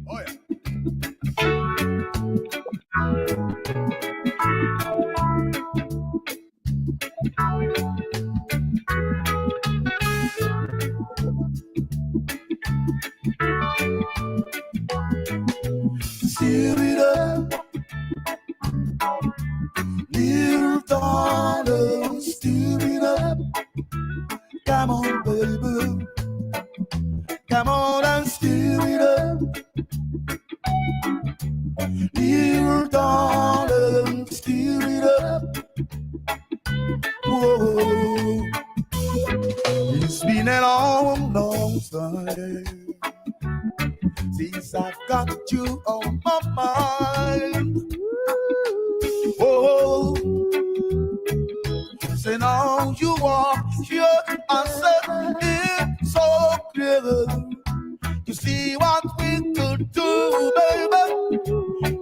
Oh yeah. Stir it up, little darling, stir it up. Come on, baby, come on and stir it up. Little darling, stir it up. Whoa, it's been a long, long time since I've got you on my mind. Oh, say now you are here and said it so clear. You see what we could do, baby.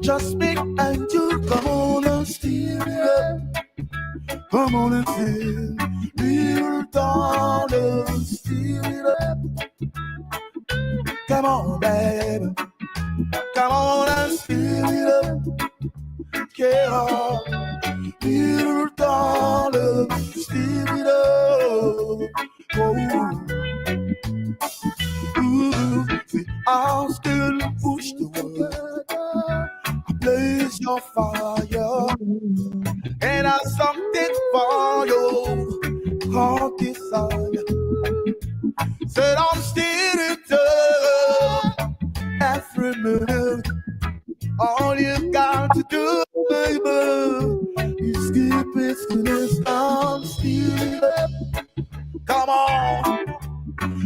Just me and you, come on and steer it up. Come on and steer, little darling, steer it up. Come on, baby, come on and steer it up. Yeah, little darling, steer it up. Oh. Ooh, see, I'll still push the world, blaze your fire, and I'll something for you, heart desire. Said I'm still up every minute. All you got to do, baby, is keep it still. I'm still up. Come on.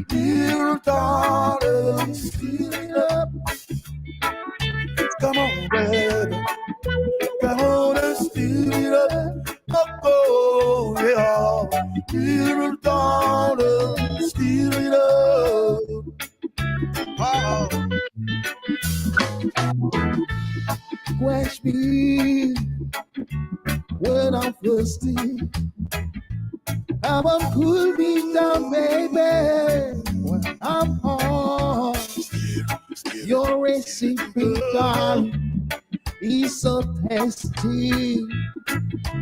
Dear darling, steal it up. Come on, baby. Come on and steal it up. Oh, yeah. Dear darling, steal it up. Oh. Quench me when I'm thirsty. Come on, cool me down, baby. When I'm hot, your racing darling is so tasty,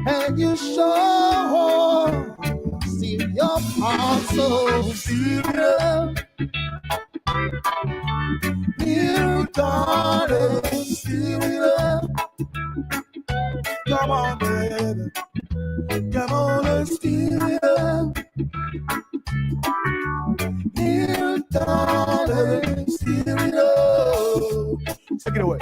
and you sure see your heart so serious. You darling, serious. Come on, baby. Come on and steal it up. Dear darling, steal it up. Take it away.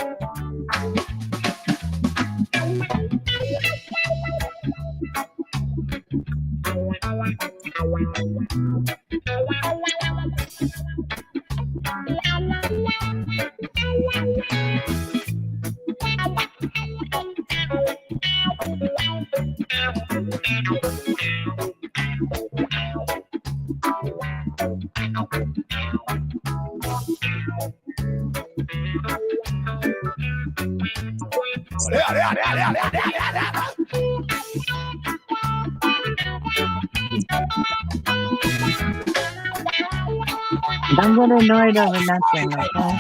Don't get annoyed over nothing, okay?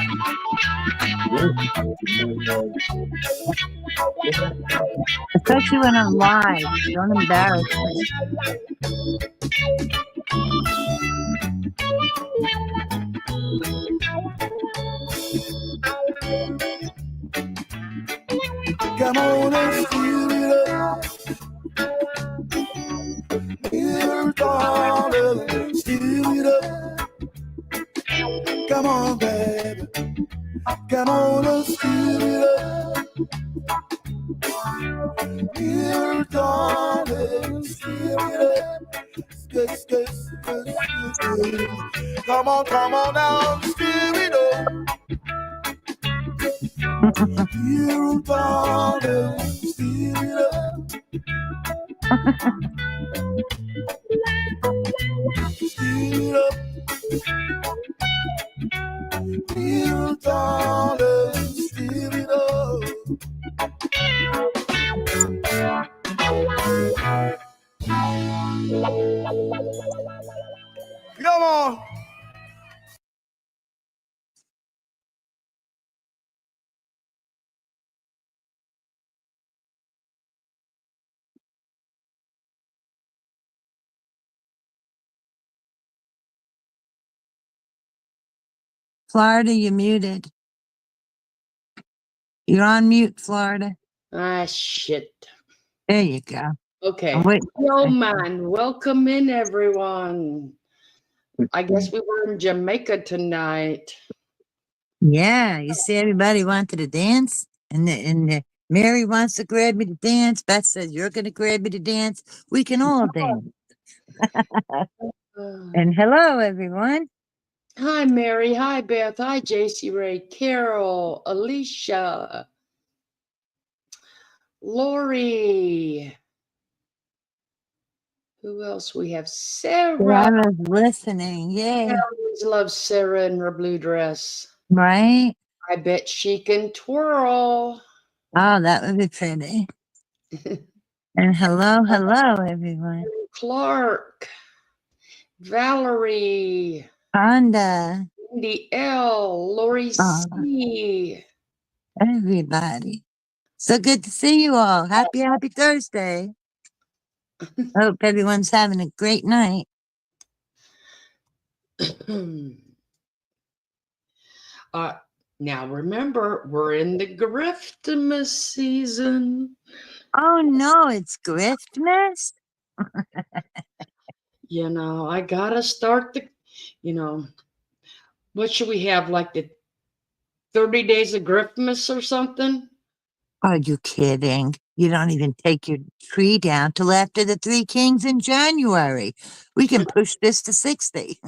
Especially when I'm live. Don't embarrass me. Come on and steal it up. Dear darling, steal it up. Come on, baby. Come on and steal it up. Dear darling, steal it up. Come on now, steal it up. Dear darling, steal it up. Steal it up. Dear darling, steal it up. Come on. Florida, you're muted. You're on mute, Florida. Ah, shit. There you go. Okay. Yo, man. Welcome in, everyone. I guess we were in Jamaica tonight. Yeah, you see, everybody wanted to dance, and Mary wants to grab me to dance. Beth says, you're going to grab me to dance. We can all dance. And hello, everyone. Hi, Mary. Hi, Beth. Hi, JC Ray, Carol, Alicia, Lori. Who else we have? Sarah. Sarah's listening. Yay. I always love Sarah in her blue dress. Right? I bet she can twirl. Oh, that would be pretty. And hello, everyone. Clark, Valerie, Honda, Cindy L, Lori C. Everybody. So good to see you all. Happy Thursday. Hope everyone's having a great night. Now remember, we're in the Griftmas season. Oh no, it's Griftmas? You know, I gotta start what should we have, like the 30 days of Griftmas or something? Are you kidding? You don't even take your tree down till after the Three Kings in January. We can push this to 60.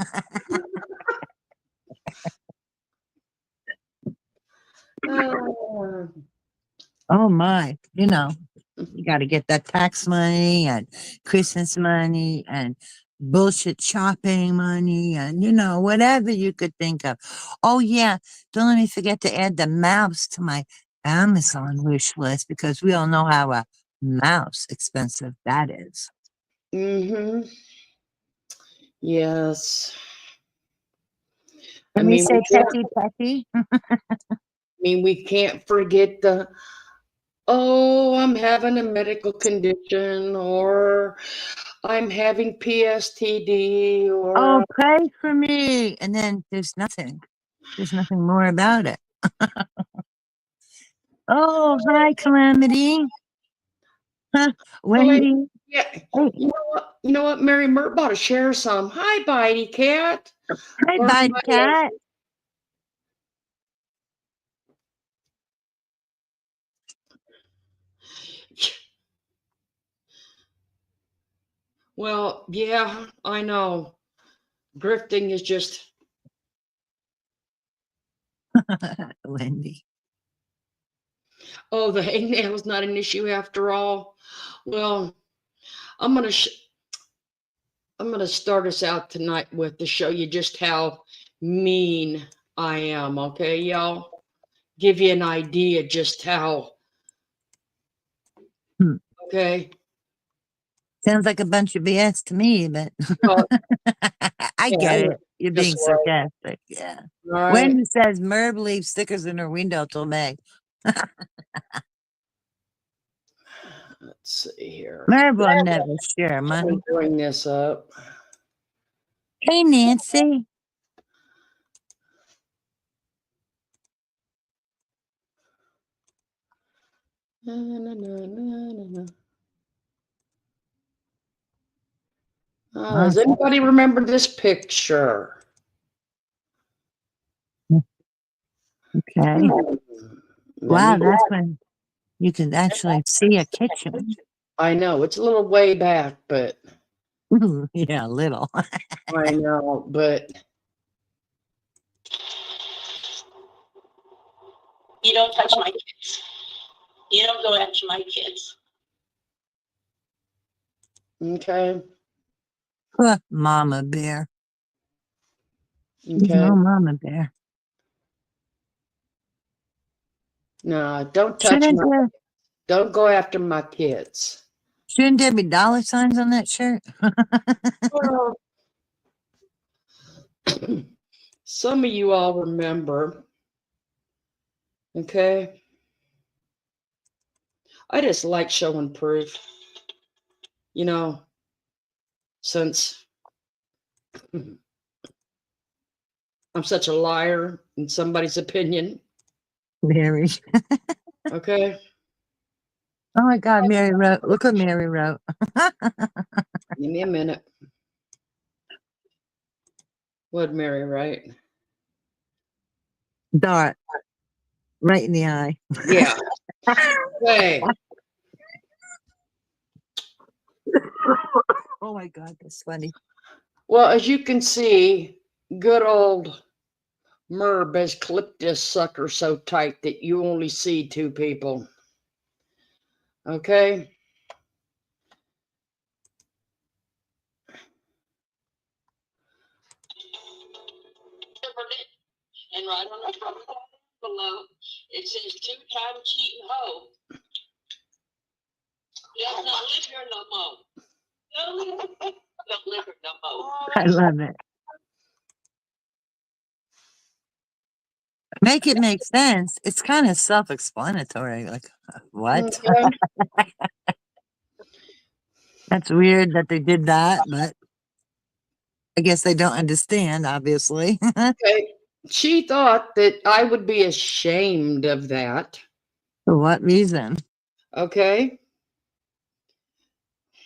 Oh my, you got to get that tax money and Christmas money and bullshit shopping money and, whatever you could think of. Oh yeah, don't let me forget to add the mouse to my Amazon wish list, because we all know how a mouse expensive that is. Mm-hmm. Yes. Can we say petty? I mean, we can't forget I'm having a medical condition, or I'm having PSTD, or oh, pray for me. And then there's nothing more about it. Oh, hi, Calamity. Huh, Wendy. Yeah. Hey. You know what? Mary Mert bought to share some. Hi, Bitey Cat. Hi, Bitey Cat. Well, yeah, I know. Grifting is just Wendy. Oh, the hangnail is not an issue after all. Well, I'm gonna start us out tonight with to show you just how mean I am. Okay, y'all, give you an idea just how. Okay. Sounds like a bunch of BS to me, but I get it. You're being sarcastic. Yeah. Right. Wendy says Merv leaves stickers in her window till May. Let's see here. Merv will never share money. Bring this up. Hey, Nancy. Does anybody remember this picture? Okay. Wow, that's when you can actually see a kitchen. I know, it's a little way back, but yeah, a little. I know, but you don't touch my kids. You don't go after my kids. Okay. Mama bear. Okay. No, Mama bear. No, don't touch my. Don't go after my kids. Shouldn't there be dollar signs on that shirt? Well, some of you all remember. Okay. I just like showing proof. Since I'm such a liar in somebody's opinion. Mary. Okay. Oh my God, Mary wrote. Look what Mary wrote. Give me a minute. What'd Mary write? Dart. Right in the eye. Yeah. Okay. Oh my God, that's funny. Well, as you can see, good old Merb has clipped this sucker so tight that you only see two people. Okay. And right on the front below, it says 2-time cheating hoe. Does not live here no more. Don't live here no more. I love it. Make it make sense. It's kind of self-explanatory. Like, what? Okay. That's weird that they did that, but I guess they don't understand, obviously. Okay. She thought that I would be ashamed of that. For what reason? Okay.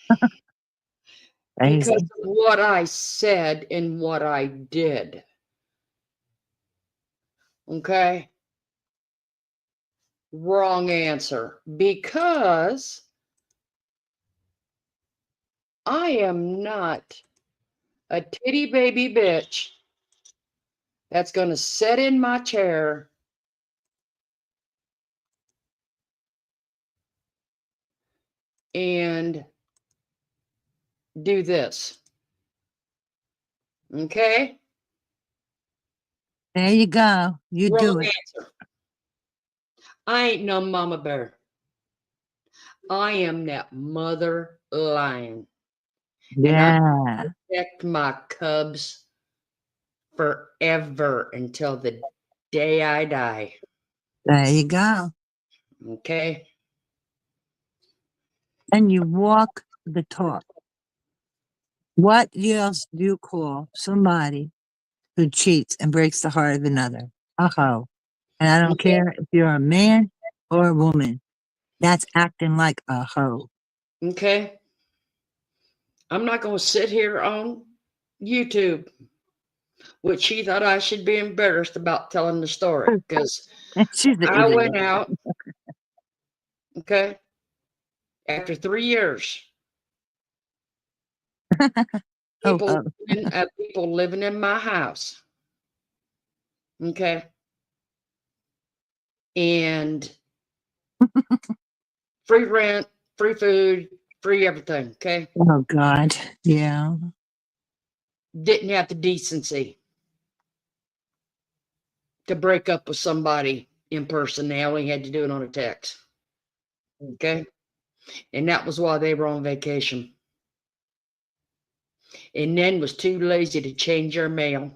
Because Crazy. of what I said and what I did. Okay. Wrong answer. Because I am not a titty baby bitch that's going to sit in my chair and do this. Okay? There you go. You Wrong do it. answer. I ain't no mama bear. I am that mother lion. And I Yeah. protect my cubs forever until the day I die. There you go. Okay? And you walk the talk. What else do you call somebody who cheats and breaks the heart of another? A hoe. And I don't Okay. care if you're a man or a woman. That's acting like a hoe. Okay. I'm not going to sit here on YouTube, which she thought I should be embarrassed about telling the story because She's an I idiot. went out, okay, after 3 years. Oh, People, oh. people living in my house, okay, and free rent, free food, free everything, okay. Oh, God. Yeah. Didn't have the decency to break up with somebody in person. They only had to do it on a text, okay, and that was while they were on vacation. And then was too lazy to change their mail.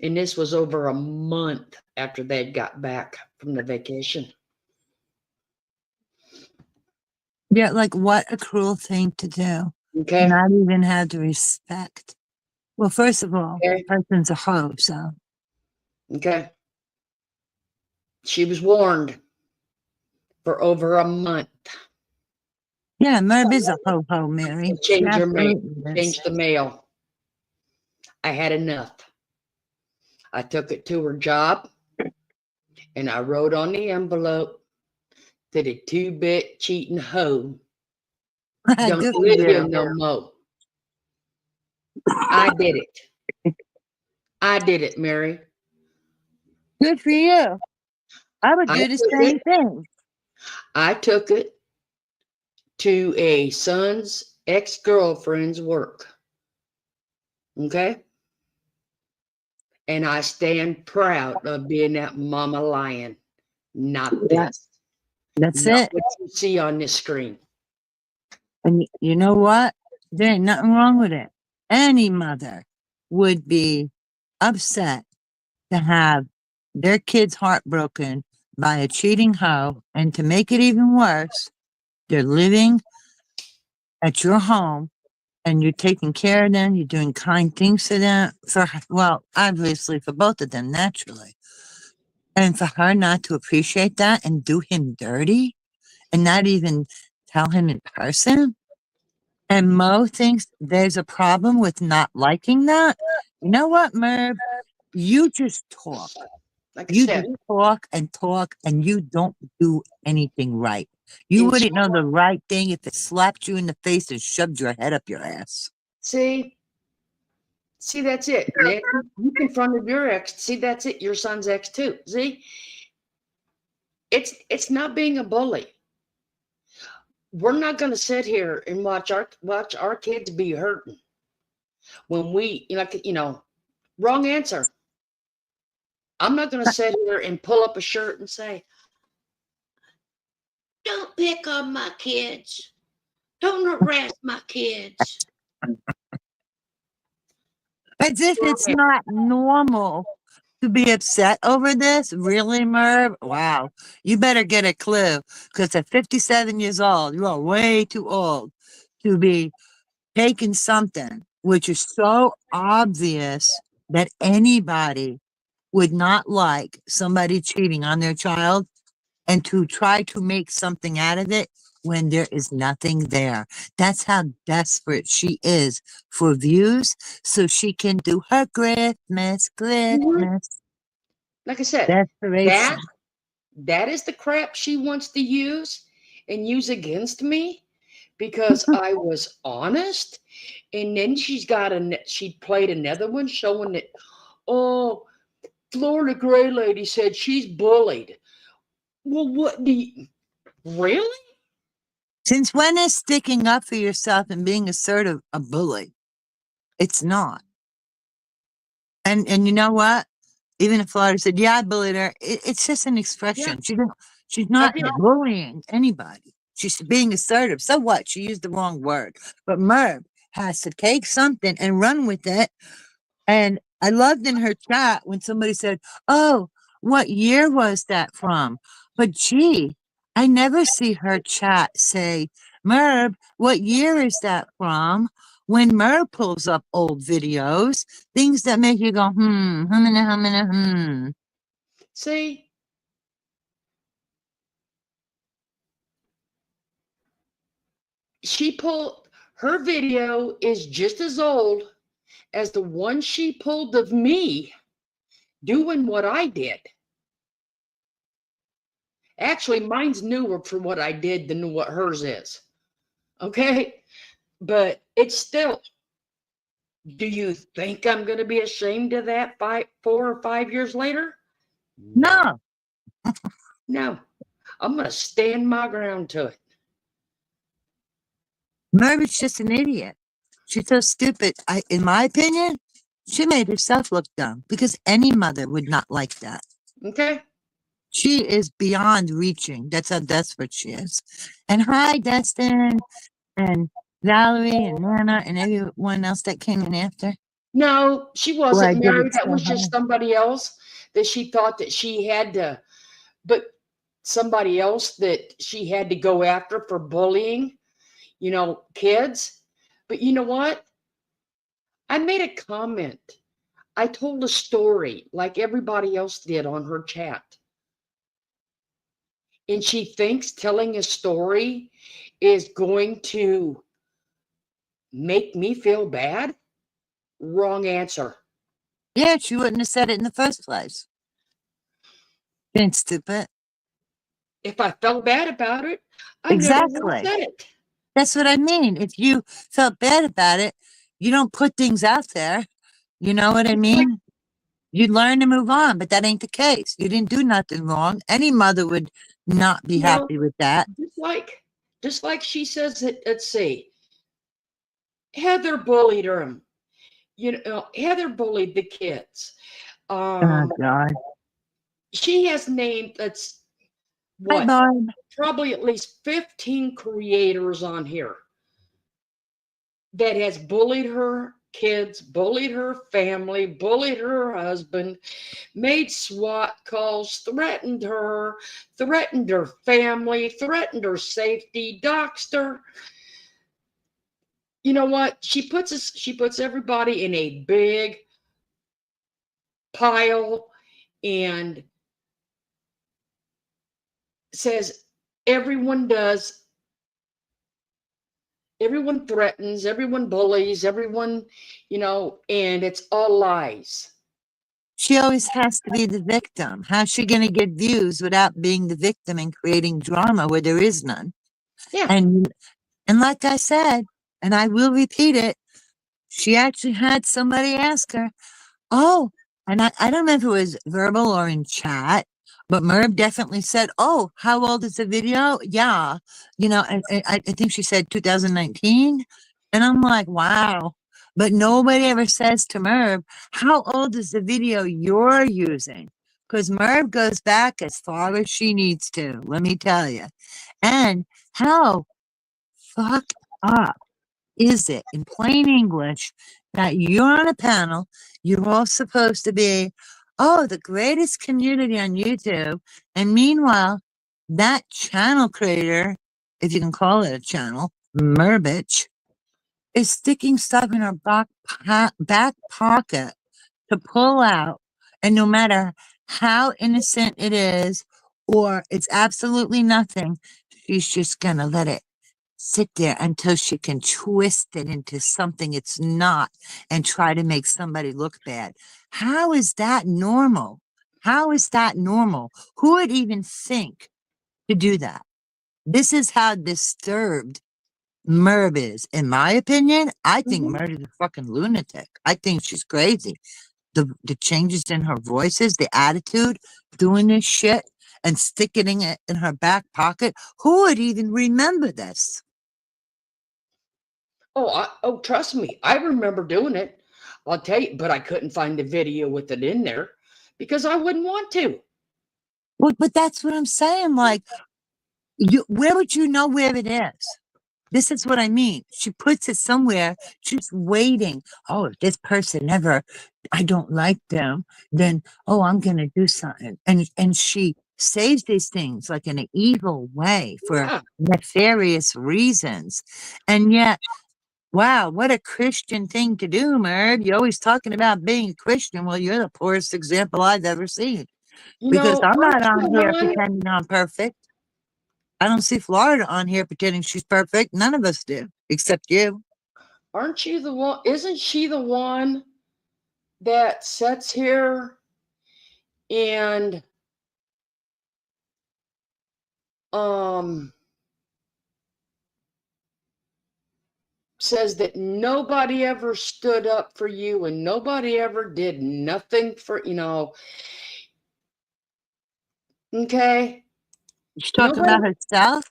And this was over a month after they'd got back from the vacation. Yeah, like what a cruel thing to do. Okay. Not even have the respect. Well, first of all, Okay. the person's a hoe, so. Okay. She was warned for over a month. Yeah, Merv is a ho-ho, Mary. She Change your mail. absolutely is. Change the mail. I had enough. I took it to her job and I wrote on the envelope that a 2-bit cheating hoe don't Good for live here you. no more. I did it. I did it, Mary. Good for you. I would I do the took same it. thing. I took it to a son's ex-girlfriend's work. Okay? And I stand proud of being that mama lion, not Yeah, this. that's Not it. what you see on this screen. And you know what? There ain't nothing wrong with it. Any mother would be upset to have their kid's heart broken by a cheating hoe. And to make it even worse, they're living at your home and you're taking care of them, you're doing kind things to them, well, obviously for both of them, naturally. And for her not to appreciate that and do him dirty and not even tell him in person. And Mo thinks there's a problem with not liking that. You know what, Merv? You just talk. Like I You said, just talk, and you don't do anything right. You and wouldn't know the right thing if it slapped you in the face and shoved your head up your ass. see, that's it, Nick. You confronted your ex. See, that's it. Your son's ex too. See, it's not being a bully. We're not going to sit here and watch our kids be hurting when we, wrong answer. I'm not going to sit here and pull up a shirt and say, "Don't pick on my kids. Don't harass my kids." As if it's not normal to be upset over this. Really, Merv? Wow. You better get a clue, because at 57 years old, you are way too old to be taking something which is so obvious that anybody would not like somebody cheating on their child and to try to make something out of it when there is nothing there. That's how desperate she is for views, so she can do her Christmas, Like I said, desperation. that is the crap she wants to use and use against me because I was honest. And then she played another one showing that, oh, Florida Gray Lady said she's bullied. Well, what do you really? Since when is sticking up for yourself and being assertive a bully? It's not. And you know what? Even if Florida said, "Yeah, I bullied her," it's just an expression. She's not bullying anybody. She's being assertive. So what? She used the wrong word. But Merv has to take something and run with it. And I loved in her chat when somebody said, "Oh, what year was that from?" But gee, I never see her chat say, "Merv, what year is that from?" When Merv pulls up old videos, things that make you go, hmm. See, her video is just as old as the one she pulled of me doing what I did. Actually, mine's newer for what I did than what hers is. Okay? But it's still, do you think I'm going to be ashamed of that 4 or 5 years later? No, No. I'm going to stand my ground to it. Merv is just an idiot. She's so stupid. In my opinion, she made herself look dumb because any mother would not like that. Okay? She is beyond reaching. That's how desperate she is. And hi, Destin and Valerie and Nana and everyone else that came in after. No, she Well, I wasn't did married. it That so was just hard. somebody else that she thought that she had to, but somebody else that she had to go after for bullying, kids. But you know what? I made a comment. I told a story like everybody else did on her chat. And she thinks telling a story is going to make me feel bad? Wrong answer. Yeah, she wouldn't have said it in the first place. Being stupid. If I felt bad about it, I never would have Exactly. said it. That's what I mean. If you felt bad about it, you don't put things out there. You know what I mean? You learn to move on, but that ain't the case. You didn't do nothing wrong. Any mother would not be happy with that. Just like she says that, let's see, Heather bullied her. Heather bullied the kids. Oh, God. She has named, Hi, Barb. probably at least 15 creators on here that has bullied her kids, bullied her family, bullied her husband, made SWAT calls, threatened her family, threatened her safety, doxed her. you know what? She puts everybody in a big pile and says everyone does, everyone threatens, everyone bullies, everyone, and it's all lies. She always has to be the victim. How's she going to get views without being the victim and creating drama where there is none? Yeah. And like I said, and I will repeat it, she actually had somebody ask her, oh, and I don't know if it was verbal or in chat, but Merv definitely said, oh, how old is the video? Yeah. And I think she said 2019. And I'm like, wow. But nobody ever says to Merv, how old is the video you're using? Because Merv goes back as far as she needs to, let me tell you. And how fucked up is it in plain English that you're on a panel, you're all supposed to be, oh, the greatest community on YouTube, and meanwhile, that channel creator, if you can call it a channel, Merbitch, is sticking stuff in her back pocket to pull out, and no matter how innocent it is, or it's absolutely nothing, she's just gonna let it sit there until she can twist it into something it's not and try to make somebody look bad. How is that normal? How is that normal? Who would even think to do that? This is how disturbed Merv is. In my opinion, I think Merv is a fucking lunatic. I think she's crazy. The changes in her voices, the attitude, doing this shit and sticking it in her back pocket. Who would even remember this? Oh, trust me, I remember doing it. I'll tell you, but I couldn't find the video with it in there because I wouldn't want to. Well, but that's what I'm saying. Like, where would you know where it is? This is what I mean. She puts it somewhere. She's waiting. Oh, if this person I don't like them, then, oh, I'm going to do something. And she says these things like in an evil way for Yeah. nefarious reasons. And yet, wow, what a Christian thing to do, Merv. You're always talking about being a Christian. Well, you're the poorest example I've ever seen. Because I'm not Aren't you on the here one? pretending I'm perfect. I don't see Florida on here pretending she's perfect. None of us do, except you. Aren't you the one? Isn't she the one that sits here and says that nobody ever stood up for you and nobody ever did nothing for, okay? She's talking about herself?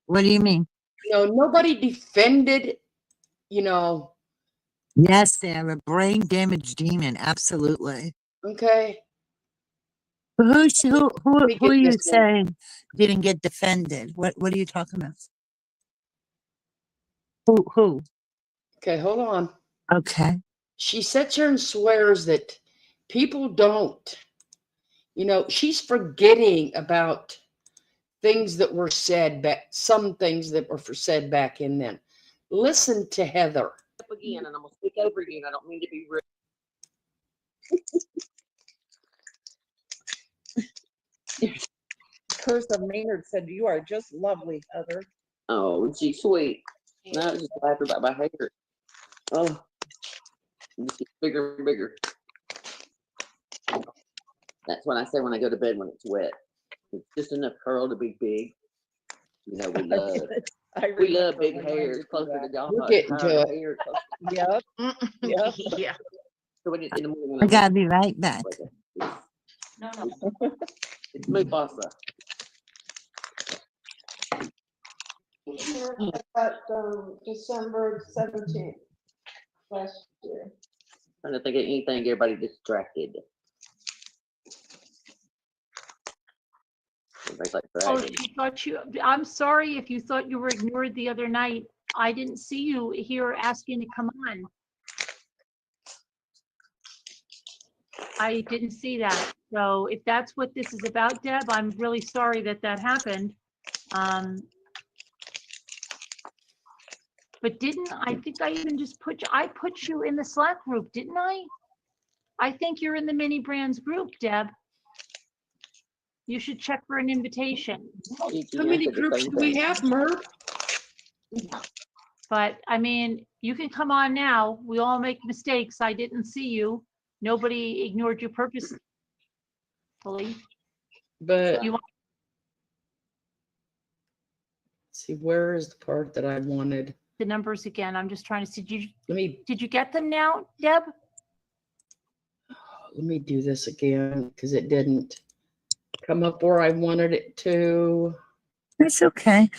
What do you mean? Nobody defended, Yes, Sarah, brain damaged demon, absolutely. okay? Who Let me are get you this one. saying didn't get defended? What are you talking about? Who? Okay, hold on. Okay. She sits here and swears that people don't, she's forgetting about things that were said back, some things that were said back in then. Listen to Heather. Again, and I'm gonna speak over again. I don't mean to be rude. Curse of Maynard said, "You are just lovely, Heather." Oh, she's sweet. No, I was just laughing about my hair. Oh, it just gets bigger and bigger. That's when I say when I go to bed when it's wet. It's just enough curl to be big. We love big hair. Closer to y'all. We're getting to it. Hair, Yep. Yep. Yeah. so when it's in the morning, I gotta be right back. It's smooth pasta. At December 17th last year. Trying to think of anything, everybody distracted. Everybody's like Oh, dragging. you thought I'm sorry if you thought you were ignored the other night. I didn't see you here asking to come on. I didn't see that. So if that's what this is about, Deb, I'm really sorry that happened. But I think I even just I put you in the Slack group, didn't I? I think you're in the Mini Brands group, Deb. You should check for an invitation. How many groups do we have, Merv? But I mean, you can come on now. We all make mistakes. I didn't see you. Nobody ignored you purposefully. But You want see, where is the part that I wanted? the numbers again? I'm just trying to see. Let me Did you get them now, Deb? do this again because it didn't come up where I wanted it to. That's okay.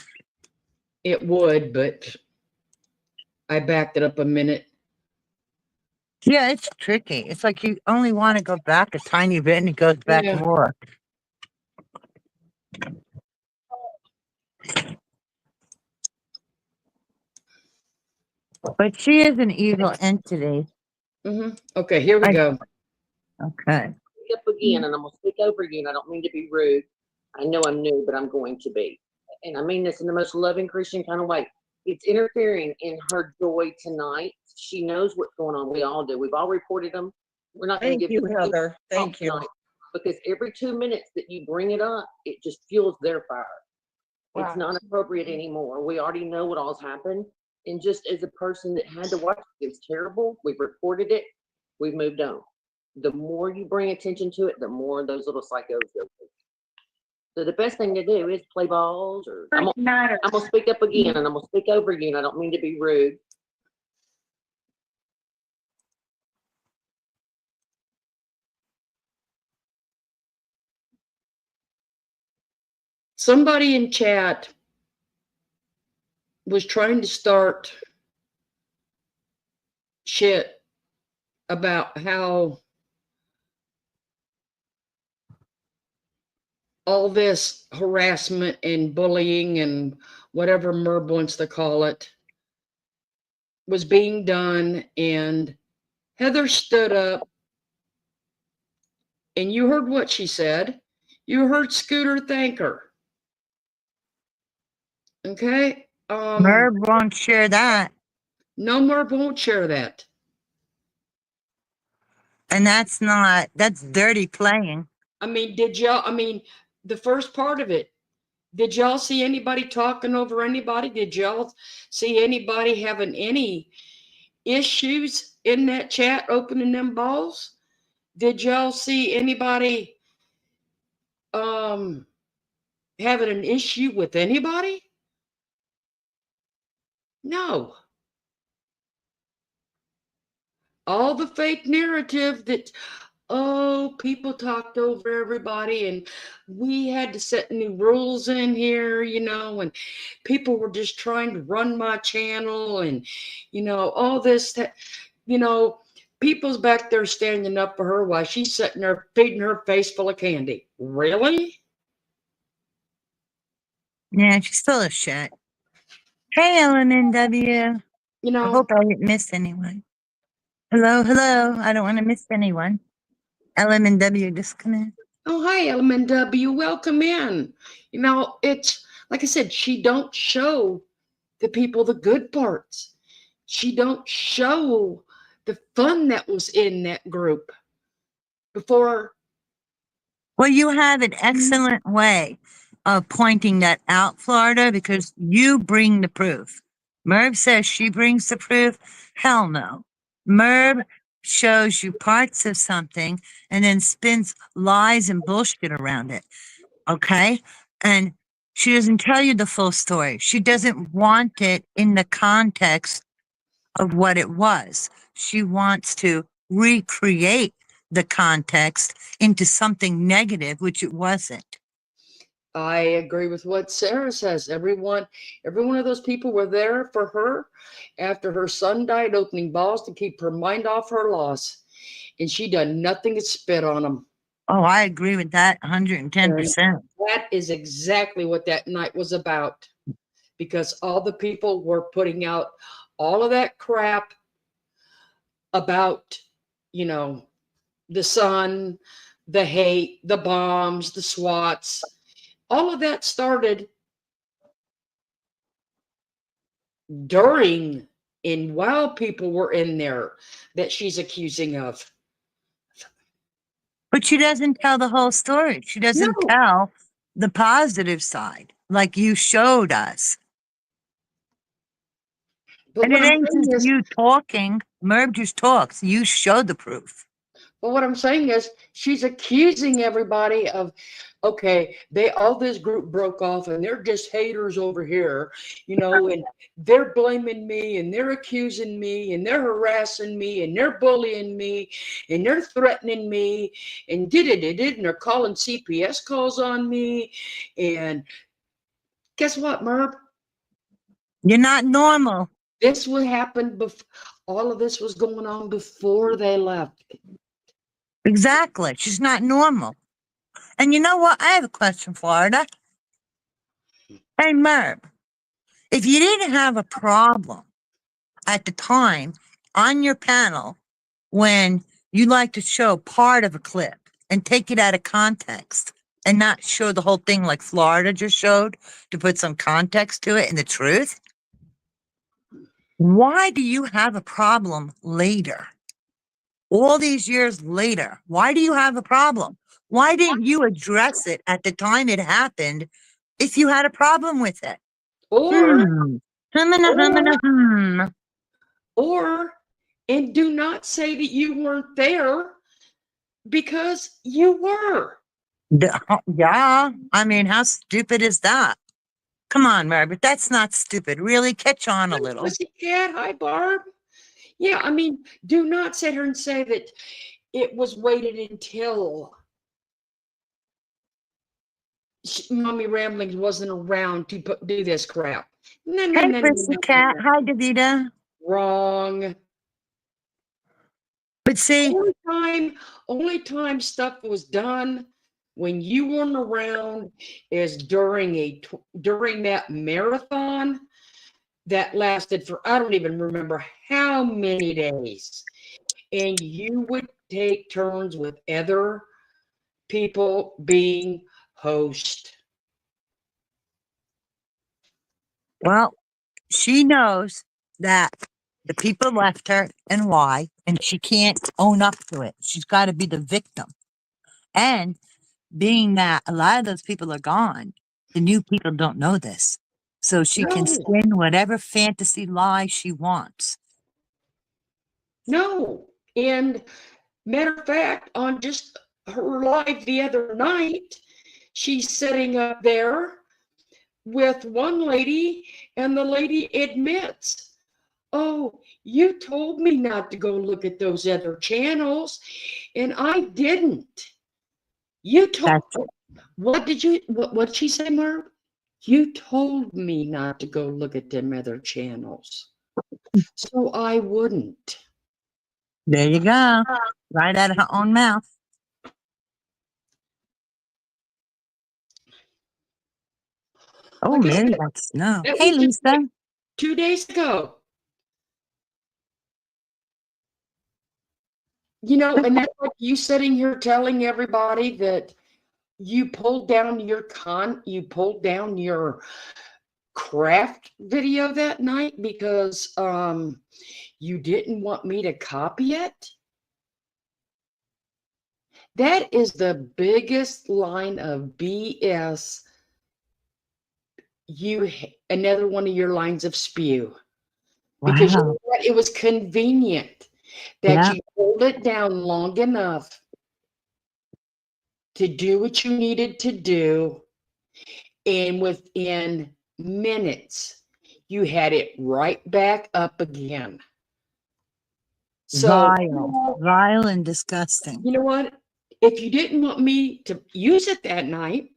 It would, but I backed it up a minute. Yeah, it's tricky. It's like you only want to go back a tiny bit and it goes back Yeah. more. But she is an evil entity. Okay, here we go. Okay. Speak up again, and I'm gonna speak over again. I don't mean to be rude. I know I'm new, but I'm going to be. And I mean this in the most loving Christian kind of way. It's interfering in her joy tonight. She knows what's going on. We all do. We've all reported them. We're not going to Thank give you, them Heather. Thank talk you. tonight, because every 2 minutes that you bring it up, it just fuels their fire. It's Right. not appropriate anymore. We already know what all's happened. And just as a person that had to watch it, it's terrible. We've reported it. We've moved on. The more you bring attention to it, the more those little psychos go. So the best thing to do is play balls, or I'm gonna speak up again, and I'm gonna speak over again. I don't mean to be rude. Somebody in chat was trying to start shit about how all this harassment and bullying and whatever Merb wants to call it was being done, and Heather stood up and you heard what she said. You heard Scooter thank her. Okay? Merv won't share that. No, Merb won't share that. And that's dirty playing. I mean, the first part of it, did y'all see anybody talking over anybody? Did y'all see anybody having any issues in that chat opening them balls? Did y'all see anybody having an issue with anybody? No. All the fake narrative that, oh, people talked over everybody and we had to set new rules in here, and people were just trying to run my channel and, all this, people's back there standing up for her while she's sitting there feeding her face full of candy. Really? Yeah, she's full of shit. Hey, LMNW. I hope I didn't miss anyone. Hello. I don't want to miss anyone. LMNW, just come in. Oh, hi, LMNW. Welcome in. It's like I said, she don't show the people the good parts. She don't show the fun that was in that group before. Well, you have an excellent way of pointing that out, Florida, because you bring the proof. Merv says she brings the proof. Hell no. Merv shows you parts of something and then spins lies and bullshit around it. Okay? And she doesn't tell you the full story. She doesn't want it in the context of what it was. She wants to recreate the context into something negative, which it wasn't. I agree with what Sarah says. Every one of those people were there for her after her son died, opening balls to keep her mind off her loss. And she done nothing but spit on them. Oh, I agree with that 110%. That is exactly what that night was about. Because all the people were putting out all of that crap about, the sun, the hate, the bombs, the SWATs. All of that started during and while people were in there that she's accusing of. But she doesn't tell the whole story. She doesn't No. tell the positive side like you showed us. But And what it I'm ain't saying just is, you talking. Merv just talks. You show the proof. she's accusing everybody of, okay, all this group broke off and they're just haters over here, and they're blaming me and they're accusing me and they're harassing me and they're bullying me and they're threatening me and and they're calling CPS calls on me. And guess what, Merv? You're not normal. This would happen before. All of this was going on before they left. Exactly. She's not normal. And you know what? I have a question, Florida. Hey, Merv, if you didn't have a problem at the time on your panel when you like to show part of a clip and take it out of context and not show the whole thing like Florida just showed to put some context to it and the truth, why do you have a problem later? All these years later, why do you have a problem? Why didn't you address it at the time it happened if you had a problem with it? Or, Hmm. Humana, humana, hmm. or, and do not say that you weren't there, because you were. Yeah, I mean, how stupid is that? Come on, Margaret, that's not stupid. Really, catch on a Hi, little. pussycat. Hi, Barb. Yeah, I mean, do not sit here and say that it was waited until Mommy Ramblings wasn't around to do this crap. No, no, Hey, no, no, no, pussycat. no. Hi, Davida. Wrong. But see, Only time stuff was done when you weren't around is during that marathon that lasted for, I don't even remember how many days. And you would take turns with other people being host. well, she knows that the people left her and why, and she can't own up to it. She's got to be the victim. And being that a lot of those people are gone, the new people don't know this. So she can No, spin whatever fantasy lie she wants. no. And matter of fact, on just her live the other night, she's sitting up there with one lady, and the lady admits, oh, you told me not to go look at those other channels, and I didn't. You told, That's it. what did she say, Merv? You told me not to go look at them other channels, so I wouldn't. There you go. Right out of her own mouth. Oh, Like I maybe said, that's snow. that Hey, was just like Lisa. 2 days ago. And that's like you sitting here telling everybody that you pulled down your craft video that night because you didn't want me to copy it. That is the biggest line of BS. Another one of your lines of spew, because you know Wow. what? It was convenient that Yeah. you hold it down long enough to do what you needed to do, and within minutes you had it right back up again. So Vile and disgusting. you know what? If you didn't want me to use it that night,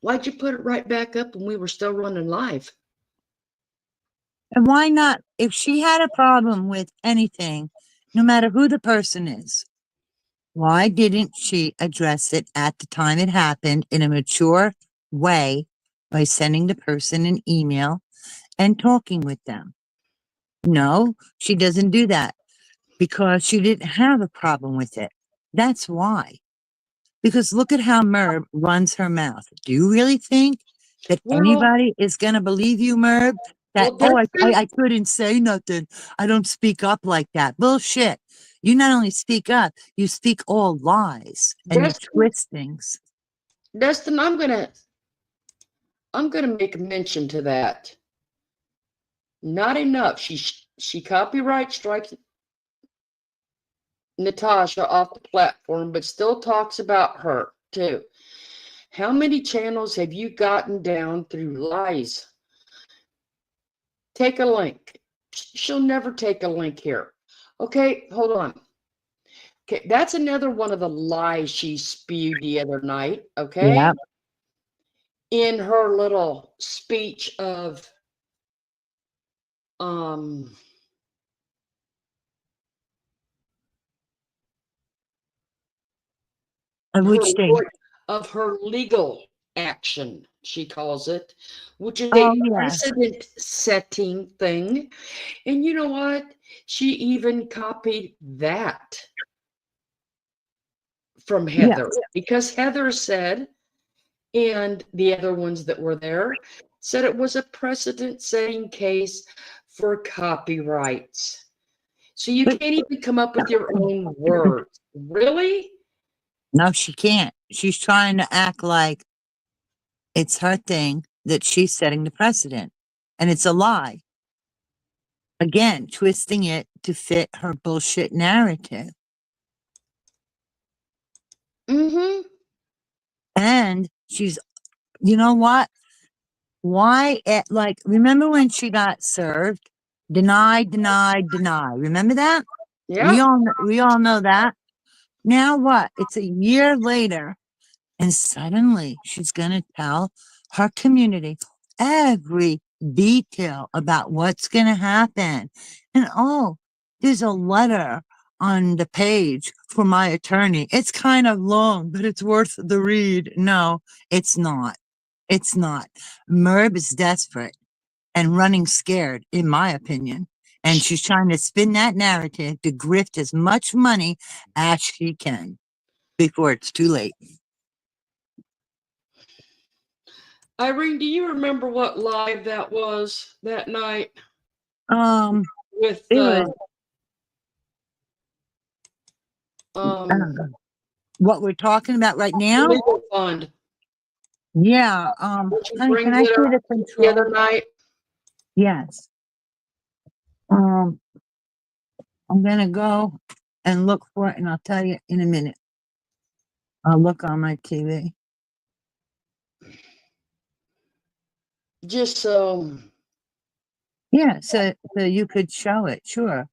why'd you put it right back up when we were still running live? And why not? If she had a problem with anything, no matter who the person is, why didn't she address it at the time it happened in a mature way by sending the person an email and talking with them? No, she doesn't do that because she didn't have a problem with it. That's why. Because look at how Merv runs her mouth. Do you really think that Well, anybody is going to believe you, Merv? that, Well, I couldn't say nothing. I don't speak up like that. Bullshit. You not only speak up, you speak all lies and you Dustin, twist things. Dustin, I'm gonna make a mention to that. Not enough. She copyright strikes Natasha off the platform, but still talks about her too. How many channels have you gotten down through lies? Take a link. She'll never take a link here. Okay, hold on. Okay, that's another one of the lies she spewed the other night. Okay, Yeah. in her little speech of um Of her which thing? of her legal action, she calls it, which is Oh, a yes. precedent setting thing. And you know what? She even copied that from Yes. Heather because Heather said, and the other ones that were there said it was a precedent setting case for copyrights. So you But can't even come up with your own words. Really? no, she can't. She's trying to act like it's her thing that she's setting the precedent. And it's a lie. Again, twisting it to fit her bullshit narrative. Mm-hmm. And she's, you know what? Why, like, remember when she got served? Deny, deny, deny. Remember that? Yeah. We all know that. Now what? It's a year later, and suddenly she's going to tell her community every detail about what's going to happen. And oh, there's a letter on the page for my attorney. It's kind of long, but it's worth the read. No, it's not. It's not. Merb is desperate and running scared, in my opinion. And she's trying to spin that narrative to grift as much money as she can before it's too late. Irene, do you remember what live that was that night with It the was what we're talking about right now. legal fund? Yeah. She Honey, can brings I it see up the the other control? night. Yes. I'm gonna go and look for it, and I'll tell you in a minute. I'll look on my TV. Just so Yeah, so you could show it, sure.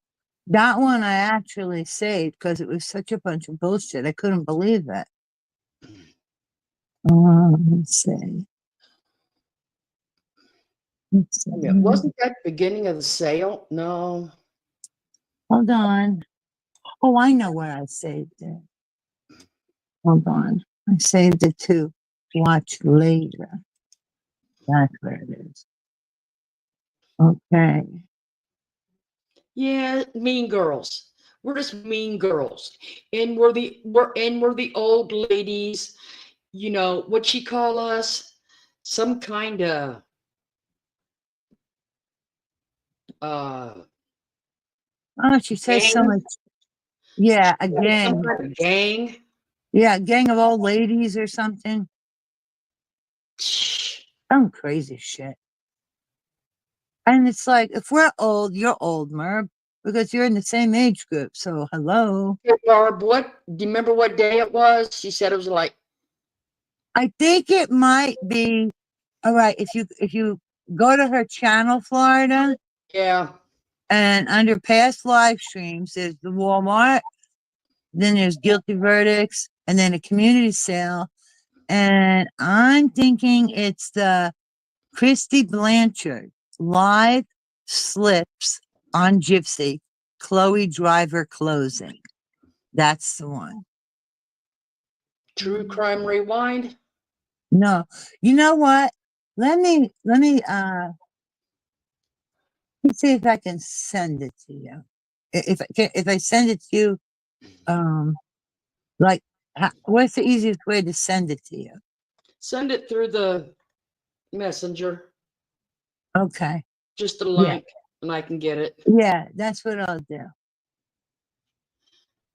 That one I actually saved because it was such a bunch of bullshit. I couldn't believe it. Let's see. Let's see. wasn't that the beginning of the sale? No. Hold on. Oh, I know where I saved it. Hold on. I saved it to watch later. That's where it is. Okay. Yeah, mean girls. We're just mean girls. And we're the old ladies, you know, what she call us? Some kind of uh Oh, she says so gang. much. Yeah, a Some gang. kind of gang. Yeah, a gang of old ladies or something. Some crazy shit. And it's like, if we're old, you're old, Merb, because you're in the same age group. So hello. Hey, Barb, do you remember what day it was? She said it was like, I think it might be all right if you go to her channel, Florida, yeah. and under past live streams, there's the Walmart, then there's guilty verdicts, and then a community sale. And I'm thinking it's the Christy Blanchard live slips on Gypsy, Chloe Driver closing. That's the one. True Crime Rewind. No, you know what? Let's see if I can send it to you. If I send it to you, like, what's the easiest way to send it to you? Send it through the messenger. Okay. just a link and I can get it. Yeah, that's what I'll do.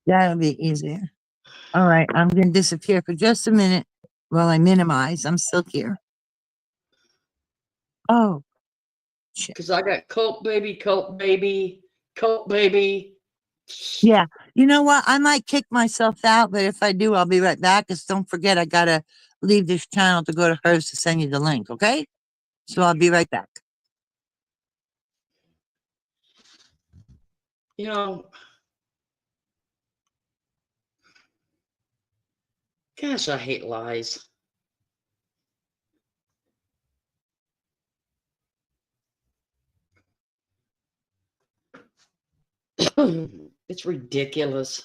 That'll be easier. All right, I'm going to disappear for just a minute while I minimize. I'm still here. Oh, Because I got cult baby, cult baby, cult baby. yeah. You know what? I might kick myself out, but if I do, I'll be right back. Because don't forget, I got to leave this channel to go to hers to send you the link, okay? So I'll be right back. You know, gosh, I hate lies. It's ridiculous.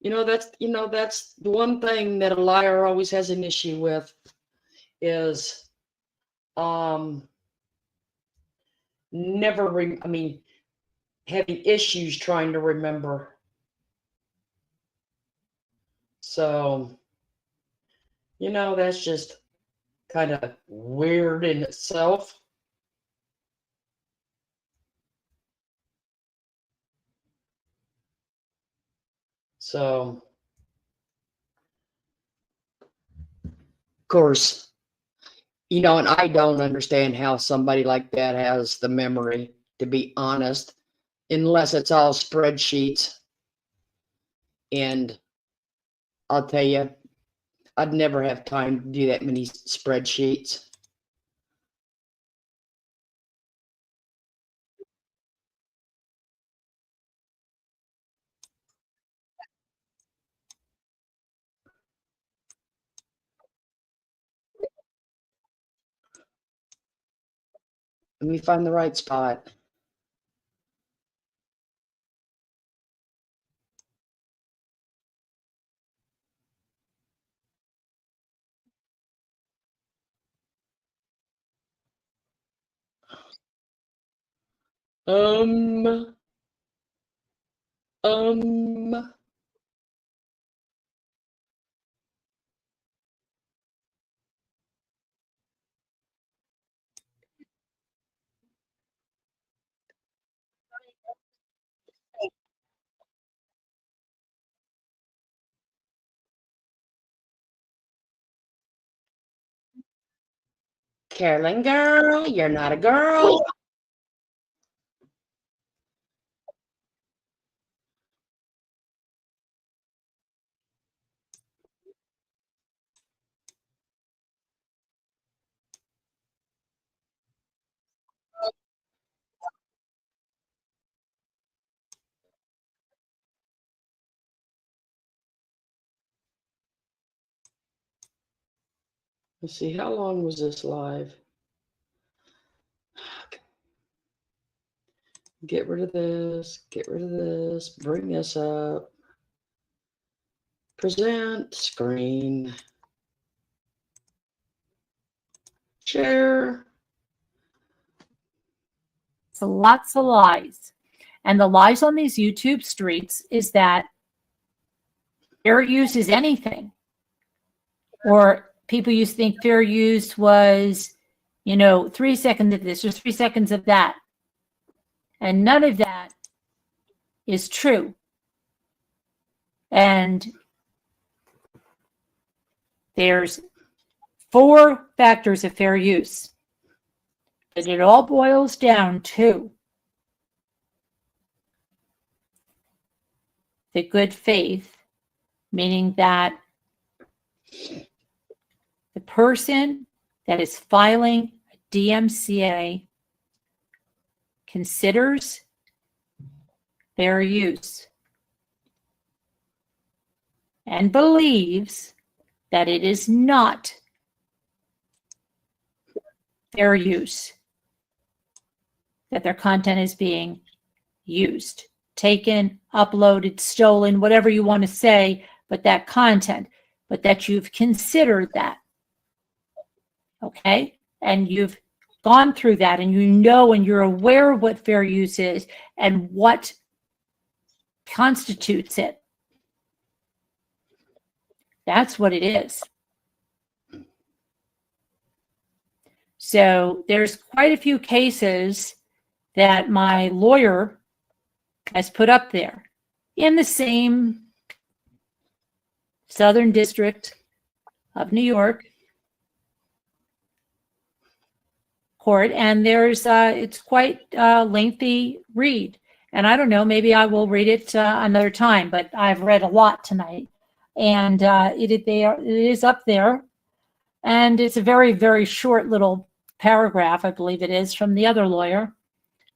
That's the one thing that a liar always has an issue with is having issues trying to remember. So, that's just kind of weird in itself. So, of course, and I don't understand how somebody like that has the memory, to be honest, unless it's all spreadsheets. And I'll tell you, I'd never have time to do that many spreadsheets. Let me find the right spot. Um, Carolyn girl, you're not a girl. Let's see, how long was this live? Get rid of this, bring this up. Present screen. Share. So lots of lies. And the lies on these YouTube streets is that fair use is anything. Or people used to think fair use was, 3 seconds of this or 3 seconds of that. And none of that is true. And there's 4 factors of fair use. But it all boils down to the good faith, meaning that the person that is filing a DMCA considers fair use and believes that it is not fair use, that their content is being used, taken, uploaded, stolen, whatever you want to say, but that content, but that you've considered that. Okay? And you've gone through that and and you're aware of what fair use is and what constitutes it. That's what it is. So there's quite a few cases that my lawyer has put up there in the same Southern District of New York court, and there's it's quite a lengthy read. And I don't know, maybe I will read it another time, but I've read a lot tonight. And it is up there. And it's a very, very short little paragraph, I believe it is, from the other lawyer,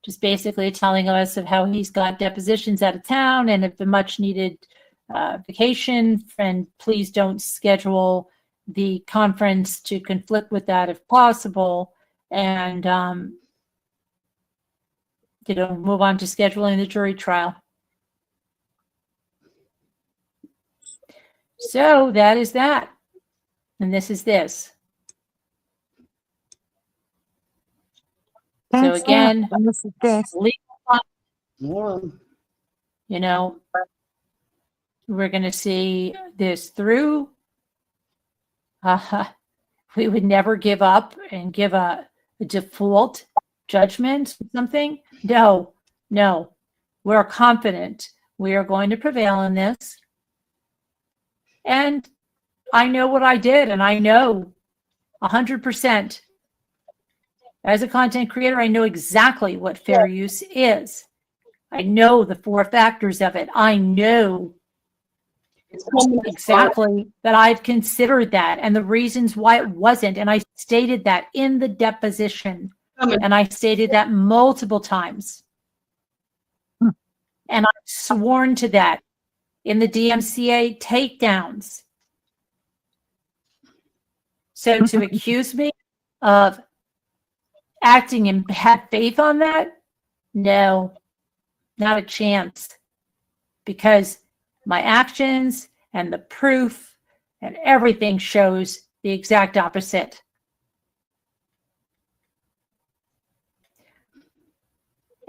just basically telling us of how he's got depositions out of town and if the much needed vacation, and please don't schedule the conference to conflict with that if possible. And, move on to scheduling the jury trial. So that is that. And this is this. So Thanks, again, and this is this. Well, we're going to see this through. We would never give up and give a default judgment or something. No. We're confident we are going to prevail in this. And I know what I did, and I know 100%. As a content creator, I know exactly what fair use is. I know the 4 factors of it. I know exactly that I've considered that and the reasons why it wasn't. And I stated that in the deposition. And I stated that multiple times. And I've sworn to that in the DMCA takedowns. So to accuse me of acting in bad faith on that, no, not a chance. Because my actions and the proof and everything shows the exact opposite.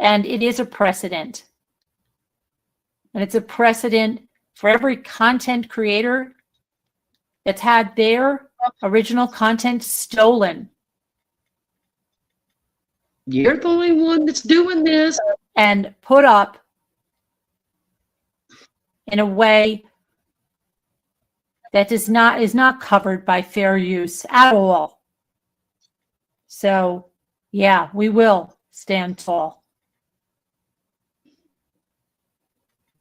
And it is a precedent. And it's a precedent for every content creator that's had their original content stolen. you're the only one that's doing this. And put up in a way that is not covered by fair use at all. So, yeah, we will stand tall.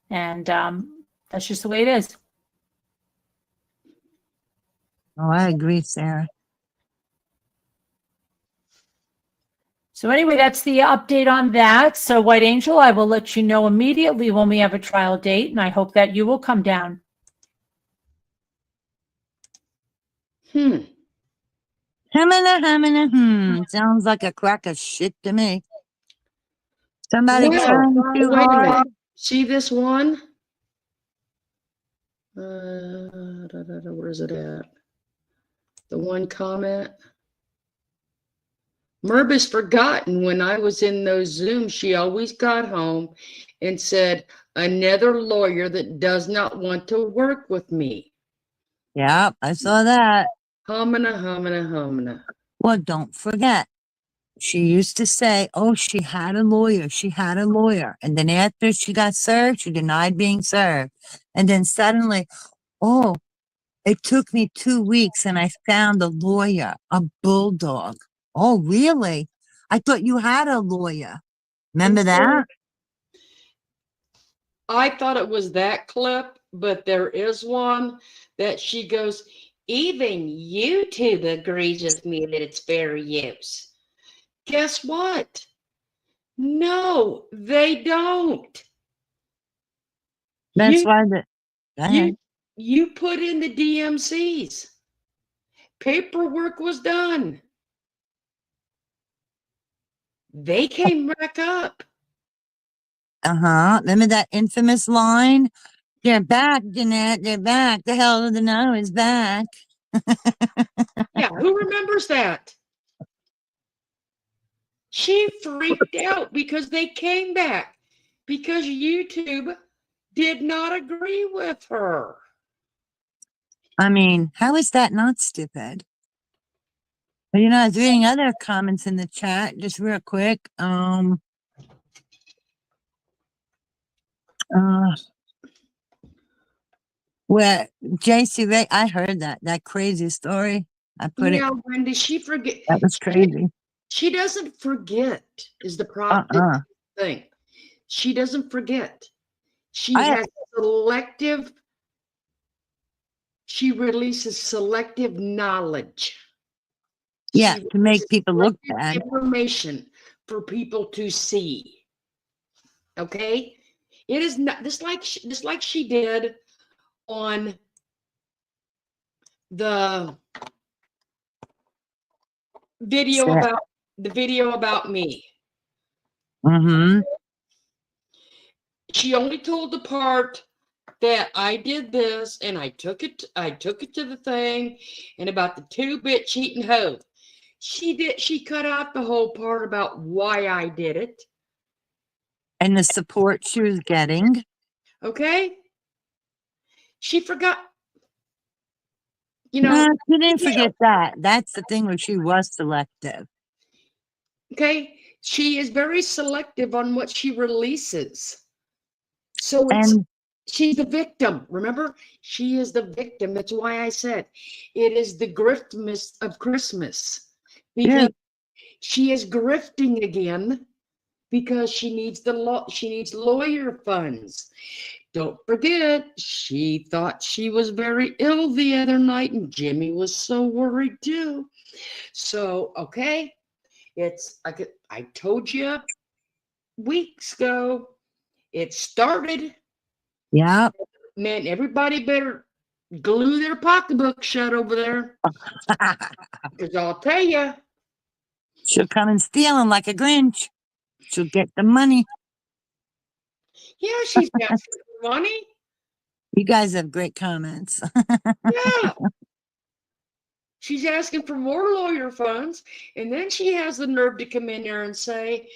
And that's just the way it is. Oh, I agree, Sarah. So anyway, that's the update on that. So White Angel, I will let you know immediately when we have a trial date, and I hope that you will come down. Sounds like a crack of shit to me. Somebody Well, trying too wait a hard. minute. See this one? Where is it at? The one comment. Merba's forgotten when I was in those Zooms, she always got home and said, another lawyer that does not want to work with me. Yeah, I saw that. Homina. Well, don't forget, she used to say, oh, she had a lawyer. And then after she got served, she denied being served. And then suddenly, oh, it took me 2 weeks and I found a lawyer, a bulldog. Oh, really? I thought you had a lawyer. Remember that? I thought it was that clip, but there is one that she goes, even YouTube agrees with me that it's fair use. Guess what? No, they don't. That's why the, go ahead. You put in the DMCs. Paperwork was done. They came back up. Remember that infamous line? They're back, Jeanette. They're back. The hell of the know is back. Yeah, who remembers that? She freaked out because they came back because YouTube did not agree with her. I mean, how is that not stupid? But you know, I was reading other comments in the chat just real quick. Uh, where JC Ray, I heard that crazy story. I put it. Yeah, Wendy, she forget. That was crazy. She doesn't forget is the problem thing. She doesn't forget. She I has selective, she releases selective knowledge. yeah, She to make releases people look selective bad. information for people to see. Okay? It is not just like she did on the video So, about me. mm-hmm. She only told the part that I did this and I took it to the thing and about the 2-bit cheating hoe. She cut out the whole part about why I did it. And the support she was getting. Okay? She forgot. You No, know, she didn't forget that. That's the thing where she was selective. okay? She is very selective on what she releases. So And she's the victim. Remember? She is the victim. That's why I said it is the griftmas of Christmas. Because yeah, she is grifting again because she needs lawyer funds. Don't forget, she thought she was very ill the other night, and Jimmy was so worried too. So, okay, I told you weeks ago, it started. yeah. Man, everybody better glue their pocketbook shut over there, because I'll tell you, She'll come and steal him like a Grinch. She'll get the money. yeah, she's asking for money. You guys have great comments. Yeah. She's asking for more lawyer funds, and then she has the nerve to come in there and say,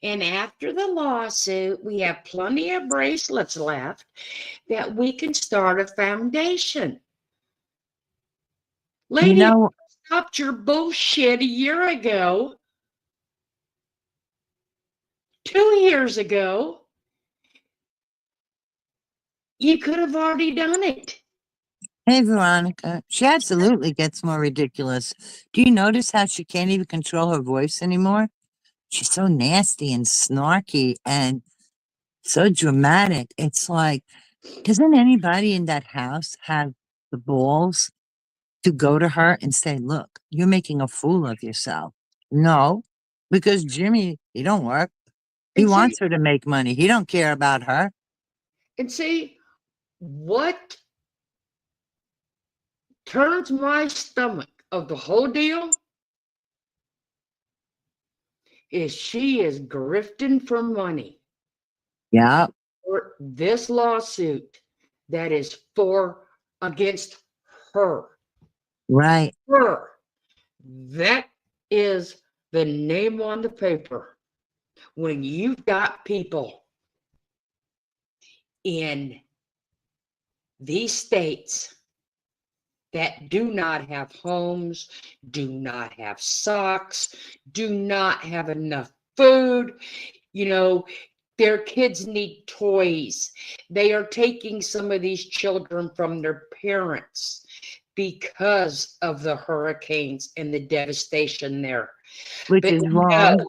and after the lawsuit, we have plenty of bracelets left that we can start a foundation. You Lady, know, you stopped your bullshit a year ago, 2 years ago. You could have already done it. hey, Veronica, she absolutely gets more ridiculous. Do you notice how she can't even control her voice anymore? She's so nasty and snarky and so dramatic. It's like, doesn't anybody in that house have the balls to go to her and say, look, you're making a fool of yourself? No, because Jimmy, he don't work. He And see, wants her to make money. He don't care about her. what turns my stomach of the whole deal is she is grifting for money. Yeah, For this lawsuit that is against her. right. Her. That is the name on the paper. When you've got people in these states that do not have homes, do not have socks, do not have enough food, their kids need toys. They are taking some of these children from their parents because of the hurricanes and the devastation there. Which But is wrong.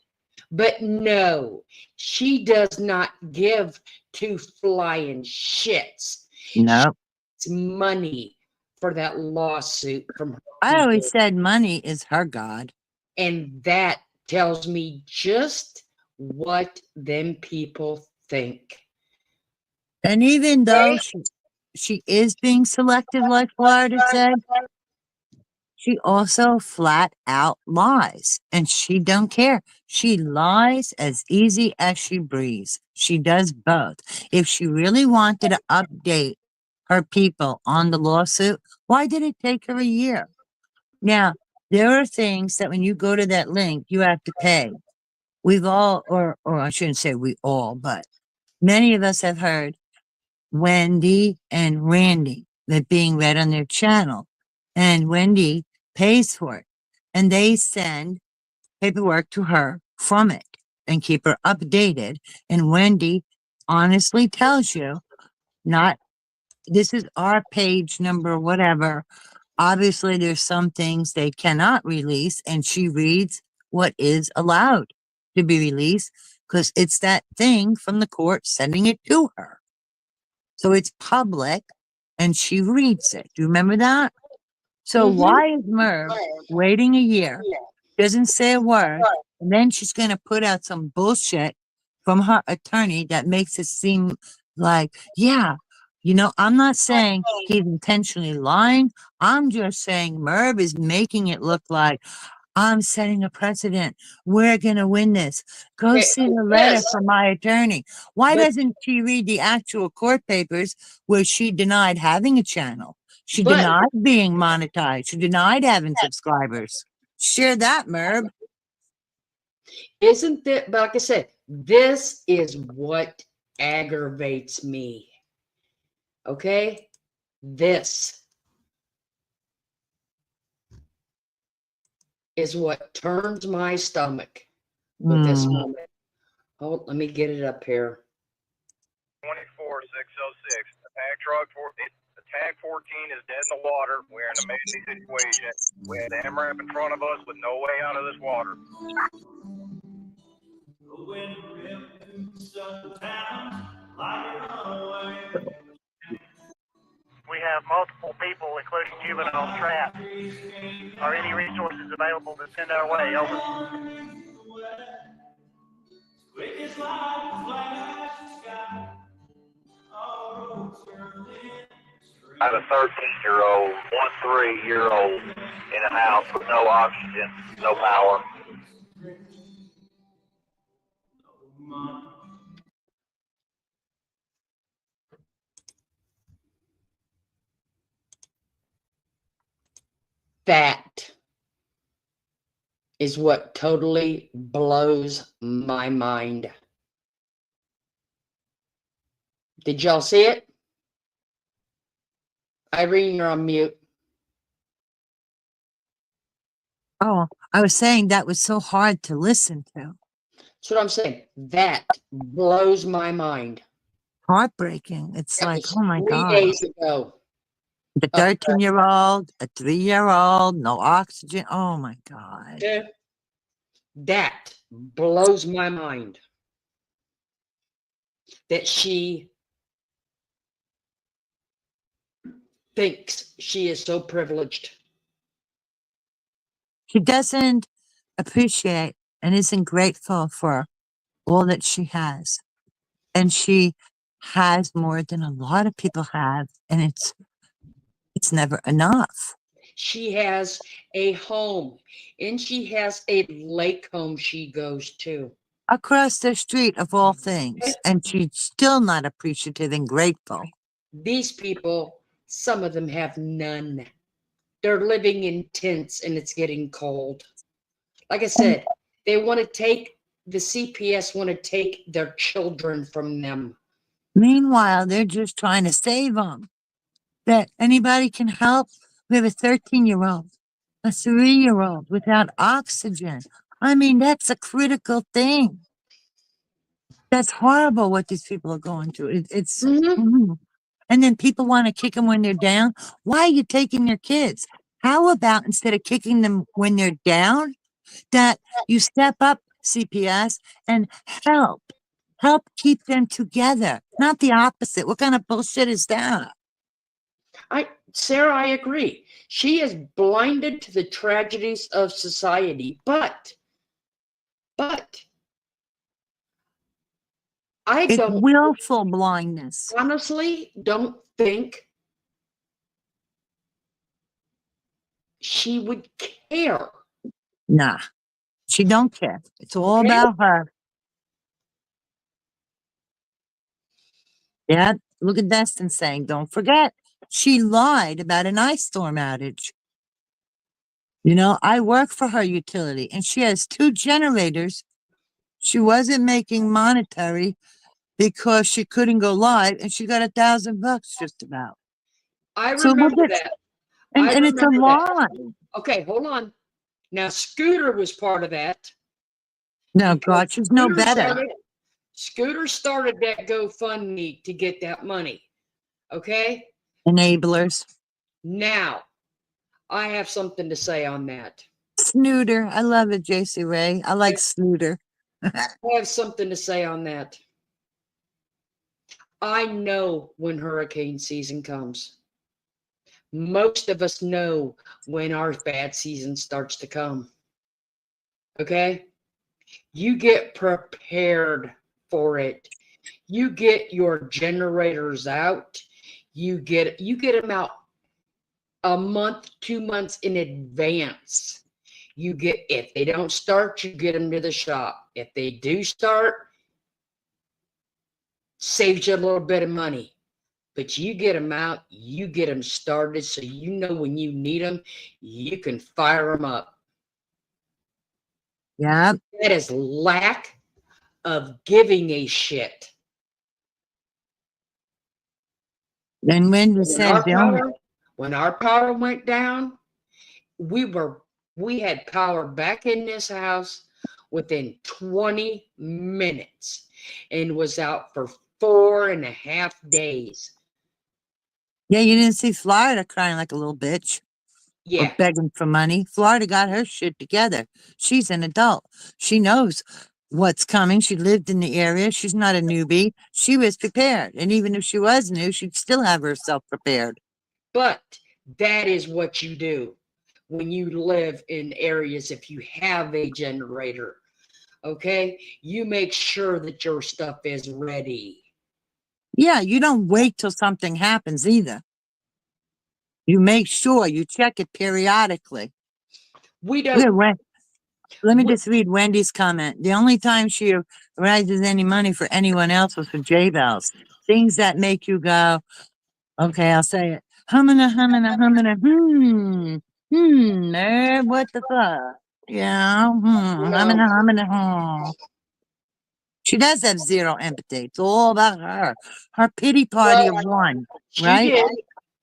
no, she does not give two flying shits. No. It's money for that lawsuit from her I people. always said money is her God. And that tells me just what them people think. And even though she is being selective, like Florida said, she also flat out lies. And she don't care. She lies as easy as she breathes. She does both. If she really wanted to update her people on the lawsuit, why did it take her a year? Now, there are things that when you go to that link, you have to pay. We've all, or I shouldn't say we all, but many of us have heard Wendy and Randy that being read on their channel, and Wendy pays for it. and they send paperwork to her from it and keep her updated. And Wendy honestly tells you, not this is our page number, whatever. Obviously, there's some things they cannot release, and she reads what is allowed to be released because it's that thing from the court sending it to her. So it's public, and she reads it. Do you remember that? So why is Merv waiting a year, doesn't say a word, and then she's going to put out some bullshit from her attorney that makes it seem like, yeah, you know, I'm not saying he's intentionally lying. I'm just saying Merv is making it look like I'm setting a precedent. We're going to win this. Go Okay, see the letter yes, from my attorney. Why but doesn't she read the actual court papers where she denied having a channel? She but denied being monetized. She denied having subscribers. Share that, Merv. isn't that, but like I said, this is what aggravates me. Okay? This is what turns my stomach with this Mm. moment. Hold, let me get it up here. 24606. The tag 14 is dead in the water. We're in an amazing situation. We had the MRAP in front of us with no way out of this water. We have multiple people, including juveniles, trapped. Are any resources available to send our way? Over. I have a 13-year-old, 3-year-old in a house with no oxygen, no power. That is what totally blows my mind. Did y'all see it? Irene, you're on mute. Oh, I was saying that was so hard to listen to. That's what I'm saying. That blows my mind. Heartbreaking. It's That like, was oh my 3 God. days ago. The 13-year-old, a 3-year-old, no oxygen. Oh my God. That blows my mind. That she thinks she is so privileged. She doesn't appreciate and isn't grateful for all that she has. And she has more than a lot of people have, and it's never enough. She has a home, and she has a lake home she goes to. Across the street of all things, and she's still not appreciative and grateful. These people, some of them have none. They're living in tents and it's getting cold. Like I said, they want to take, the CPS want to take their children from them. Meanwhile, they're just trying to save them. That anybody can help. We have a 13-year-old, a 3-year-old without oxygen. I mean, that's a critical thing. That's horrible what these people are going through. It's And then people want to kick them when they're down. Why are you taking your kids? How about instead of kicking them when they're down, that you step up, CPS, and help keep them together, not the opposite. What kind of bullshit is that? Sarah, I agree. She is blinded to the tragedies of society, but I It's don't willful blindness. honestly don't think she would care. Nah, she don't care. It's all Okay. about her. Yeah, look at Destin saying, don't forget, she lied about an ice storm outage. You know, I work for her utility, and she has 2 generators. She wasn't making monetary because she couldn't go live, and she got $1,000 just about. I So remember look at, that. and it's a remember that. lie. Okay, hold on. Now, Scooter was part of that. No, because God, she's no better. Scooter started that GoFundMe to get that money. Okay? Enablers. Now, I have something to say on that. Snooter. I love it, JC Ray. I like Snooter. I have something to say on that. I know when hurricane season comes. Most of us know when our bad season starts to come. Okay? You get prepared for it. You get your generators out. You get them out a month, 2 months in advance. You get, if they don't start, you get them to the shop. If they do start, saves you a little bit of money. But you get them out, you get them started, so you know when you need them, you can fire them up. Yeah. That is lack of giving a shit. And Wendy said, When our power went down, we had power back in this house within 20 minutes and was out for 4.5 days. yeah, you didn't see Florida crying like a little bitch. Or Yeah. begging for money. Florida got her shit together. She's an adult. She knows what's coming. She lived in the area. She's not a newbie. She was prepared. And even if she was new, she'd still have herself prepared. But that is what you do when you live in areas, if you have a generator. Okay? You make sure that your stuff is ready. Yeah, you don't wait till something happens either. You make sure you check it periodically. We don't. Let me just read Wendy's comment. The only time she raises any money for anyone else was for J-Bells. Things that make you go, okay, I'll say it. Hummina, what the fuck? Yeah, hummina. She does have zero empathy. It's all about her. Her pity party of one, right?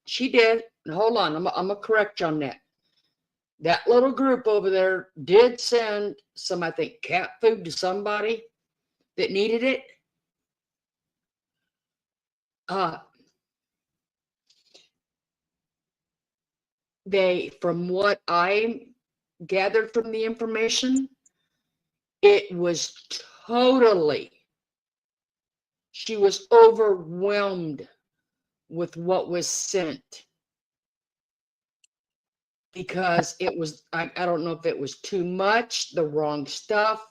She did. Hold on, I'm gonna correct you on that. That little group over there did send some, I think, cat food to somebody that needed it. From what I gathered from the information, it was she was overwhelmed with what was sent. Because it was, I don't know if it was too much, the wrong stuff.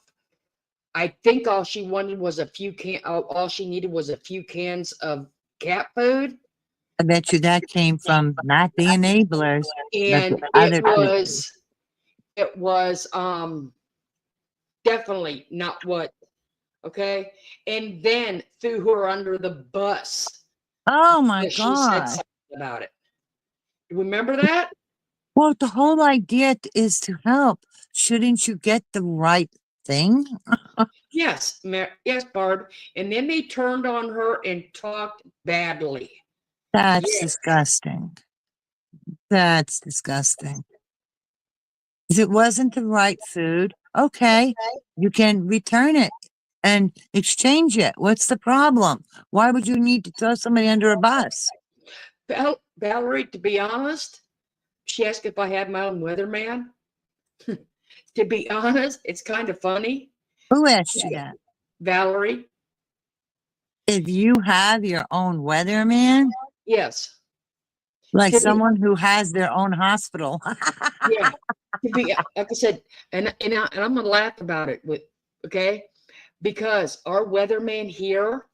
I think all she wanted was all she needed was a few cans of cat food. I bet you that came from not the enablers, And but other people. It was definitely not what, okay? And then threw her under the bus. Oh my She said God. something about it. Remember that? Well, the whole idea is to help. Shouldn't you get the right thing? Yes, yes, Barb. And then they turned on her and talked badly. That's disgusting. That's disgusting. If it wasn't the right food, okay, you can return it and exchange it. What's the problem? Why would you need to throw somebody under a bus? Valerie, to be honest, she asked if I had my own weatherman. To be honest, it's kind of funny. Who asked you that? Valerie. If you have your own weatherman? Yes. Like someone who has their own hospital. Yeah. To be, like I said, and I'm gonna laugh about it okay? Because our weatherman here,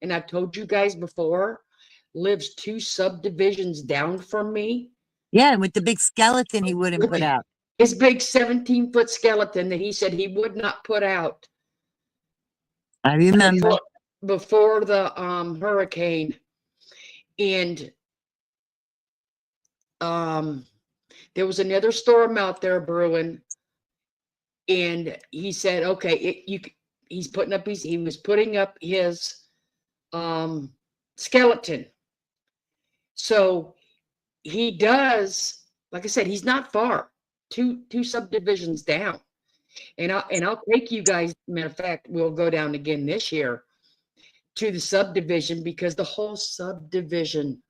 and I've told you guys before, lives 2 subdivisions down from me. Yeah, with the big skeleton he wouldn't put out. His big 17-foot skeleton that he said he would not put out. I remember. Before the hurricane. And there was another storm out there brewing. And he said, okay, he was putting up his skeleton. So he does, like I said, he's not far. two subdivisions down. And I'll take you guys, matter of fact, we'll go down again this year to the subdivision, because the whole subdivision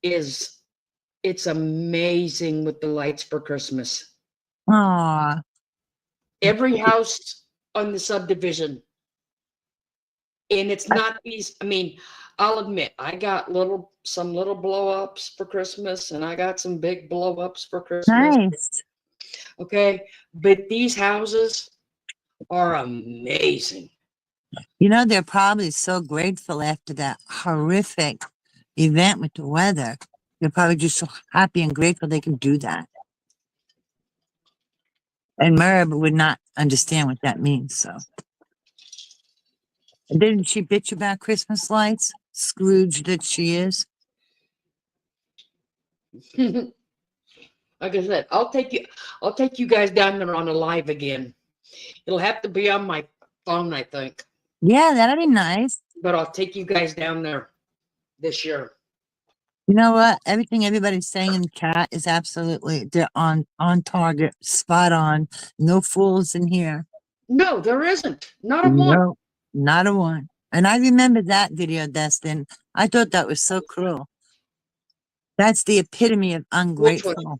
it's amazing with the lights for Christmas. Aw, Every house on the subdivision. And it's not these, I mean, I'll admit, I got some little blow ups for Christmas, and I got some big blow ups for Christmas. nice. Okay. But these houses are amazing. You know, they're probably so grateful after that horrific event with the weather. They're probably just so happy and grateful they can do that. And Merb would not understand what that means, so. And didn't she bitch about Christmas lights? Scrooge that she is. Like I said, I'll take you guys down there on a live again. It'll have to be on my phone, I think. Yeah, that'd be nice. But I'll take you guys down there this year. You know what? Everything everybody's saying in the chat is absolutely, they're on target, spot on. No fools in here. No, there isn't. Not a one. No, not a one. And I remember that video, Destin. I thought that was so cruel. That's the epitome of ungrateful.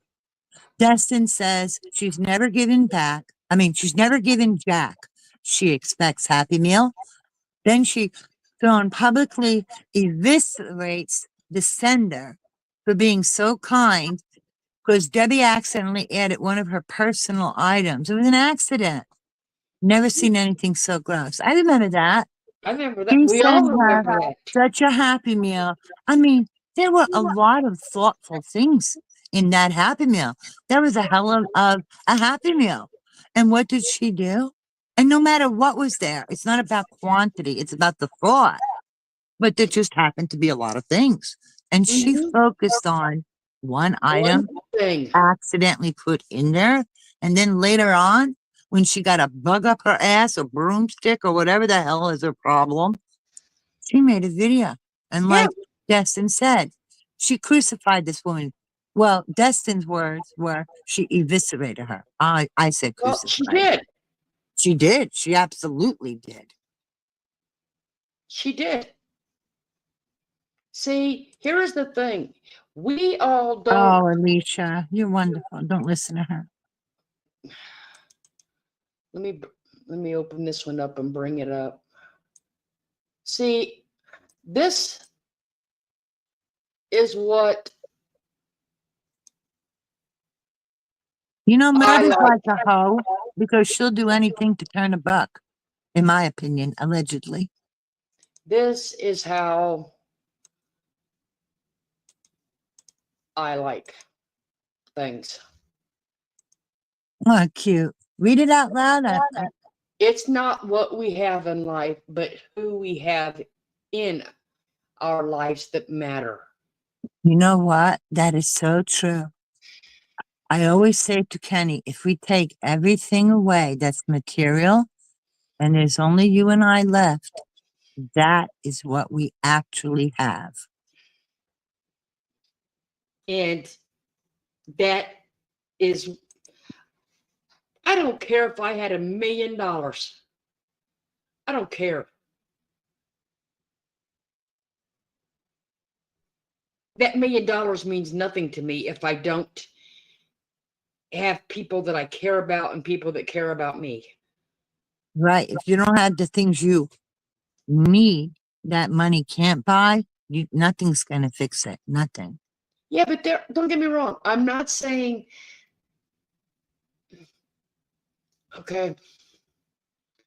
Destin says she's never given back. I mean, she's never given Jack. She expects Happy Meal. Then she publicly eviscerates the sender for being so kind because Debbie accidentally added one of her personal items. It was an accident. Never seen anything so gross. I remember that. I remember that. He We all sent her remember that. such a Happy Meal. I mean, there were a lot of thoughtful things in that Happy Meal. There was a hell of a Happy Meal. And what did she do? And no matter what was there, it's not about quantity, it's about the thought. But there just happened to be a lot of things. And she focused on one item thing. accidentally put in there. And then later on, when she got a bug up her ass, a broomstick, or whatever the hell is her problem, she made a video. And like Destin said, she crucified this woman. Well, Destin's words were she eviscerated her. I said Well, crucified. she did. She did. She absolutely did. She did. See, here is the thing. We all don't. Oh, Alicia, you're wonderful. Don't listen to her. Let me open this one up and bring it up. See, this is what You know, Merv is like. like a hoe because she'll do anything to turn a buck, in my opinion, allegedly. This is how I like things. Oh, cute. Read it out loud. It's not what we have in life, but who we have in our lives that matter. You know what? That is so true. I always say to Kenny, if we take everything away that's material and there's only you and I left, that is what we actually have. And that is, I don't care if I had $1 million. I don't care. That $1 million means nothing to me if I don't have people that I care about and people that care about me. Right. If you don't have the things you need, that money can't buy, nothing's going to fix it. Nothing. Yeah, but don't get me wrong. I'm not saying, okay.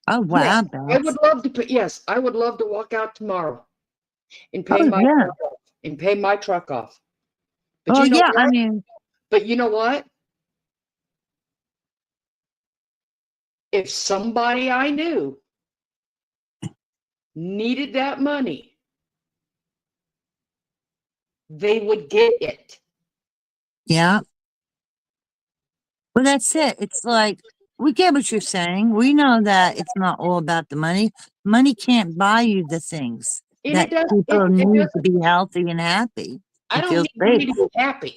Oh, wow. Yeah, I would love to put, yes, I would love to walk out tomorrow and pay my truck off. But you know what? I mean, but you know what? If somebody I knew needed that money, they would get it. yeah. Well, that's it. It's like, we get what you're saying. We know that it's not all about the money. Money can't buy you the things that people need to be healthy and happy. I don't need money to be happy.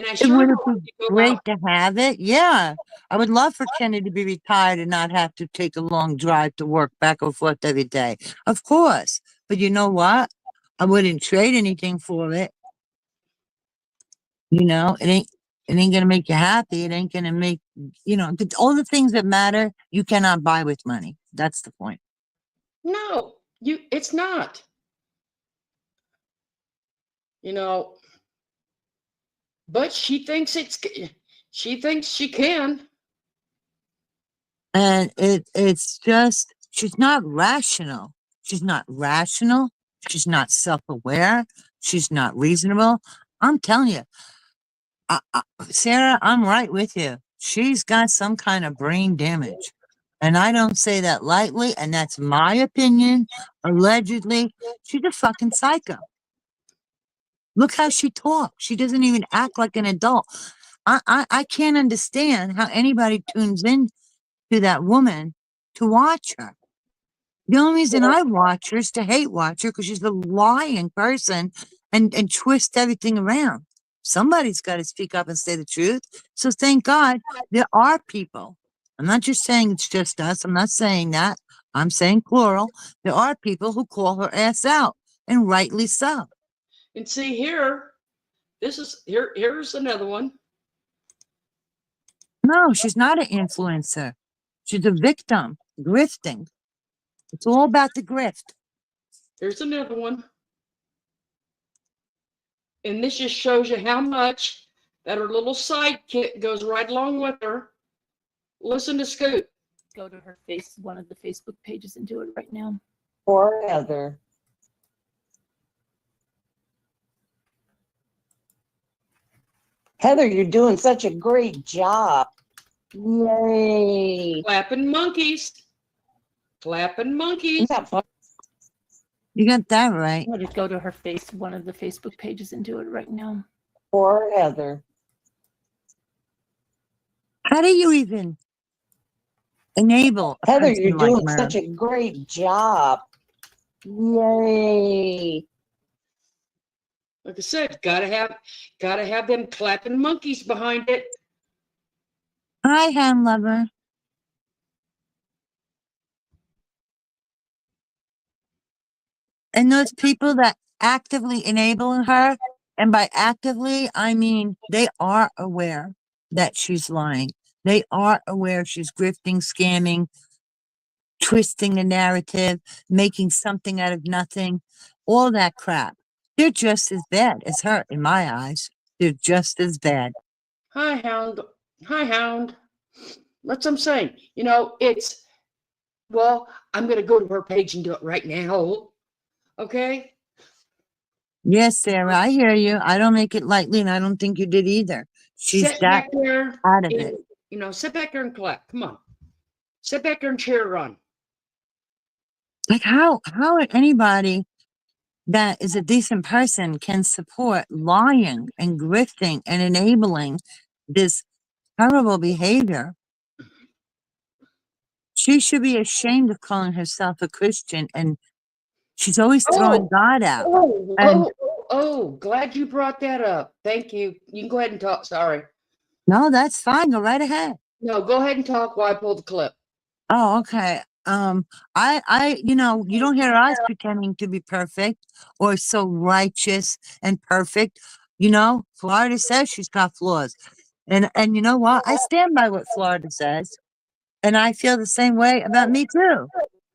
And I It sure would don't have want been to go great out. to have it. Yeah. I would love for Kenny to be retired and not have to take a long drive to work back and forth every day. Of course. But you know what? I wouldn't trade anything for it. You know, it ain't gonna make you happy. It ain't gonna make all the things that matter, you cannot buy with money. That's the point. No, it's not. You know, but she thinks she can. And it's just she's not rational. She's not rational. She's not self-aware. She's not reasonable. I'm telling you, Sarah, I'm right with you. She's got some kind of brain damage. And I don't say that lightly, and that's my opinion. Allegedly, she's a fucking psycho. Look how she talks. She doesn't even act like an adult. I can't understand how anybody tunes in to that woman to watch her. The only reason I watch her is to hate watch her because she's a lying person and twist everything around. Somebody's got to speak up and say the truth. So thank God there are people. I'm not just saying it's just us. I'm not saying that. I'm saying plural. There are people who call her ass out, and rightly so. And see here, here's another one. No, she's not an influencer. She's a victim, grifting. It's all about the grift. Here's another one. And this just shows you how much that her little sidekick goes right along with her. Listen to Scoot. Go to her one of the Facebook pages and do it right now. Poor Heather. Heather, you're doing such a great job. Yay. Clapping monkeys. Clapping monkeys. Isn't that fun? You got that right. Just go to her one of the Facebook pages and do it right now. Poor Heather. How do you even enable a Heather, person you're like doing Merv? such a great job. Yay. Like I said, gotta have them clapping monkeys behind it. Hi, hand lover. And those people that actively enable her, and by actively, I mean they are aware that she's lying. They are aware she's grifting, scamming, twisting the narrative, making something out of nothing, all that crap. They're just as bad as her in my eyes. They're just as bad. Hi, Hound. Hi, Hound. That's what I'm saying. Well, I'm going to go to her page and do it right now. Okay? Yes, Sarah, I hear you. I don't make it lightly, and I don't think you did either. She's Sit that back there. out of it. Sit back there and clap. Come on. Sit back there and cheer her on. Like how anybody that is a decent person can support lying and grifting and enabling this terrible behavior. She should be ashamed of calling herself a Christian, and she's always throwing God out. And Glad you brought that up. Thank you. You can go ahead and talk. Sorry. no, that's fine. Go right ahead. No, go ahead and talk while I pull the clip. Oh, okay. You don't hear us pretending to be perfect or so righteous and perfect. Florida says she's got flaws. And you know what? I stand by what Florida says. And I feel the same way about me too.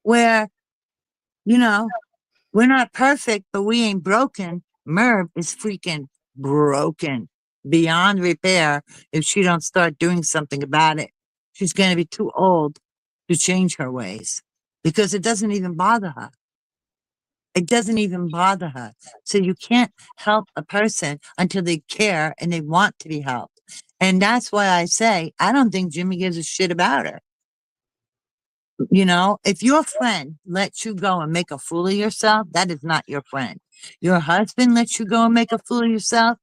Where, we're not perfect, but we ain't broken. Merv is freaking broken beyond repair if she don't start doing something about it. She's going to be too old to change her ways because it doesn't even bother her. It doesn't even bother her. So you can't help a person until they care and they want to be helped. And that's why I say, I don't think Jimmy gives a shit about her. If your friend lets you go and make a fool of yourself, that is not your friend. Your husband lets you go and make a fool of yourself,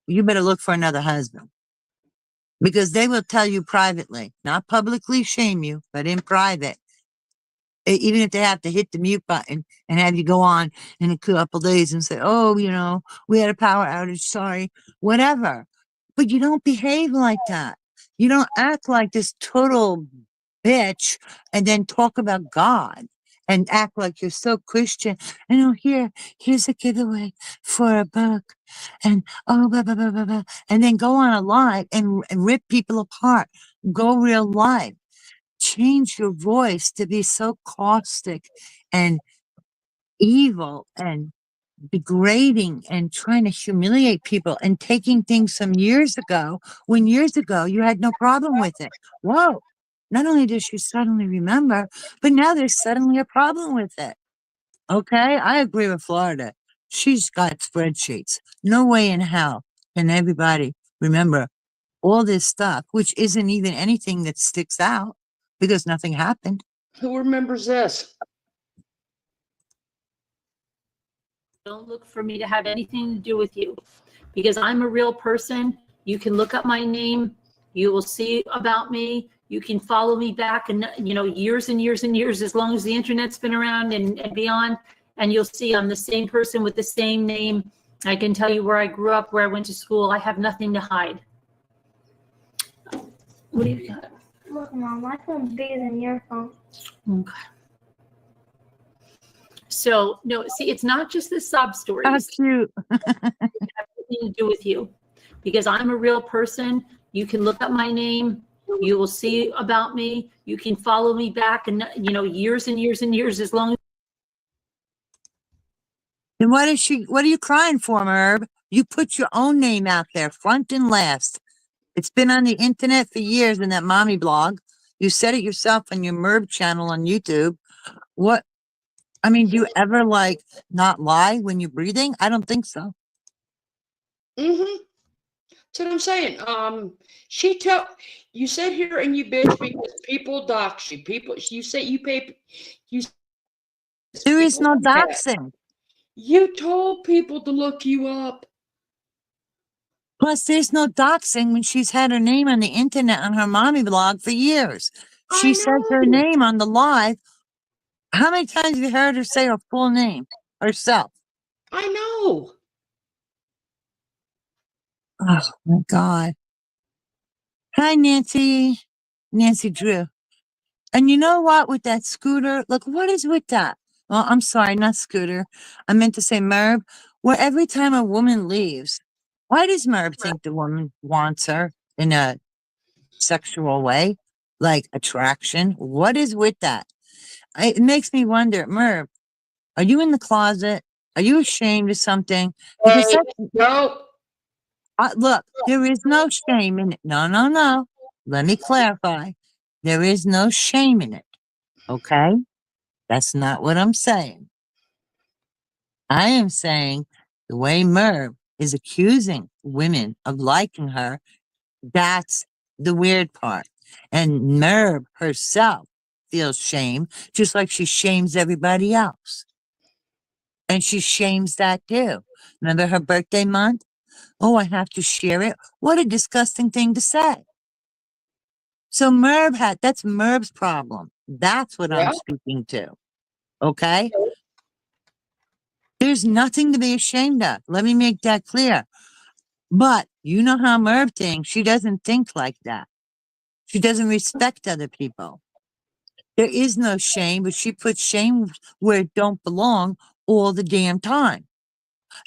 you better look for another husband. Because they will tell you privately, not publicly shame you, but in private. Even if they have to hit the mute button and have you go on in a couple days and say, oh, we had a power outage, sorry, whatever. But you don't behave like that. You don't act like this total bitch and then talk about God and act like you're so Christian. And oh, here's a giveaway for a book. And oh, blah, blah, blah, blah, blah. And then go on a live and rip people apart. Go real live. Change your voice to be so caustic and evil and degrading and trying to humiliate people and taking things from years ago when years ago you had no problem with it. Whoa. Not only does she suddenly remember, but now there's suddenly a problem with it. Okay. I agree with Florida. She's got spreadsheets. No way in hell can everybody remember all this stuff, which isn't even anything that sticks out because nothing happened. Who remembers this? Don't look for me to have anything to do with you because I'm a real person. You can look up my name. You will see about me. You can follow me back and, years and years and years, as long as the internet's been around and beyond. And you'll see I'm the same person with the same name. I can tell you where I grew up, where I went to school. I have nothing to hide. What do you got? Look, Mom, my phone's bigger than your phone. Okay. So, no, see, it's not just the sob stories. How cute. It has nothing to do with you because I'm a real person. You can look up my name. You will see about me. You can follow me back and, years and years and years, as long as. Then what are you crying for, Merb? You put your own name out there, front and last. It's been on the internet for years in that mommy blog. You said it yourself on your Merb channel on YouTube. Do you ever not lie when you're breathing? I don't think so. Mm-hmm. That's what I'm saying. You sit here and you bitch because people dox you. You say you pay. There is no doxing. You told people to look you up. Plus, there's no doxing when she's had her name on the internet on her mommy blog for years. She says her name on the live. How many times have you heard her say her full name herself? I know. Oh, my God. Hi, Nancy. Nancy Drew. And you know what? With that Scooter, look, what is with that? Well, I'm sorry, not Scooter. I meant to say Merb. Where every time a woman leaves, why does Merb think the woman wants her in a sexual way? Like attraction? What is with that? It makes me wonder, Merb, are you in the closet? Are you ashamed of something? Because Hey, no. look, there is no shame in it. No. Let me clarify. There is no shame in it. Okay? That's not what I'm saying. I am saying the way Merv is accusing women of liking her, that's the weird part. And Merv herself feels shame, just like she shames everybody else. And she shames that too. Remember her birthday month? Oh, I have to share it. What a disgusting thing to say. So that's Merv's problem. That's what I'm speaking to. Okay? There's nothing to be ashamed of. Let me make that clear. But you know how Merv thinks. She doesn't think like that. She doesn't respect other people. There is no shame, but she puts shame where it don't belong all the damn time.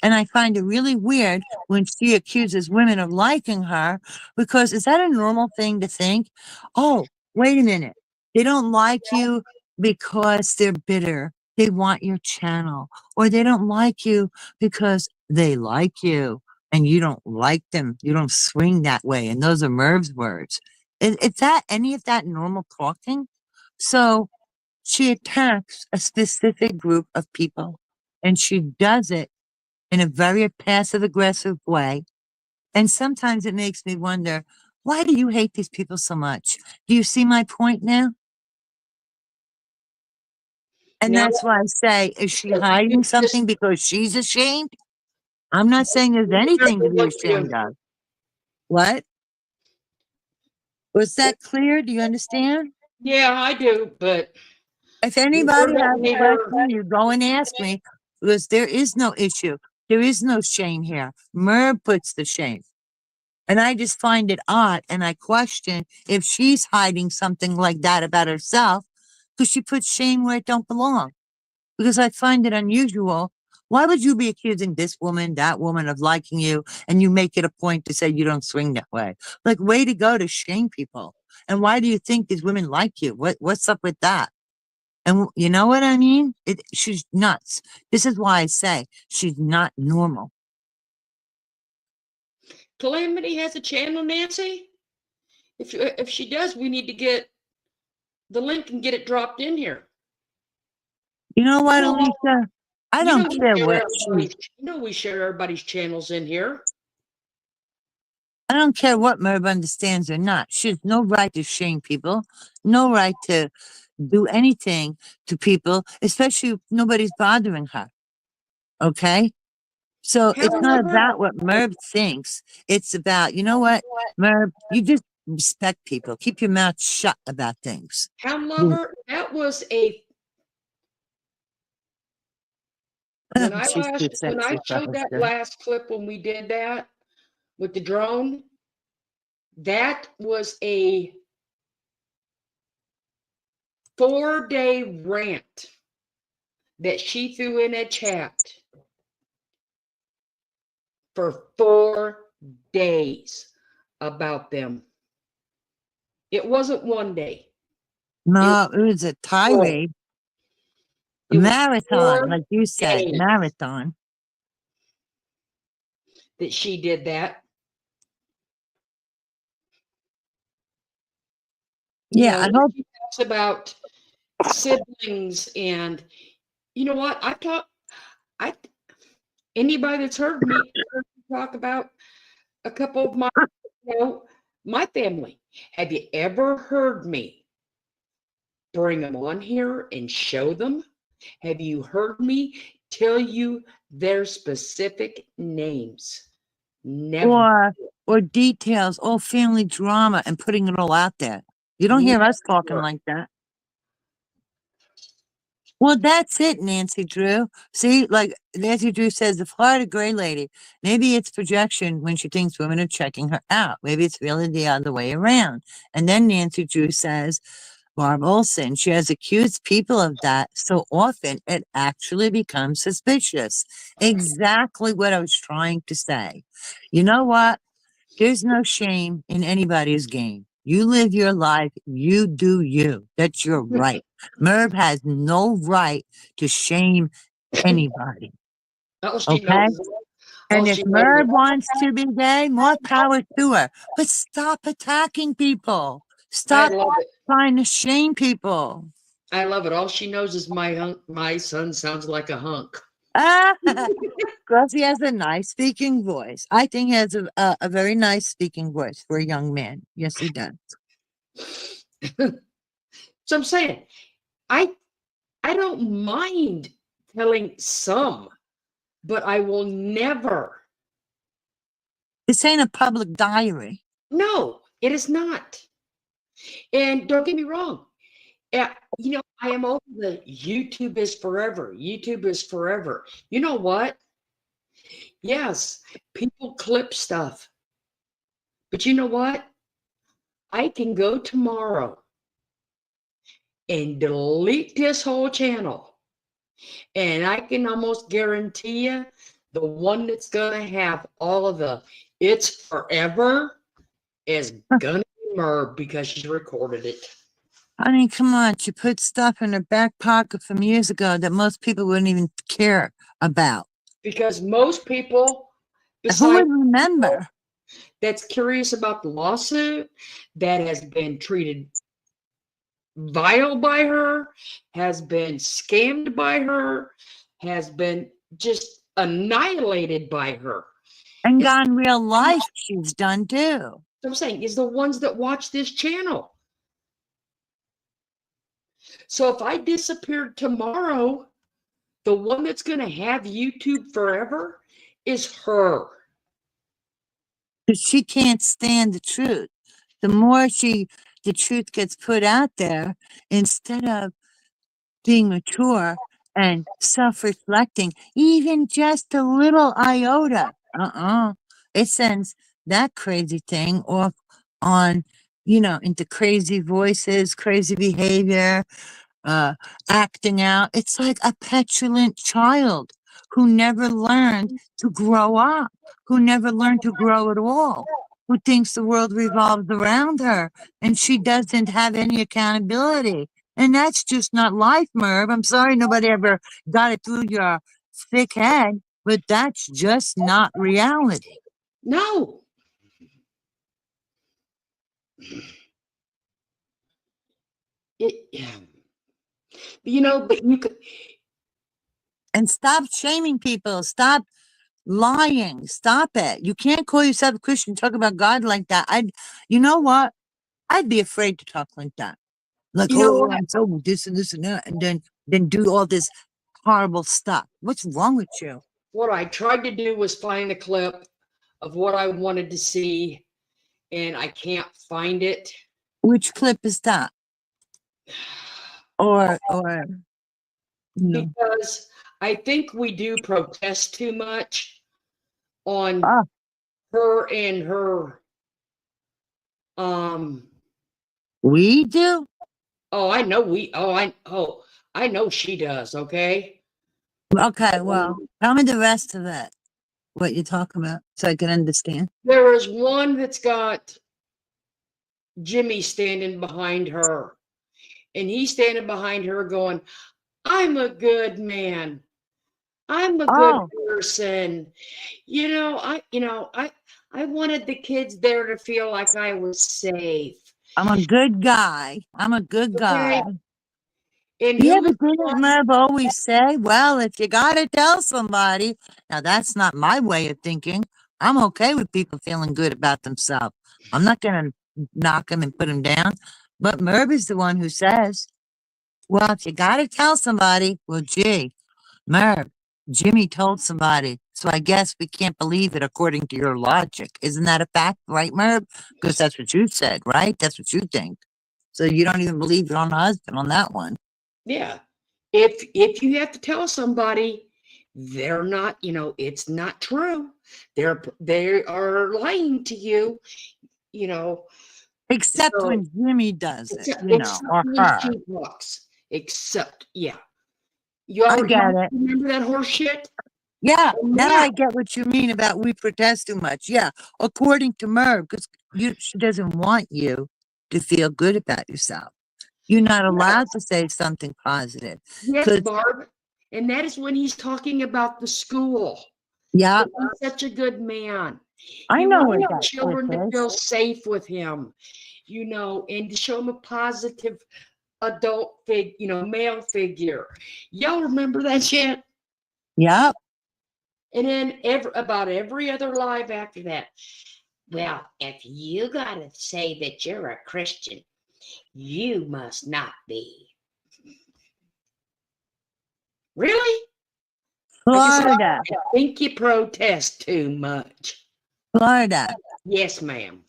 And I find it really weird when she accuses women of liking her, because is that a normal thing to think? Oh, wait a minute. They don't like you because they're bitter. They want your channel. Or they don't like you because they like you and you don't like them. You don't swing that way. And those are Merv's words. Is that any of that normal talking? So she attacks a specific group of people, and she does it in a very passive aggressive way. And sometimes it makes me wonder, why do you hate these people so much? Do you see my point now? And No. that's why I say, is she hiding something because she's ashamed? I'm not saying there's anything to be ashamed of. What? Was that clear? Do you understand? Yeah, I do, but If anybody has a question, you go and ask me, because there is no issue. There is no shame here. Merv puts the shame. And I just find it odd, and I question if she's hiding something like that about herself because she puts shame where it don't belong. Because I find it unusual. Why would you be accusing this woman, that woman of liking you, and you make it a point to say you don't swing that way? Like, way to go to shame people. And why do you think these women like you? What's up with that? And you know what I mean? She's nuts. This is why I say she's not normal. Calamity has a channel, Nancy. If she does, we need to get the link and get it dropped in here. You know what, No. Alicia? I don't care what We share everybody's channels in here. I don't care what Merv understands or not. She has no right to shame people, no right to do anything to people, especially if nobody's bothering her. Okay? So it's not about what Merv thinks. It's about, you know what, Merv, you just respect people. Keep your mouth shut about things. Hound lover, that was a when I She's too when I sexy for showed her that stuff. last clip when we did that with the drone, that was a 4-day rant that she threw in a chat for 4 days about them. It wasn't one day. No, it was a tirade. Marathon, like you said, marathon. That she did that. Yeah, I hope. She talks about siblings, and you know what? Anybody that's heard me talk about a couple of my family. Have you ever heard me bring them on here and show them? Have you heard me tell you their specific names? Never. Or details, all family drama, and putting it all out there. You don't hear us talking like that. Well, that's it, Nancy Drew. See, like Nancy Drew says, the Florida gray lady, maybe it's projection when she thinks women are checking her out. Maybe it's really the other way around. And then Nancy Drew says, Barb Olson, she has accused people of that so often it actually becomes suspicious. Exactly what I was trying to say. You know what? There's no shame in anybody's game. You live your life, you do you. That's your right. Merv has no right to shame anybody. Okay? And if Merv wants to be gay, more power to her. But stop attacking people. Stop trying to shame people. I love it. All she knows is my son sounds like a hunk. Because he has a nice speaking voice. I think he has a very nice speaking voice for a young man. Yes, he does. So I'm saying, I don't mind telling some, but I will never. This ain't a public diary. No, it is not. And don't get me wrong. I am over the YouTube is forever. YouTube is forever. You know what? Yes, people clip stuff. But you know what? I can go tomorrow and delete this whole channel. And I can almost guarantee you the one that's going to have all of the it's forever is going to be Merv because she's recorded it. I mean, come on. She put stuff in her back pocket from years ago that most people wouldn't even care about. Because most people, who would remember? That's curious about the lawsuit, that has been treated vile by her, has been scammed by her, has been just annihilated by her. And gone real life she's done too. I'm saying is the ones that watch this channel. So if I disappeared tomorrow, the one that's going to have YouTube forever is her. Because she can't stand the truth. The more the truth gets put out there, instead of being mature and self-reflecting, even just a little iota, it sends that crazy thing off on, into crazy voices, crazy behavior, uh, acting out. It's like a petulant child who never learned to grow up, who never learned to grow at all, who thinks the world revolves around her and she doesn't have any accountability. And that's just not life, Merv. I'm sorry nobody ever got it through your thick head, but that's just not reality. No. Yeah. But you could. And stop shaming people. Stop lying. Stop it. You can't call yourself a Christian, talk about God like that. You know what? I'd be afraid to talk like that. Like, You know oh, what? I'm so this and that, and then do all this horrible stuff. What's wrong with you? What I tried to do was find a clip of what I wanted to see, and I can't find it. Which clip is that? Or no. Because I think we do protest too much on Ah, her and her. we do? Oh, I know I know she does. Okay. Okay, well, tell me the rest of it. What you're talking about, so I can understand. There is one that's got Jimmy standing behind her, and he's standing behind her going, "I'm a good man. I'm a good Oh, person. I wanted the kids there to feel like I was safe." I'm a good guy. I'm a good guy. Okay. And Yeah, who is but didn't Merv always say, well, if you gotta tell somebody, now that's not my way of thinking. I'm okay with people feeling good about themselves. I'm not gonna knock them and put them down. But Merv is the one who says, well, if you gotta tell somebody, well, gee, Merv, Jimmy told somebody. So I guess we can't believe it according to your logic. Isn't that a fact, right, Merv? Because that's what you said, right? That's what you think. So you don't even believe your own husband on that one. Yeah. If you have to tell somebody, they're not, it's not true. They are lying to you, you know. Except So when Jimmy does it, except or when her. she talks. Except, yeah. I get You it. remember that horse shit? Yeah, And now yeah, I get what you mean about we protest too much. Yeah, according to Merv, because she doesn't want you to feel good about yourself. You're not allowed to say something positive. yes, Because, Barb. And that is when he's talking about the school. yeah, He's such a good man. I He know wants where the that clip children to feel is. safe with him, and to show them a positive male figure. Y'all remember that shit? Yep. And then about every other live after that. Well, if you gotta say that you're a Christian, you must not be. Really? Like I said, Florida. I think you protest too much. Florida. Yes, ma'am.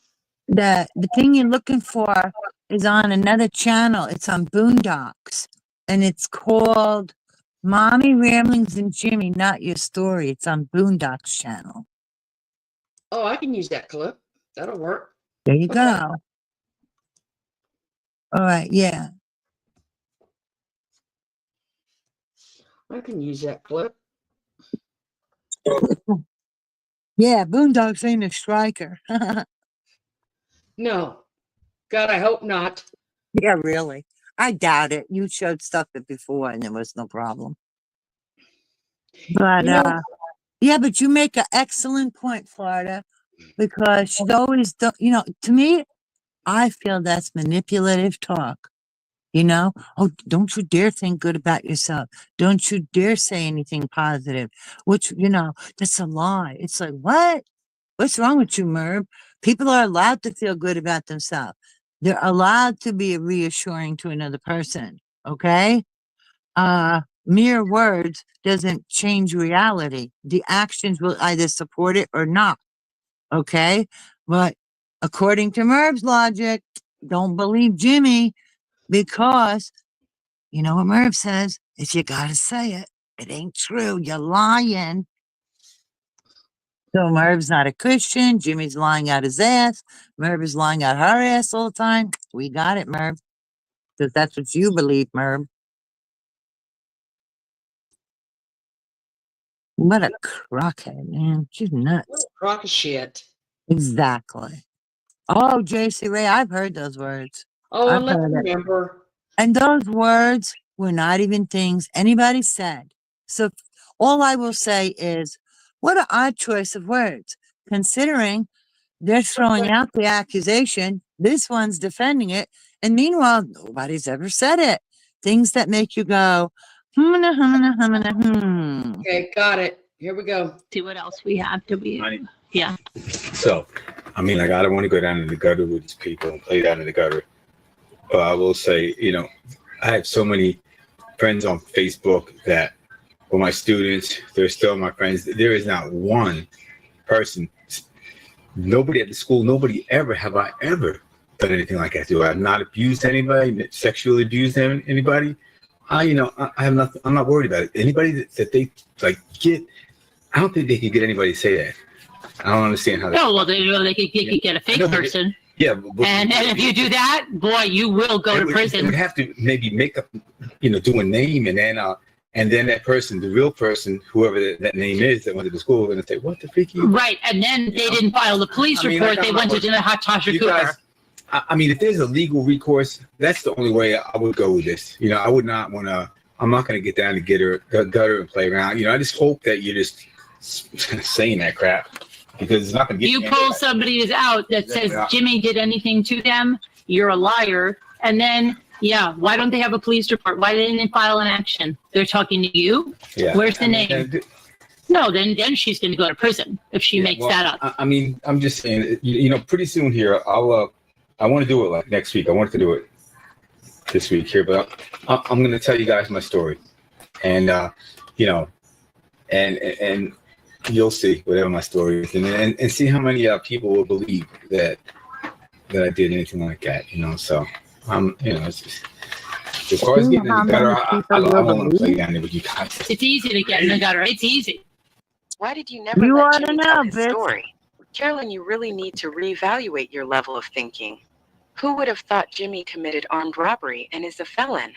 The thing you're looking for is on another channel. It's on Boondocks. And it's called Mommy Ramblings and Jimmy, Not Your Story. It's on Boondocks channel. Oh, I can use that clip. That'll work. There you go. All right, yeah. I can use that clip. Yeah, Boondocks ain't a striker. No. God, I hope not. Yeah, really. I doubt it. You showed stuff it before and there was no problem. But yeah, but you make an excellent point, Florida, because she's always to me, I feel that's manipulative talk. Oh, don't you dare think good about yourself. Don't you dare say anything positive. Which, that's a lie. It's like, what? What's wrong with you, Merv? People are allowed to feel good about themselves. They're allowed to be reassuring to another person. Okay? Mere words doesn't change reality. The actions will either support it or not. Okay? But according to Merv's logic, don't believe Jimmy because you know what Merv says? If you gotta say it, it ain't true. You're lying. So Merv's not a Christian. Jimmy's lying out his ass. Merv is lying out her ass all the time. We got it, Merv. Because that's what you believe, Merv. What a crockhead, man. She's nuts. Crock of shit. Exactly. Oh, JC Ray, I've heard those words. Oh, I've and I heard it. remember. And those words were not even things anybody said. So all I will say is, what an odd choice of words, considering they're throwing out the accusation, this one's defending it, and meanwhile, nobody's ever said it. Things that make you go, humana, humana, humana, hmm. Okay, got it. Here we go. See what else we have to be. Money. Yeah. So, I mean, like, I don't want to go down in the gutter with these people and play down in the gutter. But I will say, you know, I have so many friends on Facebook that were my students. They're still my friends. There is not one person, nobody at the school, nobody ever have I ever done anything like that. Do I have not abused anybody, sexually abused anybody? I have nothing. I'm not worried about it. Anybody that they like get, I don't think they can get anybody to say that. I don't understand how. Oh, well, they could get a fake person. Yeah, but, And if you do that, boy, you will go to They prison. would have to maybe make up, do a name, and then that person, the real person, whoever that name is that went to the school, going to say, "What the freak you?" Right, and then they didn't file the police report. They went to the hot Tasha You Cooper. guys, I mean, if there's a legal recourse, that's the only way I would go with this. I would not want to. I'm not going to get down to gutter and play around. I just hope that you're just saying that crap. Because it's not going to get You pull somebody out that says Jimmy did anything to them, you're a liar. And then, yeah, why don't they have a police report? Why didn't they file an action? They're talking to you? Yeah. Where's the name? No, then she's going to go to prison if she makes that up. I mean, I'm just saying, pretty soon here, I want to do it like next week. I wanted to do it this week here, but I'm going to tell you guys my story. And, and you'll see whatever my story is, and see how many people will believe that I did anything like that. So it's just, as far as getting in the gutter, I want to play down there with you guys. It's easy to get in the gutter. It's easy. Why did you never You let wanna Jimmy know, tell his bitch. story? Carolyn, you really need to reevaluate your level of thinking. Who would have thought Jimmy committed armed robbery and is a felon?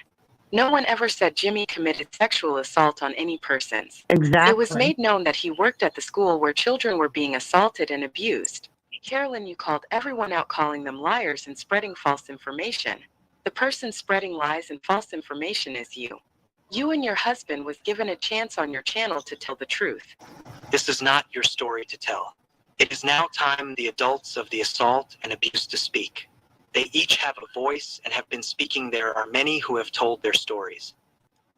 No one ever said Jimmy committed sexual assault on any persons. Exactly. It was made known that he worked at the school where children were being assaulted and abused. Carolyn, you called everyone out calling them liars and spreading false information. The person spreading lies and false information is you. You and your husband was given a chance on your channel to tell the truth. This is not your story to tell. It is now time the adults of the assault and abuse to speak. They each have a voice and have been speaking. There are many who have told their stories.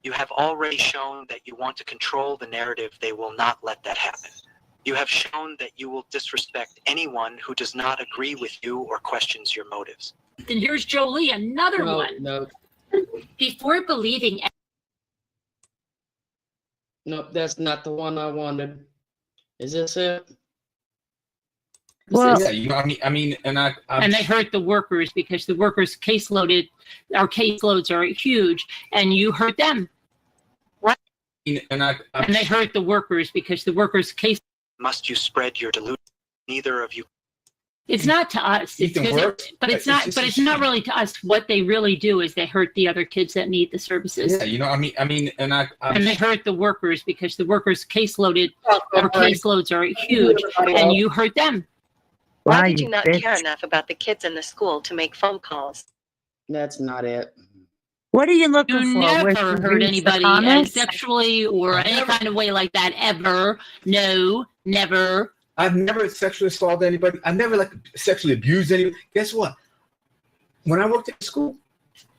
You have already shown that you want to control the narrative. They will not let that happen. You have shown that you will disrespect anyone who does not agree with you or questions your motives. And here's Jolie, another one. No, Before believing. nope, that's not the one I wanted. Is this it? Well, Yeah, I mean, and And they hurt the workers because the workers caseloads are huge, and you hurt them. and And they hurt the workers because the workers case. Must you spread your delusion? Neither of you. It's not to us. It's can 'cause work, but it's but not. it's But just it's not really to us. What they really do is they hurt the other kids that need the services. Yeah, I mean, And they hurt the workers because the workers caseloads are huge, and you hurt them. Why Why, did you you not bitch? care enough about the kids in the school to make phone calls? That's not it. What are you looking You for? Where never she hurt reads the anybody comments? sexually or any kind of way like that ever. No, never. I've never sexually assaulted anybody. I've never sexually abused anybody. Guess what? When I worked at school,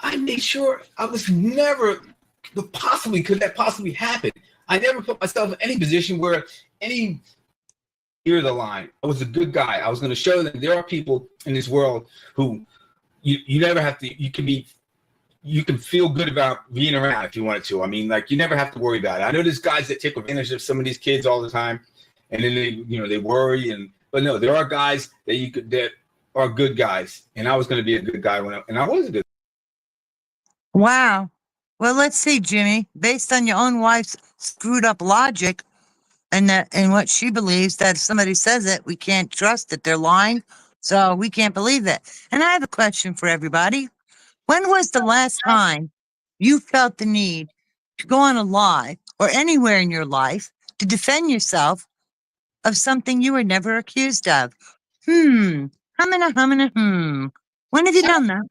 I made sure I was never could that possibly happen. I never put myself in any position where any near the line. I was a good guy. I was going to show them there are people in this world who you never have to. You can feel good about being around if you wanted to. I mean, you never have to worry about it. I know there's guys that take advantage of some of these kids all the time, and then they worry. But no, there are guys that are good guys, and I was going to be a good guy and I was a good. Wow. Well, let's see, Jimmy. Based on your own wife's screwed up logic, and what she believes, that if somebody says it, we can't trust it. They're lying. So we can't believe it. And I have a question for everybody. When was the last time you felt the need to go on a live or anywhere in your life to defend yourself of something you were never accused of? Humana. When have you done that?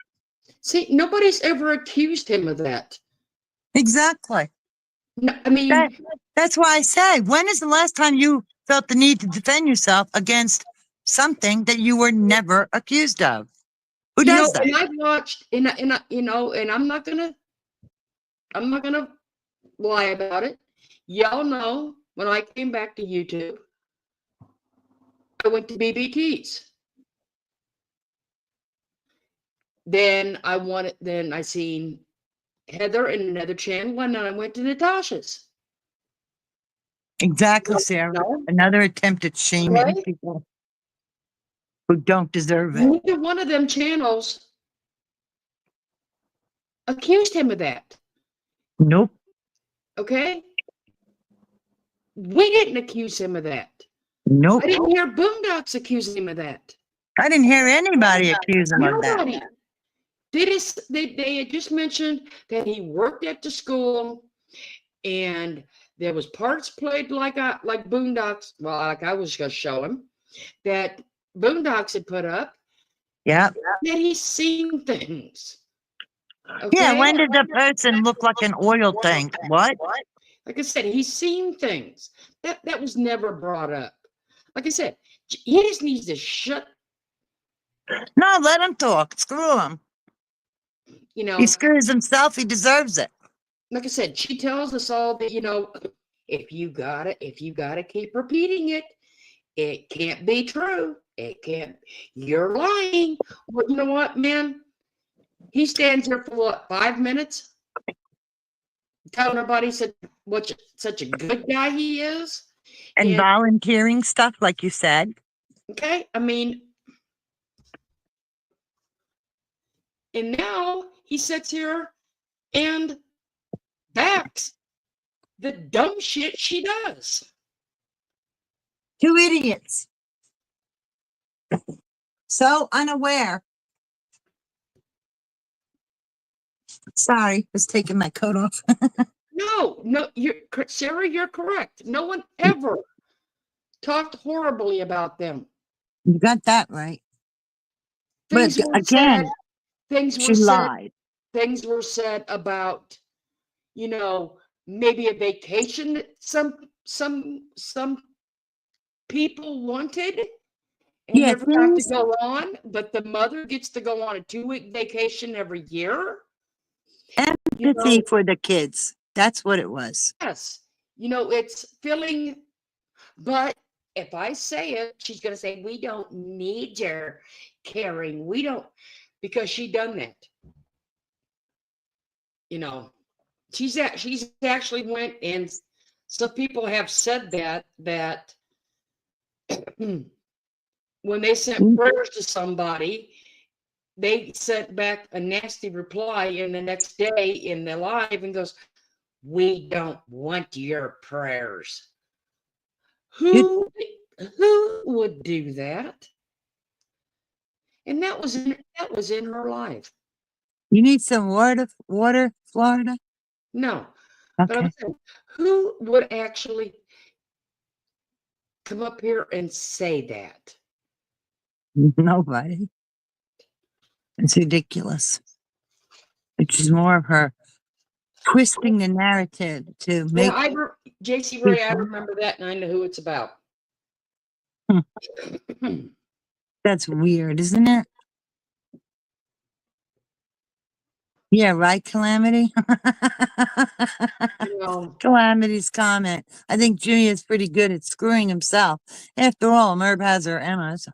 See, nobody's ever accused him of that. Exactly. No, I mean, That's why I say, when is the last time you felt the need to defend yourself against something that you were never accused of? Who you know, does that? and I've watched, you know, and I'm not gonna lie about it. Y'all know when I came back to YouTube, I went to BBT's. Then I seen Heather in another channel, and then I went to Natasha's. Exactly, Sarah. Another attempt at shaming Right? people who don't deserve it. Neither one of them channels accused him of that. Nope. Okay? We didn't accuse him of that. Nope. I didn't hear Boondocks accusing him of that. I didn't hear anybody accuse him of that. Nobody. They had just mentioned that he worked at the school and there was parts played like Boondocks, well, like I was going to show him, that Boondocks had put up. Yeah. That he's seen things. Okay? Yeah, when did the person look like an oil tank? What? Like I said, he's seen things. That was never brought up. Like I said, he just needs to shut. No, let him talk. Screw him. You know, he screws himself. He deserves it. Like I said, she tells us all that, you know, if you gotta keep repeating it, it can't be true. It can't. You're lying. Well, you know what, man? He stands there for what, 5 minutes? Telling everybody what such a good guy he is. And volunteering stuff, like you said. Okay, I mean, and now he sits here and backs the dumb shit she does. 2 idiots. So unaware. Sorry, I was taking my coat off. No, Sarah, you're correct. No one ever talked horribly about them. You got that right. Things but were again, said, she lied. Things were said about, you know, maybe a vacation that some people wanted and never got to go on, but the mother gets to go on a 2-week vacation every year. Empathy for the kids. That's what it was. Yes. You know, it's filling, but if I say it, she's going to say, we don't need your caring. We don't, because she done that. You know, she's actually went, and some people have said that when they sent prayers to somebody, they sent back a nasty reply in the next day in the live and goes, we don't want your prayers. Who would do that? And that was in her life. You need some water, Florida? No. Okay. But I'm saying, who would actually come up here and say that? Nobody. It's ridiculous. Which is more of her twisting the narrative to make. JC Ray, I remember that, and I know who it's about. That's weird, isn't it? Yeah, right, Calamity? Calamity's comment. I think Junior's pretty good at screwing himself. After all, Merb has her Emmas.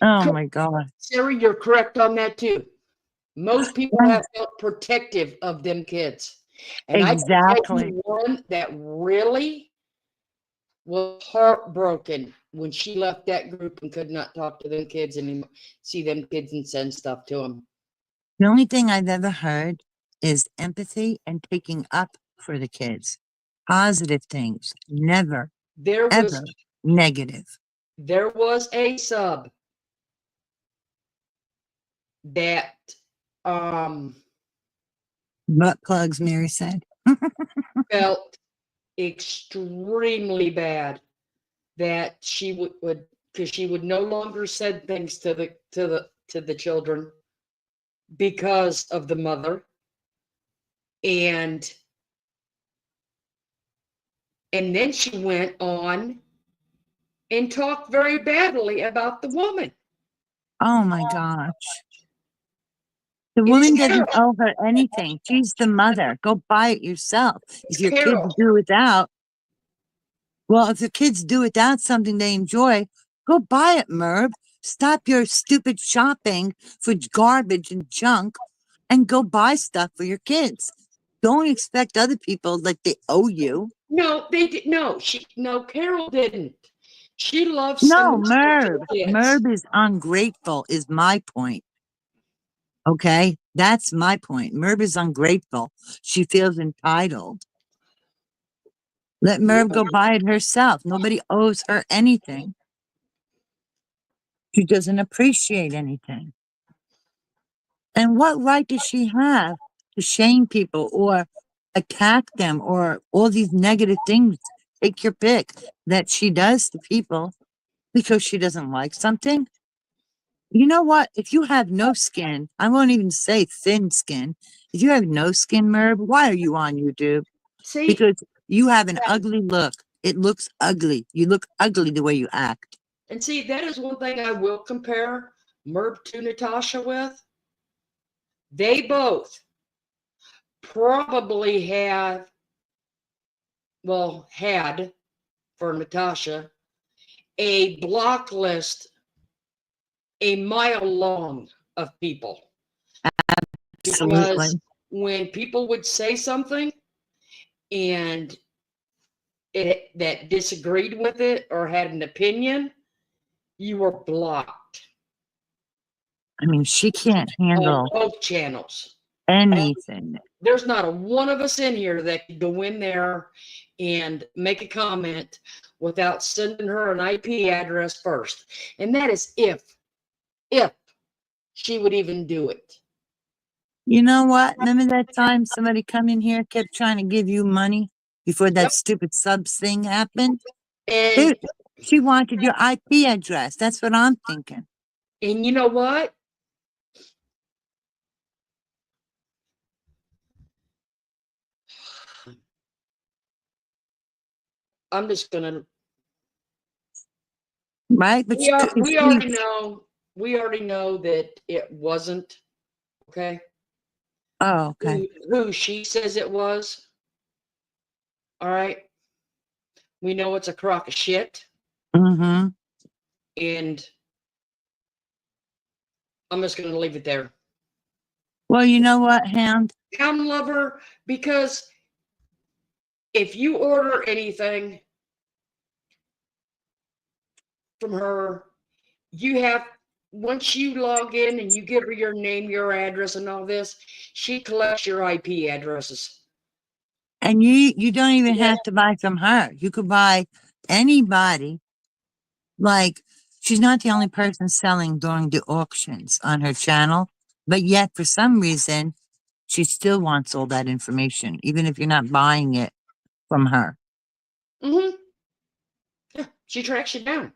Oh my God. Sarah, you're correct on that too. Most people have felt protective of them kids. And exactly. I can tell you one that really was heartbroken when she left that group and could not talk to them kids anymore, see them kids and send stuff to them. The only thing I've ever heard is empathy and taking up for the kids. Positive things, never, There was ever negative. there was a sub that Butt plugs, Mary said. felt extremely bad that she would because she would no longer said things to the children because of the mother, and then she went on and talked very badly about the woman. Oh my gosh. The It's woman doesn't Carol. owe her anything. She's the mother. Go buy it yourself. It's If your kids Carol. do without, well, if the kids do without something they enjoy, go buy it, Merv. Stop your stupid shopping for garbage and junk and go buy stuff for your kids. Don't expect other people like they owe you. No, they did. No, Carol didn't. She loves No, sending stuff to Merv. the kids. Merv is ungrateful, is my point. Okay? That's my point. Merv is ungrateful. She feels entitled. Let Merv go buy it herself. Nobody owes her anything. She doesn't appreciate anything. And what right does she have to shame people or attack them or all these negative things? Take your pick that she does to people because she doesn't like something. You know what? If you have no skin, I won't even say thin skin. If you have no skin, Merv, why are you on YouTube? See, Because you have an ugly look. It looks ugly. You look ugly the way you act. and see, that is one thing I will compare Merv to Natasha with. They both probably had for Natasha a block list a mile long of people. Absolutely. Because when people would say something and that disagreed with it or had an opinion, you were blocked I mean, she can't on handle both channels. anything. There's not a one of us in here that could go in there and make a comment without sending her an IP address first. And that is if she would even do it. You know what? Remember that time somebody come in here kept trying to give you money before that Yep. stupid subs thing happened? And She wanted your IP address. That's what I'm thinking. you know what? I'm just gonna. Right? But We, you couldn't we see. already know. We already know that it wasn't. Okay. Oh, okay. Who she says it was. All right. We know it's a crock of shit. Mm-hmm. And I'm just gonna leave it there. Well, you know what, Hound? Hound lover, because if you order anything from her, you have once you log in and you give her your name, your address, and all this, she collects your IP addresses. And you don't even have to buy from her. You could buy anybody. Like, she's not the only person selling during the auctions on her channel, but yet for some reason, she still wants all that information, even if you're not buying it from her. Mm-hmm. Yeah, she tracks you down.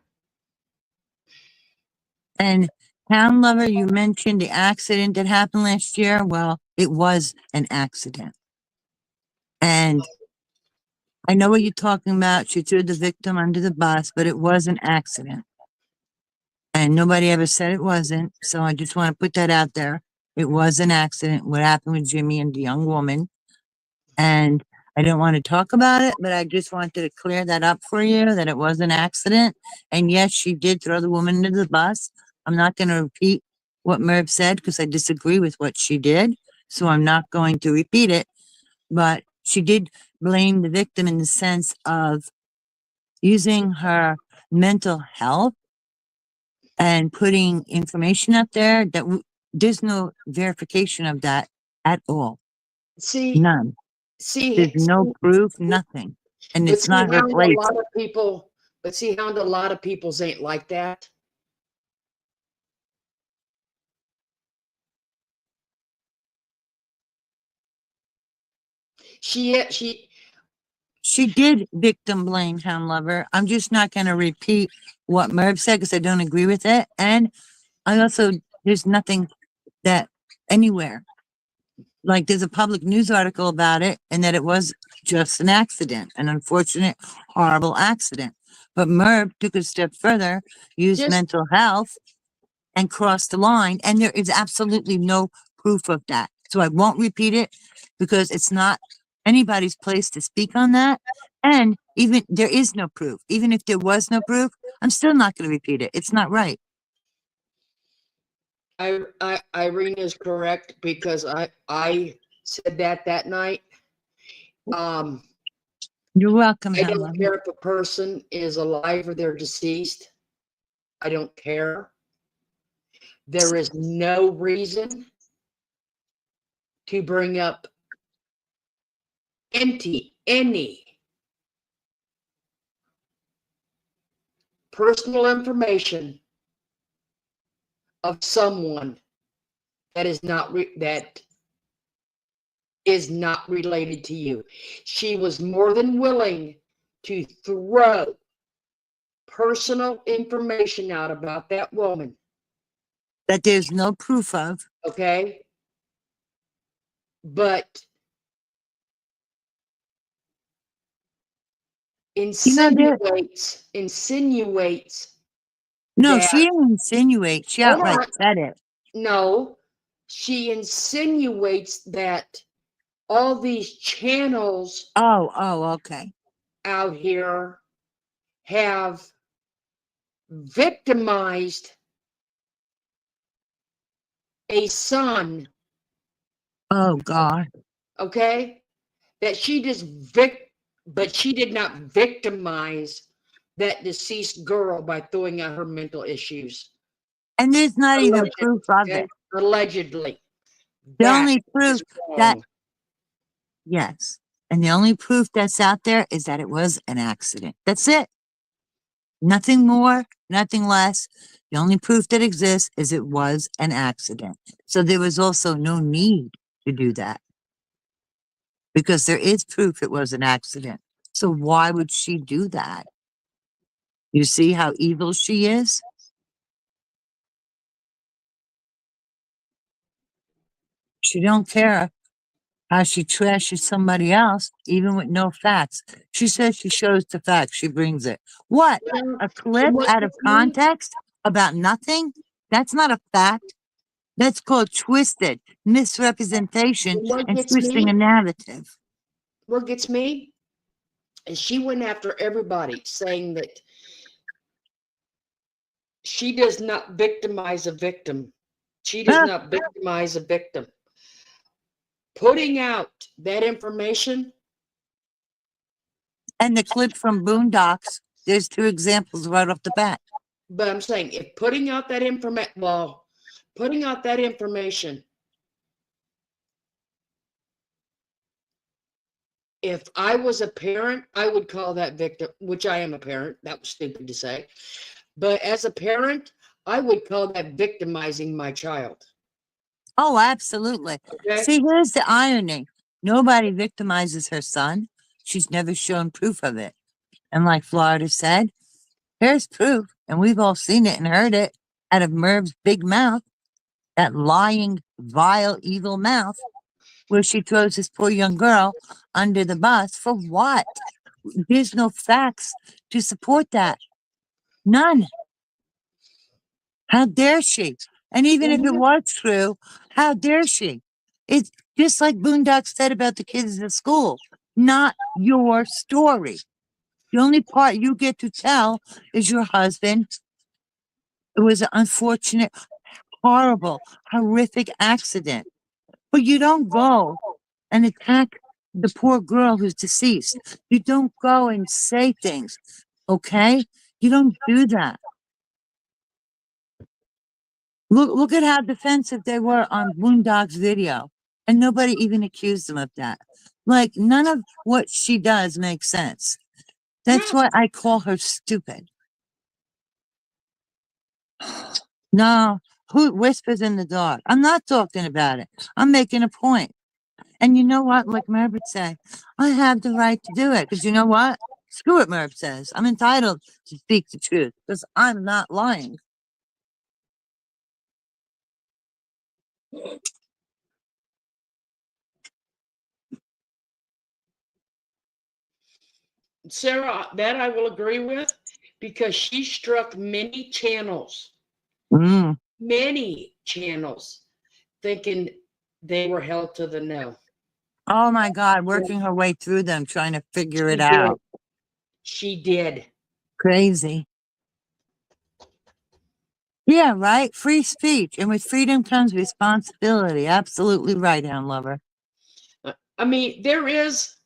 And Town Lover, you mentioned the accident that happened last year. Well, it was an accident. And I know what you're talking about. She threw the victim under the bus, but it was an accident. And nobody ever said it wasn't. So I just want to put that out there. It was an accident. What happened with Jimmy and the young woman. And I don't want to talk about it, but I just wanted to clear that up for you, that it was an accident. And yes, she did throw the woman into the bus. I'm not going to repeat what Merv said because I disagree with what she did. So I'm not going to repeat it. But she did blame the victim in the sense of using her mental health and putting information up there that there's no verification of that at all. See, None. see, There's no proof, nothing. And but it's see, not her Hound, a place. lot of people, but see, Hound, a lot of people's ain't like that. She She did victim blame Hound Lover. I'm just not going to repeat what Merv said because I don't agree with it. And I also, there's nothing that anywhere, like there's a public news article about it and that it was just an accident, an unfortunate, horrible accident. But Merv took a step further, used just mental health and crossed the line. And there is absolutely no proof of that. So I won't repeat it because it's not anybody's place to speak on that. And even there is no proof. Even if there was no proof, I'm still not going to repeat it. It's not right. Irene is correct because I said that night. You're welcome, I Hound don't Lover. care if a person is alive or they're deceased. I don't care. There is no reason to bring up any personal information of someone that is not related to you. She was more than willing to throw personal information out about that woman. That there's no proof of. Okay? But insinuates No, that, she didn't insinuate. She hold outright on. said it. No, she insinuates that all these channels Okay. out here have victimized a son. Oh God. Okay? That she just but she did not victimize that deceased girl by throwing out her mental issues. And there's not even proof of Okay? it. Allegedly. The That only proof is that, wrong. yes. And the only proof that's out there is that it was an accident. That's it. Nothing more, nothing less. The only proof that exists is it was an accident. So there was also no need to do that because there is proof it was an accident. So why would she do that? You see how evil she is? She don't care how she trashes somebody else, even with no facts. She says she shows the facts. She brings it. What? A clip What out of gets me- context about nothing? That's not a fact. That's called twisted misrepresentation What and gets twisting me? a narrative. What gets me is she went after everybody saying that she does not victimize a victim. She does Huh? not victimize a victim. Putting out that information. And the clip from Boondocks, there's two examples right off the bat. But I'm saying if putting out that information, if I was a parent, I would call that victim, which I am a parent. That was stupid to say. But as a parent, I would call that victimizing my child. Oh, absolutely. Okay? See, here's the irony. Nobody victimizes her son. She's never shown proof of it. And like Florida said, here's proof. And we've all seen it and heard it out of Merv's big mouth, that lying, vile, evil mouth, where she throws this poor young girl under the bus for what? There's no facts to support that. None. How dare she? And even if it was true, how dare she? It's just like Boondock said about the kids at school. Not your story. The only part you get to tell is your husband. It was an unfortunate, horrible, horrific accident. But you don't go and attack the poor girl who's deceased. You don't go and say things, okay? You don't do that. Look at how defensive they were on Boondock's video. And nobody even accused them of that. Like, none of what she does makes sense. That's No. why I call her stupid. No, who whispers in the dark? I'm not talking about it. I'm making a point. And you know what? Like Merv would say, I have the right to do it. Because you know what? Screw it, Merv says. I'm entitled to speak the truth because I'm not lying. Sarah, that I will agree with because she struck many channels, Mm. many channels, thinking they were held to the no. Oh my God, working her way through them, trying to figure She it did. out. She did. Crazy. Yeah, right? Free speech. And with freedom comes responsibility. Absolutely right, Hound Lover. I mean, there is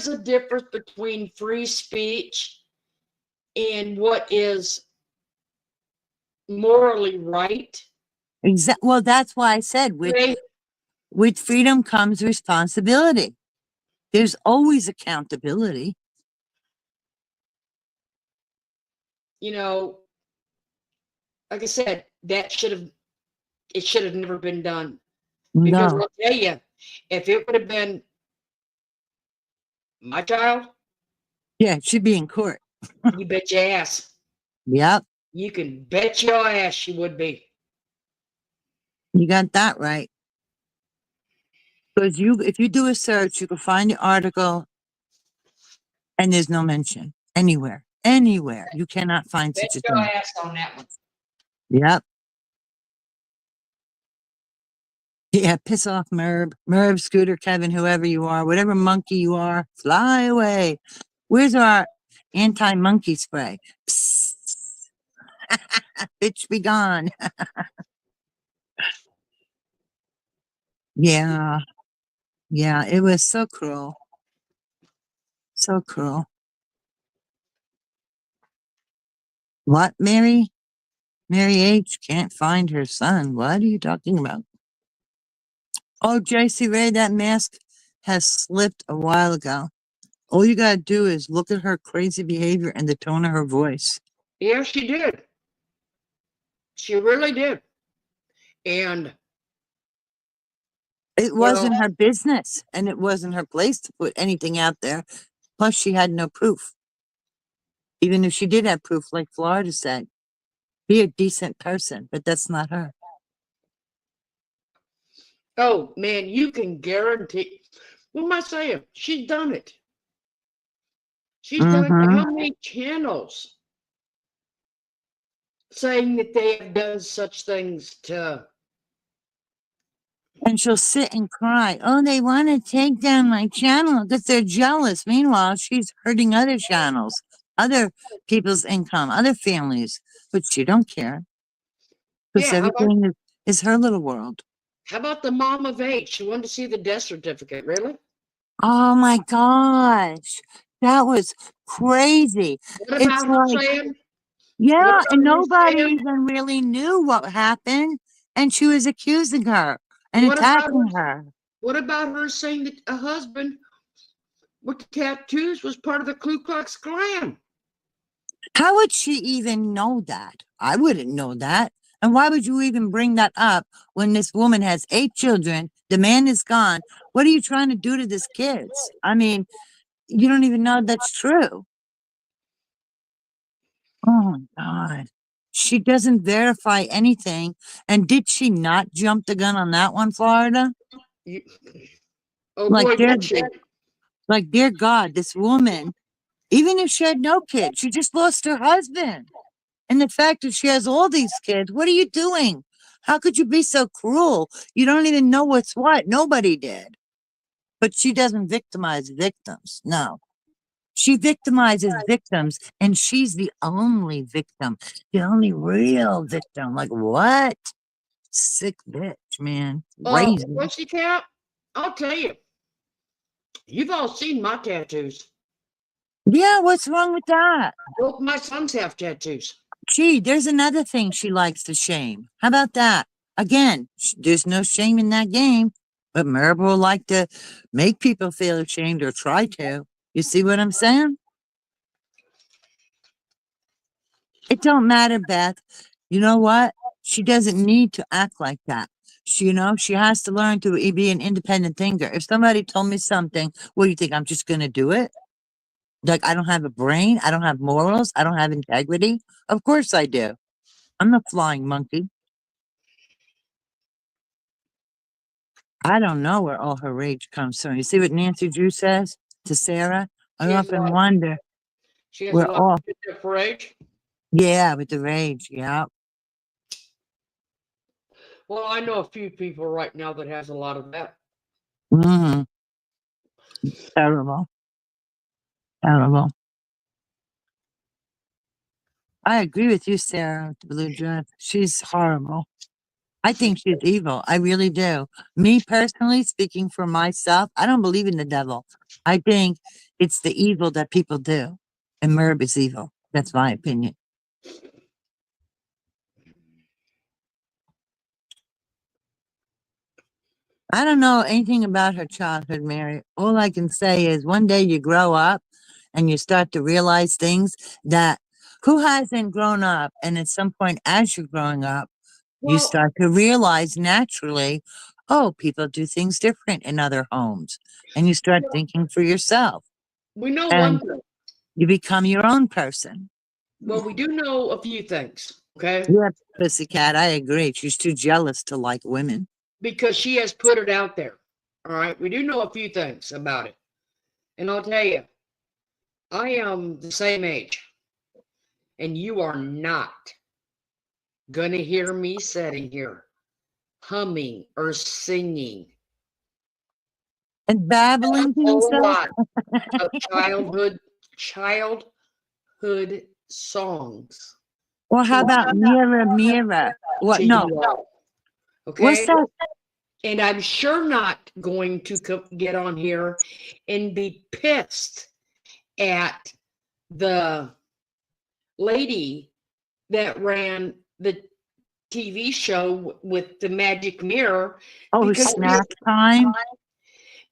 a difference between free speech and what is morally right. Well, that's why I said with freedom comes responsibility. There's always accountability. You know, like I said, it should have never been done. Because No. I'll tell you, if it would have been my child, Yeah, it should be in court. you bet your ass. Yep. You can bet your ass she would be. You got that right. Because if you do a search, you can find the article and there's no mention anywhere. Anywhere. You cannot find Bet such a your thing. ass on that one. Yep. Yeah, piss off, Merv, Scooter, Kevin, whoever you are, whatever monkey you are, fly away. Where's our anti-monkey spray? Psst. Bitch, be gone. Yeah. Yeah, it was so cruel. So cruel. What, Mary? Mary H. can't find her son. What are you talking about? Oh, JC Ray, that mask has slipped a while ago. All you gotta do is look at her crazy behavior and the tone of her voice. Yeah, she did. She really did. And it wasn't her business and it wasn't her place to put anything out there. Plus, she had no proof. Even if she did have proof, like Florida said, be a decent person, but that's not her. Oh, man, you can guarantee. What am I saying? She's done it. She's done it to how many channels saying that they have done such things to. And she'll sit and cry. Oh, they want to take down my channel because they're jealous. Meanwhile, she's hurting other channels, other people's income, other families, but she don't care. Because Yeah, everything is her little world. How about the mom of 8? She wanted to see the death certificate. Really? Oh my gosh. That was crazy. What about her saying? Yeah, and nobody even really knew what happened. And she was accusing her and attacking her. What about her saying that a husband with the tattoos was part of the Ku Klux Klan? How would she even know that? I wouldn't know that. And why would you even bring that up when this woman has 8 children? The man is gone. What are you trying to do to these kids? I mean, you don't even know that's true. Oh my God. She doesn't verify anything. And did she not jump the gun on that one, Florida? Oh boy, did she. Like, dear God, this woman, even if she had no kids, she just lost her husband. And the fact that she has all these kids, what are you doing? How could you be so cruel? You don't even know what's what. Nobody did. But she doesn't victimize victims. No. She victimizes victims, and she's the only victim, the only real victim. Like, what? Sick bitch, man. Crazy. Pussycat, I'll tell you. You've all seen my tattoos. Yeah, what's wrong with that? Both my sons have tattoos. Gee, there's another thing she likes to shame. How about that? Again, there's no shame in that game. But Maribel like to make people feel ashamed or try to. You see what I'm saying? It don't matter, Beth. You know what? She doesn't need to act like that. She, she has to learn to be an independent thinker. If somebody told me something, what do you think? I'm just going to do it? Like, I don't have a brain. I don't have morals. I don't have integrity. Of course I do. I'm the flying monkey. I don't know where all her rage comes from. You see what Nancy Drew says to Sarah? I She has a often lot. wonder She has a where lot all, of good for age. yeah, with the rage. Yeah. Well, I know a few people right now that has a lot of that. Mm-hmm. Terrible. Terrible. I agree with you, Sarah, with the blue dress. She's horrible. I think she's evil. I really do. Me personally, speaking for myself, I don't believe in the devil. I think it's the evil that people do. And Merb is evil. That's my opinion. I don't know anything about her childhood, Mary. All I can say is one day you grow up and you start to realize things that who hasn't grown up? And at some point, as you're growing up, you Well, start to realize naturally, oh, people do things different in other homes. And you start thinking for yourself we know one and thing. you become your own person. Well, we do know a few things, okay? Yeah, pussycat, I agree. She's too jealous to like women. Because she has put it out there. All right. We do know a few things about it. And I'll tell you, I am the same age. And you are not going to hear me sitting here humming or singing And a babbling to whole yourself. lot of childhood songs. Or how about mirror, mirror? What? To No. you all. What's Okay. that? And I'm sure not going to get on here and be pissed at the lady that ran the TV show with the magic mirror Oh, because snack time.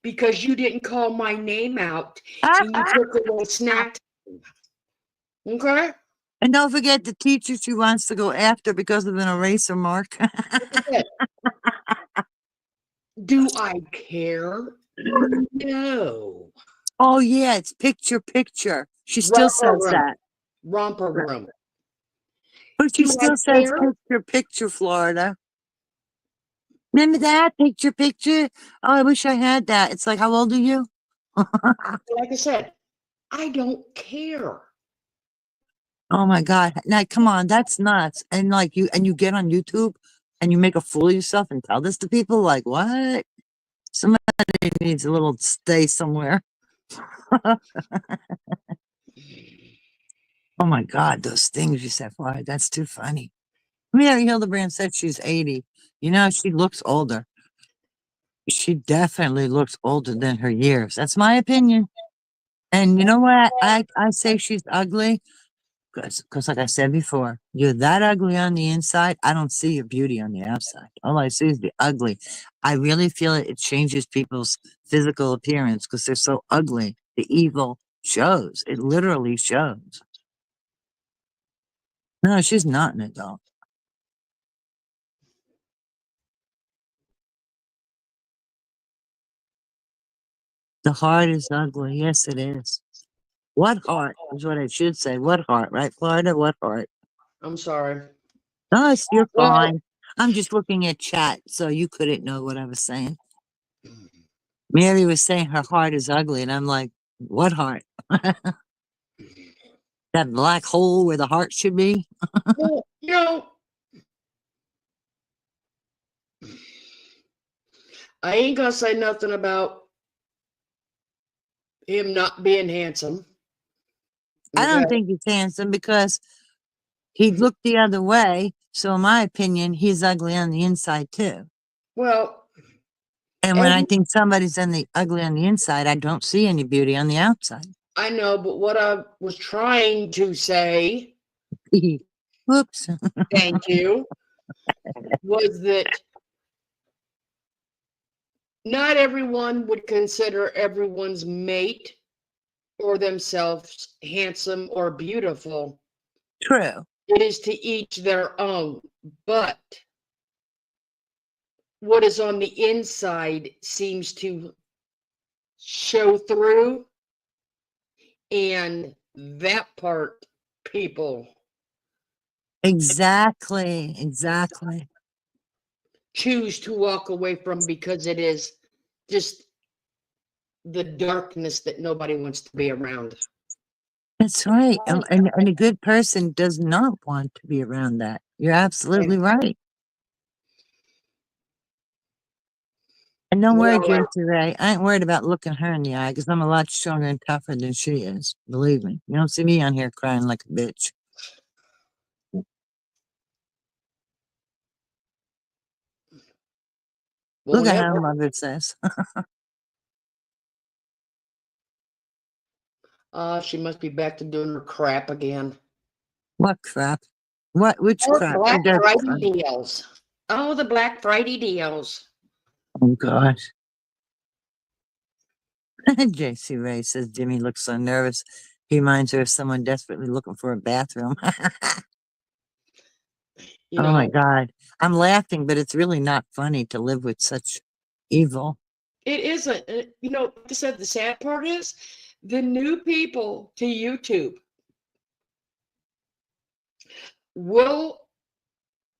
because you didn't call my name out and you took away snack time. Okay? And don't forget the teacher she wants to go after because of an eraser mark. Do I care? No. Oh, yeah, it's picture, picture. She still Romper says room. that. Romper room. But she Do I still says care? picture, picture, Florida. Remember that? Picture, picture. Oh, I wish I had that. It's like, how old are you? Like I said, I don't care. Oh my God. Now, come on, that's nuts. And like you get on YouTube and you make a fool of yourself and tell this to people, like, what? Somebody needs a little stay somewhere. Oh my God, those things you said, Florida, that's too funny. Mary Hildebrand said she's 80. You know, she looks older. She definitely looks older than her years. That's my opinion. And you know what? I say she's ugly because like I said before, you're that ugly on the inside. I don't see your beauty on the outside. All I see is the ugly. I really feel it changes people's physical appearance because they're so ugly. The evil shows. It literally shows. No, she's not an adult. The heart is ugly. Yes, it is. What heart is what I should say. What heart, right, Florida? What heart? I'm sorry. No, you're Well, fine. I'm just looking at chat, so you couldn't know what I was saying. Mary was saying her heart is ugly, and I'm like, what heart? That black hole where the heart should be? well, I ain't gonna say nothing about him not being handsome. I don't Okay? think he's handsome because he looked the other way. So, in my opinion, he's ugly on the inside, too. Well, And when I think somebody's ugly on the inside, I don't see any beauty on the outside. I know, but what I was trying to say, Whoops. thank you, was that not everyone would consider everyone's mate or themselves handsome or beautiful. True. It is to each their own. But what is on the inside seems to show through. And that part, people Exactly. choose to walk away from because it is just the darkness that nobody wants to be around. That's right. And a good person does not want to be around that. You're absolutely right. And don't worry, Gracie Ray. I ain't worried about looking her in the eye because I'm a lot stronger and tougher than she is. Believe me. You don't see me on here crying like a bitch. Look at how mother says. She must be back to doing her crap again. What crap? Which crap? Black Friday deals. Oh, the Black Friday deals. Oh, God. JC Ray says Jimmy looks so nervous. He reminds her of someone desperately looking for a bathroom. You Oh, know, my God. I'm laughing, but it's really not funny to live with such evil. it isn't. You know, like I said, the sad part is the new people to YouTube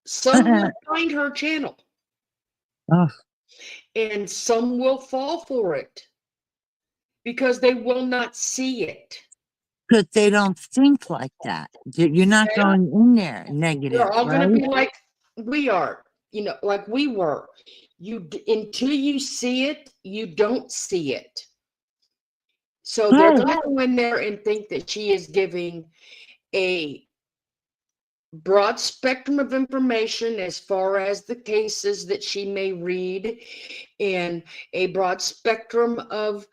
some will find her channel. Oh. And some will fall for it because they will not see it. But they don't think like that. You're not going in there negative. They're all right? going to be like we are, you know, like we were. Until you see it, you don't see it. So they're going to go in there and think that she is giving a broad spectrum of information as far as the cases that she may read, and a broad spectrum of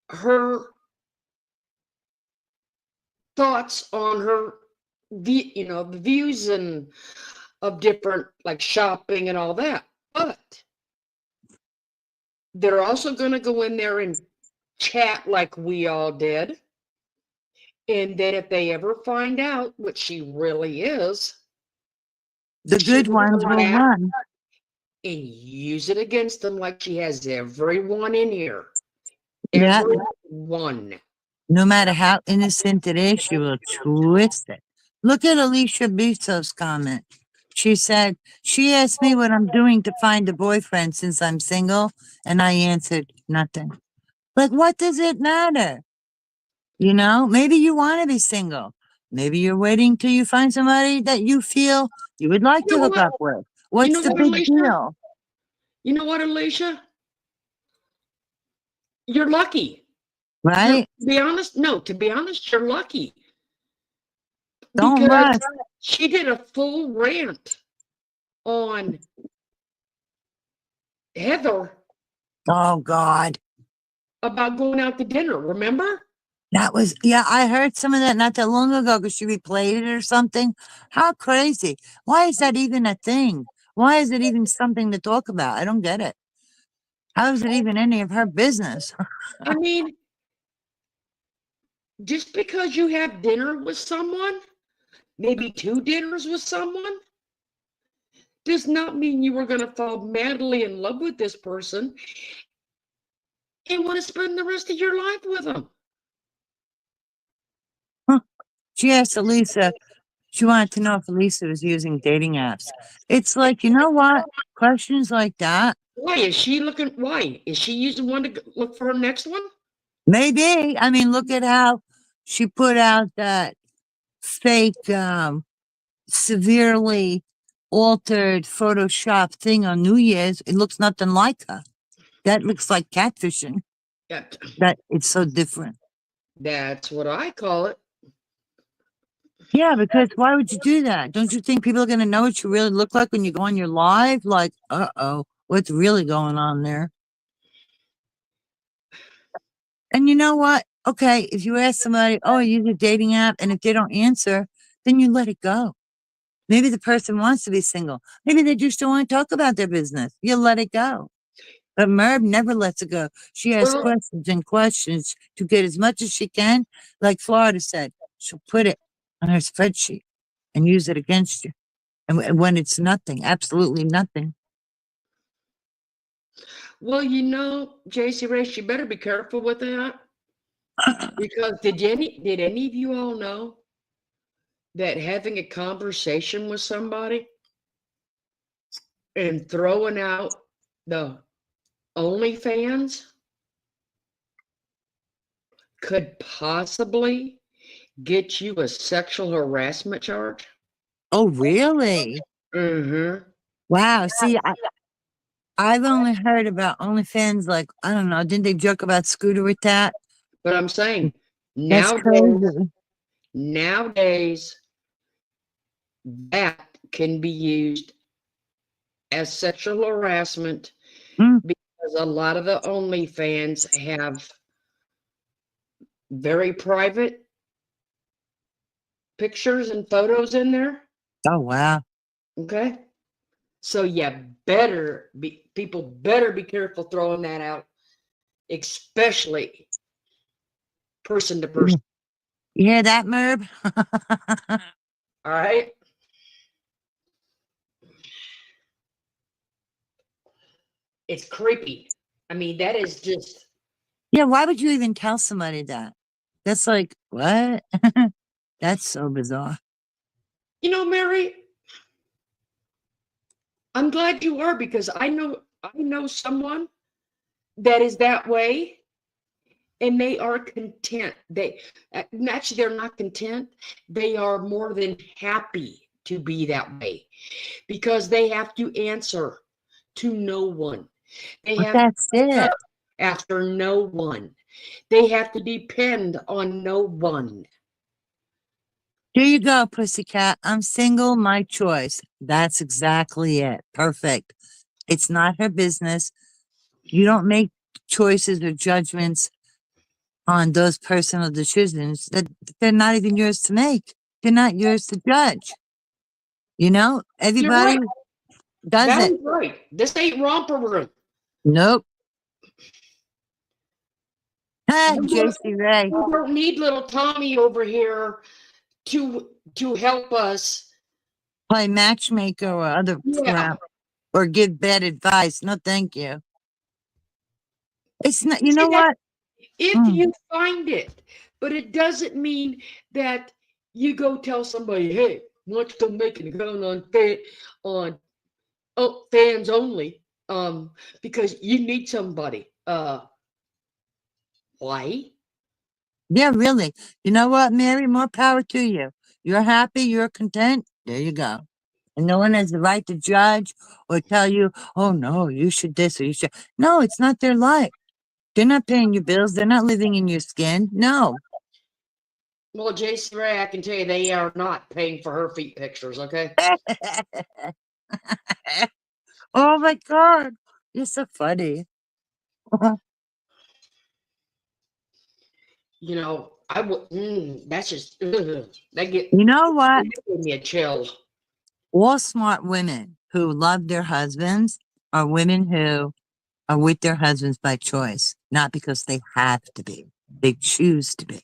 her thoughts on her, the views and of different, like shopping and all that. But they're also going to go in there and chat like we all did. And then if they ever find out what she really is, the good ones will run and use it against them like she has everyone in here. Yeah. Everyone. No matter how innocent it is, she will twist it. Look at Alicia Bezos' comment. She said, she asked me what I'm doing to find a boyfriend since I'm single, and I answered, nothing. Like, what does it matter? You know, maybe you want to be single. Maybe you're waiting till you find somebody that you feel you would like to hook up with. What's the big deal? You know what, Alicia? You're lucky. Right? To be honest, you're lucky. Don't rush. She did a full rant on Heather. Oh, God. About going out to dinner, remember? That was, yeah, I heard some of that not that long ago because she replayed it or something. How crazy. Why is that even a thing? Why is it even something to talk about? I don't get it. How is it even any of her business? I mean, just because you have dinner with someone, maybe 2 dinners with someone, does not mean you are going to fall madly in love with this person and want to spend the rest of your life with them. She asked Elisa, she wanted to know if Elisa was using dating apps. It's like, you know what? Questions like that. Why is she looking? Why is she using one to look for her next one? Maybe. I mean, look at how she put out that fake, severely altered Photoshop thing on New Year's. It looks nothing like her. That looks like catfishing. Yeah. That it's so different. That's what I call it. Yeah, because why would you do that? Don't you think people are going to know what you really look like when you go on your live? Like, uh-oh, what's really going on there? And you know what? Okay, if you ask somebody, oh, I use a dating app, and if they don't answer, then you let it go. Maybe the person wants to be single. Maybe they just don't want to talk about their business. You let it go. But Merv never lets it go. She asks Well, questions and questions to get as much as she can. Like Florida said, she'll put it on her spreadsheet and use it against you. And when it's nothing, absolutely nothing. well, JC Race, you better be careful with that. Because did any of you all know that having a conversation with somebody and throwing out the OnlyFans could possibly get you a sexual harassment charge? Oh, really? Mm-hmm. Wow. See, I've only heard about OnlyFans, like, I don't know, didn't they joke about Scooter with that? But I'm saying That's crazy. nowadays that can be used as sexual harassment Mm. because a lot of the OnlyFans have very private pictures and photos in there. Oh, wow. Okay. So people better be careful throwing that out, especially person to person. You hear that, Merv? All right. It's creepy. I mean, that is just. Yeah, why would you even tell somebody that? That's like, what? That's so bizarre. Mary, I'm glad you are, because I know someone that is that way, and they are content. Actually, they're not content. They are more than happy to be that way because they have to answer to no one. They But have that's to it. after no one. They have to depend on no one. Here you go, pussycat. I'm single, my choice. That's exactly it. Perfect. It's not her business. You don't make choices or judgments on those personal decisions that they're not even yours to make. They're not yours to judge. You're Everybody right. does That it. is right. This ain't romper room. Nope. Ah, We JC Ray. don't need little Tommy over here to help us. Play matchmaker or other crap or give bad advice. No, thank you. It's not, you know what? If you find it, but it doesn't mean that you go tell somebody, hey, let's go make an account on fans only, because you need somebody. Why? Yeah, really. You know what, Mary? More power to you. You're happy, you're content. There you go. And no one has the right to judge or tell you, oh no, you should this or you should. No, it's not their life. They're not paying your bills. They're not living in your skin. No. Well, JC Ray, I can tell you they are not paying for her feet pictures, okay? Oh my God. You're so funny. I would, that's just, that You know what? gave me a chill. All smart women who love their husbands are women who are with their husbands by choice, not because they have to be. They choose to be.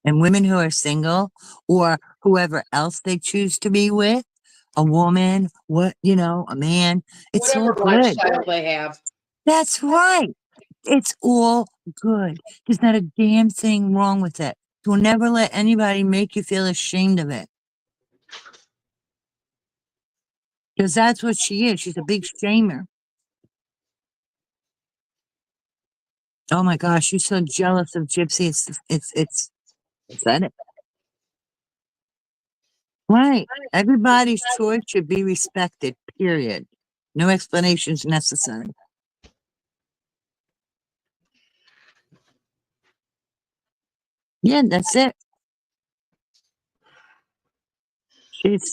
And women who are single or whoever else they choose to be with, a woman, a man, it's all Whatever good. lifestyle they have. That's right. It's all good. There's not a damn thing wrong with it. You'll never let anybody make you feel ashamed of it. Because that's what she is. She's a big shamer. Oh my gosh, you're so jealous of Gypsy. It's pathetic. Right. Everybody's choice should be respected, period. No explanations necessary. Yeah, that's it.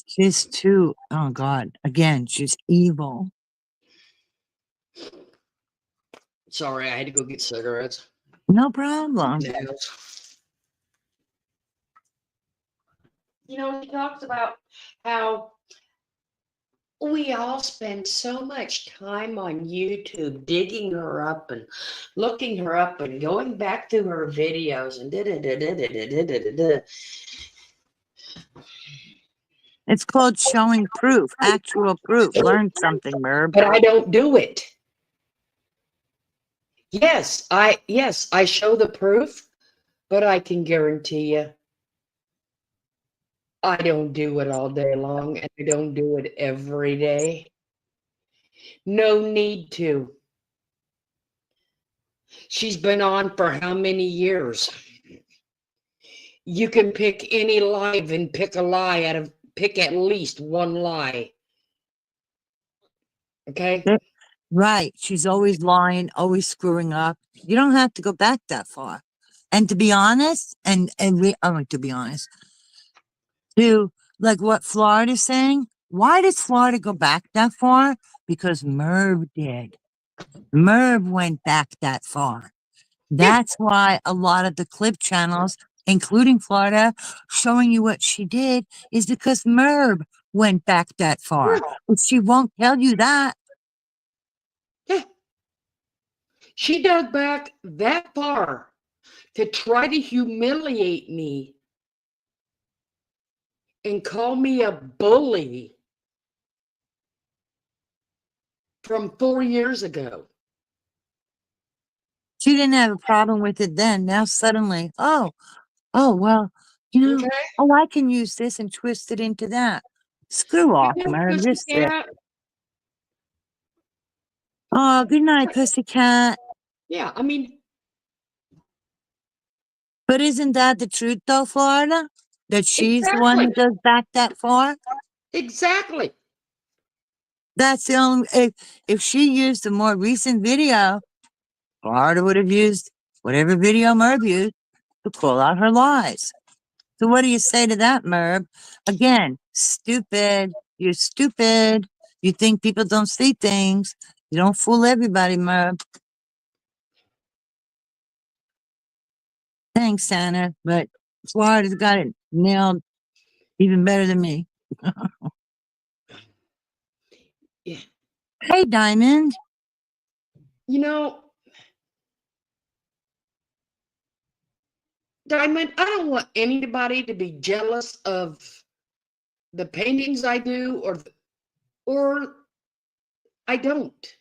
She's too, oh God, again, she's evil. Sorry, I had to go get cigarettes. No problem. He talks about how we all spend so much time on YouTube digging her up and looking her up and going back through her videos and da-da-da-da-da-da-da-da-da. It's called showing proof, actual proof. Learn something, Merb. But I don't do it. Yes, I show the proof, but I can guarantee you I don't do it all day long, and I don't do it every day. No need to. She's been on for how many years? You can pick any live and pick pick at least one lie. Okay? Right. She's always lying, always screwing up. You don't have to go back that far. And to be honest, to be honest, to like what Florida's saying, why does Florida go back that far? Because Merv did. Merv went back that far. That's why a lot of the clip channels, including Florida, showing you what she did is because Merv went back that far. But she won't tell you that. Yeah. She dug back that far to try to humiliate me and call me a bully from 4 years ago. She didn't have a problem with it then. Now suddenly, well, you know, Okay? I can use this and twist it into that. Screw off, Yeah, Merv. You're sick. pussycat. Oh, good night, pussycat. Yeah, I mean, But isn't that the truth, though, Florida? That she's the one that goes back that far? exactly. That's the only. If she used a more recent video, Florida would have used whatever video Merv used to call out her lies. So what do you say to that, Merv? Again, stupid. You're stupid. You think people don't see things. You don't fool everybody, Merv. Thanks, Santa, but Florida's got it nailed even better than me. Yeah. Hey, Diamond. You know, Diamond, I don't want anybody to be jealous of the paintings I do or I don't.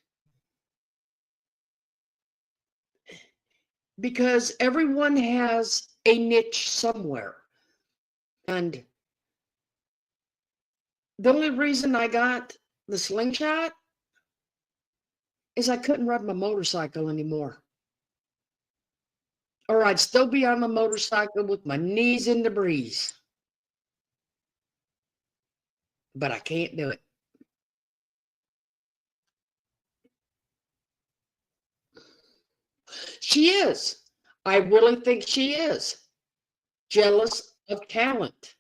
Because everyone has a niche somewhere. And the only reason I got the slingshot is I couldn't ride my motorcycle anymore. Or I'd still be on my motorcycle with my knees in the breeze. But I can't do it. She is. I really think she is jealous of talent.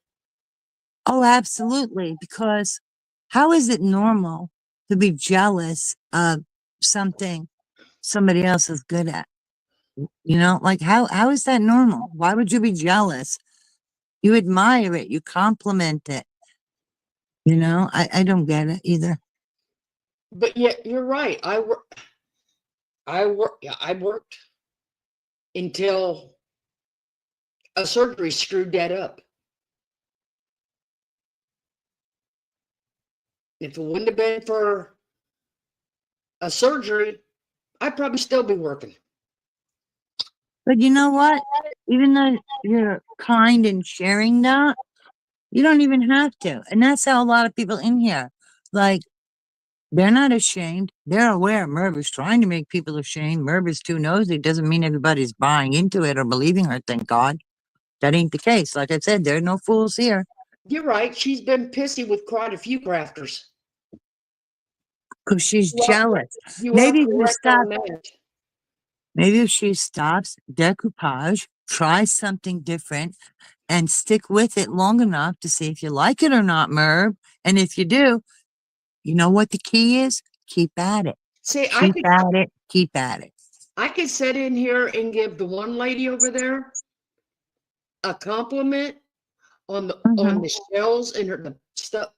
Oh, absolutely. Because how is it normal to be jealous of something somebody else is good at? You know, like how is that normal? Why would you be jealous? You admire it, you compliment it. You know, I don't get it either. But yet you're right. I worked until a surgery screwed that up. If it wouldn't have been for a surgery, I'd probably still be working. But you know what? Even though you're kind and sharing that, you don't even have to. And that's how a lot of people in here, like, they're not ashamed. They're aware Merv is trying to make people ashamed. Merv is too nosy. Doesn't mean everybody's buying into it or believing her, thank God. That ain't the case. Like I said, there are no fools here. You're right. She's been pissy with quite a few crafters. Because she's jealous. You Maybe are if you correct stop, on that. maybe if she stops decoupage, try something different, and stick with it long enough to see if you like it or not, Merv. And if you do, you know what the key is? Keep at it. See, Keep at it. Keep at it. I could sit in here and give the one lady over there a compliment on the shells and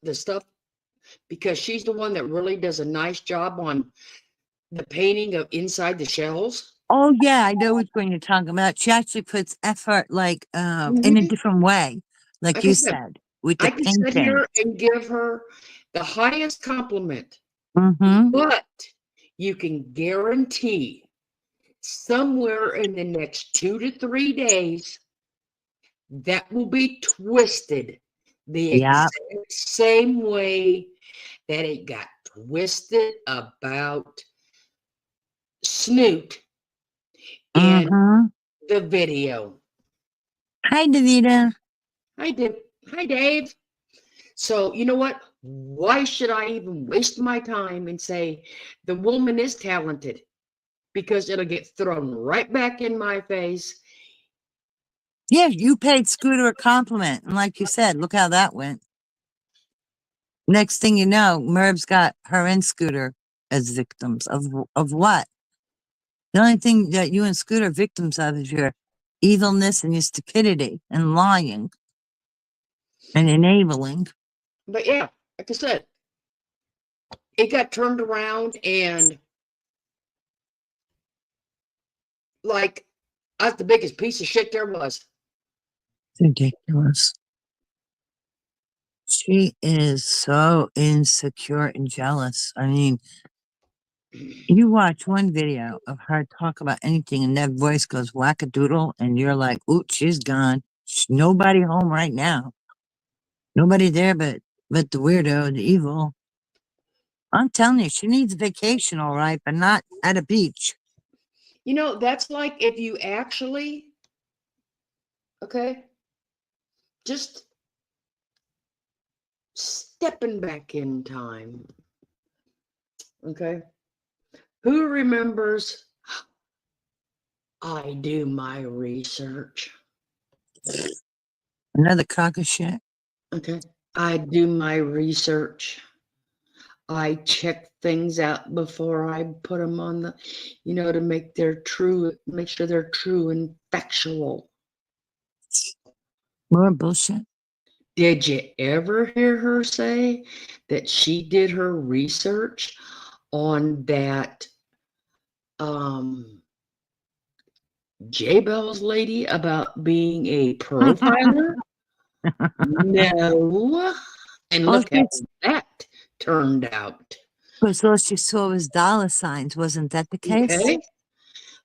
the stuff because she's the one that really does a nice job on the painting of inside the shells. Oh yeah, I know which one you're talking about. She actually puts effort like in a Mhm. different way, like Like I you said, said, with I the could sit painting. here and give her the highest compliment, Mm-hmm. but you can guarantee somewhere in the next 2 to 3 days that will be twisted the Yeah. exact same way that it got twisted about Snoot in Mm-hmm. the video. Hi, Davida. Hi, Dave. Hi, Dave. So, you know what? Why should I even waste my time and say the woman is talented? Because it'll get thrown right back in my face. Yeah, you paid Scooter a compliment, and like you said, look how that went. Next thing you know, Merv's got her and Scooter as victims of what? The only thing that you and Scooter are victims of is your evilness and your stupidity and lying and enabling. But yeah, like I said, it got turned around and like I was the biggest piece of shit there was. It's ridiculous. She is so insecure and jealous. I mean, you watch one video of her talk about anything and that voice goes wackadoodle and you're like, ooh, she's gone. Nobody home right now. Nobody there but the weirdo, the evil. I'm telling you, she needs a vacation, all right, but not at a beach. You know, that's like if you actually, okay, just stepping back in time. Okay. Who remembers I do my research? Another cock of shit. Okay. I do my research. I check things out before I put them on the, to make sure they're true and factual. More bullshit. Did you ever hear her say that she did her research on that J-Bell's lady about being a profiler? No. And Oh, look how she's that turned out. because all she saw was dollar signs. Wasn't that the case? Okay.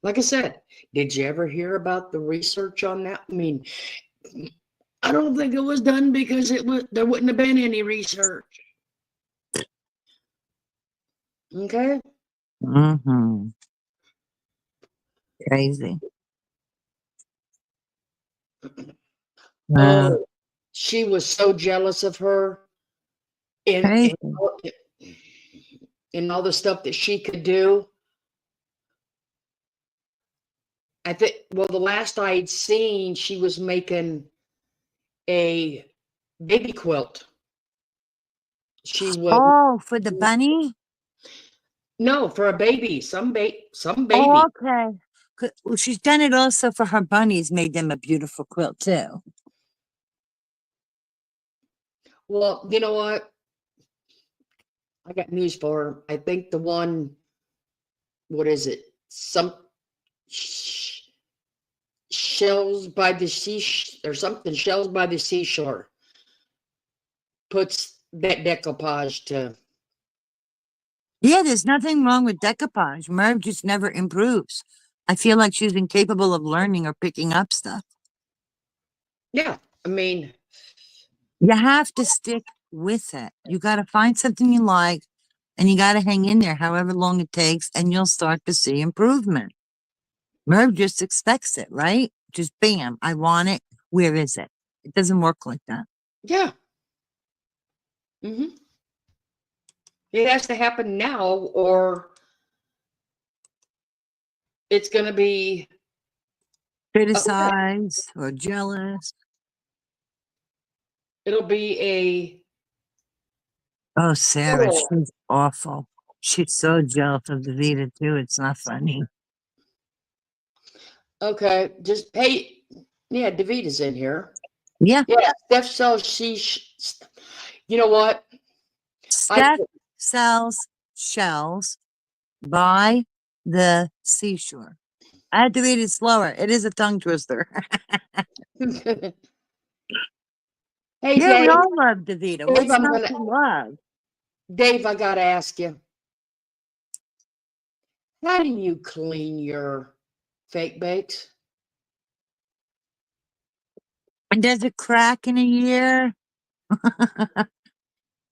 Like I said, did you ever hear about the research on that? I mean, I don't think it was done because there wouldn't have been any research. Okay. Mm-hmm. Crazy. Oh, she was so jealous of her Crazy. in all the stuff that she could do. I think, well, the last I had seen, she was making a baby quilt. She was Oh, for the bunny? no, for a baby, some baby. Oh, okay. Well, she's done it also for her bunnies, made them a beautiful quilt too. Well, you know what? I got news for her. I think the one, what is it? Some shells by the sea or something, shells by the seashore. Puts that decoupage to. Yeah, there's nothing wrong with decoupage. Merv just never improves. I feel like she's incapable of learning or picking up stuff. Yeah, I mean, you have to stick with it. You got to find something you like and you got to hang in there however long it takes and you'll start to see improvement. Merv just expects it, right? Just bam, I want it. Where is it? It doesn't work like that. Yeah. Mm-hmm. It has to happen now or it's going to be criticized or jealous. It'll be a. Oh, Sarah, she's awful. She's so jealous of Davida too. It's not funny. Okay, just hey, yeah, Davita's in here. Yeah. Yeah, Steph, so she, you know what? Steph sells shells by the seashore. I had to read it slower. It is a tongue twister. Hey, Yeah, we Dave. all love DeVita. Dave, What's I'm not gonna, to love? Dave, I gotta ask you, how do you clean your fake bakes? And does it crack in a year?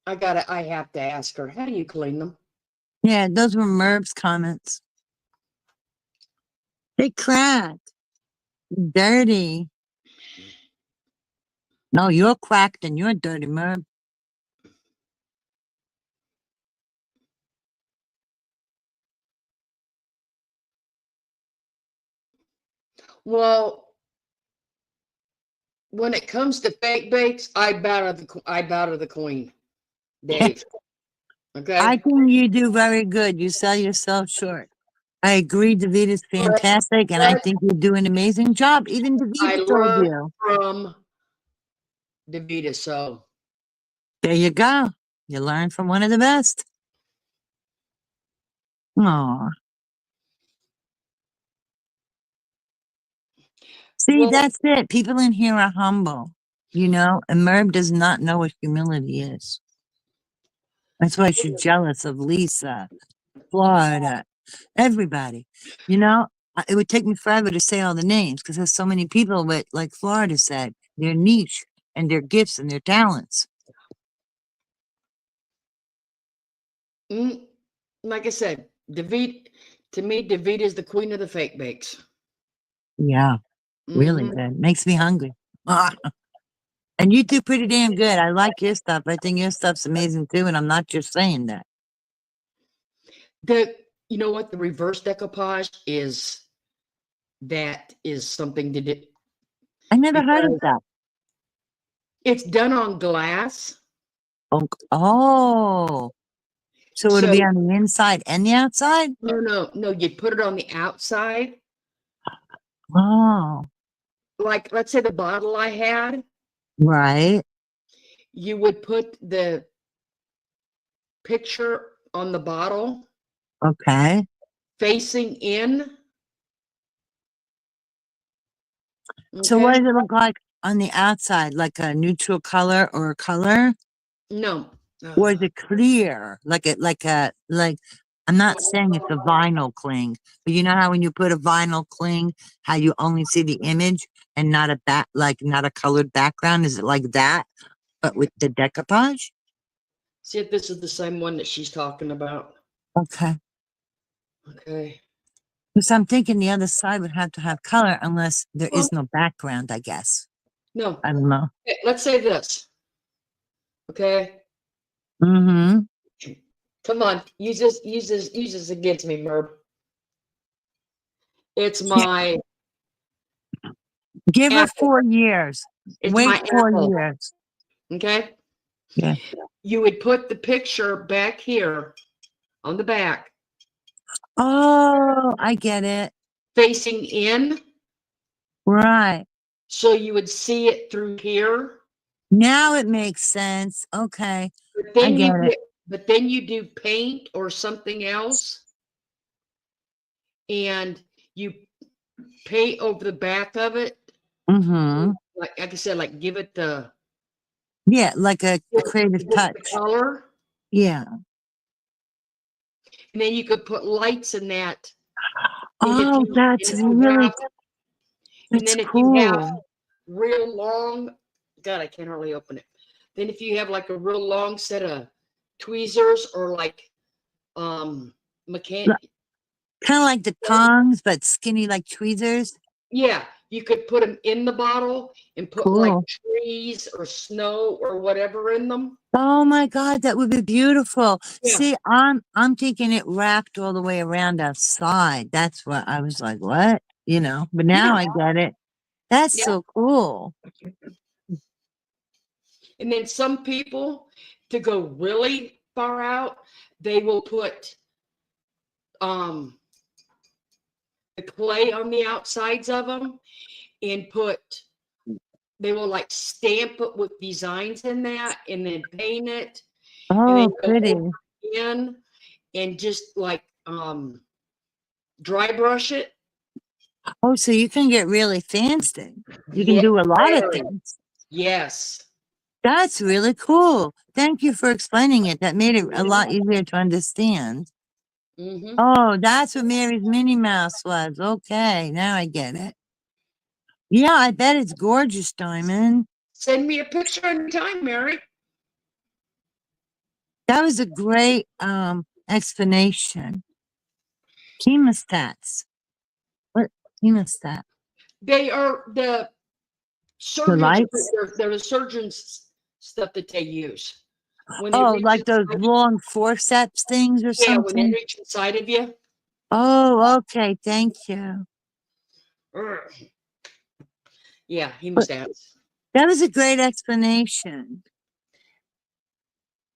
I have to ask her, how do you clean them? Yeah, those were Merv's comments. They crack. Dirty. No, you're cracked and you're dirty, Merv. Well, when it comes to fake bakes, I bow to the queen, Dave. Okay. I think you do very good. You sell yourself short. I agree, Davita's fantastic, and I think you do an amazing job. Even I Davita told learned you. from Davita, so There you go. You learn from one of the best. Aw. See, well, that's it. People in here are humble, you know, and Merv does not know what humility is. That's why she's jealous of Lisa, Florida, everybody. You know, it would take me forever to say all the names because there's so many people, but like Florida said, their niche and their gifts and their talents. like I said, Davita, to me, Davita is the queen of the fake bakes. Yeah, really Mhm. good. Makes me hungry. Ah. And you do pretty damn good. I like your stuff. I think your stuff's amazing too, and I'm not just saying that. You know what? The reverse decoupage is something to do. I never heard of because that. It's done on glass. Oh, so it'll So be on the inside and the outside? no, you put it on the outside. Oh, Like, let's say the bottle I had, right. you would put the picture on the bottle Okay. facing in. So what Okay. does it look like on the outside? Like a neutral color or a color? No. Or is it clear? Like I'm not saying it's a vinyl cling, but you know how when you put a vinyl cling, how you only see the image and not not a colored background? Is it like that, but with the decoupage? See if this is the same one that she's talking about. Okay. Okay. Because I'm thinking the other side would have to have color unless there is no background, I guess. No. I don't know. Okay, let's say this. Okay. Mm-hmm. Come on. Use this against me, Merb. It's my Give her apple. 4 years. It's Wait my 4 apple. years. Okay. Yeah. You would put the picture back here on the back, Oh, I get it. facing in. Right. So you would see it through here. Now it makes sense. Okay. But I then get it. but then you do paint or something else, and you paint over the back of it. Mm-hmm. Like I said, like give it the Yeah, like a creative touch. color. Yeah. And then you could put lights in that. Oh, that's really, And that's then if you have cool. real long, God, I can't hardly open it. Then if you have like a real long set of tweezers or like mechanic, Kind of like the tongs, but skinny like tweezers. yeah, you could put them in the bottle and put like Cool. trees or snow or whatever in them. Oh my God, that would be beautiful. Yeah. See, I'm thinking it wrapped all the way around outside. That's what I was like, what? You know, but now I get it. That's Yeah. so cool. And then some people, to go really far out, they will put the clay on the outsides of them and they will like stamp it with designs in that and then paint it and then Oh, go pretty. over it again and just like dry brush it. Oh, so you can get really fancy. You can Yeah, do a lot of very. things. Yes. That's really cool. Thank you for explaining it. That made it a lot easier to understand. Mm-hmm. Oh, that's what Mary's Minnie Mouse was. Okay, now I get it. Yeah, I bet it's gorgeous, Diamond. Send me a picture anytime, Mary. That was a great explanation. Chemostats. What chemostat? They are the surgeons. lights? They're the surgeons' stuff that they use when they Oh, reach like those inside. long forceps things or Yeah, when they something? reach inside of you. Oh, okay. Thank you. Urgh. Yeah, But hemostats. that was a great explanation.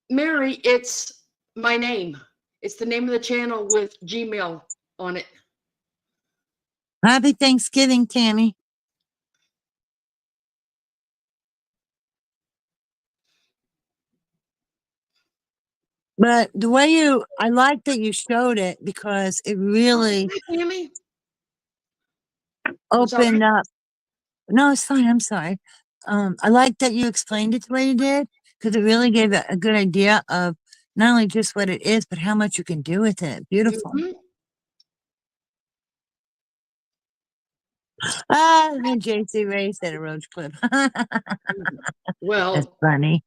Mary, it's my name. It's the name of the channel with Gmail on it. Happy Thanksgiving, Tammy. But the way I like that you showed it because it really Hi, Tammy. opened up. No, it's fine. I'm sorry. I like that you explained it the way you did because it really gave a good idea of not only just what it is, but how much you can do with it. Beautiful. Mm-hmm. Ah, and JC Ray said a roach clip. Well, that's funny.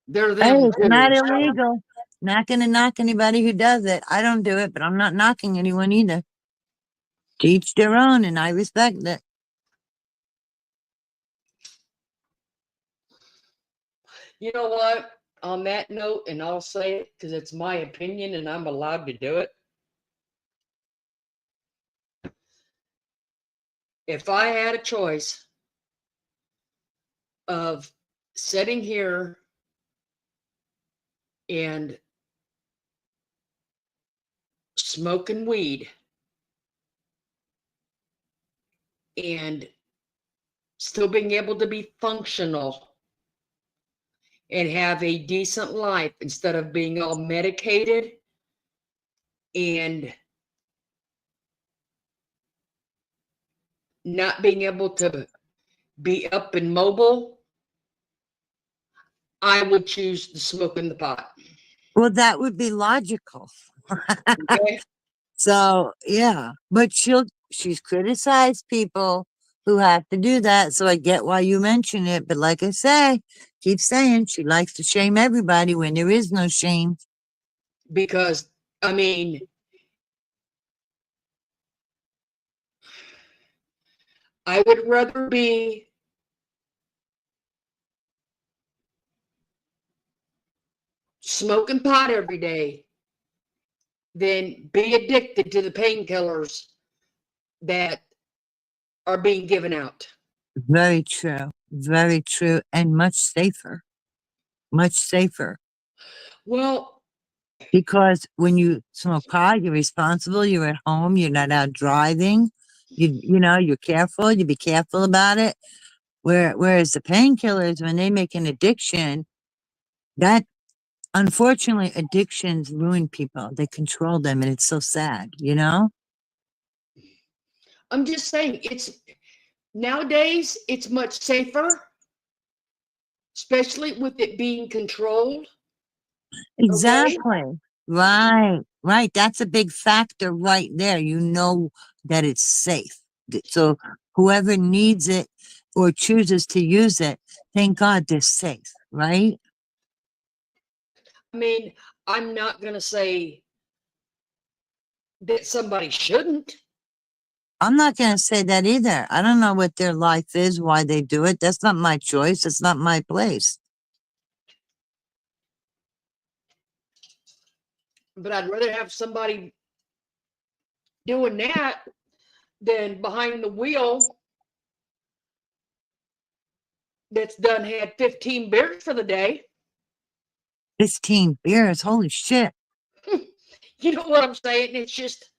They're Hey, them. it's not illegal. Not gonna knock anybody who does it. I don't do it, but I'm not knocking anyone either. To each their own, and I respect it. You know what? On that note, and I'll say it because it's my opinion and I'm allowed to do it. If I had a choice of sitting here and smoking weed and still being able to be functional and have a decent life instead of being all medicated and not being able to be up and mobile, I would choose the smoking the pot. Well, that would be logical. Okay? So yeah, but she's criticized people who have to do that. So I get why you mention it. But like I say, keep saying she likes to shame everybody when there is no shame. Because I mean, I would rather be smoking pot every day than be addicted to the painkillers that are being given out. Very true, and much safer. Much safer. Well, because when you smoke pot, you're responsible, you're at home, you're not out driving, you know, you're careful, you be careful about it. Whereas the painkillers, when they make an addiction, that unfortunately addictions ruin people. They control them, and it's so sad, you know? I'm just saying it's nowadays it's much safer, especially with it being controlled. Exactly. Right. That's a big factor right there. You know that it's safe. So whoever needs it or chooses to use it, thank God they're safe, right? I mean, I'm not going to say that somebody shouldn't. I'm not going to say that either. I don't know what their life is, why they do it. That's not my choice. It's not my place. But I'd rather have somebody doing that than behind the wheel that's done had 15 beers for the day. 15 beers. Holy shit. You know what I'm saying? It's just.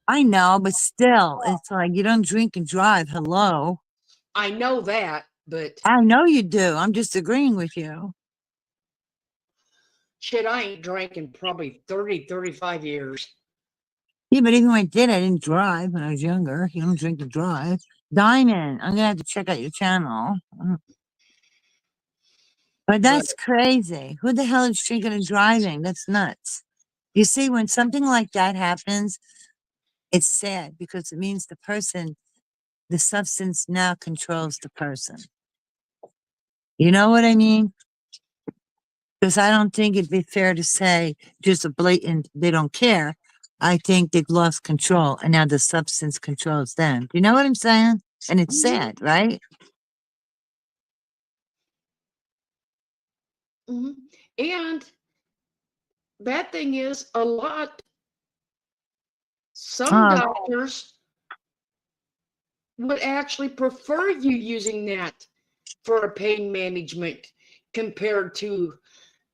I know, but still, it's like you don't drink and drive. Hello. I know that, but. I know you do. I'm just agreeing with you. Shit, I ain't drank in probably 30, 35 years. Yeah, but even when I did, I didn't drive when I was younger. You don't drink to drive. Diamond, I'm gonna have to check out your channel. But that's crazy. Who the hell is drinking and driving? That's nuts. You see, when something like that happens, it's sad because it means the substance now controls the person. You know what I mean? Because I don't think it'd be fair to say just a blatant, they don't care. I think they've lost control and now the substance controls them. You know what I'm saying? And it's sad, right? And bad thing is some doctors would actually prefer you using that for a pain management compared to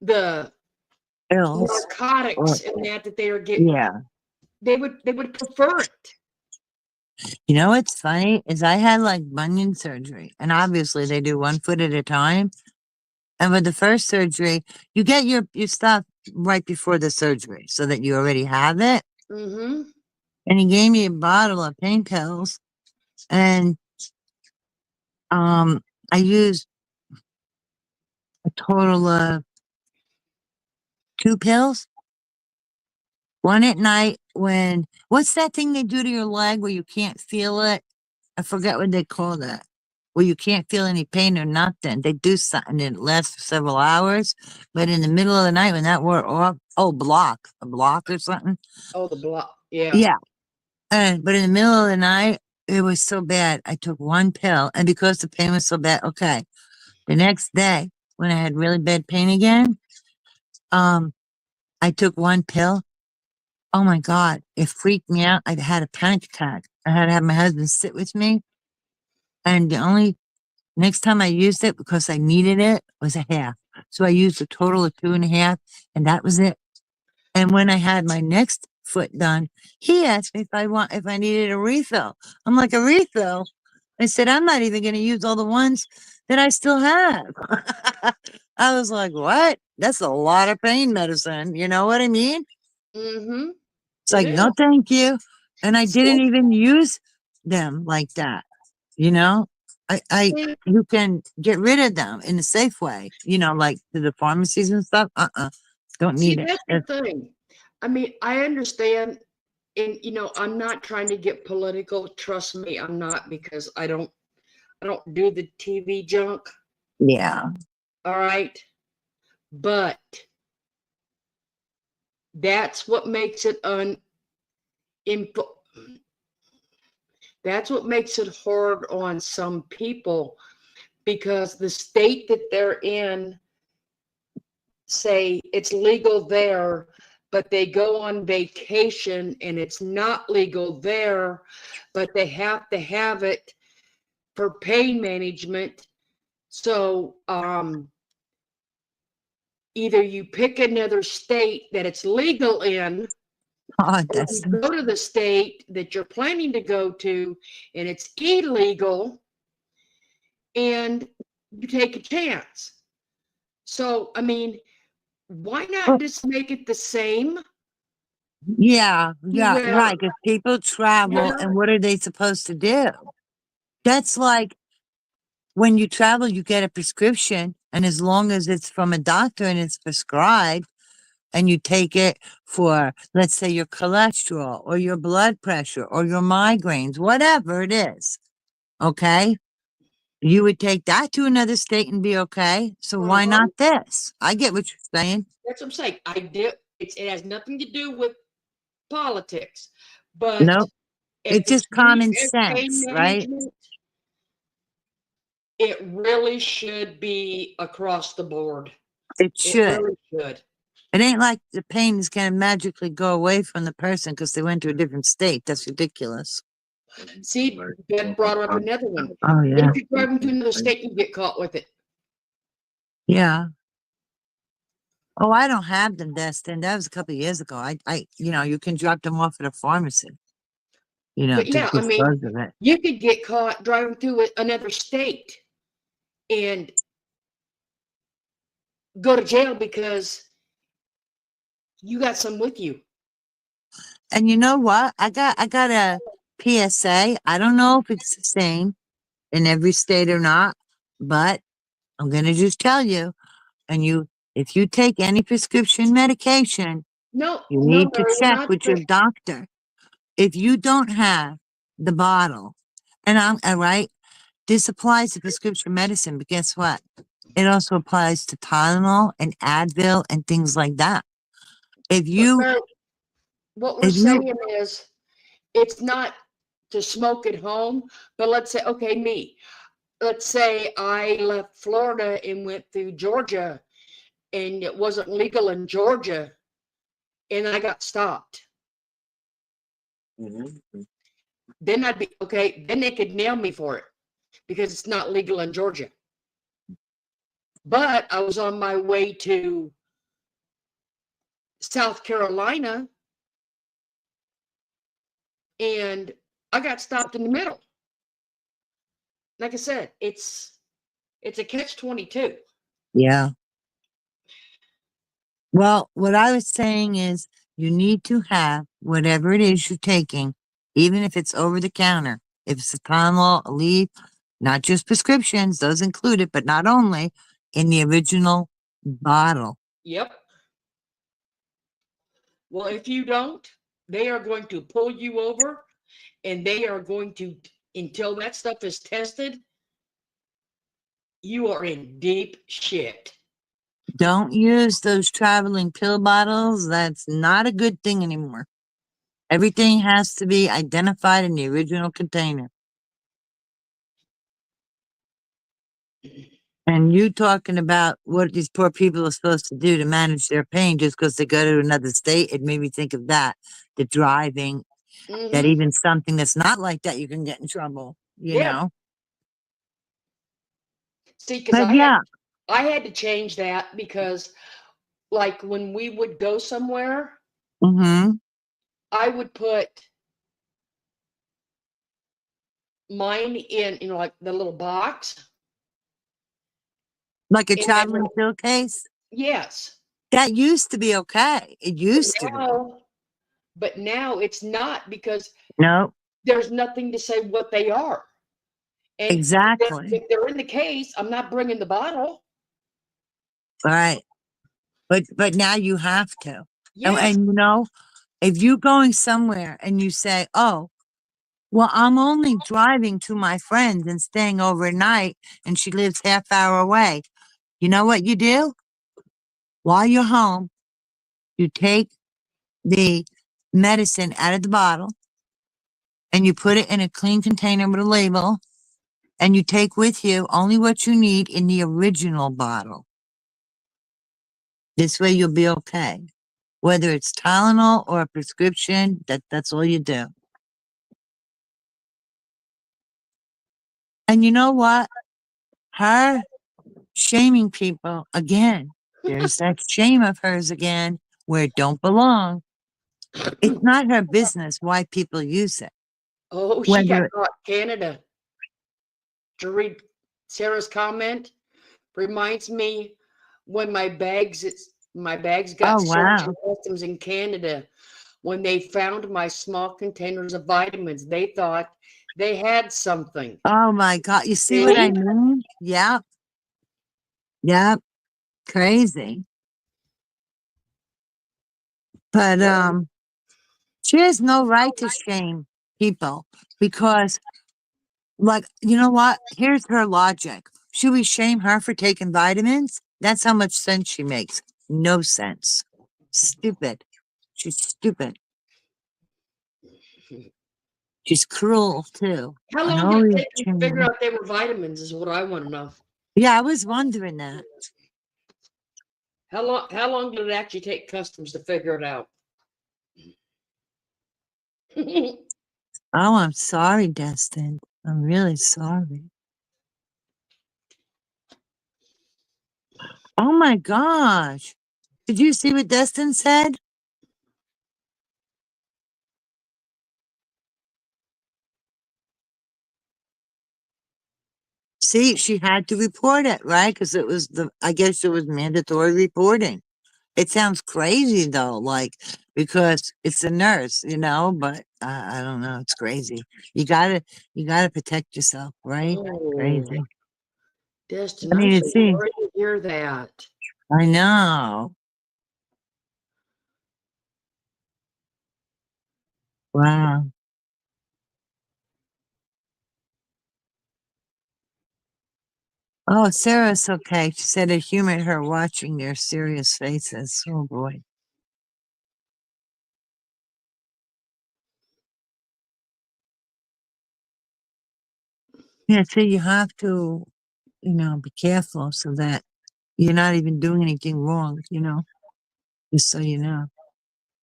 the pills, narcotics and that they are getting. Yeah. They would prefer it. You know what's funny is I had like bunion surgery, and obviously they do 1 foot at a time. And with the first surgery, you get your stuff right before the surgery so that you already have it. Mm-hmm. And he gave me a bottle of pain pills, and I used a total of 2 pills. One at night what's that thing they do to your leg where you can't feel it? I forget what they call that. Where you can't feel any pain or nothing. They do something and it lasts for several hours. But in the middle of the night when that wore off, a block or something. Oh, the block. Yeah. Yeah. But in the middle of the night, it was so bad. I took 1 pill, and because the pain was so bad, okay. The next day, when I had really bad pain again, I took 1 pill. Oh my God, it freaked me out. I had a panic attack. I had to have my husband sit with me. And the only next time I used it, because I needed it, was a half. So I used a total of 2.5, and that was it. And when I had my next foot done, he asked me if I needed a refill. I'm like, a refill? I said, I'm not even going to use all the ones that I still have. I was like, what? That's a lot of pain medicine. You know what I mean? Mm-hmm. It's like, no, thank you. And I didn't even use them like that. You know, you can get rid of them in a safe way, like to the pharmacies and stuff. Don't need it. That's the thing. I mean, I understand, and I'm not trying to get political. Trust me, I'm not, because I don't do the TV junk. Yeah. All right. But that's what makes it that's what makes it hard on some people, because the state that they're in, say it's legal there, but they go on vacation and it's not legal there, but they have to have it for pain management. So either you pick another state that it's legal in, or you go to the state that you're planning to go to and it's illegal, and you take a chance. So, I mean, why not just make it the same? Yeah, right. Because people travel, and what are they supposed to do? That's like when you travel, you get a prescription, and as long as it's from a doctor and it's prescribed, and you take it for, let's say, your cholesterol or your blood pressure or your migraines, whatever it is, okay? You would take that to another state and be okay. So why not this? I get what you're saying. That's what I'm saying. It has nothing to do with politics, but no, it's just common sense, right? It really should be across the board. It should. It really should. It ain't like the pain is going to magically go away from the person because they went to a different state. That's ridiculous. See, Ben brought up another one. Oh, yeah. If you drive into another state, you get caught with it. Yeah. Oh, I don't have them, Destin. That was a couple of years ago. You can drop them off at a pharmacy. But yeah, I mean, you could get caught driving through another state and go to jail because You got some with you. And you know what? I got a PSA. I don't know if it's the same in every state or not, but I'm gonna just tell you, and if you take any prescription medication, No, you no, need to Mary, we're check not. with your doctor. If you don't have the bottle, and I'm all right, this applies to prescription medicine, but guess what? It also applies to Tylenol and Advil and things like that. If But you, Mary, what we're if you, saying is, it's not to smoke at home, but let's say, okay, me. Let's say I left Florida and went through Georgia, and it wasn't legal in Georgia, and I got stopped. Then I'd be okay. Then they could nail me for it because it's not legal in Georgia. But I was on my way to South Carolina, and I got stopped in the middle. Like I said, it's a catch-22. yeah. Well, what I was saying is you need to have whatever it is you're taking, even if it's over the counter. If it's a Tylenol, a leaf, not just prescriptions, those included, but not only in the original bottle. Yep. Well, if you don't, they are going to pull you over, and they are going to, until that stuff is tested, you are in deep shit. Don't use those traveling pill bottles. That's not a good thing anymore. Everything has to be identified in the original container. And you talking about what these poor people are supposed to do to manage their pain just because they go to another state, it made me think of that. The driving, that even something that's not like that, you can get in trouble, you Yeah. know? See, because But yeah, I had to change that because, like, when we would go somewhere, mm-hmm. I would put mine in, like the little box. Like a And then traveling pill case. yes. That used to be okay. It used to be. But now it's not because No, there's nothing to say what they are. And exactly. if they're in the case, I'm not bringing the bottle. Right. But now you have to. Yes. And you know, if you're going somewhere and you say, oh, well, I'm only driving to my friend and staying overnight and she lives half hour away. You know what you do? While you're home, you take the medicine out of the bottle and you put it in a clean container with a label and you take with you only what you need in the original bottle. This way you'll be okay. Whether it's Tylenol or a prescription, that's all you do. And you know what? Her shaming people again. There's that shame of hers again where it don't belong. It's not her business why people use it. Oh, she got caught in Canada. To read Sarah's comment reminds me when my bags got Oh, searched wow. in customs in Canada. When they found my small containers of vitamins, they thought they had something. Oh my God. You see what I mean? Yep. Yep. Crazy. But she has no right to shame people because, like, you know what? Here's her logic. Should we shame her for taking vitamins? That's how much sense she makes. No sense. Stupid. She's stupid. She's cruel too. How And long did it always take you to shaming figure them. out they were vitamins is what I want to know. Yeah, I was wondering that. How long did it actually take customs to figure it out? Oh, I'm sorry, Destin. I'm really sorry. Oh my gosh. Did you see what Destin said? See, she had to report it, right? Because it was I guess it was mandatory reporting. It sounds crazy though, like because it's a nurse, but I don't know, it's crazy. You gotta protect yourself, right? Oh, Crazy. Destin, I I'm mean, so it seems. sorry to hear that. I know. Wow. Oh, Sarah's okay. She said it humored her watching their serious faces. Oh boy. Yeah, so you have to, be careful so that you're not even doing anything wrong, just so you know.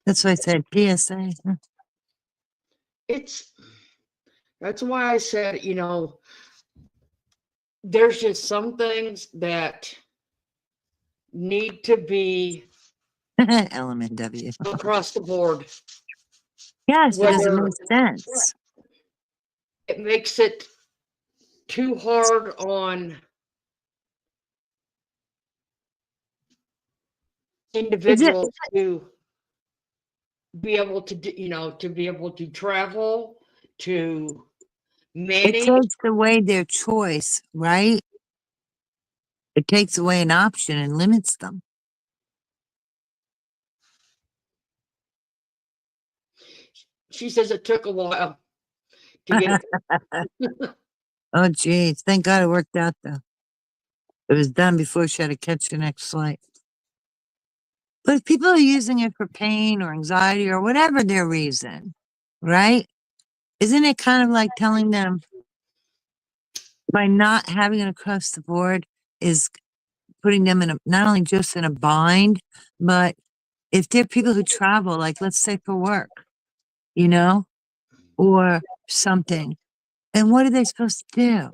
That's why I said PSA. It's That's why I said, there's just some things that need to be Element W. across the board. Yes, because it Whether makes sense. it makes it too hard on Is it? individuals to be able to to be able to travel, to It manage. takes away their choice, right? It takes away an option and limits them. She says it took a while to get it. Oh, geez. Thank God it worked out, though. It was done before she had to catch the next flight. But if people are using it for pain or anxiety or whatever their reason, right? Isn't it kind of like telling them by not having it across the board is putting them in not only just in a bind, but if they're people who travel, like let's say for work, you know, or something, and what are they supposed to do?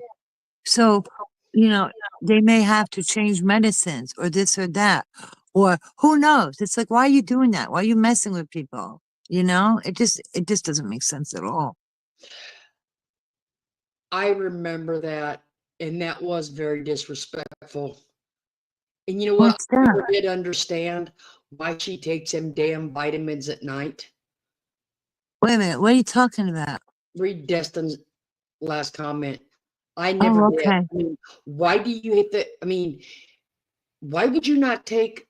So, they may have to change medicines or this or that, or who knows? It's like, why are you doing that? Why are you messing with people? It just doesn't make sense at all. I remember that, and that was very disrespectful. And you know what? What's I that? never did understand why she takes them damn vitamins at night. Wait a minute, what are you talking about? Read Destin's last comment. I never Oh, did. okay. I mean, why do you hit the? I mean, why would you not take?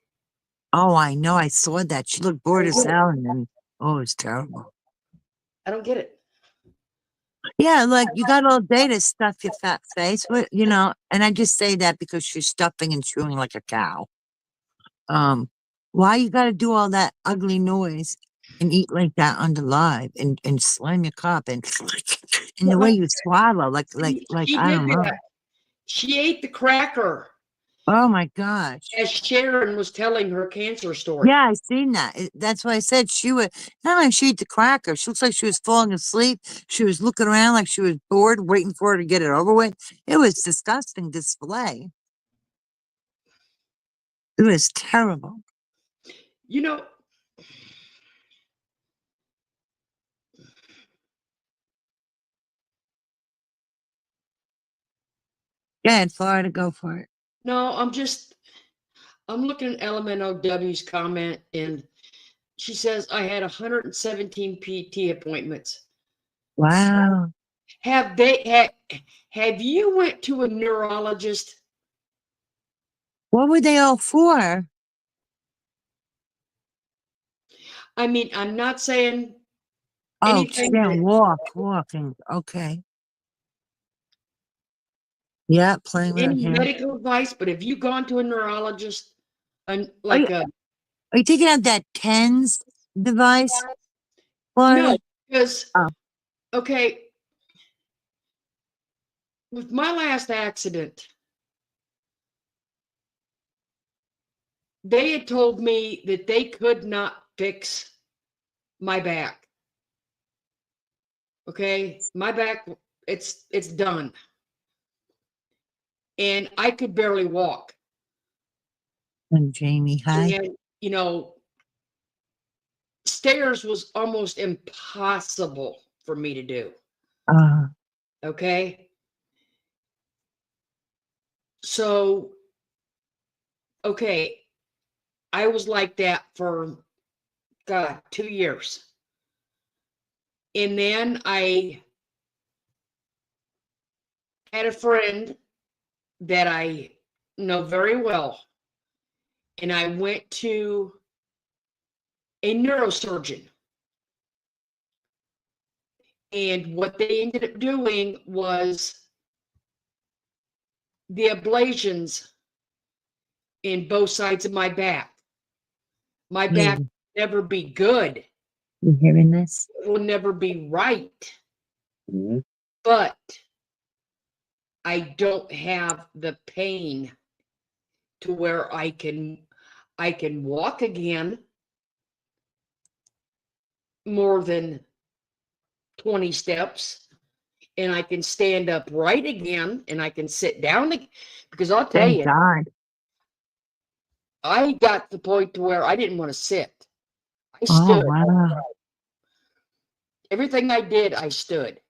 Oh, I know, I saw that. She looked bored as hell, and then, oh, it's terrible. I don't get it. Yeah, like you got all day to stuff your fat face, and I just say that because she's stuffing and chewing like a cow. Why you gotta do all that ugly noise and eat like that under live and slam your cup and and the way you swallow, like She I did don't know. that. She ate the cracker Oh my gosh. as Sharon was telling her cancer story. Yeah, I seen that. That's why I said she would not like she ate the cracker. She looks like she was falling asleep. She was looking around like she was bored, waiting for her to get it over with. It was disgusting display. It was terrible. You know, Yeah, in Florida, go for it. no, I'm looking at LMNOW's comment, and she says I had 117 PT appointments. Wow. Have you went to a neurologist? What were they all for? I mean, I'm not saying Oh, anything yeah, that walking. Okay. Yeah, playing with her any hair. medical advice, but have you gone to a neurologist? And Are you, like a are you taking out that TENS device, no, Florida? because Oh, okay, with my last accident, they had told me that they could not fix my back. Okay, my back, it's done, and I could barely walk. and Jamie, hi. And stairs was almost impossible for me to do. Uh, Okay, so okay, I was like that for, God, 2 years. And then I had a friend that I know very well, and I went to a neurosurgeon. And what they ended up doing was the ablations in both sides of my back. My back will never be good. You hearing this? It will never be right. Mhm. But I don't have the pain to where I can walk again more than 20 steps, and I can stand upright again, and I can sit down because I'll tell Thank you, God. I got to the point to where I didn't want to sit. I Oh, stood. wow. Everything I did, I stood.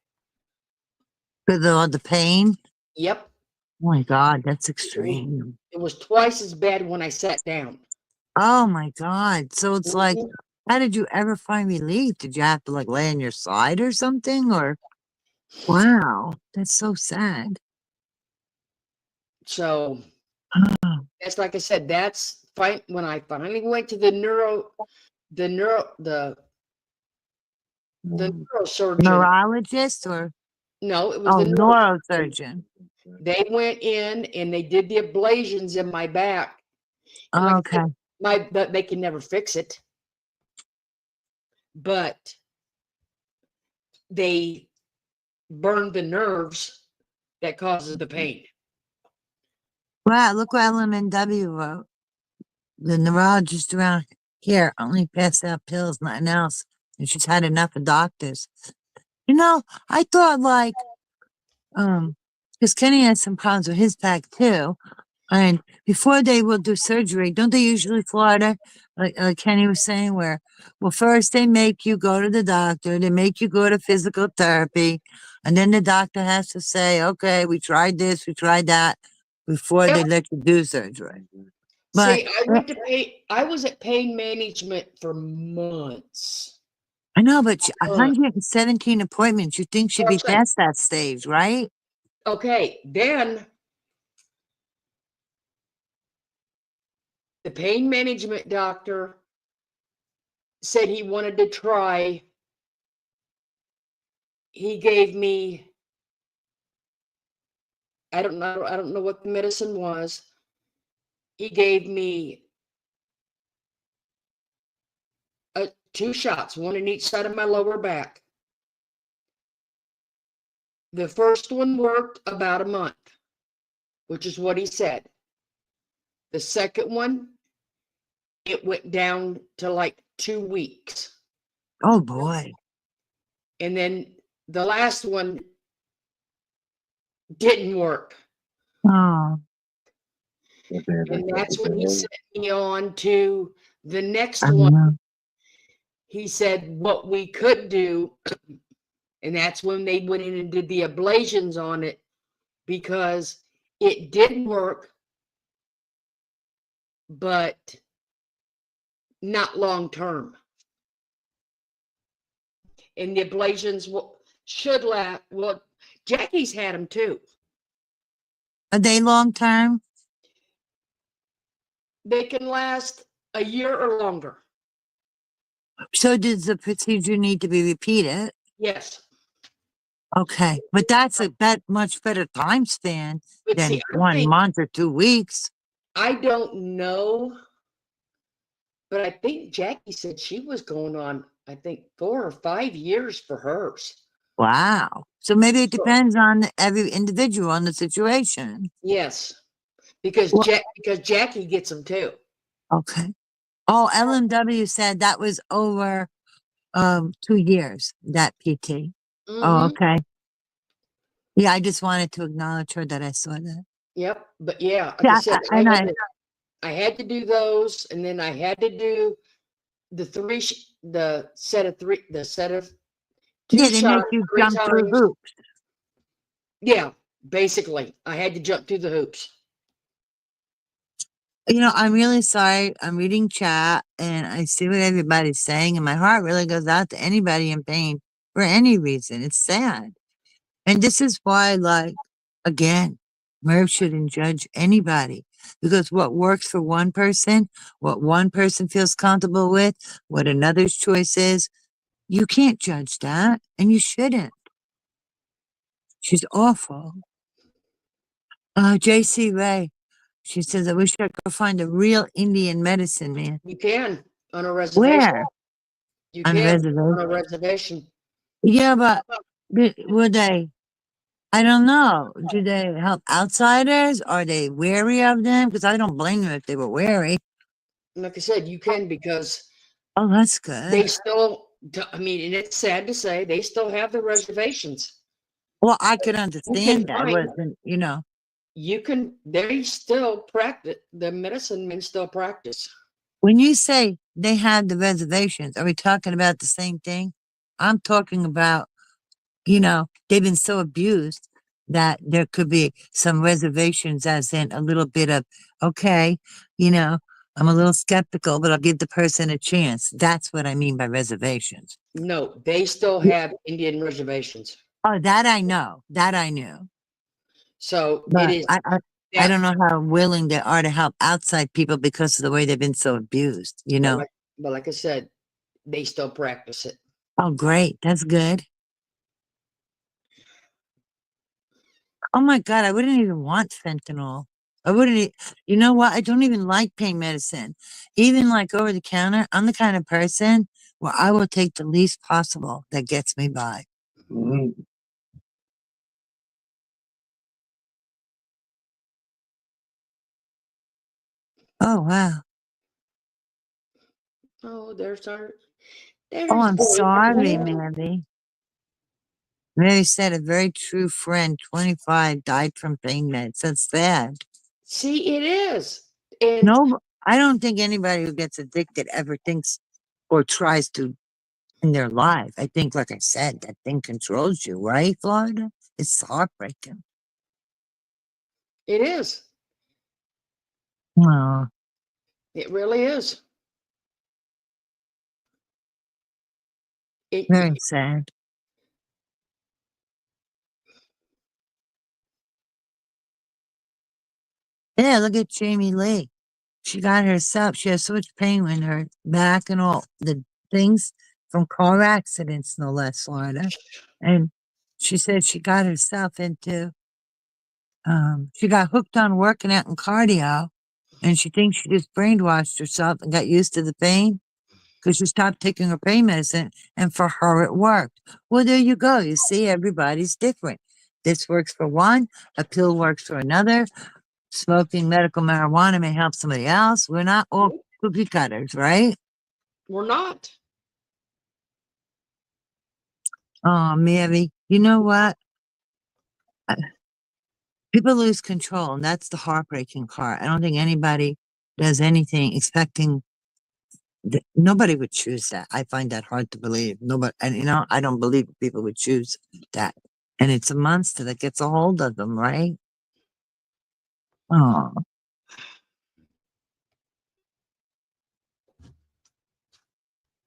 With all the pain? Yep. Oh my God, that's extreme. It was twice as bad when I sat down. Oh my God. So it's like, Mhm. how did you ever find relief? Did you have to like lay on your side or something? Or wow, that's so sad. So Oh, that's like I said, that's fine. When I finally went to the neurosurgeon. neurologist or No, it was oh, the neurosurgeon. neurosurgeon. They went in and they did the ablations in my back. And like I Okay. said, but they can never fix it. But they burned the nerves that causes the pain. Wow, look what LMNW wrote. The neurologist around here only passed out pills, nothing else. And she's had enough of doctors. You know, I thought like, because Kenny has some problems with his back too. And before they will do surgery, don't they usually Florida, like Kenny was saying, where, well, first they make you go to the doctor, they make you go to physical therapy, and then the doctor has to say, okay, we tried this, we tried that, before they Yep. let you do surgery. But See, I went to I was at pain management for months. I know, but 117 Months. appointments, you think should be Okay. past that stage, right? Okay, then the pain management doctor said he wanted to try. He gave me, I don't know what the medicine was. He gave me 2 shots, one in each side of my lower back. The first one worked about a month, which is what he said. The second one, it went down to like 2 weeks. Oh boy. And then the last one didn't work. Oh. And that's when he sent me on to the next I one. know. He said what we could do, and that's when they went in and did the ablations on it, because it did work, but not long term. And the ablations should last. Well, Jackie's had them too. Are they long term? They can last a year or longer. So does the procedure need to be repeated? Yes. Okay, but that's a much better time span But than see, 1 month or 2 weeks. I don't know, but I think Jackie said she was going on, I think 4 or 5 years for hers. Wow. So maybe it depends on every individual and the situation. Yes, because Well, because Jackie gets them too. okay. Oh, LMW said that was over 2 years, that PT. Oh, okay. Yeah, I just wanted to acknowledge her that I saw that. Yep, but yeah, like I Yeah, said, and I had to do those, and then I had to do the set of 2 yeah, they make shots you 3 jump through times. hoops. Yeah, basically, I had to jump through the hoops. You know, I'm really sorry. I'm reading chat and I see what everybody's saying, and my heart really goes out to anybody in pain for any reason. It's sad. And this is why, like, again, Merv shouldn't judge anybody because what works for one person, what one person feels comfortable with, what another's choice is, you can't judge that and you shouldn't. She's awful. JC Ray, she says, I wish I could find a real Indian medicine man. You can on a reservation. Where? You On a can reservation. on a reservation. Yeah, but would they? I don't know. Do they help outsiders? Are they wary of them? Because I don't blame them if they were wary. Like I said, you can because Oh, that's they good. still. I mean, and it's sad to say they still have the reservations. Well, I could You can understand that. find. Wasn't, you know. You can. They still practice. The medicine men still practice. When you say they had the reservations, are we talking about the same thing? I'm talking about, you know, they've been so abused that there could be some reservations, as in a little bit of, okay, you know, I'm a little skeptical, but I'll give the person a chance. That's what I mean by reservations. No, they still have Indian reservations. Oh, that I know. That I knew. So it But is. I don't know how willing they are to help outside people because of the way they've been so abused, you know? But like I said, they still practice it. Oh, great. That's good. Oh my God, I wouldn't even want fentanyl. I wouldn't, you know what? I don't even like pain medicine. Even like over the counter, I'm the kind of person where I will take the least possible that gets me by. Oh, wow. Oh, there's our. Oh, I'm Boy. sorry, Mandy. Mary said a very true friend, 25, died from pain meds. That's sad. See, it is. And No, I don't think anybody who gets addicted ever thinks or tries to in their life. I think, like I said, that thing controls you, right, Florida? It's heartbreaking. it is. Oh, It really is. It, very sad. Yeah, look at Jamie Lee. She got herself, she has so much pain in her back and all the things from car accidents, no less, Florida. And she said she got herself into, she got hooked on working out and cardio. And she thinks she just brainwashed herself and got used to the pain because she stopped taking her pain medicine. And for her, it worked. Well, there you go. You see, everybody's different. This works for one, a pill works for another. Smoking medical marijuana may help somebody else. We're not all cookie cutters, right? we're not. Oh, Mary, you know what? People lose control, and that's the heartbreaking part. I don't think anybody does anything expecting nobody would choose that. I find that hard to believe. Nobody, and you know, I don't believe people would choose that. And it's a monster that gets a hold of them, right? Oh,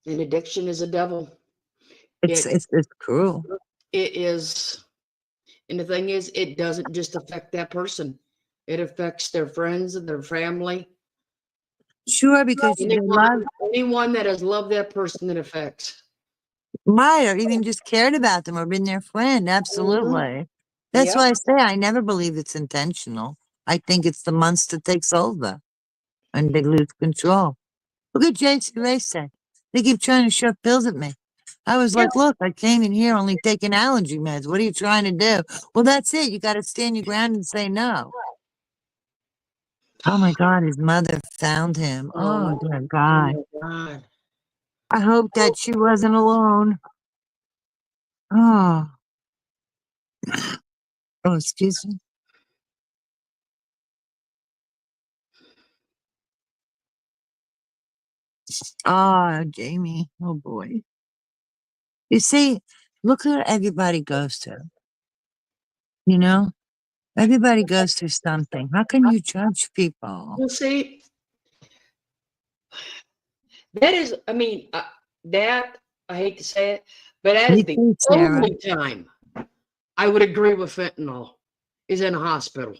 And addiction is a devil. it's cruel. It is. And the thing is, it doesn't just affect that person. It affects their friends and their family. Sure, because they love Anyone that has loved that person, it affects. right, or even just cared about them or been their friend. Absolutely. That's why I say I never believe it's intentional. I think it's the monster takes over and they lose control. Look at JC Ray said. They keep trying to shove pills at me. I was like, look, I came in here only taking allergy meds. What are you trying to do? Well, that's it. You got to stand your ground and say no. Oh my God, his mother found him. Oh, dear God. God. I hope that she wasn't alone. Oh. Oh, excuse me. Oh, Jamie. Oh, boy. You see, look what everybody goes through. You know, everybody goes through something. How can you judge people? Well, see, That is, I mean, that, I hate to say it, but that Me is the too, Sarah. only time I would agree with fentanyl is in a hospital.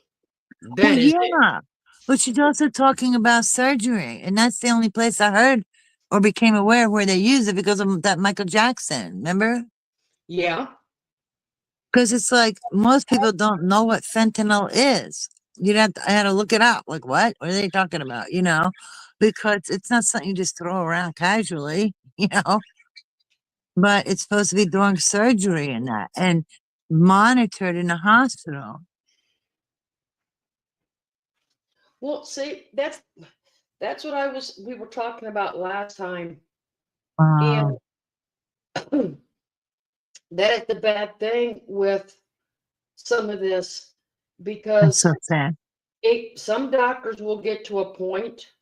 Well, That is it. yeah, but she's also talking about surgery, and that's the only place I heard or became aware of where they use it because of that Michael Jackson. Remember? Yeah. Because it's like most people don't know what fentanyl is. I had to look it up. Like, what? What are they talking about? You know, because it's not something you just throw around casually. You know, but it's supposed to be during surgery and that, and monitored in a hospital. Well, see, that's what we were talking about last time. Wow, And that is the bad thing with some of this that's so because sad. some doctors will get to a point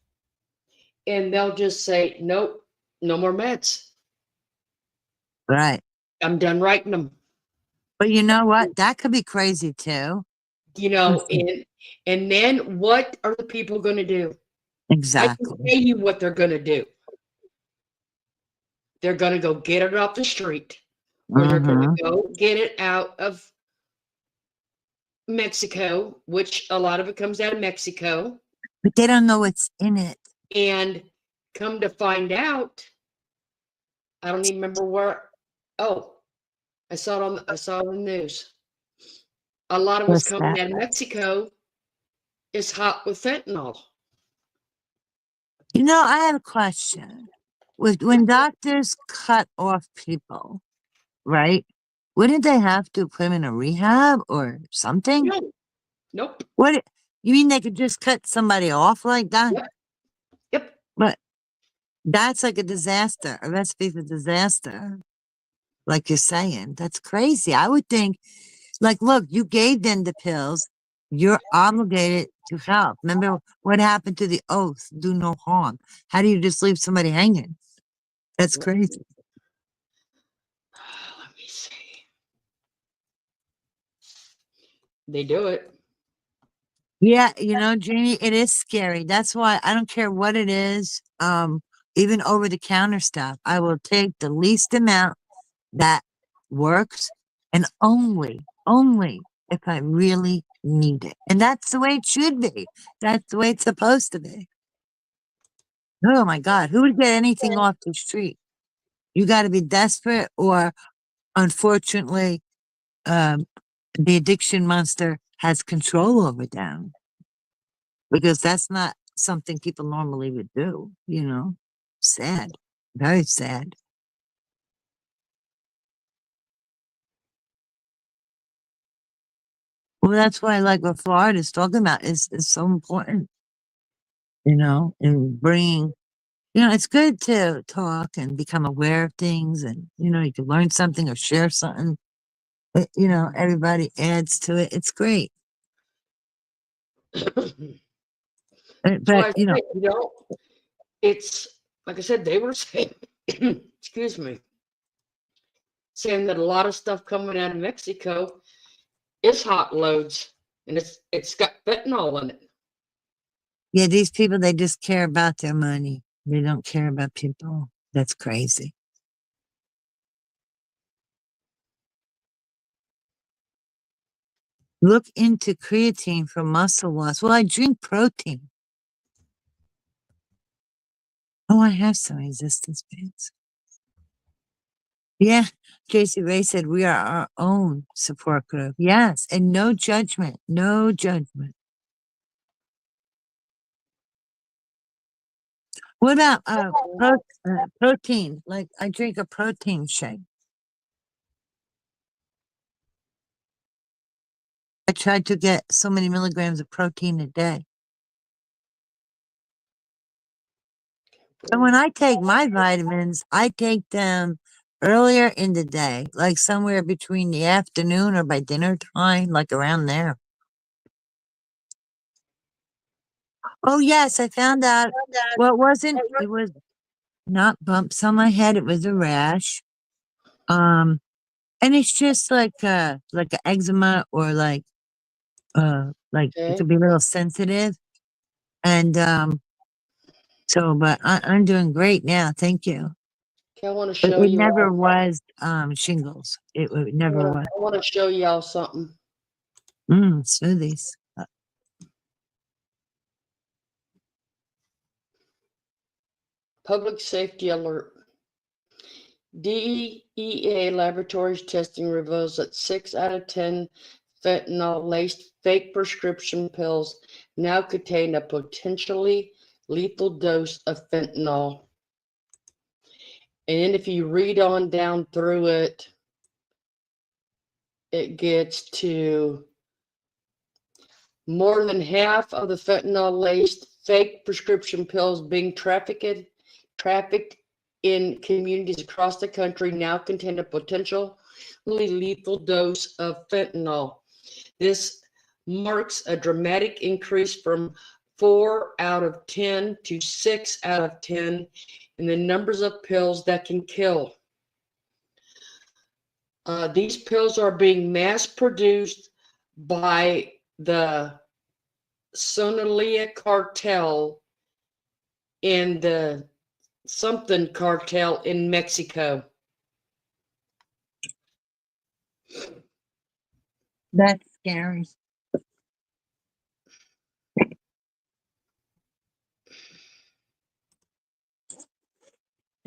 and they'll just say, nope, no more meds. Right. I'm done writing them. But you know what? That could be crazy too. You know, Listen, and then what are the people going to do? I can exactly. tell you what they're going to do. They're going to go get it off the street, or they're going Mm-hmm. to go get it out of Mexico, which a lot of it comes out of Mexico. But they don't know what's in it. And come to find out, I don't even remember where. Oh, I saw it on the news. A lot of what's What's coming that? out of Mexico is hot with fentanyl. You know, I have a question. When doctors cut off people, right? Wouldn't they have to put them in a rehab or something? No, nope. What you mean they could just cut somebody off like that? Yep. Yep. But that's like a disaster, a recipe for disaster. Like you're saying, that's crazy. I would think, like, look, you gave them the pills. You're obligated to help. Remember what happened to the oath, do no harm. How do you just leave somebody hanging? That's crazy. Let me see. They do it. Yeah, you know, Jeannie, it is scary. That's why I don't care what it is. Even over the counter stuff, I will take the least amount that works and only if I really need it. And that's the way it should be. That's the way it's supposed to be. Oh my God, who would get anything off the street? You got to be desperate, or unfortunately, um, the addiction monster has control over them, because that's not something people normally would do, you know? Sad, very sad. Well, that's why, like, what Florida's talking about is so important, you know, and bringing, you know, it's good to talk and become aware of things, and, you know, you can learn something or share something. But, you know, everybody adds to it. It's great. So But, I you know, think, it's like I said, they were saying, excuse me, saying that a lot of stuff coming out of Mexico is hot loads, and it's got fentanyl in it. yeah, these people, they just care about their money. They don't care about people. That's crazy. Look into creatine for muscle loss. Well, I drink protein. Oh, I have some resistance bands. Yeah, Casey Ray said we are our own support group. Yes, and no judgment. No judgment. What about protein? Like, I drink a protein shake. I tried to get so many milligrams of protein a day. And when I take my vitamins, I take them earlier in the day, like somewhere between the afternoon or by dinner time, like around there. Oh, yes, I found out. Well, it was not bumps on my head, it was a rash. And it's just like an eczema, or like it Okay. could be a little sensitive. And So, but I'm doing great now. Thank you. Okay, I want to But show it you never all. was shingles. It never was. I want to show y'all something. Smoothies. Public safety alert. DEA laboratories testing reveals that 6 out of 10 fentanyl-laced fake prescription pills now contain a potentially lethal dose of fentanyl. And then if you read on down through it, it gets to more than half of the fentanyl-laced fake prescription pills being trafficked in communities across the country now contain a potentially lethal dose of fentanyl. This marks a dramatic increase from 4 out of 10 to 6 out of 10 in the numbers of pills that can kill. These pills are being mass produced by the Sonalia cartel and the something cartel in Mexico. That's scary.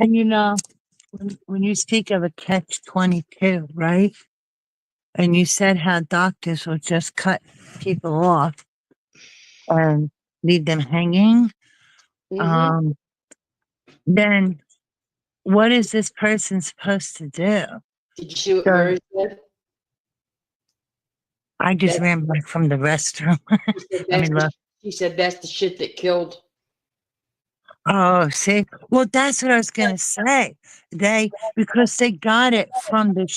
And you know, when you speak of a catch-22, right? And you said how doctors will just cut people off and leave them hanging. Then what is this person supposed to do? Did you see what So Mary said? I just ran back from the restroom. Look. She said that's the shit that killed. Oh, see, well, that's what I was gonna say. Because they got it from the.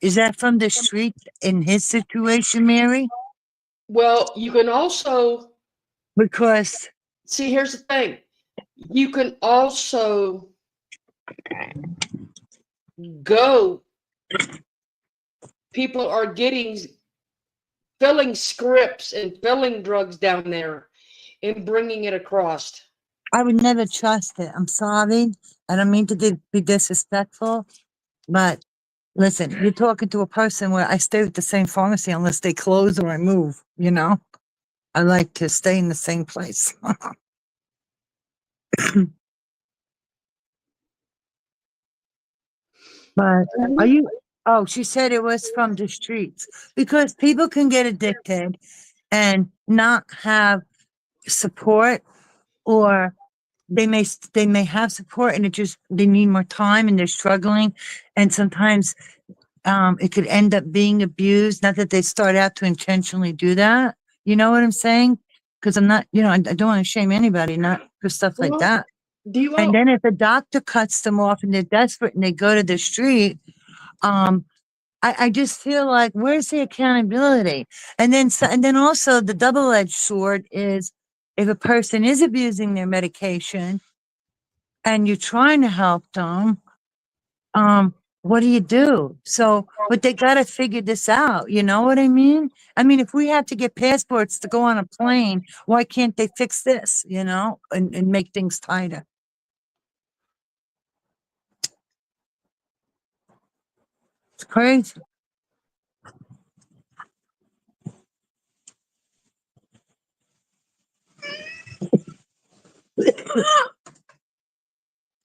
Is that from the street in his situation, Mary? Well, you can also Because see. Here's the thing: you can also go. People are filling scripts and filling drugs down there and bringing it across. I would never trust it. I'm sorry. I don't mean to be disrespectful, but listen, you're talking to a person where I stay at the same pharmacy unless they close or I move, you know? I like to stay in the same place. But are you? Oh, she said it was from the streets because people can get addicted and not have support, or they may have support and they need more time and they're struggling, and sometimes it could end up being abused. Not that they start out to intentionally do that. You know what I'm saying? Because I'm not, I don't want to shame anybody, not for stuff like that. And then if a doctor cuts them off and they're desperate and they go to the street, I just feel like, where's the accountability? And then also the double-edged sword is, if a person is abusing their medication and you're trying to help them, what do you do? So, but they got to figure this out. You know what I mean? I mean, if we have to get passports to go on a plane, why can't they fix this, and make things tighter? It's crazy.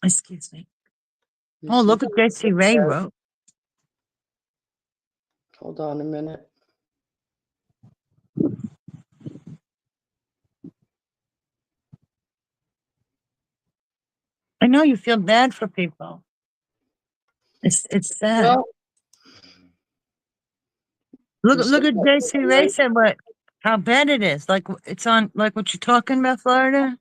Excuse me. Oh, look at Jesse Ray wrote. Hold on a minute. I know you feel bad for people. It's sad. Well, look at Jesse Ray said how bad it is. Like it's on like what you're talking about, Florida.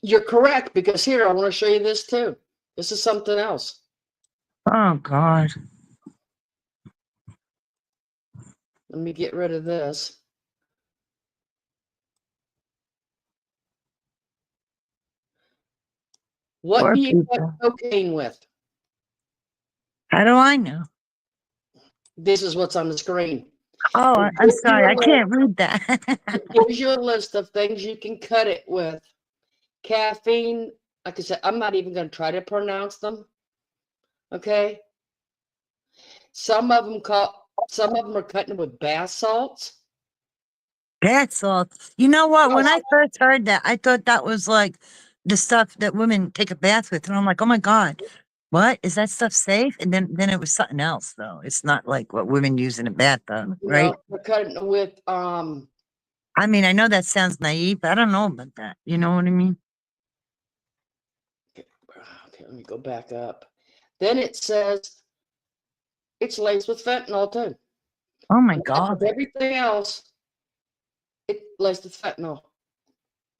You're correct, because here, I want to show you this too. This is something else. Oh God. Let me get rid of this. What do you cut cocaine with? How do I know? This is what's on the screen. Oh, I'm sorry. I can't read that. It gives you a list of things you can cut it with. caffeine. Like I said, I'm not even going to try to pronounce them. Okay. Some of them are cutting it with bath salts. Bath salt. You know what? When I first heard that, I thought that was like the stuff that women take a bath with, and I'm like, oh my god, what is that stuff safe? And then it was something else, though. It's not like what women use in a bathtub, right? No, they're cutting it with I mean, I know that sounds naive, but I don't know about that. You know what I mean? Okay, let me go back up. Then it says it's laced with fentanyl too. Oh my Like god, with everything else, it's laced with fentanyl.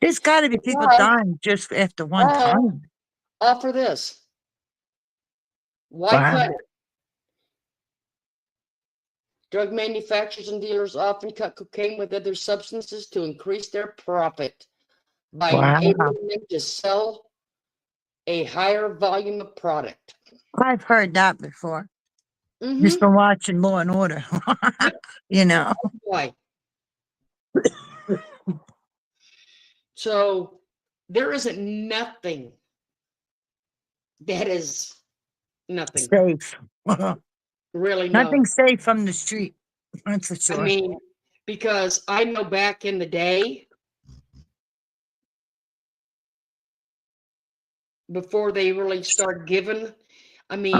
there's got to be people But dying just after one time. offer this. Why Wow. cut it? Drug manufacturers and dealers often cut cocaine with other substances to increase their profit by Wow. enabling them to sell a higher volume of product. I've heard that before. Mm-hmm. Just from watching Law and Order. You know. Why? So there isn't nothing that is nothing. Safe. Really, no. Nothing safe from the street. That's for sure. I mean, because I know back in the day, before they really started giving, I mean,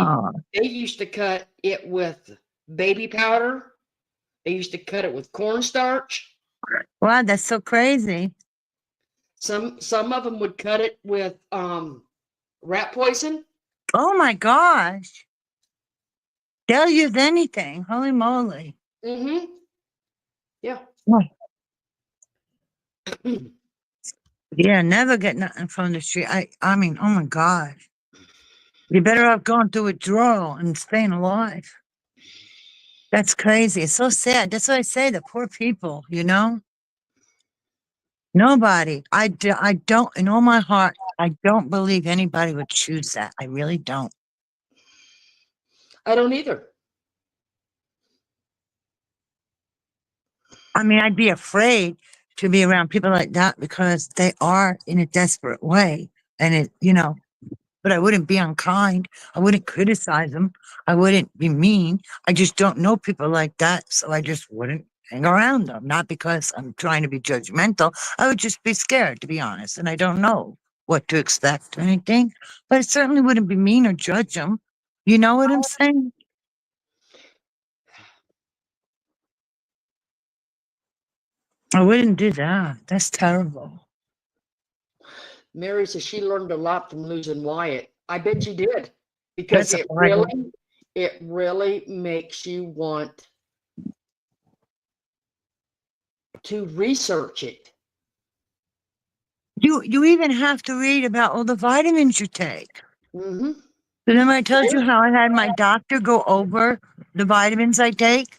they used to cut it with baby powder. They used to cut it with cornstarch. Wow, that's so crazy. Some of them would cut it with rat poison. Oh my gosh. They'll use anything. Holy moly. Mm-hmm. Yeah. Yeah, never get nothing from the street. I mean, oh my gosh. You're better off going through withdrawal and staying alive. That's crazy. It's so sad. That's what I say, the poor people, you know? Nobody. I don't, in all my heart, I don't believe anybody would choose that. I really don't. I don't either. I mean, I'd be afraid to be around people like that because they are in a desperate way. And it, you know, but I wouldn't be unkind. I wouldn't criticize them. I wouldn't be mean. I just don't know people like that. So I just wouldn't hang around them. Not because I'm trying to be judgmental. I would just be scared, to be honest. And I don't know what to expect or anything. But I certainly wouldn't be mean or judge them. You know what I'm saying? I wouldn't do that. That's terrible. Mary says she learned a lot from losing Wyatt. I bet you did, because That's it really makes you want to research it. You even have to read about all the vitamins you take. Mm-hmm. Remember I told you how I had my doctor go over the vitamins I take?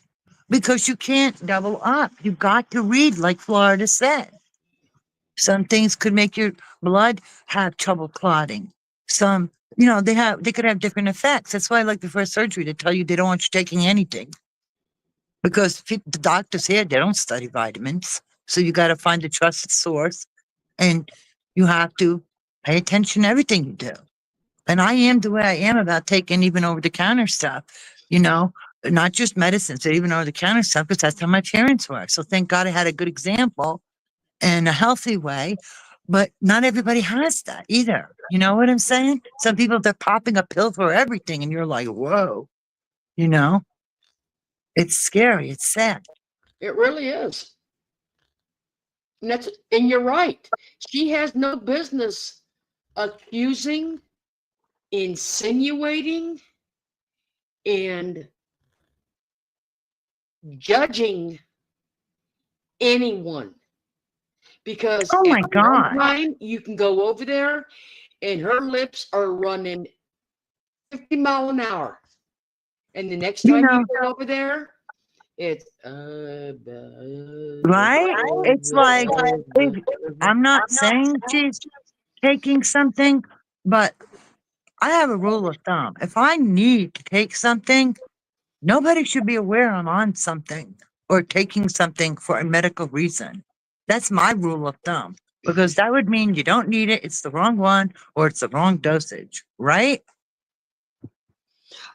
Because you can't double up. You've got to read, like Florida said. Some things could make your blood have trouble clotting. Some, you know, they could have different effects. That's why, like before surgery, they tell you they don't want you taking anything. Because the doctors here, they don't study vitamins. So you got to find a trusted source, and you have to pay attention to everything you do. And I am the way I am about taking even over-the-counter stuff, you know, not just medicines, but even over-the-counter stuff, because that's how my parents were. So thank God I had a good example in a healthy way. But not everybody has that either. You know what I'm saying? Some people, they're popping a pill for everything, and you're like, whoa, you know? It's scary. It's sad. It really is. And you're right. She has no business accusing, insinuating, and judging anyone. Because oh my at God, one time you can go over there and her lips are running 50 miles an hour. And the next time you go over there, it's right? It's like, I'm not saying she's taking something, but I have a rule of thumb. If I need to take something, nobody should be aware I'm on something or taking something for a medical reason. That's my rule of thumb. because that would mean you don't need it, it's the wrong one, or it's the wrong dosage, right?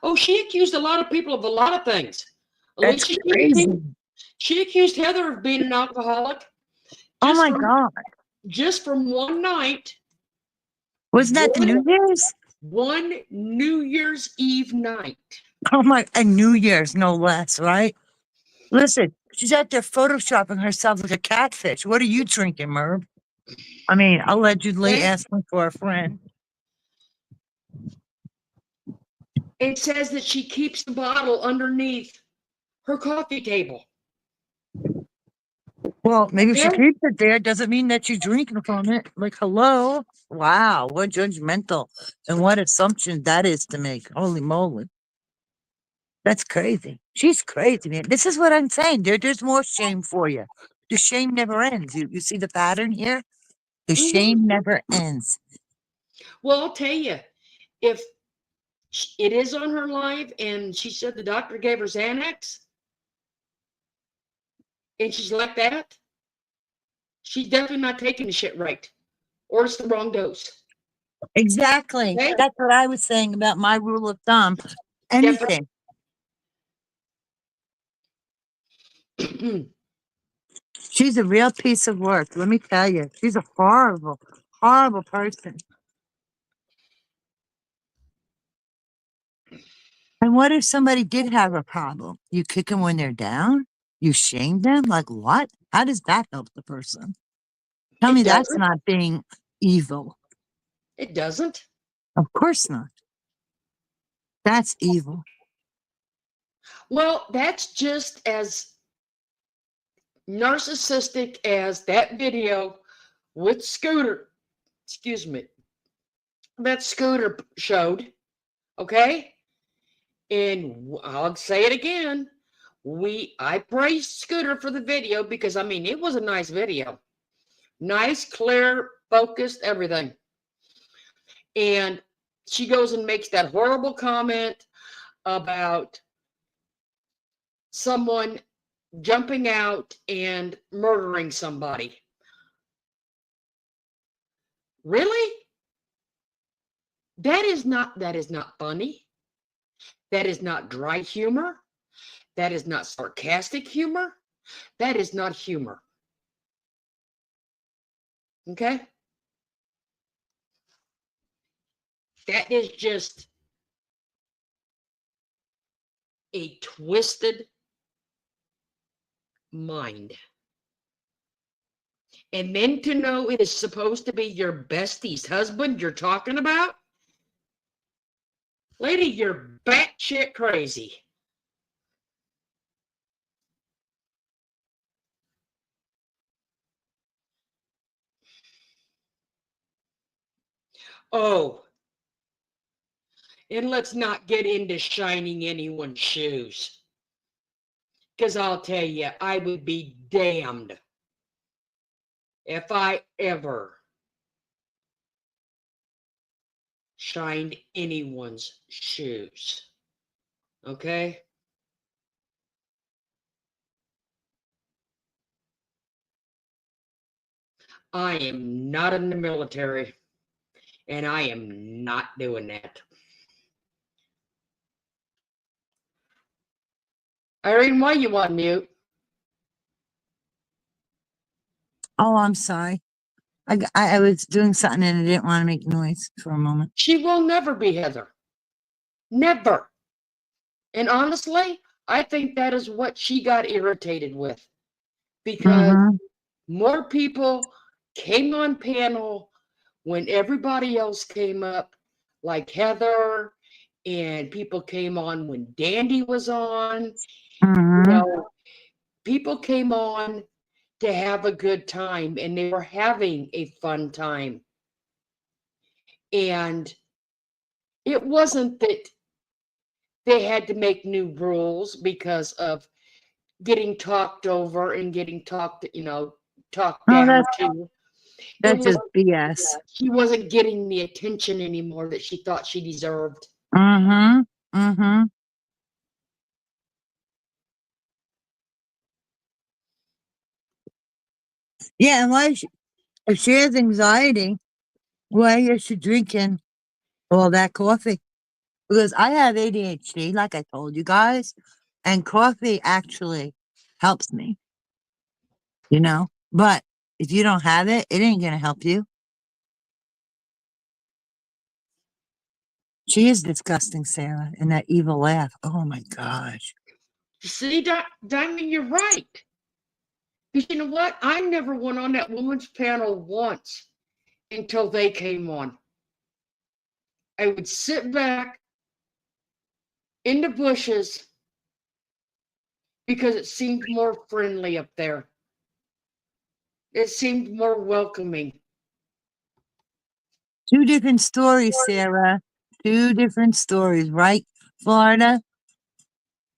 Oh, she accused a lot of people of a lot of things. That's Alicia, crazy. she accused Heather of being an alcoholic. Oh Just my from, God. just from one night. Wasn't that the New Year's? One New Year's Eve night. Oh my, and New Year's, no less, right? Listen, she's out there photoshopping herself like a catfish. What are you drinking, Merv? I mean, allegedly Okay. asking for a friend. It says that she keeps the bottle underneath her coffee table. Well, maybe she Okay. keeps it there. Doesn't mean that you're drinking from it. Like, hello? Wow, what judgmental and what assumption that is to make. Holy moly. That's crazy. She's crazy, man. This is what I'm saying. There's more shame for you. The shame never ends. You see the pattern here? The shame never ends. Well, I'll tell you, if it is on her live and she said the doctor gave her Xanax and she's like that, she's definitely not taking the shit right, or it's the wrong dose. Exactly. Okay? That's what I was saying about my rule of thumb. Anything. She's a real piece of work. Let me tell you. She's a horrible, horrible person. And what if somebody did have a problem? You kick them when they're down? You shame them? Like what? How does that help the person? Tell me that's not being evil. It doesn't. Of course not. That's evil. Well, that's just as narcissistic as that video with Scooter, excuse me, that Scooter showed, okay? And I'll say it again. I praised Scooter for the video because, I mean, it was a nice video. Nice, clear, focused, everything. And she goes and makes that horrible comment about someone jumping out and murdering somebody. Really? That is not funny. That is not dry humor. That is not sarcastic humor. That is not humor. Okay? That is just a twisted mind. And then to know it is supposed to be your bestie's husband you're talking about? Lady, you're batshit crazy. Oh, and let's not get into shining anyone's shoes. Because I'll tell you, I would be damned if I ever shined anyone's shoes. Okay? I am not in the military, and I am not doing that. Irene, why you on mute? Oh, I'm sorry. I was doing something and I didn't want to make noise for a moment. She will never be Heather. Never. And honestly, I think that is what she got irritated with. Because more people came on panel when everybody else came up, like Heather, and people came on when Dandy was on. You know, people came on to have a good time, and they were having a fun time. And it wasn't that they had to make new rules because of getting talked over and getting talked down to. That's just BS. She wasn't getting the attention anymore that she thought she deserved. Yeah, If she has anxiety, why is she drinking all that coffee? Because I have ADHD, like I told you guys, and coffee actually helps me, you know? But if you don't have it, it ain't gonna help you. She is disgusting, Sarah, and that evil laugh. Oh my gosh. See, Diamond, you're right. Because you know what? I never went on that woman's panel once until they came on. I would sit back in the bushes because it seemed more friendly up there. It seemed more welcoming. Two different stories, Sarah. Two different stories, right, Florida?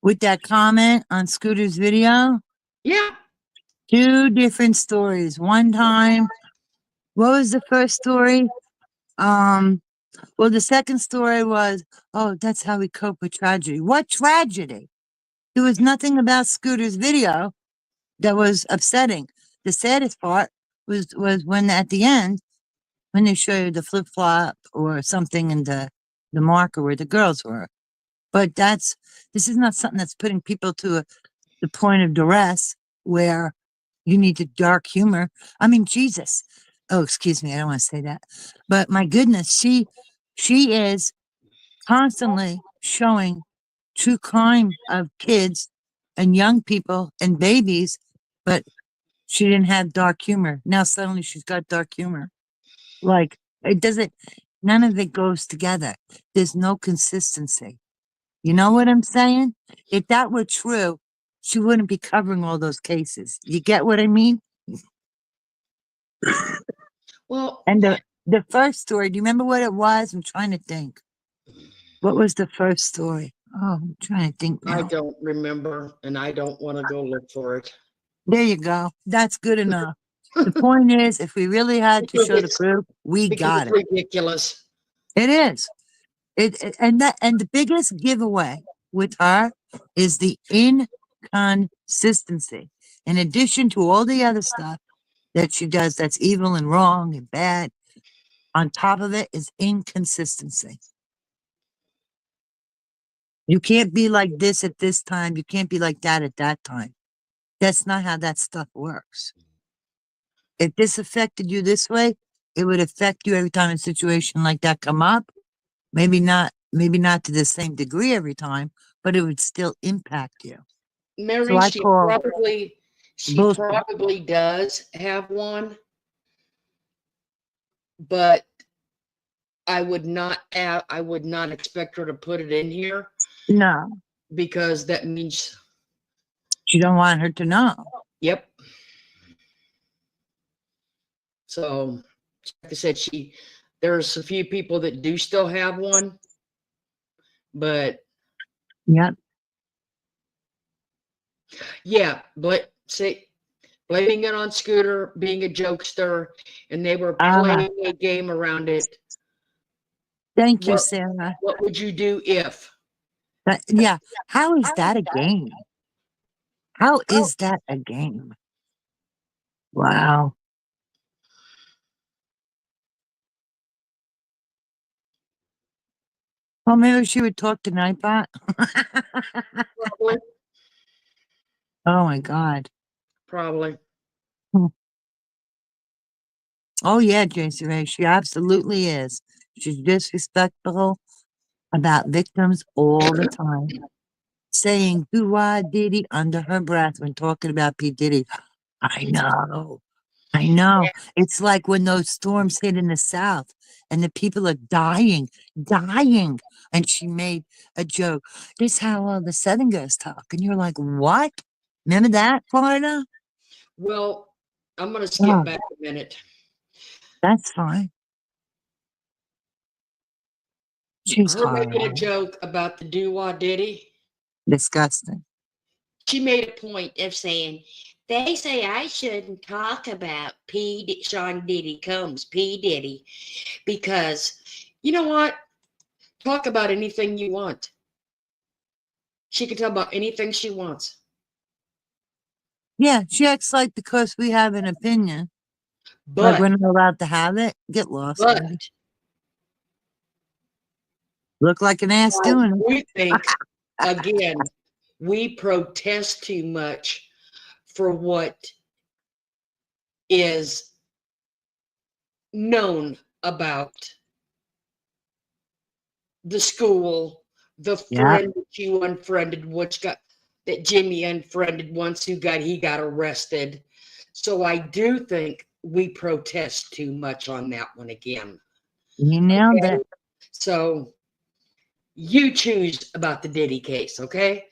With that comment on Scooter's video? Yeah. Two different stories. One time, what was the first story? Well, the second story was, oh, that's how we cope with tragedy. What tragedy? There was nothing about Scooter's video that was upsetting. The saddest part was when at the end, when they show you the flip flop or something in the marker where the girls were. But this is not something that's putting people to the point of duress where you need to dark humor. I mean, Jesus. Oh, excuse me. I don't want to say that. But my goodness, she is constantly showing true crime of kids and young people and babies, but she didn't have dark humor. Now suddenly she's got dark humor. Like, it doesn't, none of it goes together. There's no consistency. You know what I'm saying? If that were true, she wouldn't be covering all those cases. You get what I mean? Well, and the first story, do you remember what it was? I'm trying to think. What was the first story? Oh, I'm trying to think now. I don't remember, and I don't want to go look for it. There you go. That's good enough. The point is, if we really had to show the proof, we got it. Ridiculous. It is. And the biggest giveaway with her is the inconsistency. In addition to all the other stuff that she does that's evil and wrong and bad, on top of it is inconsistency. You can't be like this at this time. You can't be like that at that time. That's not how that stuff works. If this affected you this way, it would affect you every time a situation like that come up. Maybe not to the same degree every time, but it would still impact you. Mary, So I she call bullshit. probably does have one, but I would not expect her to put it in here. No. Because that means you don't want her to know. Yep. So, like I said, there's a few people that do still have one, but yep. Yeah, but blaming it on Scooter, being a jokester, and they were playing a game around it. Thank you, Sarah. What would you do if? Yeah. How is that a game? How is that a game? Wow. Well, maybe she would talk to Nightbot. Probably. Oh my God. Probably. Oh yeah, JC Ray, she absolutely is. She's disrespectful about victims all the time. Saying do-wah diddy under her breath when talking about P. Diddy. I know. It's like when those storms hit in the South and the people are dying. And she made a joke. This is how all the Southern girls talk. And you're like, what? Remember that, Florida? Well, I'm going to skip back a minute. That's fine. She's her making a horrible. joke about the do-wah diddy. Disgusting. She made a point of saying, they say I shouldn't talk about Sean Diddy Combs, P. Diddy, because you know what? Talk about anything you want. She can talk about anything she wants. Yeah, she acts like because we have an opinion Like But, we're not allowed to have it. Get lost, but baby. Look like an ass doing it. we think, again, we protest too much for what is known about the school, the Yeah. friend that you unfriended, that Jimmy unfriended once he got arrested. So I do think we protest too much on that one again. You nailed it. So you choose about the Diddy case, okay?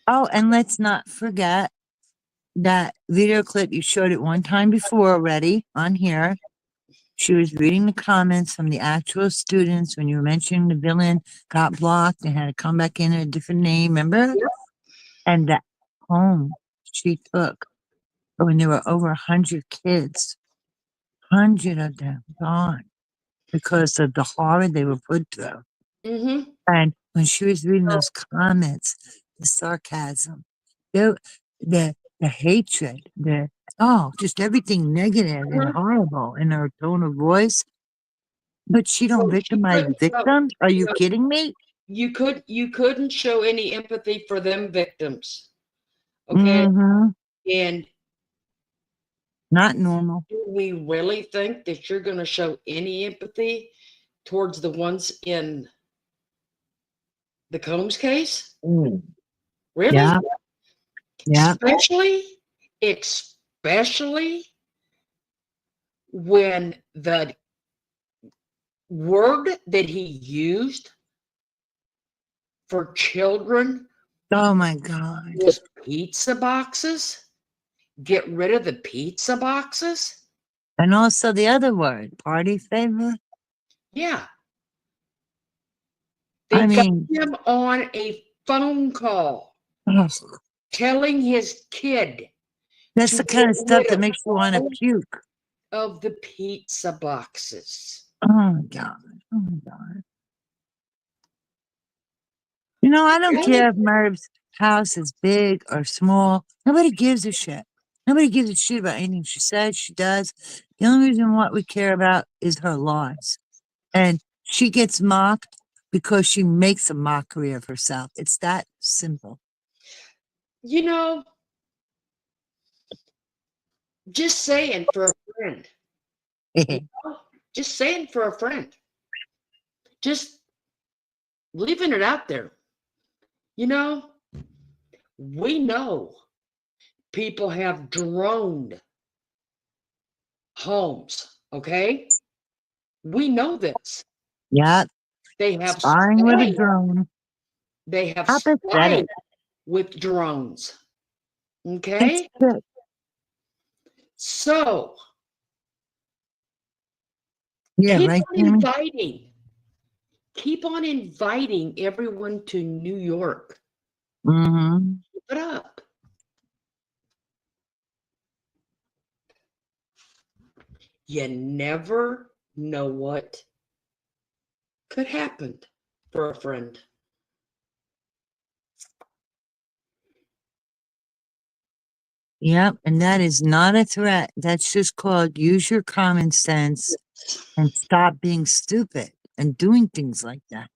Oh, and let's not forget that video clip. You showed it one time before already on here. She was reading the comments from the actual students when you were mentioning the villain got blocked and had to come back in a different name, remember? And that home she took when there were over 100 kids, 100 of them gone because of the horror they were put through. Mm-hmm. And when she was reading those comments, the sarcasm, the hatred, just everything negative and horrible in her tone of voice. But she don't victimize victims? Are you kidding me? You couldn't show any empathy for them victims. Okay. Mm-hmm. And Not normal. do we really think that you're going to show any empathy towards the ones in the Combs case? Mm. Really? Yeah. Yeah. Especially when the word that he used for children Oh my God. was pizza boxes. Get rid of the pizza boxes. And also the other word, party favor. Yeah. I They got mean, him on a phone call ugh, telling his kid that's to the kind of get stuff rid that of makes you want to all puke. of the pizza boxes. Oh my God. Oh my God. You know, I don't care if Merv's house is big or small. Nobody gives a shit. Nobody gives a shit about anything she says, she does. The only reason what we care about is her lies. And she gets mocked because she makes a mockery of herself. It's that simple. You know, just saying for a friend. Just saying for a friend. Just leaving it out there. You know, we know people have droned homes, okay? We know this. Yeah. They have Spying with a spied. drone. They have How spied pathetic. with drones. It's Okay? good. So Yeah, keep right, on Tammy? inviting. Keep on inviting everyone to New York. Mm-hmm. Keep it up. You never know what could happen for a friend. Yep, and that is not a threat. That's just called use your common sense and stop being stupid and doing things like that.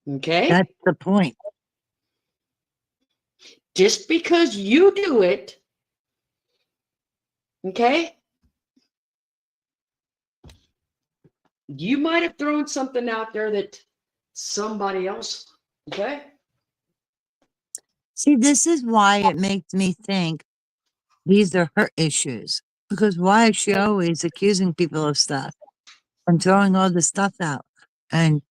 Okay? That's the point. Just because you do it, okay? You might have thrown something out there that somebody else, okay? See, this is why it makes me think these are her issues. Because why is she always accusing people of stuff and throwing all this stuff out and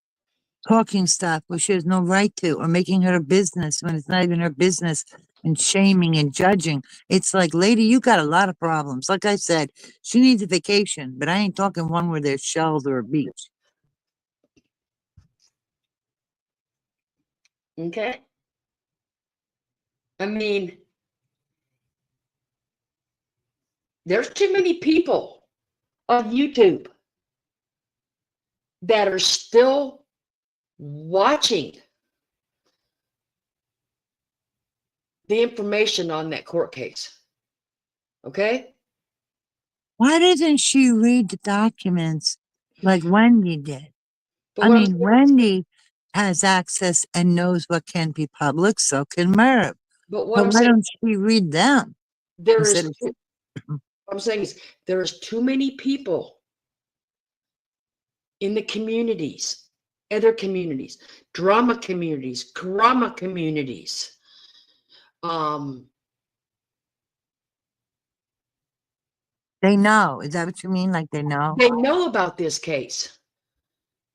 talking stuff where she has no right to, or making her a business when it's not even her business, and shaming and judging? It's like, lady, you got a lot of problems. Like I said, she needs a vacation, but I ain't talking one where there's shells or a beach. Okay? I mean, there's too many people on YouTube that are still watching the information on that court case. Okay? Why doesn't she read the documents like Wendy did? But I what I'm mean, Wendy has access and knows what can be public, so can Merv. but what But I'm why saying don't she read them there instead is of? what I'm saying is there is too many people in the communities, other communities, drama communities, karama communities. Um, They know. Is that what you mean? Like they know? they know about this case.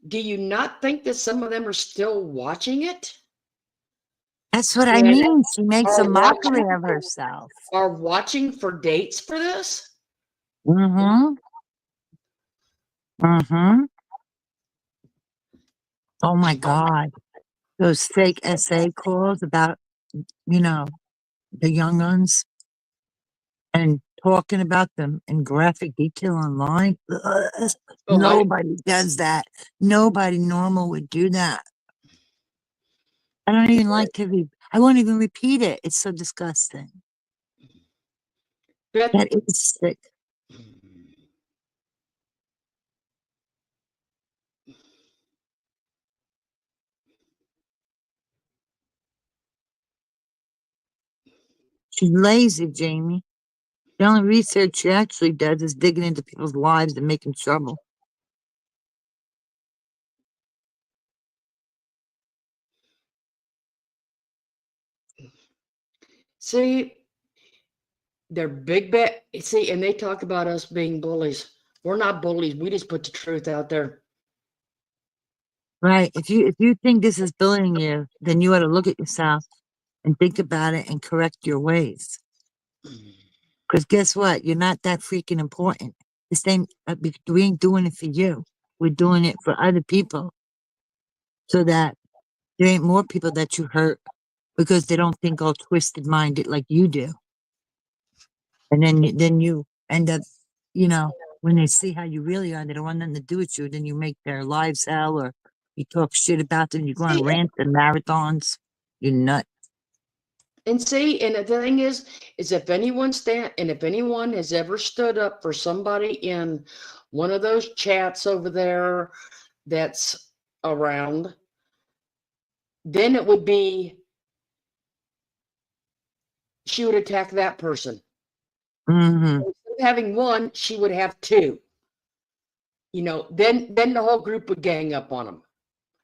Do you not think that some of them are still watching it? That's what I And mean. She makes a are mockery watching of herself. are watching for dates for this? Mm-hmm. Mm-hmm. Oh my God. Those fake essay calls about, you know, the young ones and talking about them in graphic detail online. Ugh. Oh, Nobody does that. Nobody normal would do that. I don't even like to read. I won't even repeat it. It's so disgusting. Beth, That is sick. She's lazy, Jamie. The only research she actually does is digging into people's lives and making trouble. see, they're big bet. See, and they talk about us being bullies. We're not bullies. We just put the truth out there. Right. If you think this is bullying you, then you ought to look at yourself and think about it and correct your ways. Because guess what? You're not that freaking important. This ain't, we ain't doing it for you. We're doing it for other people so that there ain't more people that you hurt because they don't think all twisted minded like you do. And then you end up, you know, when they see how you really are, they don't want nothing to do with you. Then you make their lives hell, or you talk shit about them. You go on See, rants and marathons. You're nut. and see, and the thing is if anyone has ever stood up for somebody in one of those chats over there that's around, then it would be she would attack that person. Hmm. Instead of having one, she would have two. You know, then the whole group would gang up on them.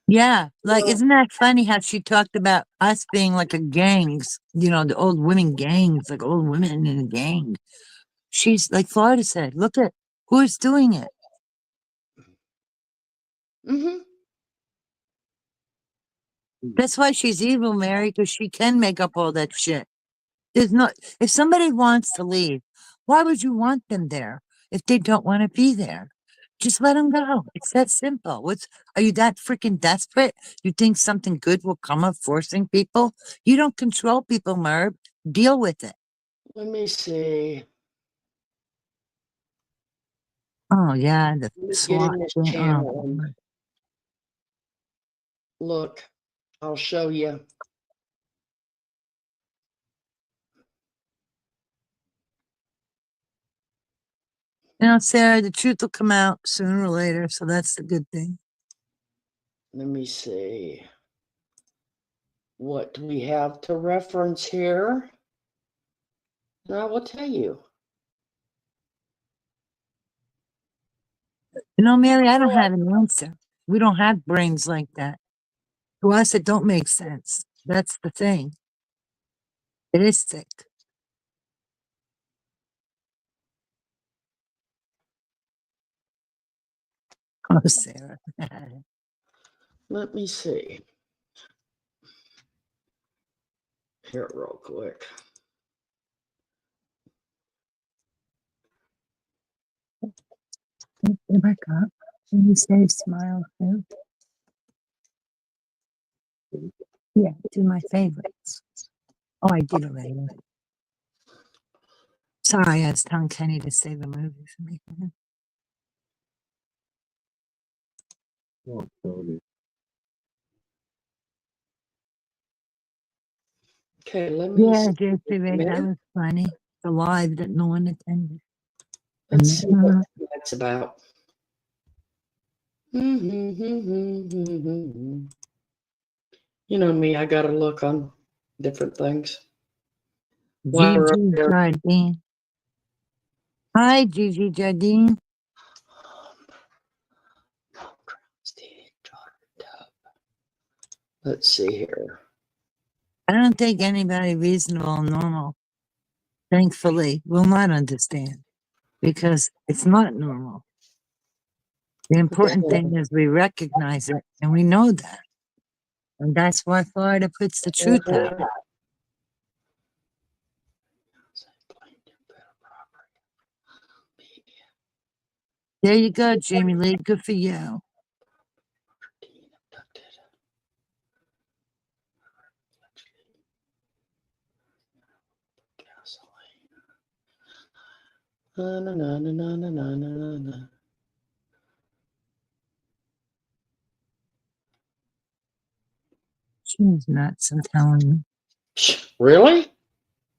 Yeah, like Well, isn't that funny how she talked about us being like a gangs, you know, the old women gangs, like old women in a gang. She's like Florida said, look at who's doing it. mm-hmm. That's why she's evil, Mary, because she can make up all that shit. There's no, if somebody wants to leave, why would you want them there if they don't want to be there? Just let them go. It's that simple. Are you that freaking desperate? You think something good will come of forcing people? You don't control people, Merv. Deal with it. Let me see. Oh yeah, the Let me get SWAT in this thing. Oh, channel and look. I'll show you. you know, Sarah, the truth will come out sooner or later, so that's the good thing. Let me see. What do we have to reference here? And I will tell you. You know, Mary, I don't have an answer. We don't have brains like that. To us, it don't make sense. That's the thing. It is sick. Oh, Sarah. Let me see. Here, real quick. Oh my God. Can you say smile too? Yeah, do my favorites. Oh, I did already. Sorry, I was telling Kenny to say the movie for me. Okay, let me Yeah, see. Jesse Ray, that was funny. The live that no one attended. Let's see what that's about. You know me, I gotta look on different things. While we're up Gigi there, Jardine. Hi, Gigi Jardine. let's see here. I don't think anybody reasonable and normal, thankfully, will not understand because it's not normal. The important thing is we recognize it and we know that. And that's why Florida puts the truth out. There you go, Jamie Lee. Good for you. Na, na, na, na, na, na, na, na, na. She's nuts, I'm telling you. Really?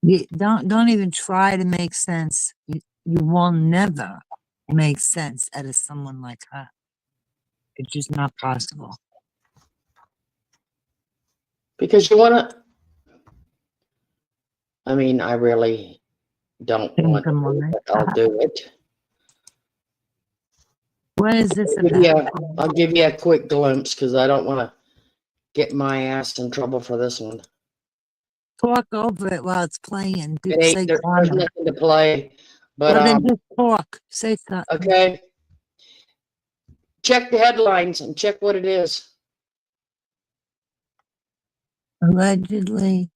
You don't even try to make sense. You will never make sense out of someone like her. It's just not possible. Because you want to. I mean, I really don't want to, but I'll do it. What is this about? I'll give you a quick glimpse because I don't want to get my ass in trouble for this one. Talk over it while it's playing. There's nothing to play, but well, then just talk. Say something. Okay. Check the headlines and check what it is. Allegedly,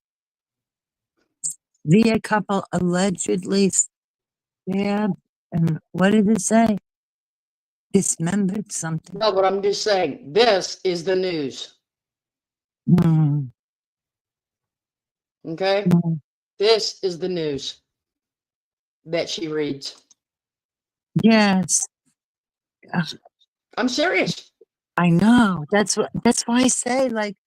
VA couple allegedly stabbed, and what did it say? Dismembered something. No, but I'm just saying, this is the news. Okay? This is the news that she reads. Yes. I'm serious. I know. That's why I say, like,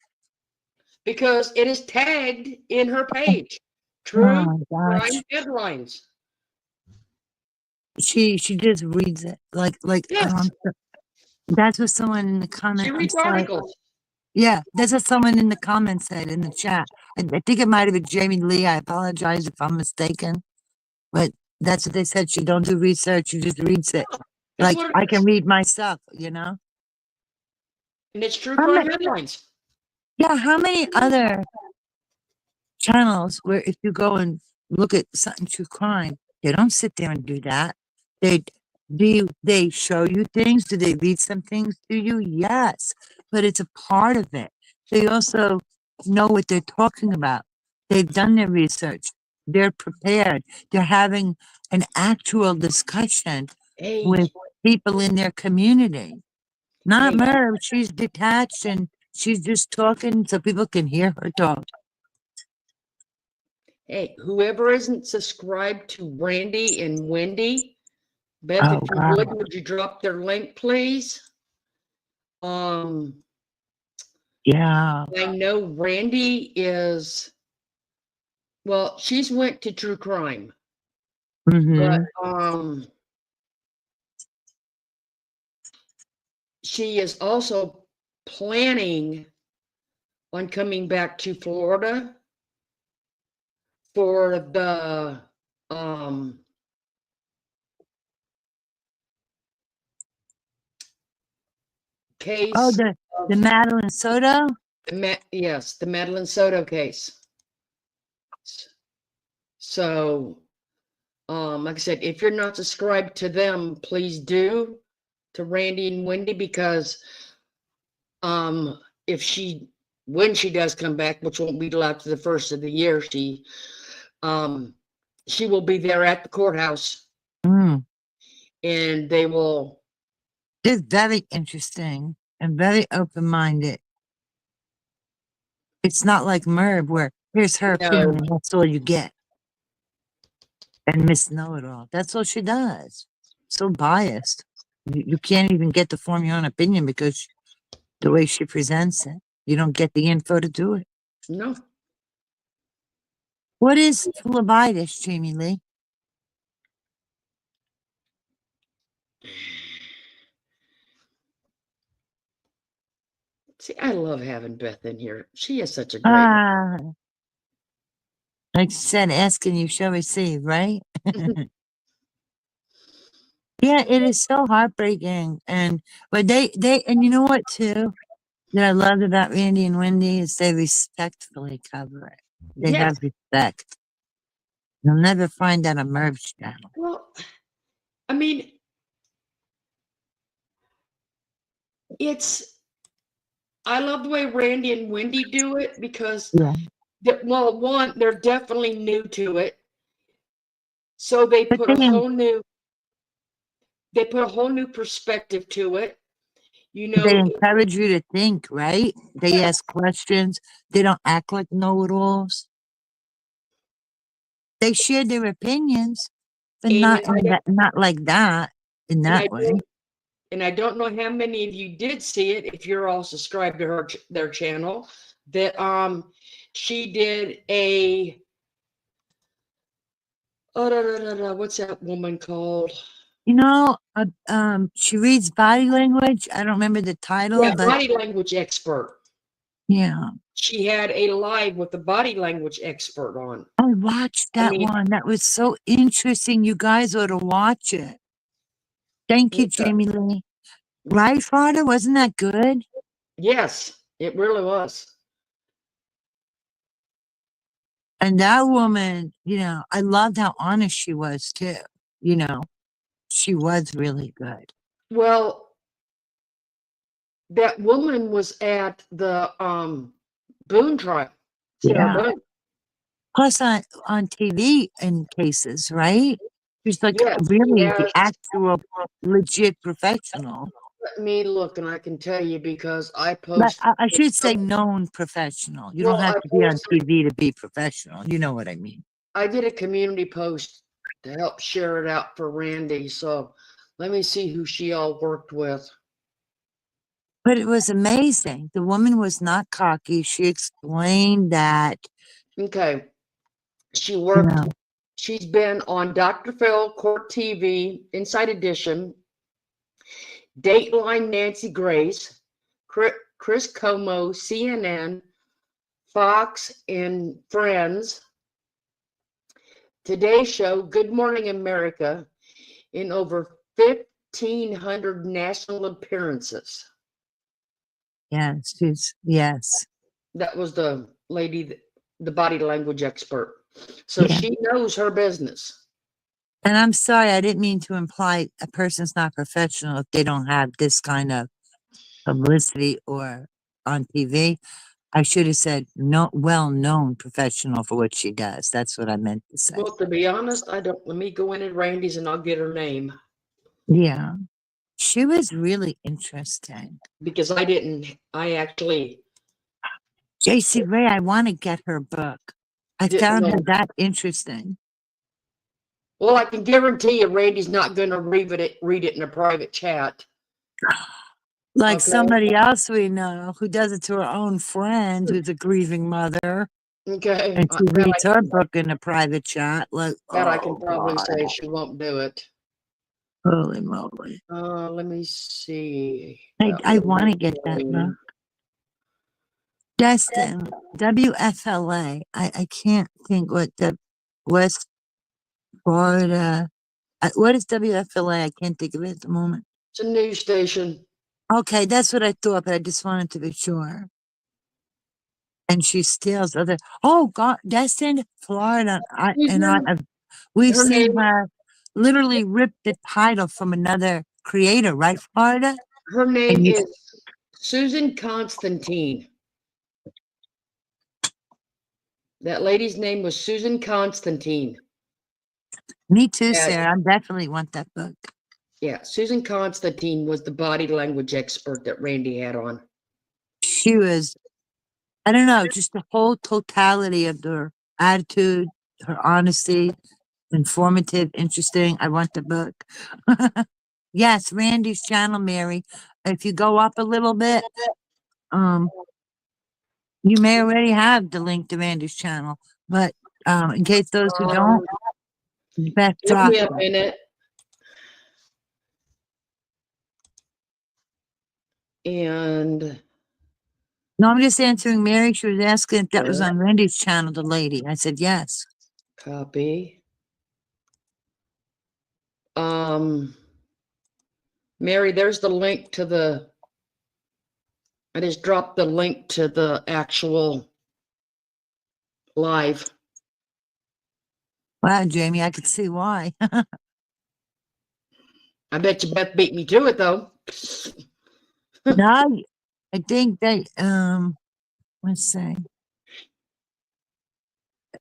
because it is tagged in her page. True crime headlines. She just reads it like yes. That's what someone in the comment. She reads articles. Yeah, that's what someone in the comments said in the chat. I think it might have been Jamie Lee. I apologize if I'm mistaken, but that's what they said. She don't do research. She just reads it. Like I can read myself, you know. And it's true crime headlines. Yeah, how many other channels where if you go and look at something true crime, they don't sit there and do that. They show you things? Do they read some things to you? Yes, but it's a part of it. They also know what they're talking about. They've done their research. They're prepared. They're having an actual discussion with people in their community. Not Merv. She's detached and she's just talking so people can hear her talk. Hey, whoever isn't subscribed to Randy and Wendy, Beth, if you would you drop their link, please? Yeah. I know Randy is, well, she's went to true crime. But she is also planning on coming back to Florida for the case. Oh, the Madeline Soto? Yes, the Madeline Soto case. So, like I said, if you're not subscribed to them, please do, to Randy and Wendy, because when she does come back, which won't be till after the first of the year, she will be there at the courthouse. And they will. It's very interesting and very open-minded. It's not like Merv where here's her opinion and that's all you get. And Miss Know-It-All. That's all she does. So biased. You can't even get to form your own opinion because the way she presents it, you don't get the info to do it. No. What is phlebitis, Jamie Lee? See, I love having Beth in here. She is such a great. Ah, like you said, asking you shall receive, right? Yeah, it is so heartbreaking. And but and you know what too that I loved about Randy and Wendy is they respectfully cover it. They Yes. have respect. You'll never find that on Merv's channel. Well, I mean, I love the way Randy and Wendy do it because, Yeah. well, one, they're definitely new to it. So they But put a whole new perspective to it. You they know, encourage you to think, right? They ask questions. They don't act like know-it-alls. They share their opinions, but and not like that, in that way. And I don't know how many of you did see it, if you're all subscribed to their channel, that she did a what's that woman called? You know, she reads body language. I don't remember the title, Yeah, but body language expert. yeah. She had a live with the body language expert on. I watched that one. That was so interesting. You guys ought to watch it. Thank you, Jamie Lee. Right, Father? Wasn't that good? Yes, it really was. And that woman, I loved how honest she was too. She was really good. Well, that woman was at the Boone trial. Yeah. Boone. Plus on TV in cases, right? She's like really the actual legit professional. Let me look, and I can tell you because I But post. I should say known professional. You don't have to be on TV to be professional. You know what I mean? I did a community post to help share it out for Randy. So let me see who she all worked with. But it was amazing. The woman was not cocky. She explained that. Okay. She worked. She's been on Dr. Phil, Court TV, Inside Edition, Dateline Nancy Grace, Chris Como, CNN, Fox and Friends, Today Show, Good Morning America, in over 1,500 national appearances. Yes. That was the lady, the body language expert. So she knows her business. And I'm sorry, I didn't mean to imply a person's not professional if they don't have this kind of publicity or on TV. I should have said well-known professional for what she does. That's what I meant to say. Well, to be honest, I don't. Let me go in at Randy's and I'll get her name. Yeah. She was really interesting. Because I actually. JC Ray, I want to get her book. I found her that interesting. Well, I can guarantee you Randy's not going to read it in a private chat. Like somebody else we know who does it to her own friend who's a grieving mother. Okay. And she reads her book in a private chat. Like, that I can probably say she won't do it. Holy moly. Let me see. I want to get that book. Destin, WFLA. I can't think what the West Florida. What is WFLA? I can't think of it at the moment. It's a news station. Okay, that's what I thought, but I just wanted to be sure. And she steals other. Oh God, Destin, Florida. We've seen her literally rip the title from another creator, right, Florida? Her name is Susan Constantine. That lady's name was Susan Constantine. Me too, Sarah. I definitely want that book. Yeah, Susan Constantine was the body language expert that Randy had on. She was, I don't know, just the whole totality of her attitude, her honesty, informative, interesting. I want the book. Yes, Randy's channel, Mary. If you go up a little bit, you may already have the link to Randy's channel, but in case those who don't, best drop Give me a minute. And No, I'm just answering Mary. She was asking if that was on Randy's channel, the lady. I said yes. copy. Mary, there's the link to the, I just dropped the link to the actual live. Wow, Jamie, I could see why. I bet you Beth beat me to it though. No, I think they, let's see.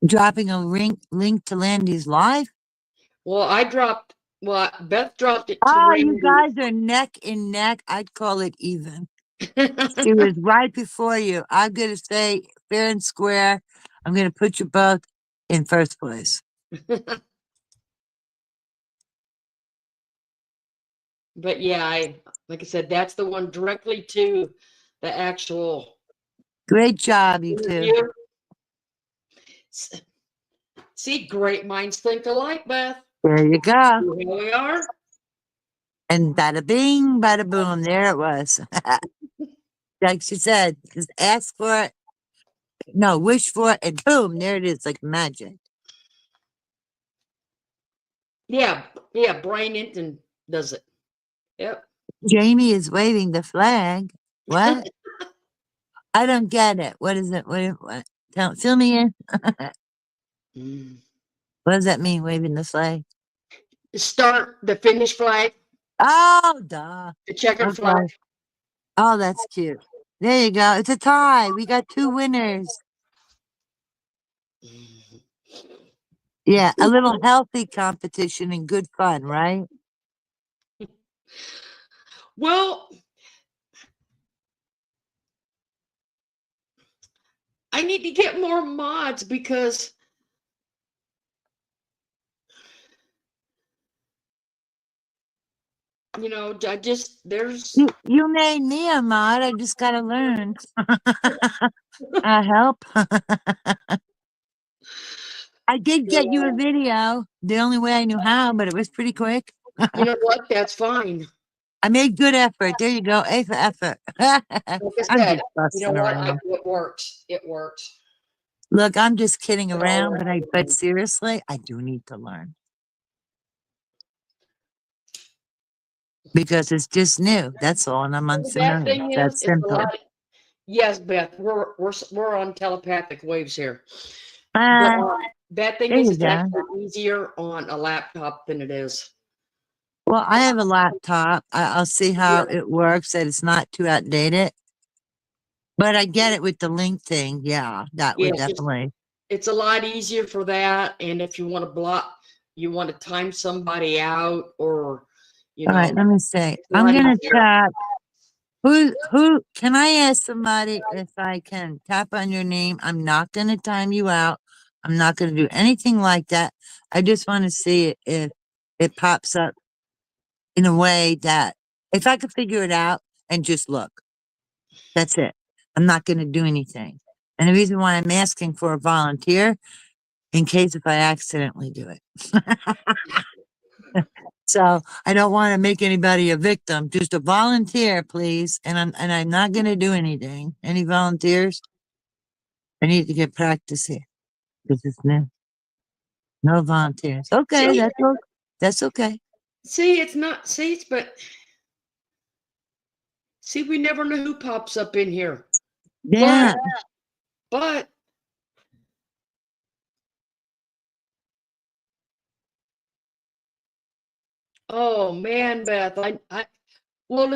Dropping a link to Landy's live. Well, Beth dropped it to Oh, you Randy. guys are neck and neck. I'd call it even. She was right before you. I'm gonna say fair and square. I'm gonna put you both in first place. But yeah, like I said, that's the one directly to the actual Great job, you two. interview. See, great minds think alike, Beth. There you go. Here we are. And bada bing, bada boom. There it was. Like she said, just ask for it. No, wish for it, and boom, there it is, like magic. Yeah, Brian Hinton does it. Yep. Jamie is waving the flag. What? I don't get it. What is it? What? Fill me in. What does that mean, waving the flag? Start the finish flag. Oh, duh. The checkered Okay. flag. Oh, that's cute. There you go. It's a tie. We got 2 winners. Yeah, a little healthy competition and good fun, right? Well, I need to get more mods because I just there's You made me a mod. I just gotta learn. Help. I did get you a video. The only way I knew how, but it was pretty quick. you know what? That's fine. I made good effort. There you go. A for effort. Like I I'm said, just busting what? around. It works. It works. Look, I'm just kidding around, but seriously, I do need to learn. Because it's just new. That's all, and I'm That unfamiliar. thing That's is a simple. lot. Yes, Beth, we're on telepathic waves here. Ah, But that thing there is you it's go. actually easier on a laptop than it is. Well, I have a laptop. I'll see how it works, that it's not too outdated. But I get it with the link thing. Yeah, that would Yes, definitely. it's a lot easier for that. And if you want to you want to time somebody out, or All right, let me see. it's a I'm lot gonna easier. tap. Who can I ask somebody if I can tap on your name? I'm not gonna time you out. I'm not gonna do anything like that. I just want to see if it pops up in a way that if I could figure it out and just look. That's it. I'm not gonna do anything. And the reason why I'm asking for a volunteer, in case if I accidentally do it. So I don't want to make anybody a victim. Just a volunteer, please. And I'm not gonna do anything. Any volunteers? I need to get practice here because it's new. No volunteers. Okay, that's okay. See, it's not seats, but see, we never know who pops up in here. Yeah. But oh man, Beth, well,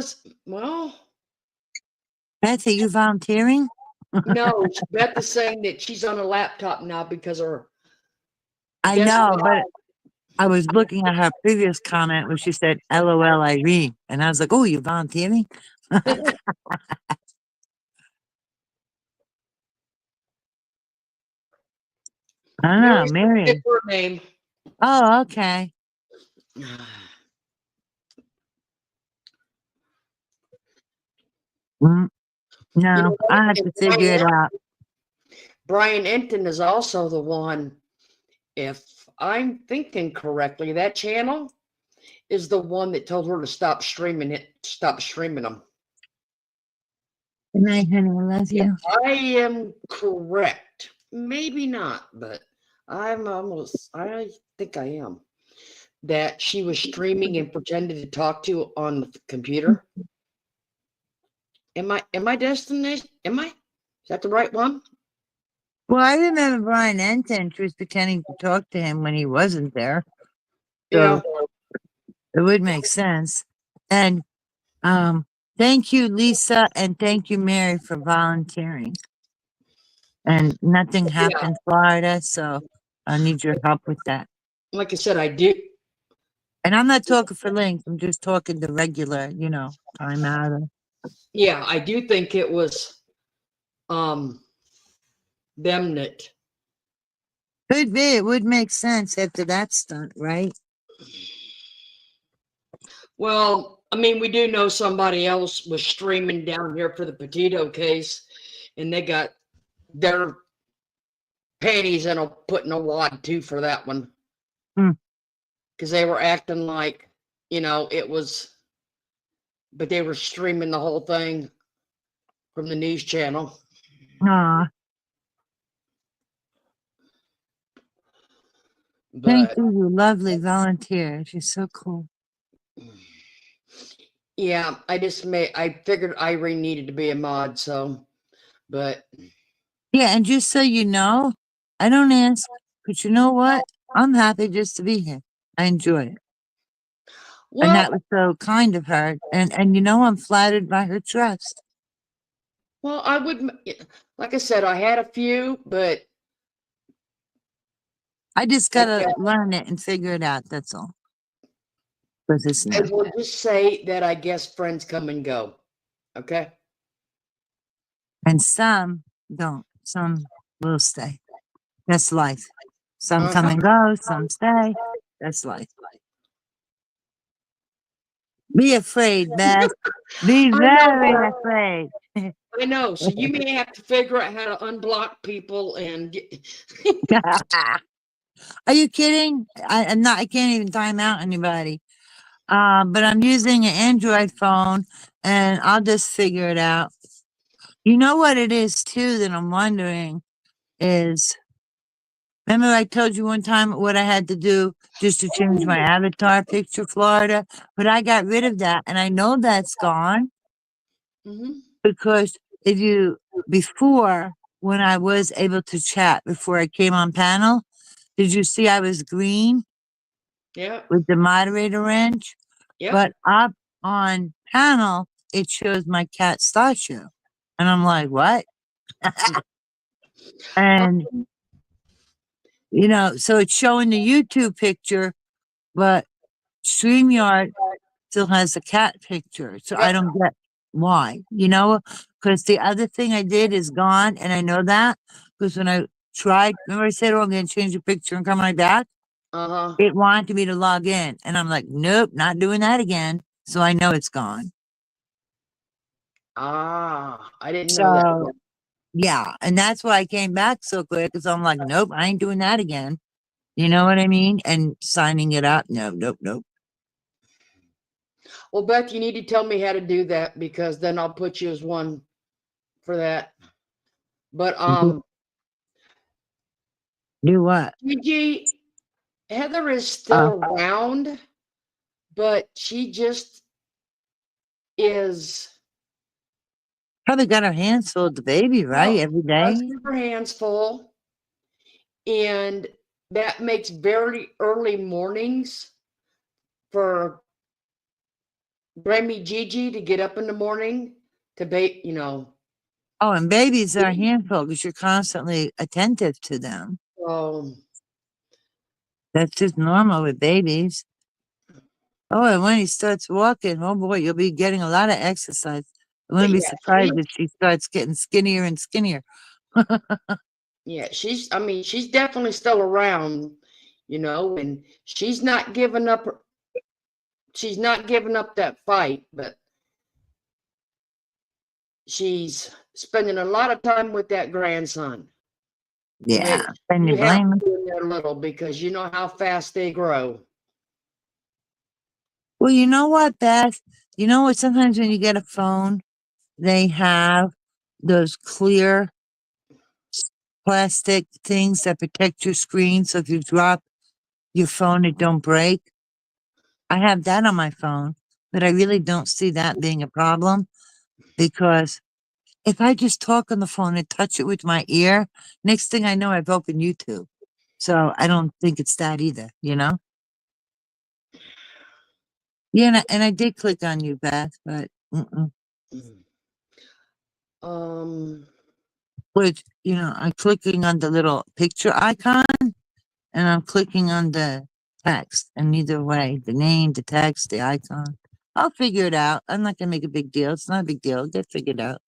Beth, are you volunteering? no, Beth is saying that she's on a laptop now because her. I know, but I was looking at her previous comment where she said, LOL, Irene. And I was like, oh, you're volunteering? I don't know, Mary. Her name. Oh, okay. No, I have to figure it out. Brian Enton is also the one, if I'm thinking correctly, that channel is the one that told her to stop streaming them. Good night, honey. I love you. I am correct. Maybe not, but I think I am. That she was streaming and pretended to talk to on the computer. Am I destination? Am I? Is that the right one? Well, I remember Brian Enton was pretending to talk to him when he wasn't there. Yeah. So it would make sense. And thank you, Lisa, and thank you, Mary, for volunteering. And nothing happened in Florida, so I need your help with that. Like I said, I do. And I'm not talking for links. I'm just talking the regular, time out. Yeah, I do think it was them that. Could be. It would make sense after that stunt, right? Well, I mean, we do know somebody else was streaming down here for the Petito case, and they got their panties put in a wad too for that one. Because they were acting like, it was, but they were streaming the whole thing from the news channel. Aw. Thank you, you lovely volunteer. She's so cool. Yeah, I figured Irene needed to be a mod, but. Yeah, and just so you know, I don't ask, but you know what? I'm happy just to be here. I enjoy it. Well, and that was so kind of her. And I'm flattered by her trust. Well, I would, like I said, I had a few, but. I just got to learn it and figure it out. That's all. Because it's I new. will just say that I guess friends come and go. Okay. And some don't. Some will stay. That's life. Some come and go. Some stay. That's life. Be afraid, Beth. Be very afraid. I know. So you may have to figure out how to unblock people and. Are you kidding? I'm not. I can't even time out anybody. But I'm using an Android phone, and I'll just figure it out. You know what it is too that I'm wondering is. Remember I told you one time what I had to do just to change my avatar picture, Florida? But I got rid of that, and I know that's gone. Because before, when I was able to chat, before I came on panel, did you see I was green? Yeah. With the moderator wrench? Yeah. But up on panel, it shows my cat statue. And I'm like, what? And so it's showing the YouTube picture, but StreamYard still has the cat picture. So I don't get why, because the other thing I did is gone. And I know that because when I tried, remember I said, I'm going to change the picture and come right back? It wanted me to log in. And I'm like, nope, not doing that again. So I know it's gone. I didn't know that. Yeah, and that's why I came back so quick, because I'm like, nope, I ain't doing that again. You know what I mean? And signing it up, nope. Well, Beth, you need to tell me how to do that, because then I'll put you as one for that. But do what? Gigi, Heather is still around, but she just is. Probably got her hands full with the baby, right? Every day. Her hands full. And that makes very early mornings for Grammy Gigi to get up in the morning to Oh, and babies are a handful because you're constantly attentive to them. That's just normal with babies. Oh, and when he starts walking, oh boy, you'll be getting a lot of exercise. I wouldn't be surprised if she starts getting skinnier and skinnier. Yeah, she's definitely still around, and she's not giving up. She's not giving up that fight, but she's spending a lot of time with that grandson. Yeah, and you have to do that a little, because you know how fast they grow. Well, you know what, Beth? You know what? Sometimes when you get a phone, they have those clear plastic things that protect your screen, so if you drop your phone, it don't break. I have that on my phone, but I really don't see that being a problem because if I just talk on the phone and touch it with my ear, next thing I know, I've opened YouTube. So I don't think it's that either, you know? Yeah, and I did click on you, Beth, but which, I'm clicking on the little picture icon and I'm clicking on the text. And either way, the name, the text, the icon, I'll figure it out. I'm not gonna make a big deal. It's not a big deal. Get figured out.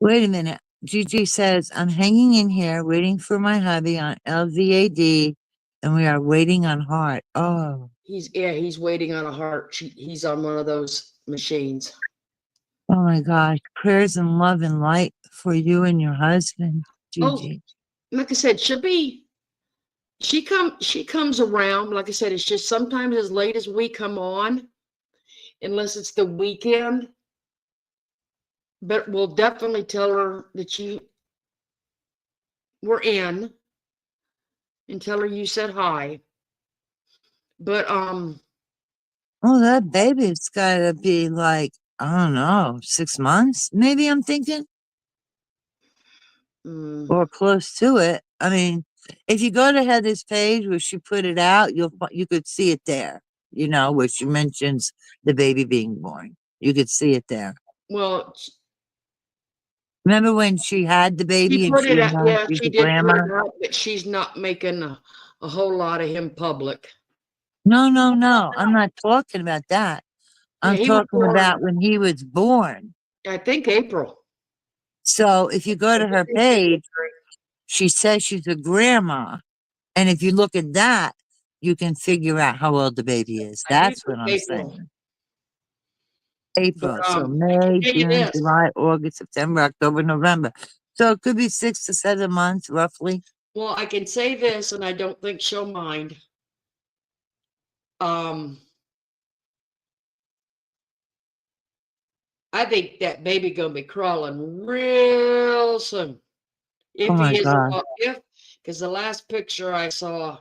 Wait a minute. Gigi says, I'm hanging in here waiting for my hubby on LVAD and we are waiting on heart. Oh. He's waiting on a heart. He's on one of those machines. Oh my gosh. Prayers and love and light for you and your husband, Gigi. Oh, like I said, she comes around. Like I said, it's just sometimes as late as we come on, unless it's the weekend. But we'll definitely tell her that we're in and tell her you said hi. But oh, that baby's gotta be like, I don't know, 6 months, maybe I'm thinking. Or close to it. I mean, if you go to Heather's page where she put it out, you could see it there, where she mentions the baby being born. You could see it there. Well, remember when she had the baby she and put she it out, announced yeah, she's she a did grandma? put it out, but she's not making a whole lot of him public. No. I'm not talking about that. Yeah, I'm he was talking about when he was born. I think April. So if you go to her page, she says she's a grandma. And if you look at that, you can figure out how old the baby is. That's what I'm saying. April. But, So I May, can tell you June, this. July, August, September, October, November. So it could be 6 to 7 months, roughly. Well, I can say this, and I don't think she'll mind. I think that baby gonna be crawling real soon. If Oh my he is, God. because the last picture I saw,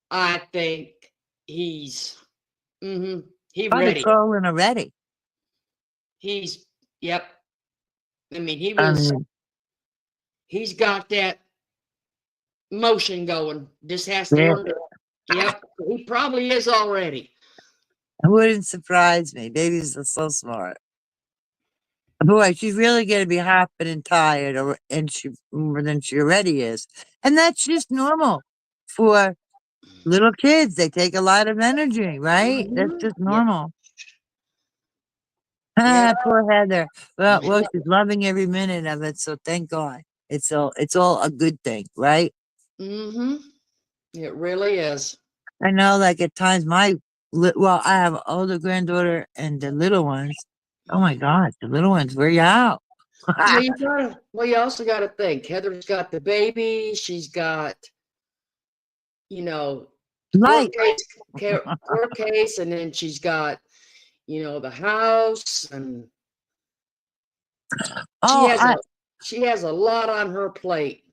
I think he's, he Probably ready. crawling already. Yep. I mean, he's got that motion going. Just has to learn to, yep, he probably is already. It wouldn't surprise me. Babies are so smart. Boy, she's really gonna be hopping and tired, and more than she already is. And that's just normal for little kids. They take a lot of energy, right? That's just normal. Yeah. Poor Heather. Well, she's loving every minute of it, so thank God. It's all a good thing, right? It really is. I know, like at times I have an older granddaughter and the little ones. Oh my God, the little ones, where you out? Well, you also gotta think, Heather's got the baby, she's got, Life. court case, and then she's got, the house, and she has a lot on her plate.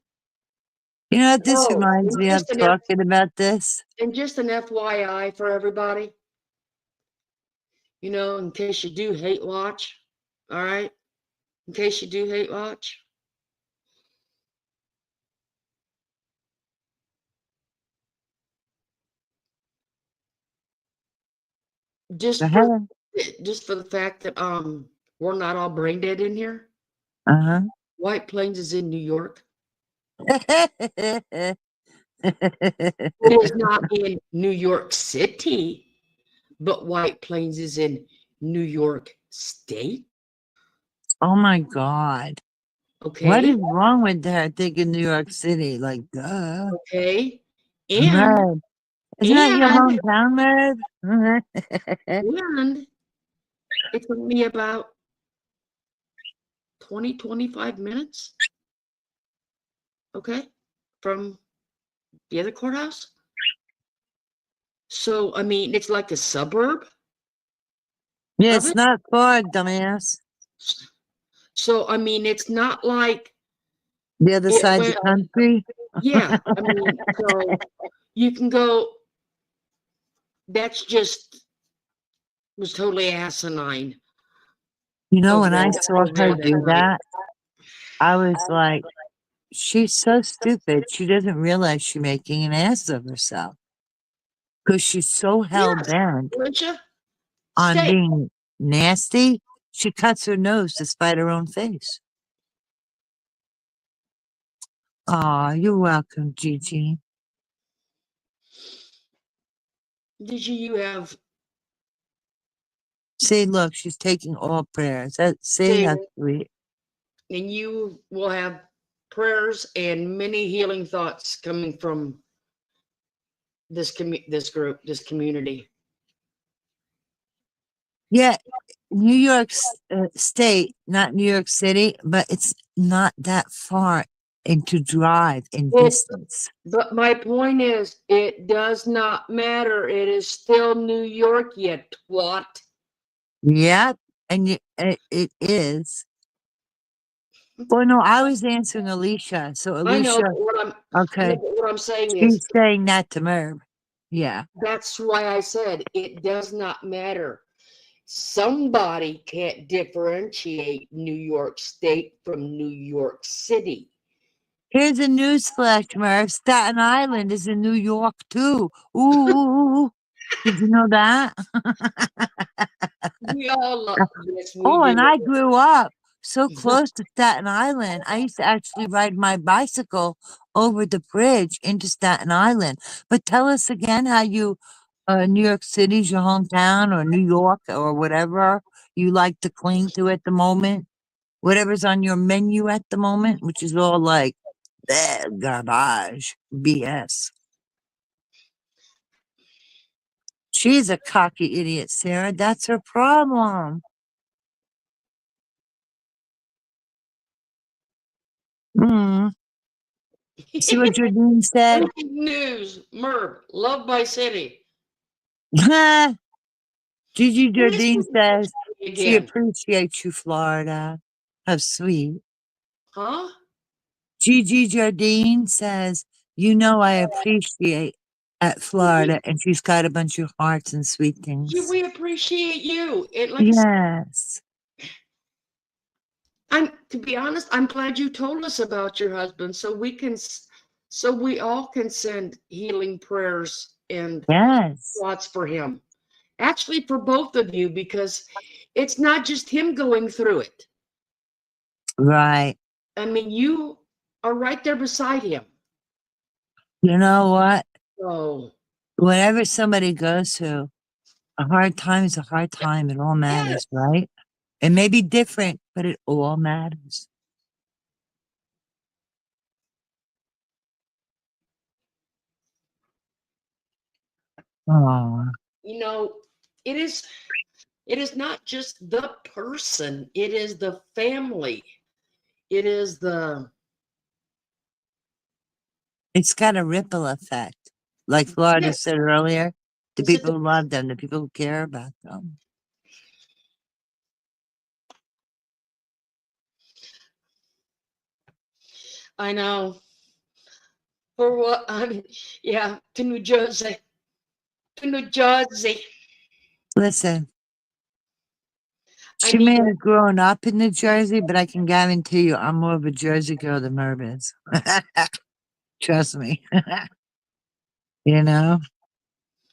You know what this reminds me of, talking about this? And just an FYI for everybody, in case you do hate watch, all right? In case you do hate watch. Just for the fact that we're not all brain dead in here. White Plains is in New York. It is not in New York City, but White Plains is in New York State. Oh my God. Okay. What is wrong with her thinking New York City? Like, duh. Okay. And isn't that your hometown, Merv? And it's only about 20-25 minutes. Okay. From the other courthouse. So, I mean, it's like a suburb. Yeah, of it's it. not far, dumbass. So I mean, it's not like The other it side of the went. country. Yeah, I mean, so you can go. That's just was totally asinine. You know, Of when I them, saw of her them do trying. that, I was like, she's so stupid. She doesn't realize she's making an ass of herself because she's so hell Yes, bent Alicia, on stay. being nasty. She cuts her nose to spite her own face. Aw, you're welcome, Gigi. Did you have See, look, she's taking all prayers. See say, how sweet. and you will have prayers and many healing thoughts coming from this this group, this community. Yeah, New York State, not New York City, but it's not that far into drive in Well, distance. but my point is, it does not matter. It is still New York, you twat. Yep, and it is. Well, no, I was answering Alicia. So I know, Alicia, but what I'm okay, what I'm saying is she's saying that to Merv. Yeah. that's why I said it does not matter. Somebody can't differentiate New York State from New York City. Here's a news flash, Merv. Staten Island is in New York too. Ooh. Did you know that? We all love, yes, we Oh, and do. I grew up so close to Staten Island. I used to actually ride my bicycle over the bridge into Staten Island. But tell us again how you, New York City's your hometown, or New York, or whatever you like to cling to at the moment. Whatever's on your menu at the moment, which is all like garbage, BS. She's a cocky idiot, Sarah. That's her problem. Hmm. See what Jardine said? Breaking news, Merv, loved by city. Gigi What is Jardine says it she again? appreciates you, Florida. How sweet. Huh? Gigi Jardine says, you know, I appreciate at Florida, and she's got a bunch of hearts and sweet things. We appreciate you. It like Yes. I'm to be honest, I'm glad you told us about your husband so we can so we all can send healing prayers and Yes. thoughts for him. Actually for both of you because it's not just him going through it. Right. I mean, you are right there beside him. You know what? So Whatever somebody goes through, a hard time is a hard time. It all matters, right? It may be different, but it all matters. Oh, you know, it is not just the person, it is the family. It is the it's got a ripple effect. Like Florida yes. said earlier, the Is it people who love them, the people who care about them. I know. For what I mean, yeah, to New Jersey. To New Jersey. Listen, I she may mean, have grown up in New Jersey, but I can guarantee you I'm more of a Jersey girl than Merv is. Trust me. You know?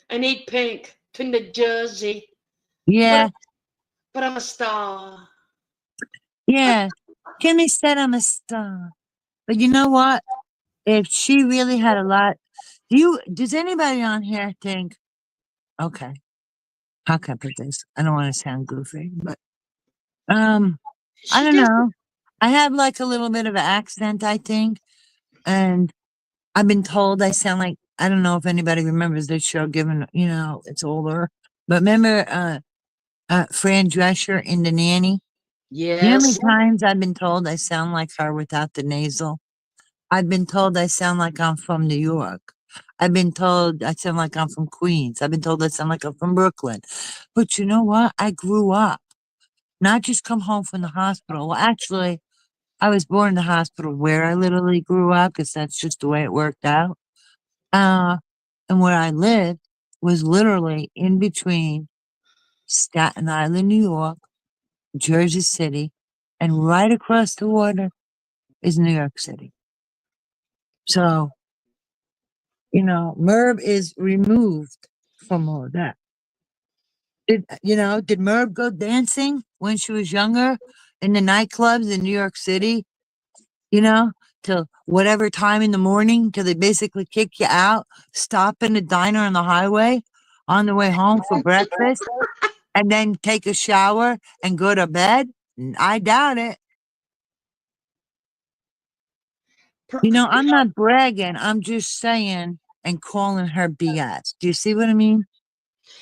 I need pink to New Jersey. Yeah, But I'm a star. yeah. Kimmy said I'm a star. But you know what? If she really had a lot, does anybody on here think, okay, how can I put this? I don't want to sound goofy, but I She don't does. know. I have like a little bit of an accent, I think, and I've been told I sound like, I don't know if anybody remembers this show, given it's older, but remember Fran Drescher in The Nanny? You know how many Yes. times I've been told I sound like her without the nasal? I've been told I sound like I'm from New York. I've been told I sound like I'm from Queens. I've been told I sound like I'm from Brooklyn. But you know what? I grew up, not just come home from the hospital. Well, actually, I was born in the hospital where I literally grew up because that's just the way it worked out. Uh, and where I lived was literally in between Staten Island, New York, Jersey City, and right across the water is New York City. So, Merv is removed from all that. Did Merv go dancing when she was younger in the nightclubs in New York City, till whatever time in the morning till they basically kick you out, stop in the diner on the highway on the way home for breakfast, and then take a shower and go to bed? I doubt it. I'm not bragging. I'm just saying and calling her BS. Do you see what I mean?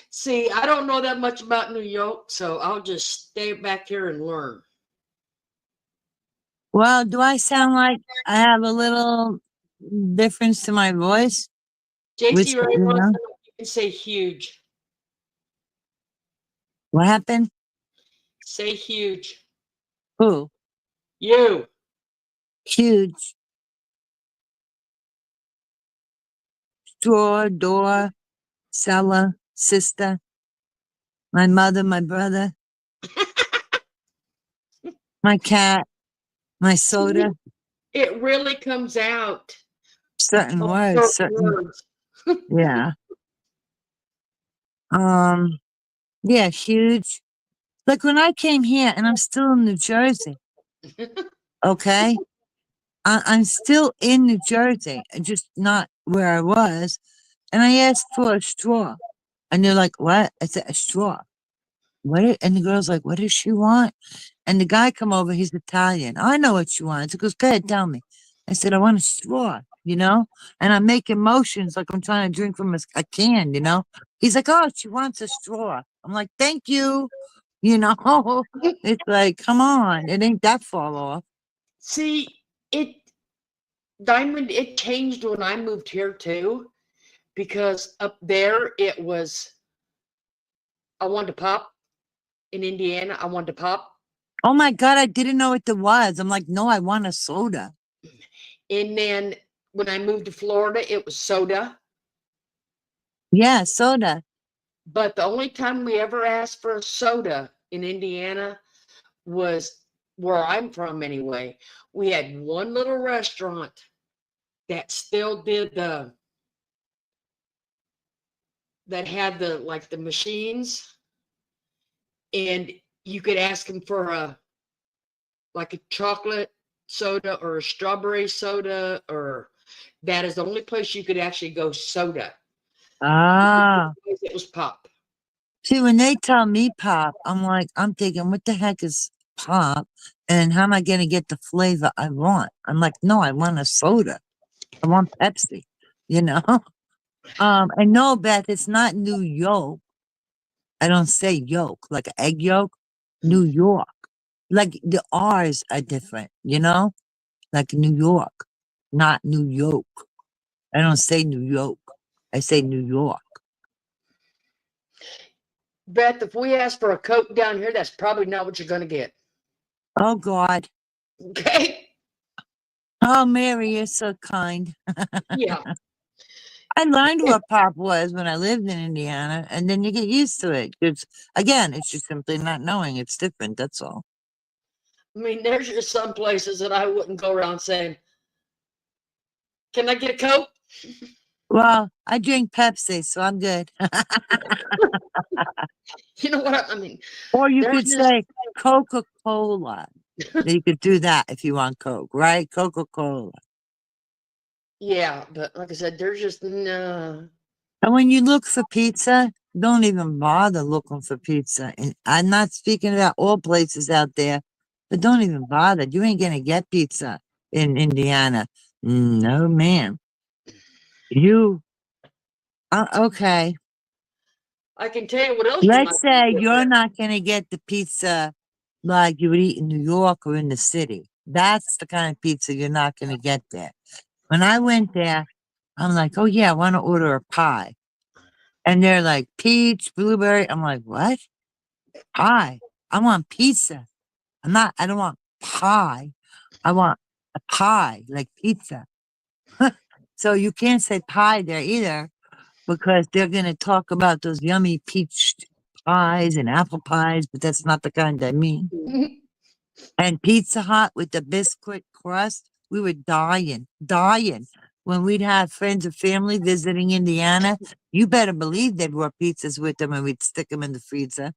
See, I don't know that much about New York, so I'll just stay back here and learn. Well, do I sound like I have a little difference to my voice? JC Ray You wants know? to know if you can say huge. What happened? Say huge. Who? You. Huge. Store, door, seller, sister, my mother, my brother, my cat, my soda. It really comes out. Certain Oh, words, words. yeah. Yeah, huge. Like when I came here, and I'm still in New Jersey, okay? I'm still in New Jersey, just not where I was. And I asked for a straw. And they're like, what? I said, a straw. And the girl's like, what does she want? And the guy come over, he's Italian. I know what she wants. He goes, go ahead, tell me. I said, I want a straw, And I'm making motions like I'm trying to drink from a can, He's like, oh, she wants a straw. I'm like, thank you. It's like, come on, it ain't that far off. See, Diamond, it changed when I moved here too, because up there it was, I wanted to pop. In Indiana, I wanted to pop. Oh my God, I didn't know what it was. I'm like, no, I want a soda. And then when I moved to Florida, it was soda. Yeah, soda. But the only time we ever asked for a soda in Indiana was where I'm from anyway. We had one little restaurant that still did that had the machines, and you could ask them for a chocolate soda or a strawberry soda, or that is the only place you could actually go soda. Ah. It was pop. See, when they tell me pop, I'm thinking, what the heck is pop? And how am I going to get the flavor I want? I'm like, no, I want a soda. I want Pepsi, And no, Beth, it's not New York. I don't say yolk, like an egg yolk. New York. Like the R's are different, Like New York, not New York. I don't say New York. I say New York. Beth, if we ask for a Coke down here, that's probably not what you're going to get. Oh, God. Okay. Oh, Mary, you're so kind. Yeah. I learned what pop was when I lived in Indiana, and then you get used to it. Again, it's just simply not knowing. It's different, that's all. I mean, there's just some places that I wouldn't go around saying, can I get a Coke? Well, I drink Pepsi, so I'm good. You know what I mean? Or you could say Coca-Cola. You could do that if you want Coke, right? Coca-Cola. Yeah, but like I said, there's just no. And when you look for pizza, don't even bother looking for pizza. And I'm not speaking about all places out there, but don't even bother. You ain't gonna get pizza in Indiana. No, ma'am. Okay. I can tell you what else. Let's say you're not gonna get the pizza like you would eat in New York or in the city. That's the kind of pizza you're not gonna get there. When I went there, I'm like, oh yeah, I want to order a pie. And they're like, peach, blueberry. I'm like, what? Pie. I want pizza. I don't want pie. I want a pie, like pizza. So you can't say pie there either because they're going to talk about those yummy peach pies and apple pies, but that's not the kind I mean. And Pizza Hut with the biscuit crust, we were dying. When we'd have friends or family visiting Indiana, you better believe they brought pizzas with them and we'd stick them in the freezer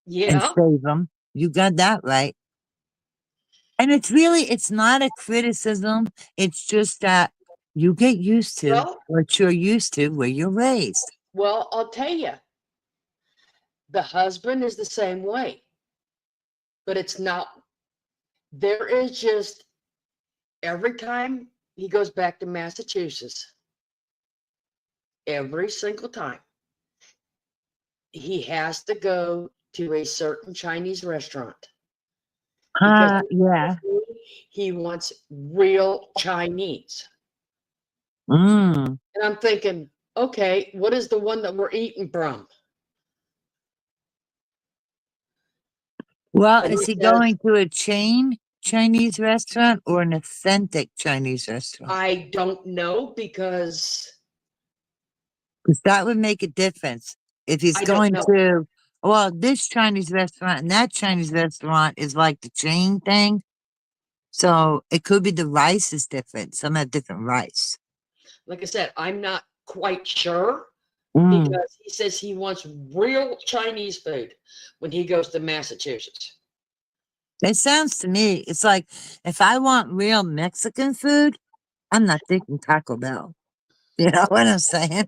and Yeah. save them. You got that right. And it's not a criticism. It's just that you get used to Well, what you're used to where you're raised. well, I'll tell you, the husband is the same way, but it's not. There is just every time he goes back to Massachusetts, every single time, he has to go to a certain Chinese restaurant because Yeah. he wants real Chinese. Mm. And I'm thinking, okay, what is the one that we're eating from? Well, And is he he says, going to a chain Chinese restaurant or an authentic Chinese restaurant? I don't know because Because that would make a difference. If he's I don't going know. to, well, this Chinese restaurant and that Chinese restaurant is like the chain thing. So it could be the rice is different. Some have different rice. Like I said, I'm not quite sure Mm. because he says he wants real Chinese food when he goes to Massachusetts. It sounds to me, it's like if I want real Mexican food, I'm not thinking Taco Bell. You know what I'm saying?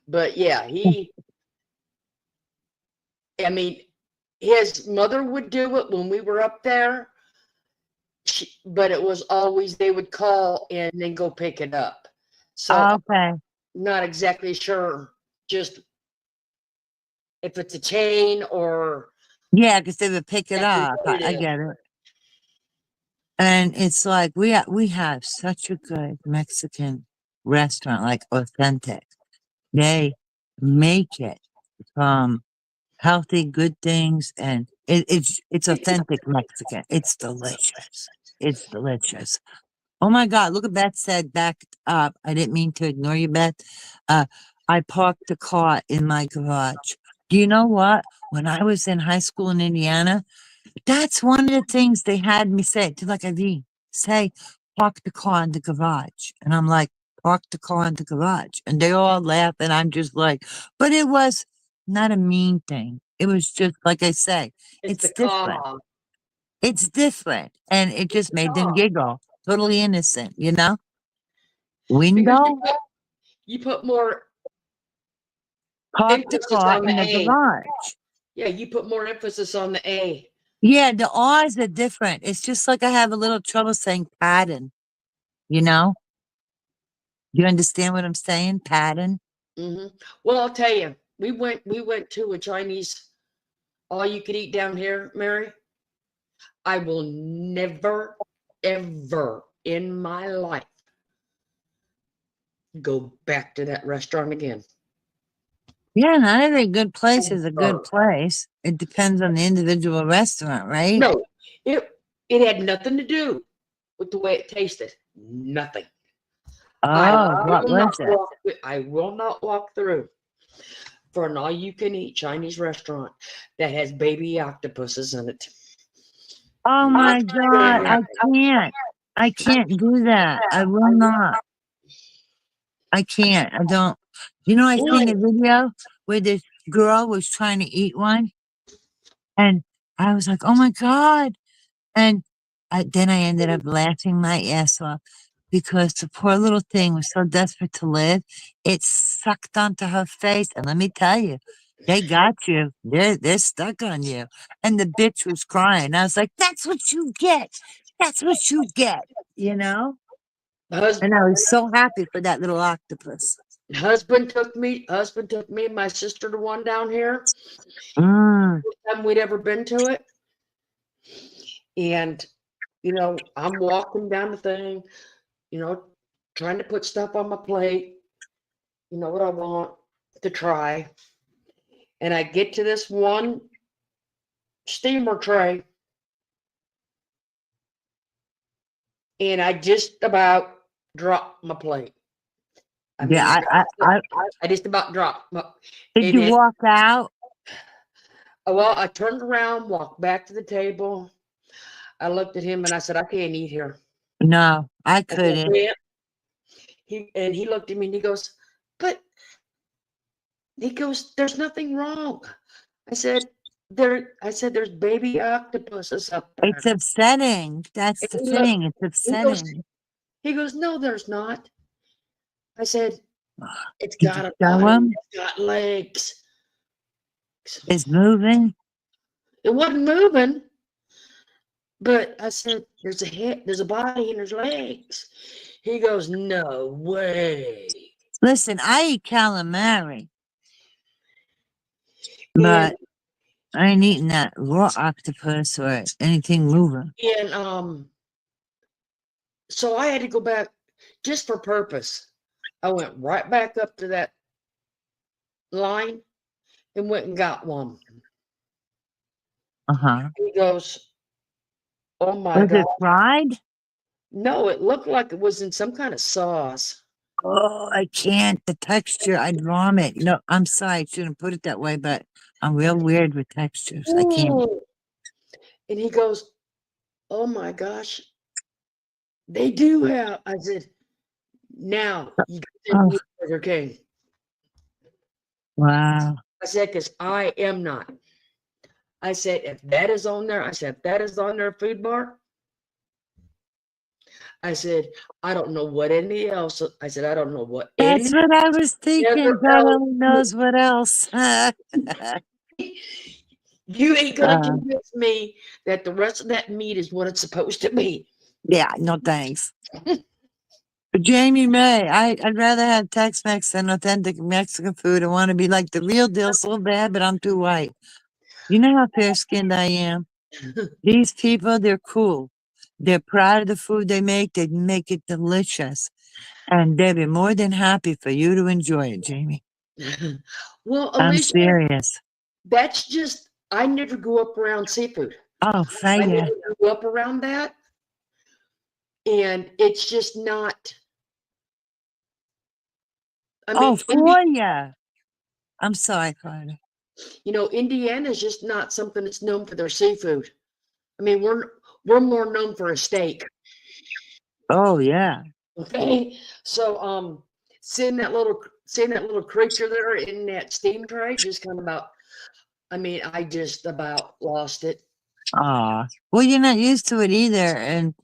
But yeah, I mean, his mother would do it when we were up there, but it was always they would call and then go pick it up. So Okay. not exactly sure just if it's a chain or Yeah, because they would pick it exactly up. what it I is. get it. And it's like we have such a good Mexican restaurant, like authentic. They make it from healthy, good things, and it's authentic Mexican. It's delicious. It's delicious. Oh my God! Look at Beth said backed up. I didn't mean to ignore you, Beth. I parked the car in my garage. Do you know what? When I was in high school in Indiana, that's one of the things they had me say. To like Irene, say, park the car in the garage. And I'm like, park the car in the garage. And they all laugh. And I'm just like, but it was not a mean thing. It was just, like I say, It's the it's different. calm. It's different. And it just made them giggle. Totally innocent, you know? Because Window, you put more park the emphasis car on the in the A. garage. Yeah, you put more emphasis on the A. Yeah, the R's are different. It's just like I have a little trouble saying pattern, you know? You understand what I'm saying? Pattern. Well, I'll tell you, we went to a Chinese all you could eat down here, Mary. I will never, ever in my life go back to that restaurant again. Yeah, not every good place is a good Ever. place. It depends on the individual restaurant, right? No, it had nothing to do with the way it tasted. Nothing. Oh, what was it? I will not walk through for an all-you-can-eat Chinese restaurant that has baby octopuses in it. Oh my God, I can't. I can't do that. I will not. I can't. I don't. You know, I seen a video where this girl was trying to eat one, and I was like, oh my God. And then I ended up laughing my ass off because the poor little thing was so desperate to live. It sucked onto her face. And let me tell you, they got you. They're stuck on you. And the bitch was crying. I was like, that's what you get. That's what you get, you know? And I was so happy for that little octopus. Husband took me and my sister to one down here. Mm. First time we'd ever been to it. And, I'm walking down the thing. you know, trying to put stuff on my plate, you know what I want to try. And I get to this one steamer tray, and I just about dropped my plate. I mean, Yeah, I just about dropped my. did And you it, walk out? well, I turned around, walked back to the table. I looked at him and I said, I can't eat here. No, I I said, "I couldn't. can't." He looked at me and he goes, but there's nothing wrong. I said, there's baby octopuses up there. It's upsetting. That's And the thing. It's he goes, upsetting. he goes, no, there's not. I said, it's Did you got a show body, him? it's got legs. It's moving. It wasn't moving, but I said, there's a head, there's a body, and there's legs. He goes, no way. Listen, I eat calamari, And but I ain't eating that raw octopus or anything moving. so I had to go back just for purpose. I went right back up to that line and went and got one. Uh-huh. He goes, oh my Was God. it fried? No, it looked like it was in some kind of sauce. Oh, I can't. The texture, I'd vomit. No, I'm sorry. I shouldn't put it that way, but I'm real weird with textures. I can't. Ooh. And he goes, oh my gosh, they do have. I said, now you got Oh, to Burger King. wow. I said, because I am not. I said, if that is on there, I said, if that is on their food bar, I said, I don't know what any else. I said, I don't know what That's any what I was thinking. other God else. only knows what else. You ain't gonna convince me that the rest of that meat is what it's supposed to be. Yeah, no thanks. But Jamie May, I'd rather have Tex-Mex than authentic Mexican food. I want to be like the real deal so bad, but I'm too white. You know how fair-skinned I am? These people, they're cool. They're proud of the food they make it delicious. And they'd be more than happy for you to enjoy it, Jamie. Well, I'm Alicia, serious. that's just, I never grew up around seafood. Oh, I fire. never grew up around that. And it's just not, I Oh, mean, for ya. I'm sorry, Carter. you know, Indiana is just not something that's known for their seafood. I mean, we're more known for a steak. Oh, yeah. Okay. So seeing that little creature there in that steam tray just kind of about, I mean, I just about lost it. Aw. Well, you're not used to it either. And,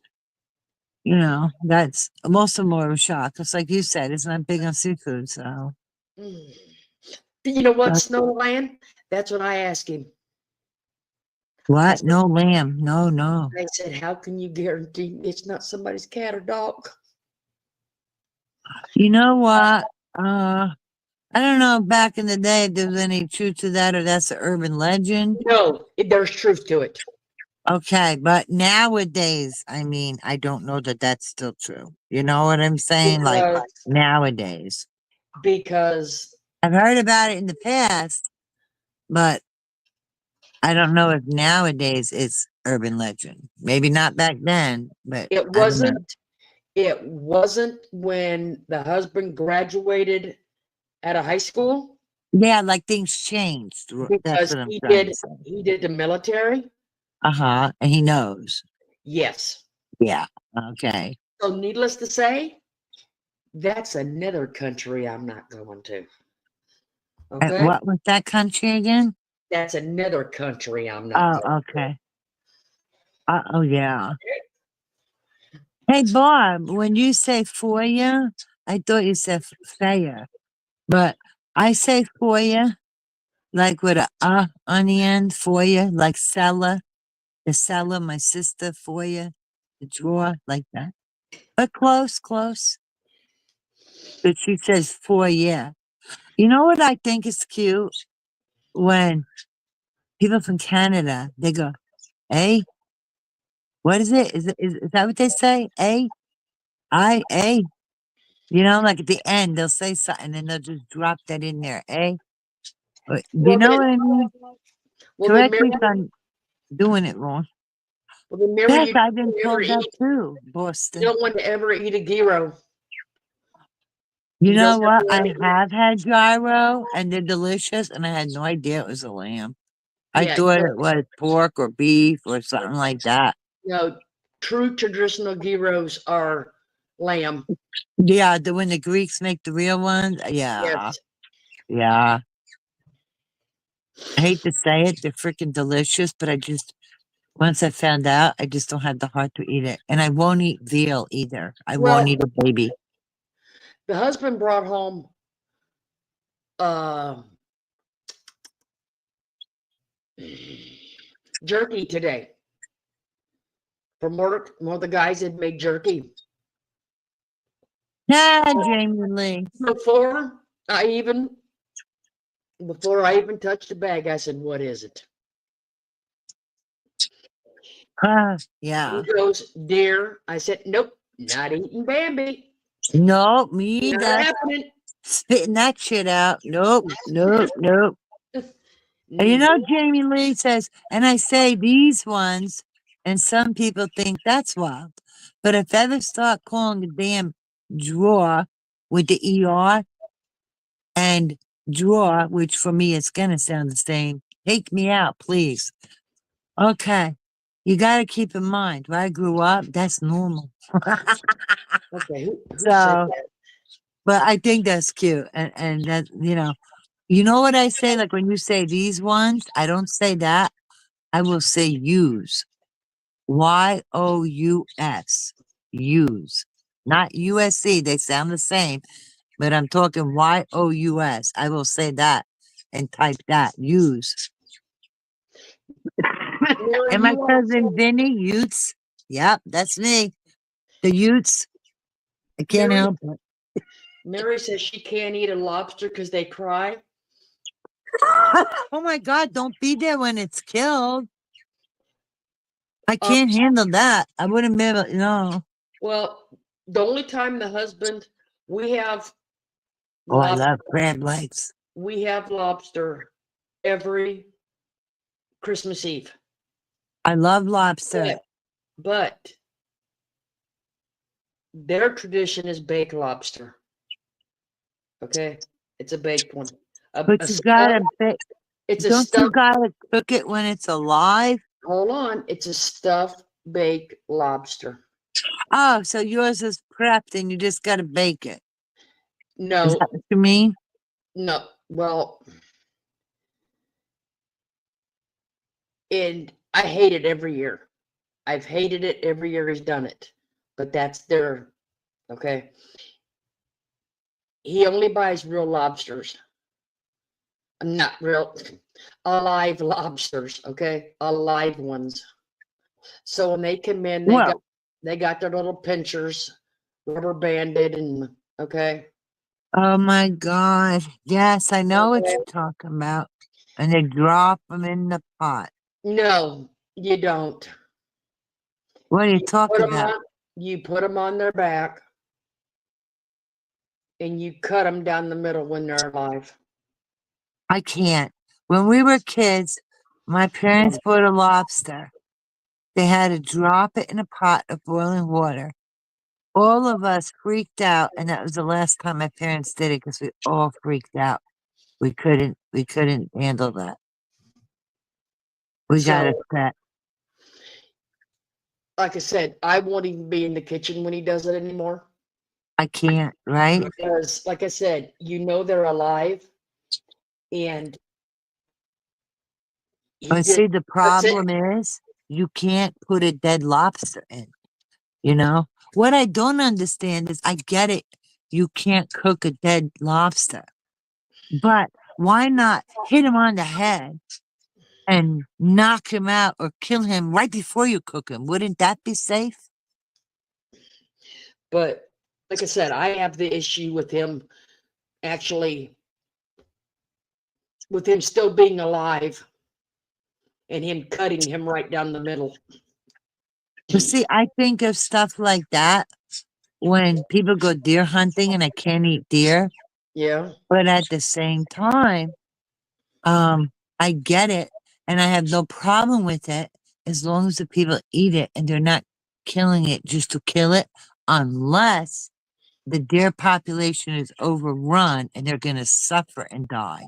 you know, that's most of them are a shock. It's like you said, it's not big on seafood. So, Mm. You know what, but Snowland? That's what I asked him. I what? said, No lamb. No, no. I said, how can you guarantee it's not somebody's cat or dog? You know what? I don't know back in the day if there was any truth to that or that's an urban legend. No, there's truth to it. Okay, but nowadays, I mean, I don't know that that's still true. You know what I'm saying? Like Because, nowadays. because I've heard about it in the past, but I don't know if nowadays it's urban legend. Maybe not back then, but it I don't know. wasn't when the husband graduated out of high school Yeah, like things changed. That's because what I'm trying to say. he did the military. Uh-huh. And he knows. Yes. Yeah. Okay. So needless to say, that's another country I'm not going to. And Okay. what was that country again? That's another country I'm not Oh, going okay. Oh, yeah. Hey, Bob, when you say foyer, I thought you said fair, but I say foyer like with a on the end, foyer, like cellar, the cellar, my sister, foyer, the drawer, like that. But close, close. But she says foyer. You know what I think is cute? When people from Canada, they go, hey, what is it? Is that what they say? Hey? You know, like at the end, they'll say something and they'll just drop that in there, But you Well, know then, what I mean? well, then, Correct Mary, me if I'm doing it wrong. well, then, Mary, Yes, you I've been don't ever told that eat. too, You Boston. don't want to ever eat a gyro. You You know don't what? ever I have had gyro and they're delicious, and I had no idea it was a lamb. I Yeah, thought no, it was pork or beef or something like that. no. True traditional gyros are lamb. Yeah, when the Greeks make the real ones. Yeah, Yes. yeah. I hate to say it, they're freaking delicious, but once I found out, I just don't have the heart to eat it. And I won't eat veal either. I won't Well, eat a baby. the husband brought home uh, jerky today from work. One of the guys had made jerky. Yeah, Jamie Lee. Before I even touched the bag, I said, "What is it?" Yeah. He goes, "Deer." I said, "Nope, not eating Bambi. Nope, me Not either. happening." Spitting that shit out. Nope, nope, nope. And you know, Jamie Lee says, and I say these ones, and some people think that's wild. But if I ever start calling the damn drawer with the ER and drawer, which for me it's gonna sound the same, take me out, please. Okay. You gotta keep in mind, where I grew up, that's normal. Okay, who said So, that? but I think that's cute. And that, you know what I say? Like when you say these ones, I don't say that. I will say use. YOUS. Use. Not USC. They sound the same, but I'm talking YOUS. I will say that and type that. Use. Mary, And my you cousin also, Vinny, Utes. Yep, that's me. The Utes. I can't Mary, help it. Mary says she can't eat a lobster because they cry. Oh my God, don't be there when it's killed. I Um, can't handle that. I wouldn't be able, no. well, the only time the husband we have Oh, I lobster, love crab legs. we have lobster every Christmas Eve. I love lobster. But their tradition is baked lobster. Okay, it's a baked one. But you gotta, It's a don't you stuffed. gotta cook it when it's alive? Hold on, it's a stuffed baked lobster. Oh, so yours is prepped and you just gotta bake it. Is No, that what you mean? no. Well, and I hate it every year. I've hated it every year he's done it, but that's their okay. He only buys real lobsters, not real, alive lobsters. Okay, alive ones. So when they come in, Well, they got their little pinchers, rubber banded, and okay. oh my God. Yes, I know what Okay. you're talking about. And they drop them in the pot. No, you don't. What are you You put talking 'em about? on. You put them on their back, and you cut them down the middle when they're alive. I can't. When we were kids, my parents bought a lobster. They had to drop it in a pot of boiling water. All of us freaked out, and that was the last time my parents did it because we all freaked out. We couldn't handle that. We got So, upset. like I said, I won't even be in the kitchen when he does it anymore I can't, right? because, like I said, they're alive, and he But just see, the cuts it. problem is you can't put a dead lobster in, you know? What I don't understand is I get it. You can't cook a dead lobster, but why not hit him on the head and knock him out or kill him right before you cook him? Wouldn't that be safe? But like I said, I have the issue with him actually, with him still being alive and him cutting him right down the middle. But see, I think of stuff like that when people go deer hunting and I can't eat deer, Yeah. but at the same time, I get it and I have no problem with it as long as the people eat it and they're not killing it just to kill it, unless the deer population is overrun and they're going to suffer and die.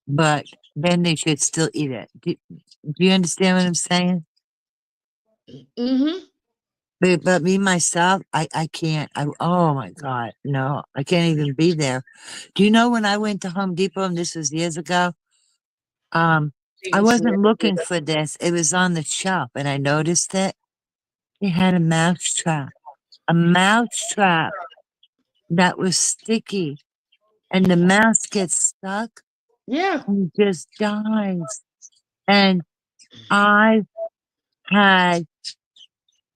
But then they should still eat it. Do you understand what I'm saying? Mm-hmm. But me myself, I can't. Oh my God, no, I can't even be there. Do you know when I went to Home Depot, and this was years ago, I wasn't looking for this. It was on the shelf and I noticed it. They had a mouse trap. A mouse trap that was sticky. And the mouse gets stuck Yeah. and just dies. And I had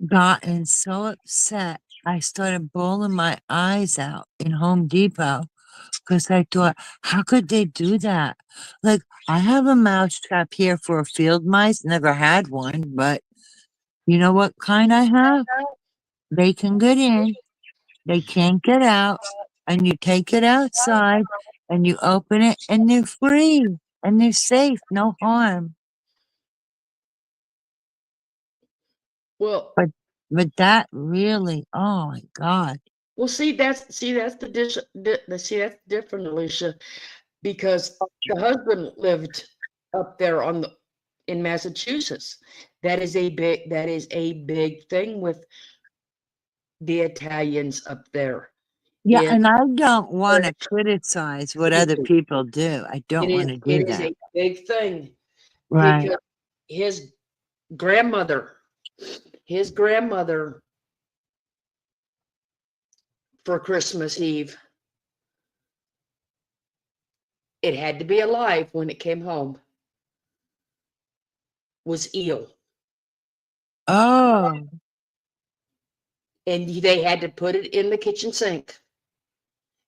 gotten so upset. I started bawling my eyes out in Home Depot because I thought, how could they do that? Like, I have a mouse trap here for field mice, never had one, but you know what kind I have? They can get in, they can't get out, and you take it outside and you open it and they're free and they're safe, no harm. Well, But that really, oh my God. well, see, that's the see, that's different, Alicia, because the husband lived up there in Massachusetts. That is a big thing with the Italians up there. Yeah, It, and I don't want to criticize what other people do. I don't want to do it is that. a big thing Right. because his grandmother, his grandmother for Christmas Eve, it had to be alive when it came home, was ill. Oh, And they had to put it in the kitchen sink.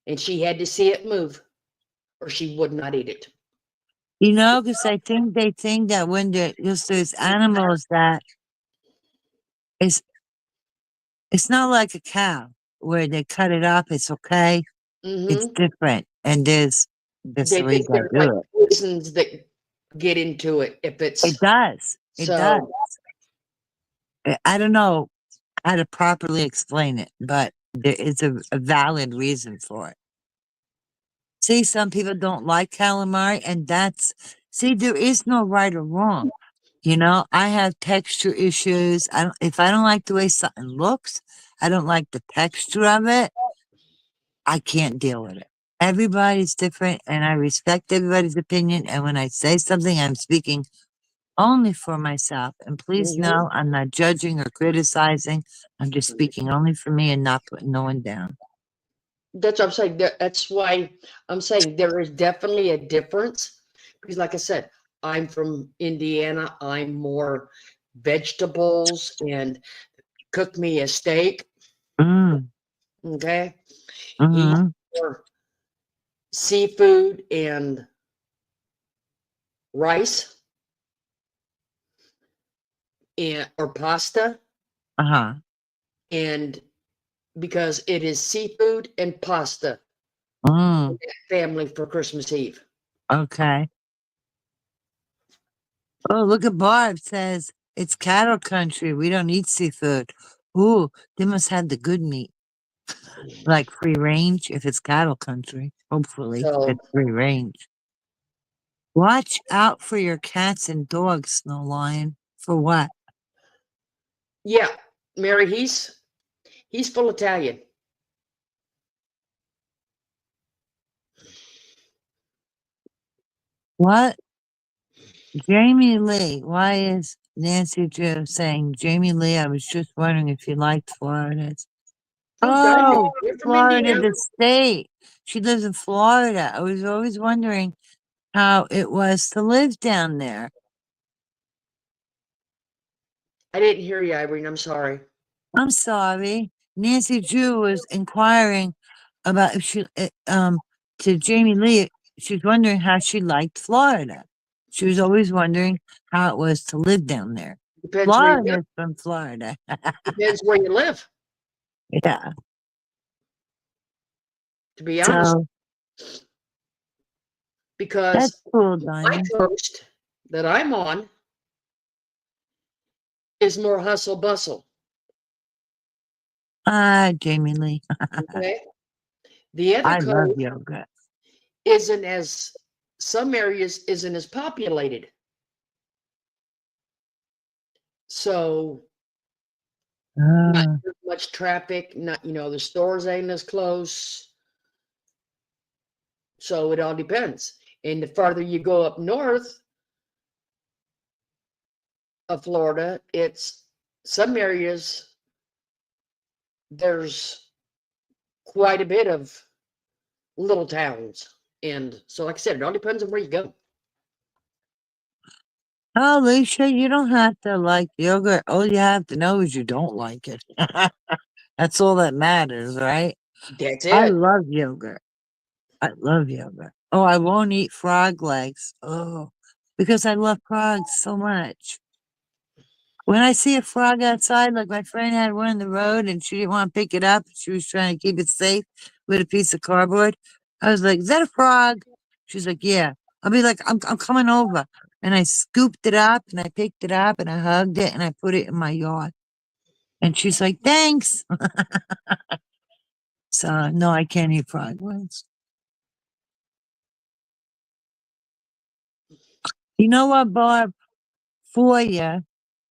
And she had to see it move or she would not eat it. you know, because I think they think that when there's animals that it's not like a cow where they cut it up, it's okay. It's Mm-hmm. different. And there's They way you think gotta there's do like it. poisons that get into it if it's It does. It does. so. I don't know how to properly explain it, but there is a valid reason for it. See, some people don't like calamari, and there is no right or wrong. You know, I have texture issues. If I don't like the way something looks, I don't like the texture of it, I can't deal with it. Everybody's different, and I respect everybody's opinion. And when I say something, I'm speaking only for myself. And please know, I'm not judging or criticizing. I'm just speaking only for me and not putting no one down. That's what I'm saying. That's why I'm saying there is definitely a difference. Because like I said, I'm from Indiana. I'm more vegetables and cook me a steak. Mm. Okay. He's Mm-hmm. more seafood and rice or pasta. Uh-huh. And because it is seafood and pasta Mm. family for Christmas Eve. Okay. Oh, look at Barb says it's cattle country. We don't eat seafood. Ooh, they must have the good meat. Like free range if it's cattle country. Hopefully So it's free range. Watch out for your cats and dogs, Snow Lion. For what? yeah, Mary, he's full Italian. What? Jamie Lee. Why is Nancy Drew saying Jamie Lee? I was just wondering if you liked Florida's. Oh, You're from Florida, Indiana? the state. She lives in Florida. I was always wondering how it was to live down there. I didn't hear you, Irene. I'm sorry. I'm sorry. Nancy Drew was inquiring about if she, to Jamie Lee, she's wondering how she liked Florida. She was always wondering how it was to live down there. Depends where you live. Florida's from Florida. Depends where you live. Yeah. to be honest, So that's because cool, my Diamond. coast that I'm on is more hustle bustle. Jamie Lee. Okay. The other I love coast yoga. isn't as, some areas isn't as populated. So not Ah. as much traffic, not, the stores ain't as close. So it all depends. And the farther you go up north of Florida, it's some areas there's quite a bit of little towns. And so, like I said, it all depends on where you go. Oh, Alicia, you don't have to like yoga. All you have to know is you don't like it. That's all that matters, right? That's I it. love yoga. I love yoga. Oh, I won't eat frog legs. Oh, because I love frogs so much. When I see a frog outside, like my friend had one in the road and she didn't want to pick it up, she was trying to keep it safe with a piece of cardboard. I was like, "Is that a frog?" She's like, "Yeah." I'll be like, I'm coming over." And I scooped it up and I picked it up and I hugged it and I put it in my yard. And she's like, "Thanks." So, no, I can't eat frog legs. You know what, Barb? For you,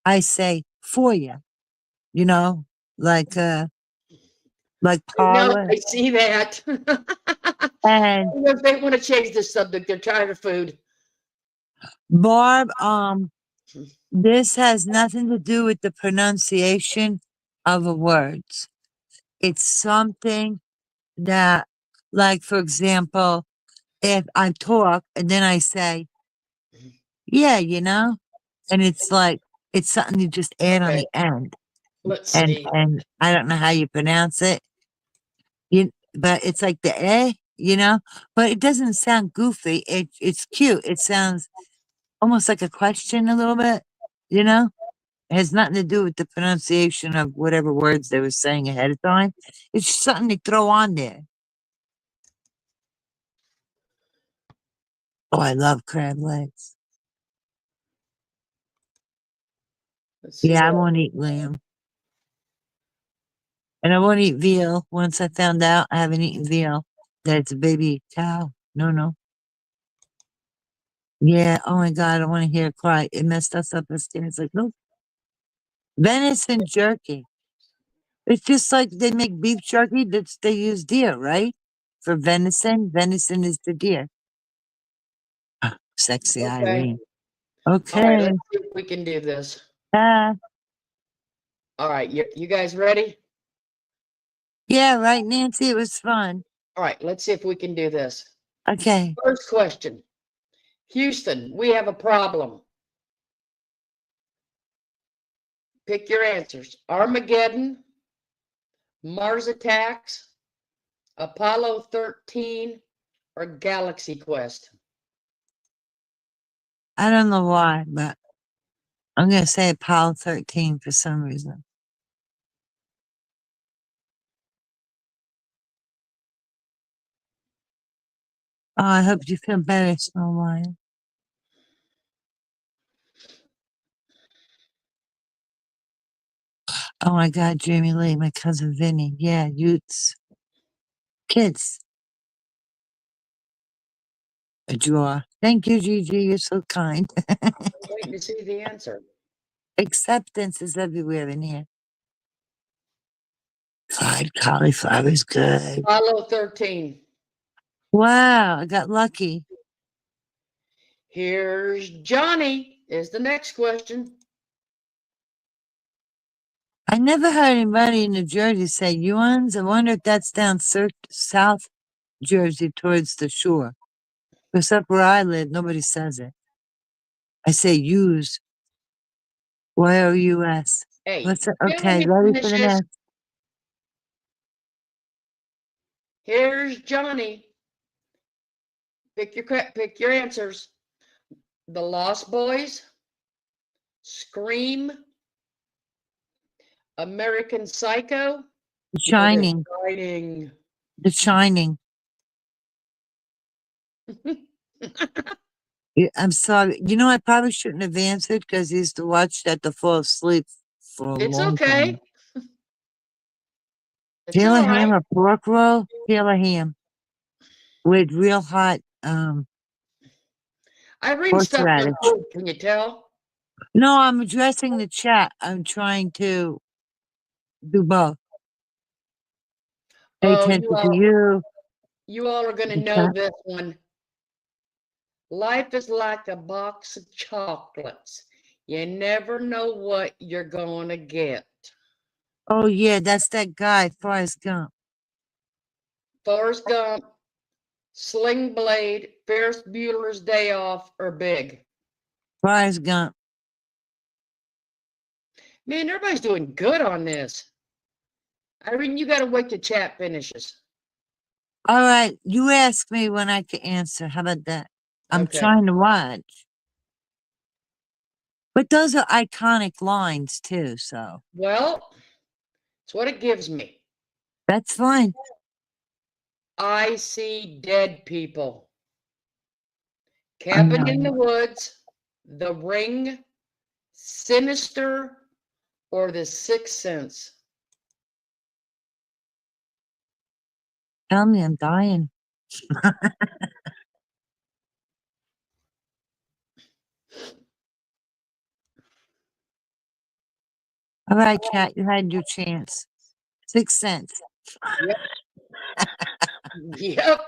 I say for you, you know, like, uh, like No, parlor. I see that. And If they want to change the subject, they're tired of food. Barb, this has nothing to do with the pronunciation of the words. It's something that, like, for example, if I talk and then I say, yeah, and it's like, it's something you just add on Okay, the end. let's And, see. and I don't know how you pronounce it. But it's like the but it doesn't sound goofy. It's cute. It sounds almost like a question a little bit, you know? It has nothing to do with the pronunciation of whatever words they were saying ahead of time. It's just something they throw on there. Oh, I love crab legs. Let's see Yeah, I what. won't eat lamb. And I won't eat veal. Once I found out I haven't eaten veal, that it's a baby cow. No, no. Yeah, oh my God, I want to hear it cry. It messed us up as kids. Like, no. Venison jerky. It's just like they make beef jerky, they use deer, right? For venison, venison is the deer. Sexy Okay. Irene. All right, Okay. let's see if we can do this. Uh, All right, you guys ready? yeah, right, Nancy, it was fun. All right, let's see if we can do this. Okay. First question. Houston, we have a problem. Pick your answers. Armageddon, Mars Attacks, Apollo 13, or Galaxy Quest. I don't know why, but I'm gonna say Apollo 13 for some reason. Oh, I hope you feel better, Snow Lion. Oh my God, Jamie Lee, my cousin Vinny. Yeah, Utes. Kids. A draw. Thank you, Gigi. You're so kind. I'm waiting to see the answer. Acceptance is everywhere in here. Fried cauliflower is good. Apollo 13. Wow, I got lucky. Here's Johnny is the next question. I never heard anybody in New Jersey say Yuans. I wonder if that's down South Jersey towards the shore. Because up where I live, nobody says it. I say use. Y-O-U-S. Hey, What's it? let Okay, me ready finish for the this. next. Here's Johnny. Pick your answers. The Lost Boys, Scream, American Psycho, The Shining. Shining. The Shining. I'm sorry. You know, I probably shouldn't have answered because I used to watch that to fall asleep for a It's long okay. time. It's Peel a all ham right. or pork roll? Peel a ham with real hot Irene stuff good horseradish. food, can you tell? No, I'm addressing the chat. I'm trying to do both. Pay Oh, attention to you. you all are gonna the know chat. this one. Life is like a box of chocolates. You never know what you're gonna get. Oh yeah, that's that guy, Forrest Gump. Forrest Gump, Sling Blade, Ferris Bueller's Day Off, or Big. Forrest Gump. Man, everybody's doing good on this. Irene, you gotta wait till chat finishes. All right, you ask me when I can answer. How about that? I'm Okay. trying to watch. But those are iconic lines too, so Well, it's what it gives me. that's fine. I see dead people. I know. Cabin in the Woods, The Ring, Sinister, or The Sixth Sense. Tell me I'm dying. All right, chat, you had your chance. 6 cents. Yep. Yep.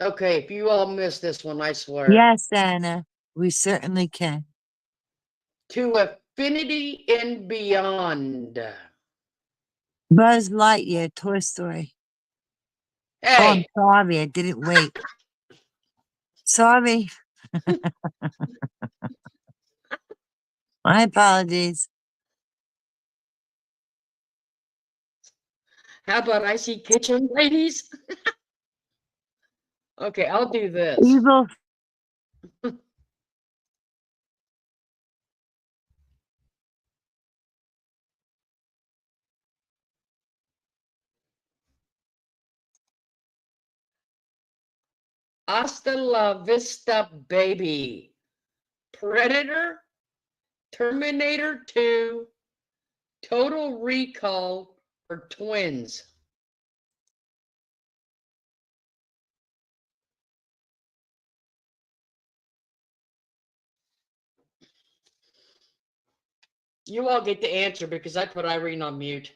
Okay, if you all missed this one, I swear. Yes, Anna, we certainly can. To Infinity and Beyond. Buzz Lightyear, Toy Story. Hey. Oh, I'm sorry, I didn't wait. Sorry. My apologies. How about I see kitchen ladies? Okay, I'll do this. Evil. Hasta la vista, baby. Predator, Terminator 2, Total Recall, or Twins. You all get the answer because I put Irene on mute.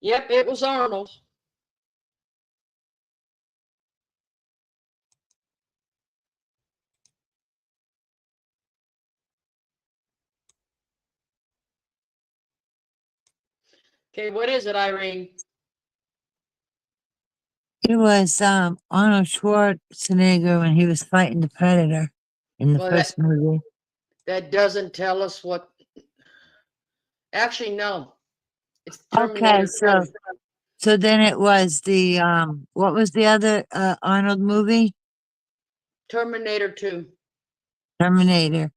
Yep, it was Arnold. Okay, what is it, Irene? It was Arnold Schwarzenegger when he was fighting the Predator in the Well, first movie. that doesn't tell us what. Actually, no. It's Terminator Okay, 2. so then it was the what was the other Arnold movie? Terminator 2. Terminator.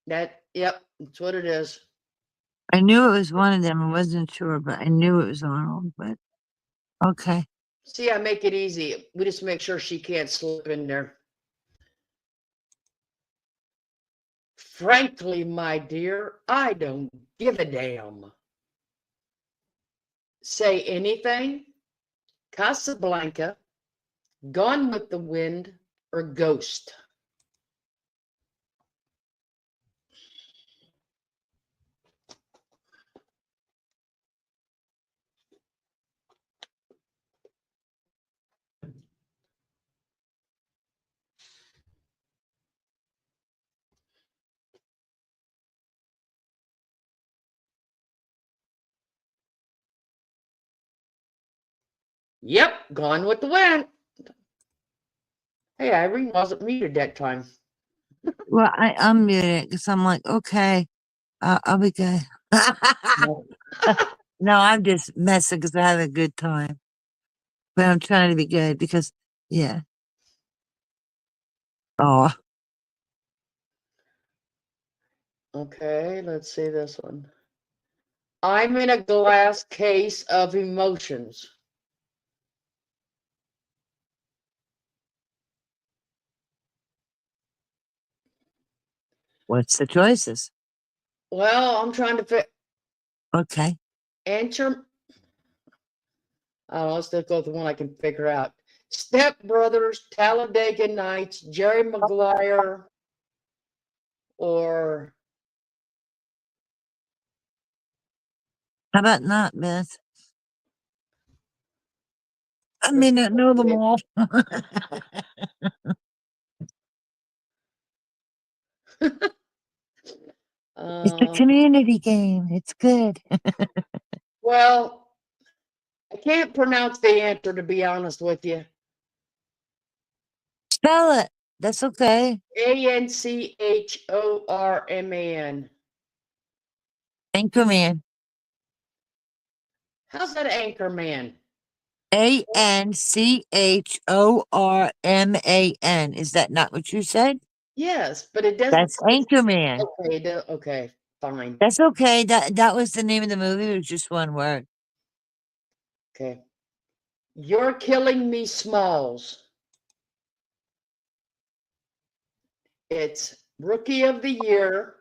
Yep, that's what it is. I knew it was one of them. I wasn't sure, but I knew it was Arnold, but okay. See, I make it easy. We just make sure she can't slip in there. Frankly, my dear, I don't give a damn. Say Anything, Casablanca, Gone with the Wind, or Ghost. Yep, Gone with the Wind. Hey, Irene wasn't muted that time. Well, I unmuted because I'm like, okay, I'll be good. No, I'm just messing because I had a good time. but I'm trying to be good because, yeah. Oh, Okay, let's see this one. I'm in a glass case of emotions. what's the choices? Well, I'm trying to Okay. answer. I don't know, let's just go with the one I can figure out. Step Brothers, Talladega Nights, Jerry Maguire, or How about not, Beth? I may not know them all. It's a uh, community game. It's good. well, I can't pronounce the answer to be honest with you. Spell it. That's okay. Anchorman. Anchorman. How's that Anchorman? Anchorman. Is that not what you said? Yes, but it doesn't. That's Anchorman. Okay, okay, fine. That's okay. That was the name of the movie. It was just one word. Okay. You're Killing Me, Smalls. It's Rookie of the Year,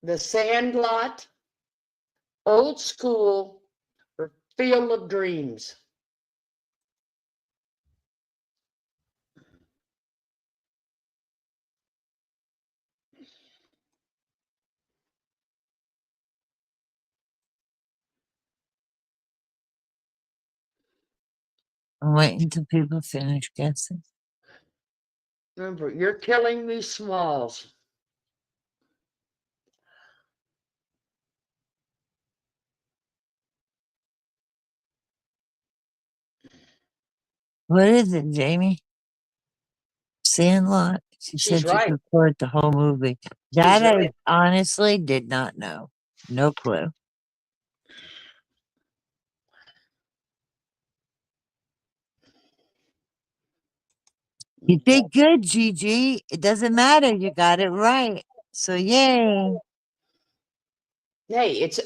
The Sandlot, Old School, or Field of Dreams. I'm waiting until people finish guessing. Remember, You're Killing Me, Smalls. What is it, Jamie? Sandlot. She She's said she right. could record the whole movie. That I honestly did not know. No clue. You did good, Gigi. It doesn't matter. You got it right. So yay. Hey, it's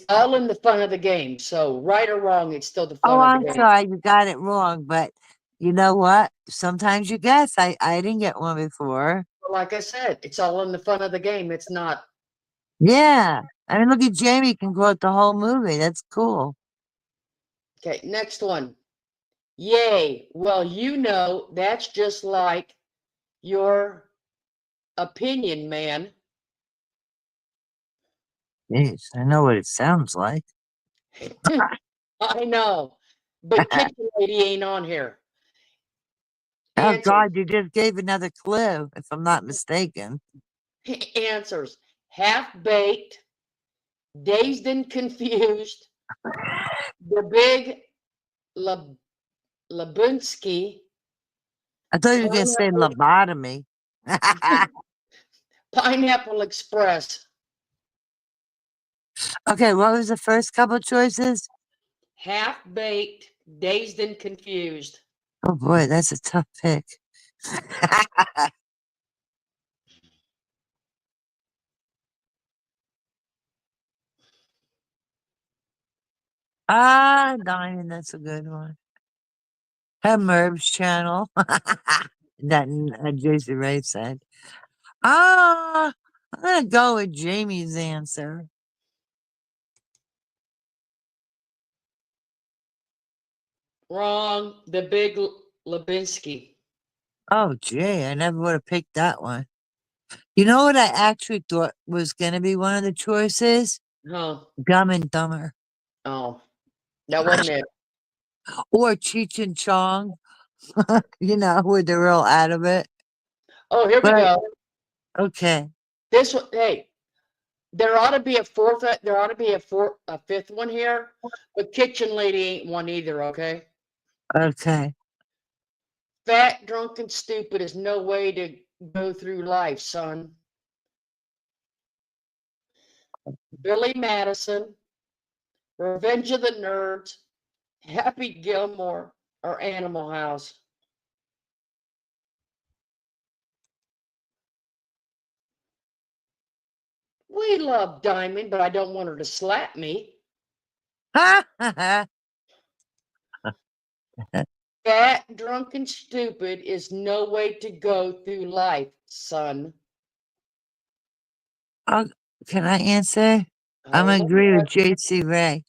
all in the fun of the game. So right or wrong, it's still the Oh, fun of the I'm game. sorry. You got it wrong. But you know what? Sometimes you guess. I didn't get one before. Like I said, it's all in the fun of the game. It's not. Yeah. I mean, look at Jamie can quote the whole movie. That's cool. Okay, next one. Yay. Well, that's just like your opinion, man. Jeez, I know what it sounds like. I know, but Kitchen Lady ain't on here. Oh Answers. God, you just gave another clue, if I'm not mistaken. Answers. Half baked, dazed and confused, the big Labunsky, I thought you were gonna say lobotomy. Pineapple Express. Okay, what was the first couple choices? Half baked, dazed and confused. Oh boy, that's a tough pick. Diamond, that's a good one. Have Merv's channel. That Jason Ray said. I'm gonna go with Jamie's answer. Wrong. The big Labinsky. Oh gee, I never would have picked that one. You know what I actually thought was gonna be one of the choices? Huh. Dumb and Dumber. Oh, that wasn't it. Or Cheech and Chong. You know, where they're real out of it. Oh, here we go. Okay. This one, hey, there ought to be a fourth. There ought to be a fifth one here, but Kitchen Lady ain't one either. Okay. Okay. Fat, drunk, and stupid is no way to go through life, son. Billy Madison, Revenge of the Nerds, Happy Gilmore or Animal House? We love Diamond, but I don't want her to slap me. Fat, drunk, and stupid is no way to go through life, son. Can I answer? I'm Hold agree on. with JC Ray.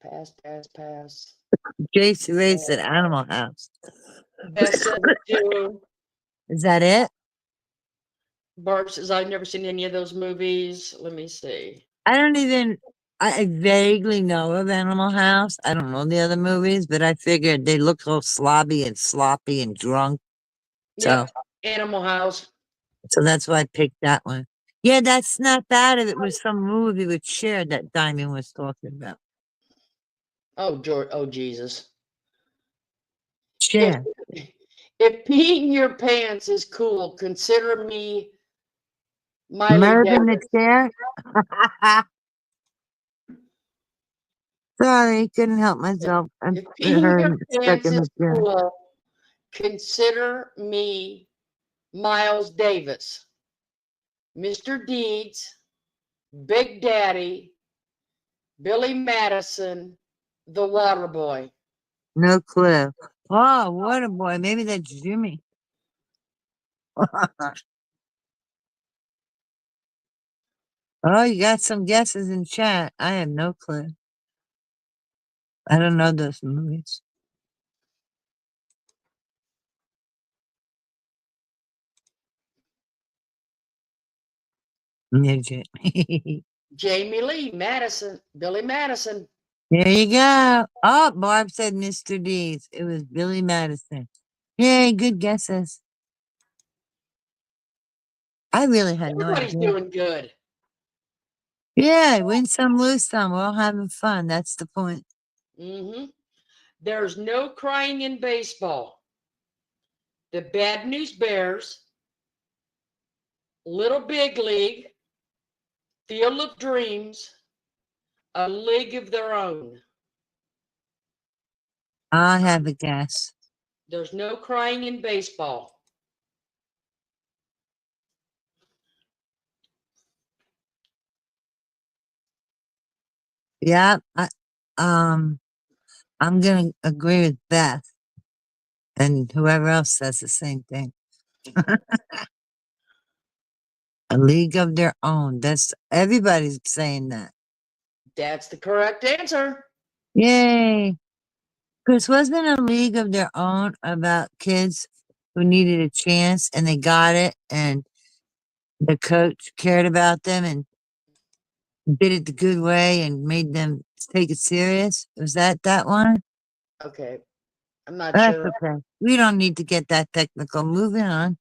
Pass, pass, pass. JC Ray said Animal House. Beth said it too. Is that it? Barb says, I've never seen any of those movies. Let me see. I vaguely know of Animal House. I don't know the other movies, but I figured they look so slobby and sloppy and drunk. Yep, Animal House. So that's why I picked that one. Yeah, that's not bad if it was some movie with Cher that Diamond was talking about. Oh, George, oh, Jesus. Cher. If peeing your pants is cool, consider me Miley Mervyn the Davis. Chair? Sorry, couldn't help myself. I If peeing heard your stuck pants in the is chair. cool, consider me Miles Davis, Mr. Deeds, Big Daddy, Billy Madison, the Water Boy. No clue. Oh, Water Boy. Maybe that's Jimmy. Oh, you got some guesses in chat. I have no clue. I don't know those movies. Midget. Jamie Lee Madison, Billy Madison. There you go. Oh, Barb said Mr. Deeds. It was Billy Madison. Yay, good guesses. I really had no Everybody's idea. doing good. Yeah, win some, lose some. We're all having fun. That's the point. Mm-hmm. There's no crying in baseball. The Bad News Bears, Little Big League, Field of Dreams, A League of Their Own. I have a guess. There's no crying in baseball. Yeah, I'm gonna agree with Beth and whoever else says the same thing. A League of Their Own. That's everybody's saying that. That's the correct answer. Yay! Because wasn't A League of Their Own about kids who needed a chance and they got it, and the coach cared about them and did it the good way and made them take it serious? Was that one? Okay. I'm not That's sure. okay. We don't need to get that technical. Moving on.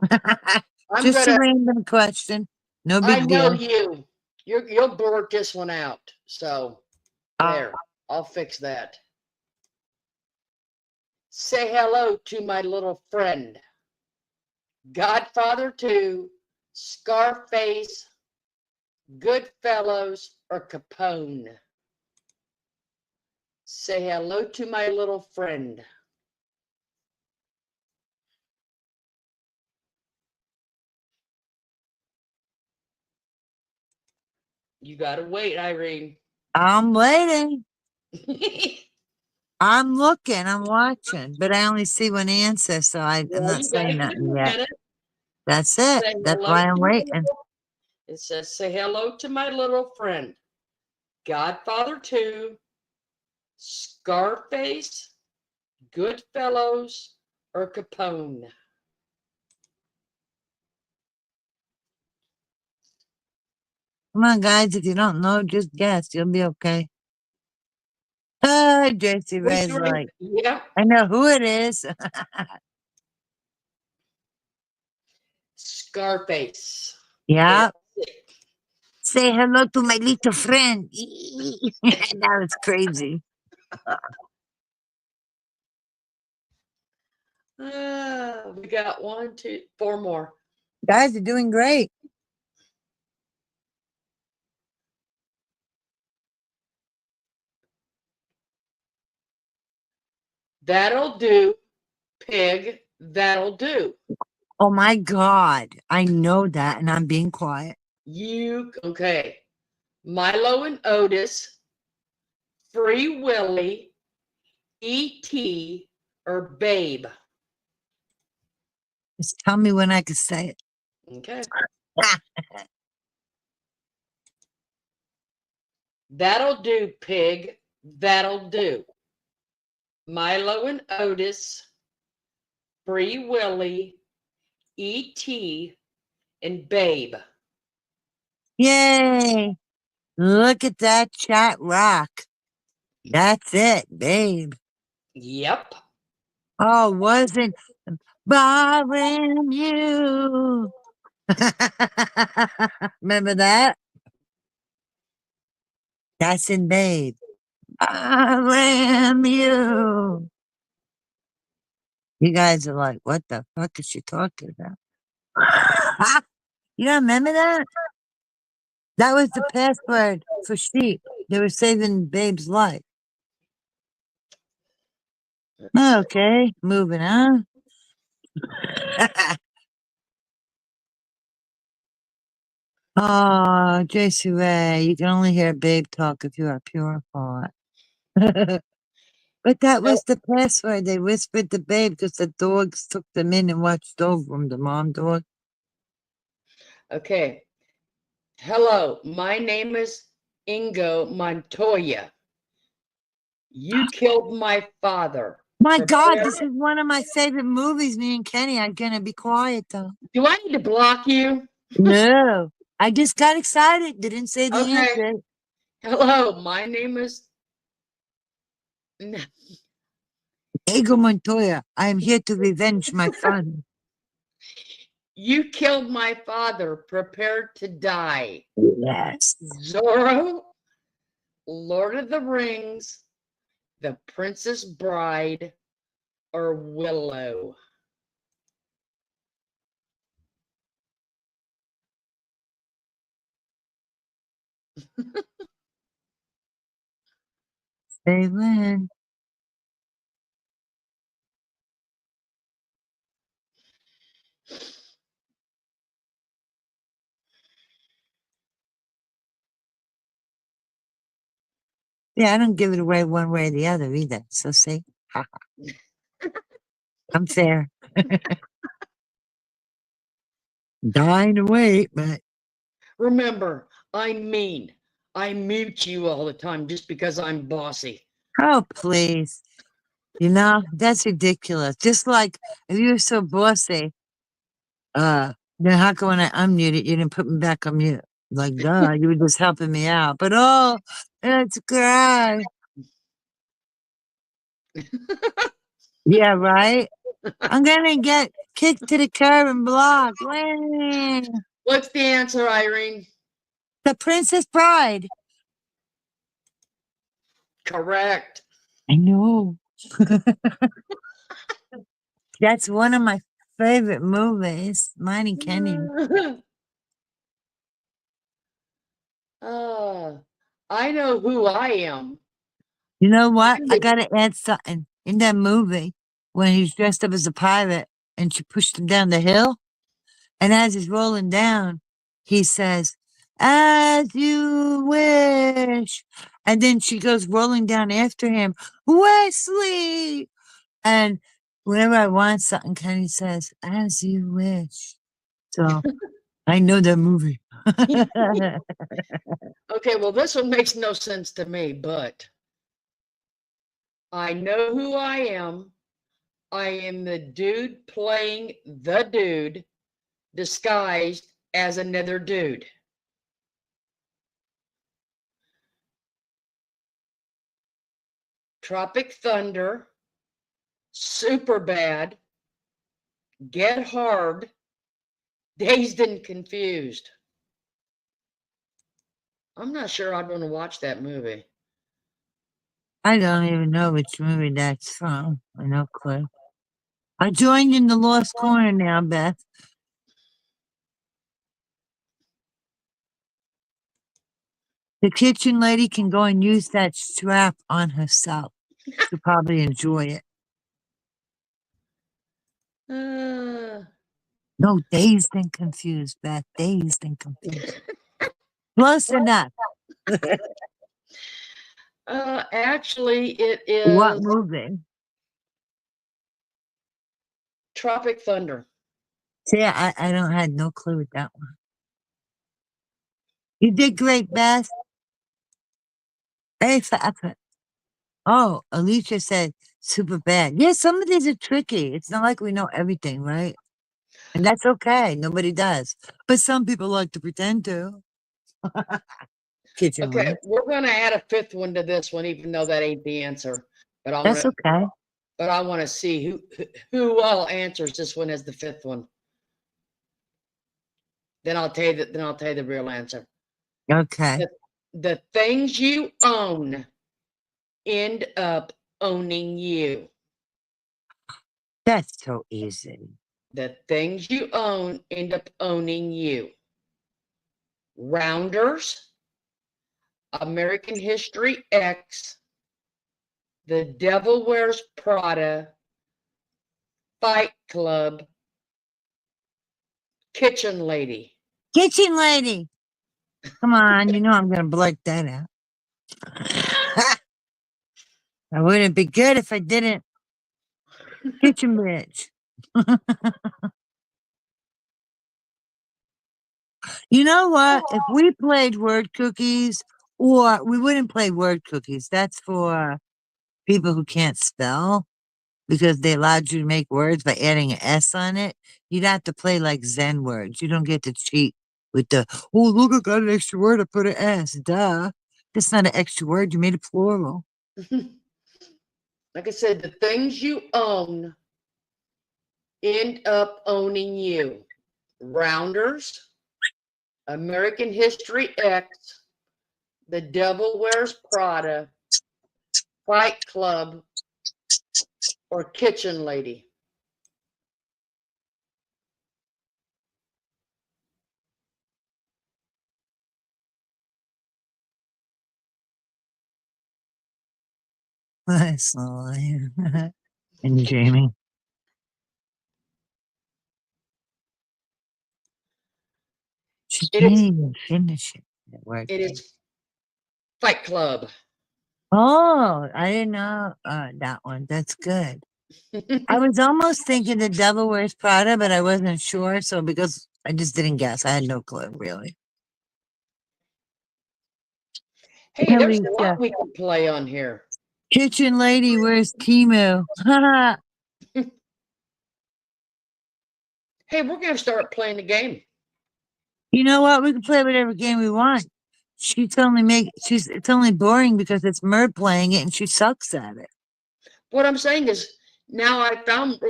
I'm Just gonna. a random question. No I big know deal. you. You'll blurt this one out. So there. I'll fix that. Say hello to my little friend. Godfather 2, Scarface, Goodfellas, or Capone. Say hello to my little friend. You gotta wait, Irene. I'm waiting. I'm looking. I'm watching, but I only see one answer, so I'm Well, not you gotta saying give it nothing a yet. minute. That's it. Say That's hello why I'm to my waiting. It says, say hello to my little friend. Godfather 2, Scarface, Goodfellas, or Capone. Come on, guys. If you don't know, just guess. You'll be okay. Oh, JC Ray's like, Yeah. I know who it is. Scarface. Yeah. Say hello to my little friend. That was crazy. We got 1, 2, 4 more. Guys are doing great. That'll do, pig. That'll do. Oh my God. I know that, and I'm being quiet. Okay. Milo and Otis, Free Willy, E.T., or Babe. Just tell me when I can say it. Okay. That'll do, pig. That'll do. Milo and Otis, Free Willy, E.T., and Babe. Yay. Look at that chat rock. That's it, babe. Yep. Oh, wasn't borrowing you. Remember that? That's in Babe. Borrowing you. You guys are like, what the fuck is she talking about? You don't remember that? That was the password for sheep. They were saving Babe's life. Okay, moving on. Oh, JC Ray, you can only hear Babe talk if you are pure of heart. But that was the password. They whispered to Babe because the dogs took them in and watched over them, the mom dog. Okay. Hello, my name is Ingo Montoya. You killed my father. My God, this is one of my favorite movies, me and Kenny. I'm gonna be quiet though. Do I need to block you? No, I just got excited. Didn't say the Okay. answer. Hello, my name is. Ego Montoya, I am here to revenge my father. You killed my father. Prepare to die. Yes. Zorro, Lord of the Rings, The Princess Bride, or Willow. They win. Yeah, I don't give it away one way or the other either. So see, I'm fair. Dying to wait, but Remember, I'm mean. I mute you all the time just because I'm bossy. oh please, you know that's ridiculous. Just like if you were so bossy, then how come when I unmuted you didn't put me back on mute? Like, duh, you were just helping me out. But oh, it's great. Yeah, right. I'm gonna get kicked to the curb and blocked. Wah. What's the answer, Irene? The Princess Bride. Correct. I know. That's one of my favorite movies. Mine and Kenny. I know who I am. You know what? I gotta add something. In that movie, when he's dressed up as a pirate and she pushed him down the hill, and as he's rolling down, he says, "As you wish." And then she goes rolling down after him, "Wesley!" And whenever I want something, Kenny says, "As you wish." So I know that movie. Okay, well, this one makes no sense to me, but I know who I am. I am the dude playing the dude disguised as another dude. Tropic Thunder, Super Bad, Get Hard, Dazed and Confused. I'm not sure I'd want to watch that movie. I don't even know which movie that's from. I no clue. I joined in the Lost Corner now, Beth. The kitchen lady can go and use that strap on herself. She'll probably enjoy it. Uh, No, dazed and confused, Beth. Dazed and confused. Close enough. actually, it What is movie? Tropic Thunder. See, I don't had no clue with that one. You did great, Beth. Hey, oh, Alicia said super bad. Yeah, some of these are tricky. It's not like we know everything, right? And that's okay. Nobody does. But some people like to pretend to. Kitchen Okay, one. we're gonna add a fifth one to this one, even though that ain't the answer. But I That's want to, okay. but I want to see who all answers this one as the fifth one. Then I'll tell you that. Then I'll tell you the real answer. Okay. The things you own end up owning you. That's so easy. The things you own end up owning you. Rounders, American History X, The Devil Wears Prada, Fight Club, Kitchen Lady. Kitchen lady. Come on, you know I'm gonna blurt that out. I wouldn't be good if I didn't. Kitchen bitch. You know what? If we played word cookies, or we wouldn't play word cookies. That's for people who can't spell because they allowed you to make words by adding an S on it. You'd have to play like Zen words. You don't get to cheat with the, oh, look, I got an extra word. I put an S. Duh. That's not an extra word. You made it plural. Like I said, the things you own end up owning you. Rounders, American History X, The Devil Wears Prada, Fight Club, or Kitchen Lady. Slowly. And Jamie. She It can't is, even finish it. That word. it is Fight Club. Oh, I didn't know that one. That's good. I was almost thinking The Devil Wears Prada, but I wasn't sure. So because I just didn't guess, I had no clue really. Hey, there's a Alicia, lot we can play on here. kitchen lady, where's Timu? Hey, we're going to start playing the game. You know what? We can play whatever game we want. It's only boring because it's Mer playing it and she sucks at it. What I'm saying is now I found,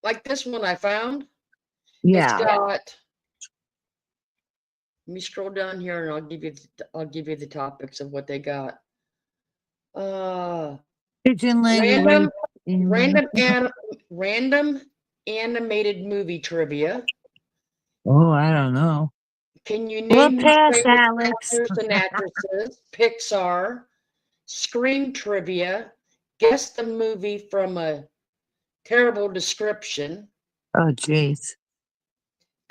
like this one I found. Yeah. It's got, let me scroll down here and I'll give you the topics of what they got. Kitchen lady. Random animated movie trivia. Oh, I don't know. Can you We'll name your pass, favorite Alex. actors and actresses? Pixar. Screen trivia. Guess the movie from a terrible description. Oh, jeez.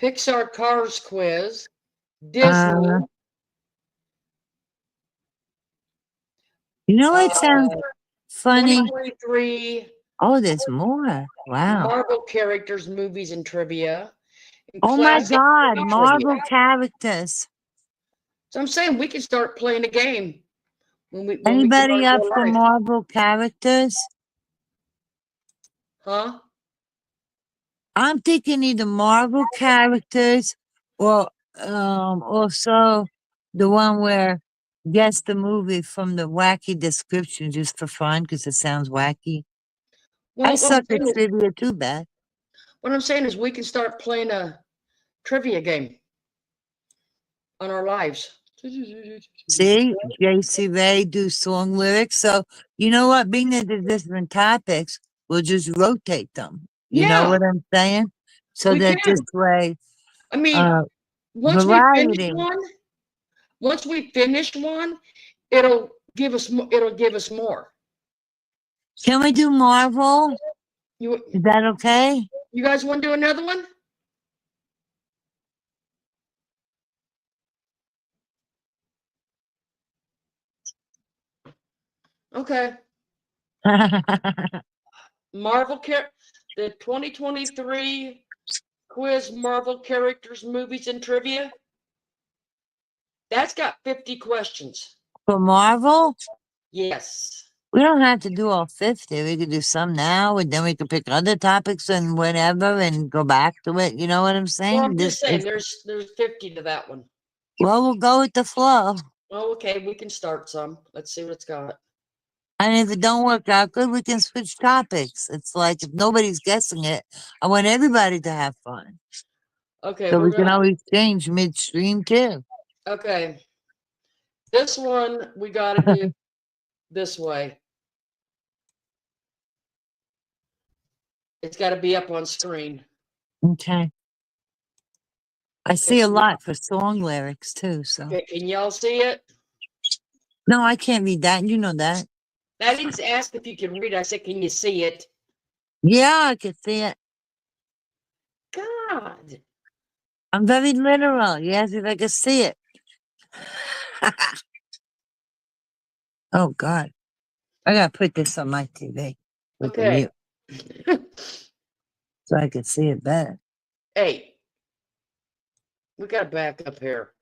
Pixar Cars quiz. Disney. You know what sounds funny? 2023 Oh, there's more. Wow. Marvel characters, movies, and trivia. And Oh my classic God, movie Marvel trivia. characters. So I'm saying we can start playing a game when we Anybody learn up real for life. Marvel characters? Huh? I'm thinking either Marvel characters or also the one where guess the movie from the wacky description just for fun because it sounds wacky. Well, I suck at trivia too bad. what I'm saying is we can start playing a trivia game on our lives. See, JC Ray do song lyrics. So you know what? Being that there's different topics, we'll just rotate them. You know what I'm saying? So We that can. this way, I mean, once variety. we finish one, it'll give us more. Can we do Marvel? You, Is that okay? You guys want to do another one? Okay. Marvel the 2023 quiz Marvel characters, movies, and trivia. That's got 50 questions. For Marvel? Yes. We don't have to do all 50. We could do some now, and then we could pick other topics and whatever and go back to it. You know what I'm saying? Well, I'm just saying there's 50 to that one. Well, we'll go with the flow. Oh, okay, we can start some. Let's see what it's got. And if it don't work out good, we can switch topics. It's like if nobody's guessing it, I want everybody to have fun. Okay, So we're we can gonna. always change midstream too. Okay. This one we gotta do this way. It's got to be up on screen. Okay. I see a lot for song lyrics too, so. Okay, can y'all see it? No, I can't read that. You know that. I didn't ask if you can read. I said, can you see it? Yeah, I can see it. God. I'm very literal. You asked if I could see it. Oh, God. I got to put this on my TV with the Okay. mute so I can see it better. Hey, we got to back up here.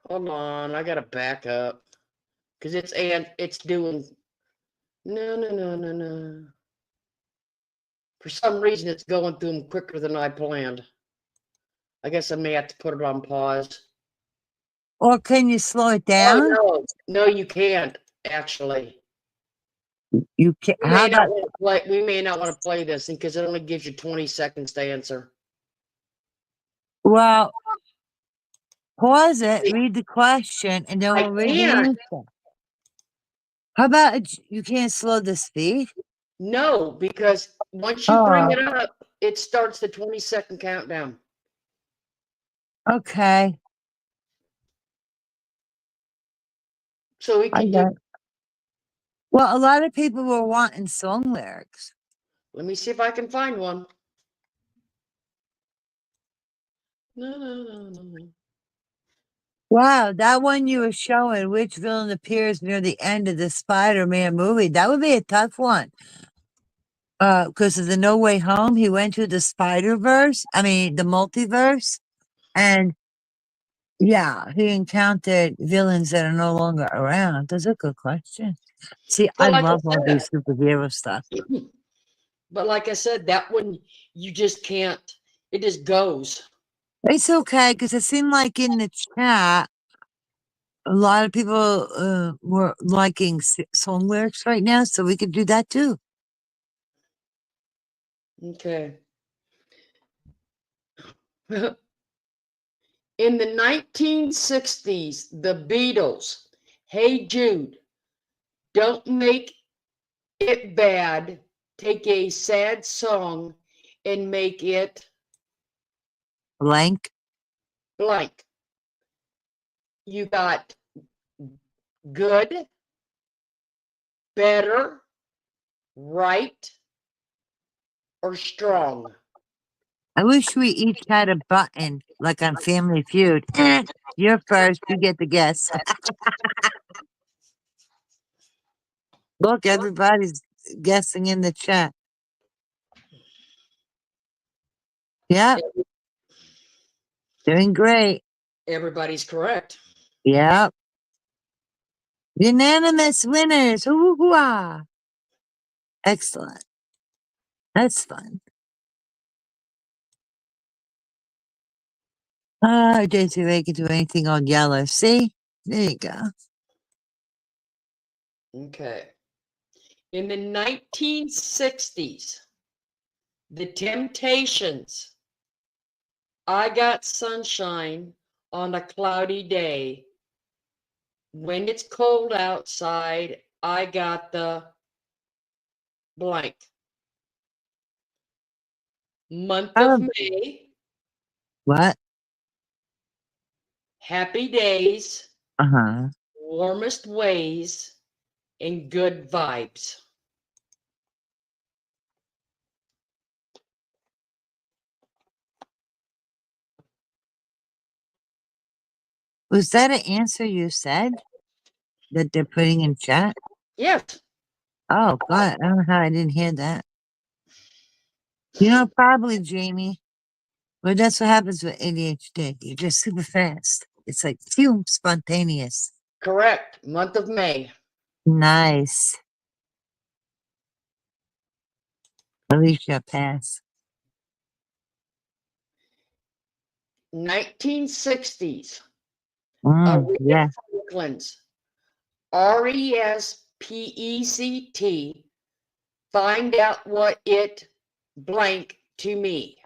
Hold on, I got to back up because it's doing. No. For some reason, it's going through them quicker than I planned. I guess I may have to put it on pause. Or can you slow it down? Oh, no, you can't, actually. You can't. How about we may not want to play this because it only gives you 20 seconds to answer. Well, pause it, read the question, and then we'll read the answer. How about you can't slow the speed? No, because once you bring it up, it starts the 20-second countdown. Okay. So we can do. Well, a lot of people were wanting song lyrics. Let me see if I can find one. No. Wow, that one you were showing, which villain appears near the end of the Spider-Man movie, that would be a tough one. Because of the No Way Home, he went to the Spider-Verse, the multiverse, and yeah, he encountered villains that are no longer around. That's a good question. See, I love all these superhero stuff. But like I said, that one, you just can't, it just goes. It's okay, because it seemed like in the chat, a lot of people were liking song lyrics right now, so we could do that too. Okay. In the 1960s, the Beatles, Hey Jude, Don't Make It Bad, take a sad song and make it blank. You got good, better, right, or strong. I wish we each had a button like on Family Feud. You're first, you get the guess. Look, everybody's guessing in the chat. Yeah. Doing great. Everybody's correct. Yep. Unanimous winners. Hoo-hoo-ah. Excellent. That's fun. Daisy Ray can do anything on yellow. See? There you go. Okay. In the 1960s, the Temptations, I Got Sunshine on a Cloudy Day. When it's cold outside, I got the blank. Month of May. What? Happy Days. Uh-huh. Warmest Ways and Good Vibes. Was that an answer you said that they're putting in chat? Yes. Oh, God. I don't know how I didn't hear that. You know, probably, Jamie. But that's what happens with ADHD. You're just super fast. It's like, phew, spontaneous. Correct. Month of May. Nice. Alicia, pass. 1960s. Yeah. Aretha Franklin's RESPECT. Find out what it blank to me.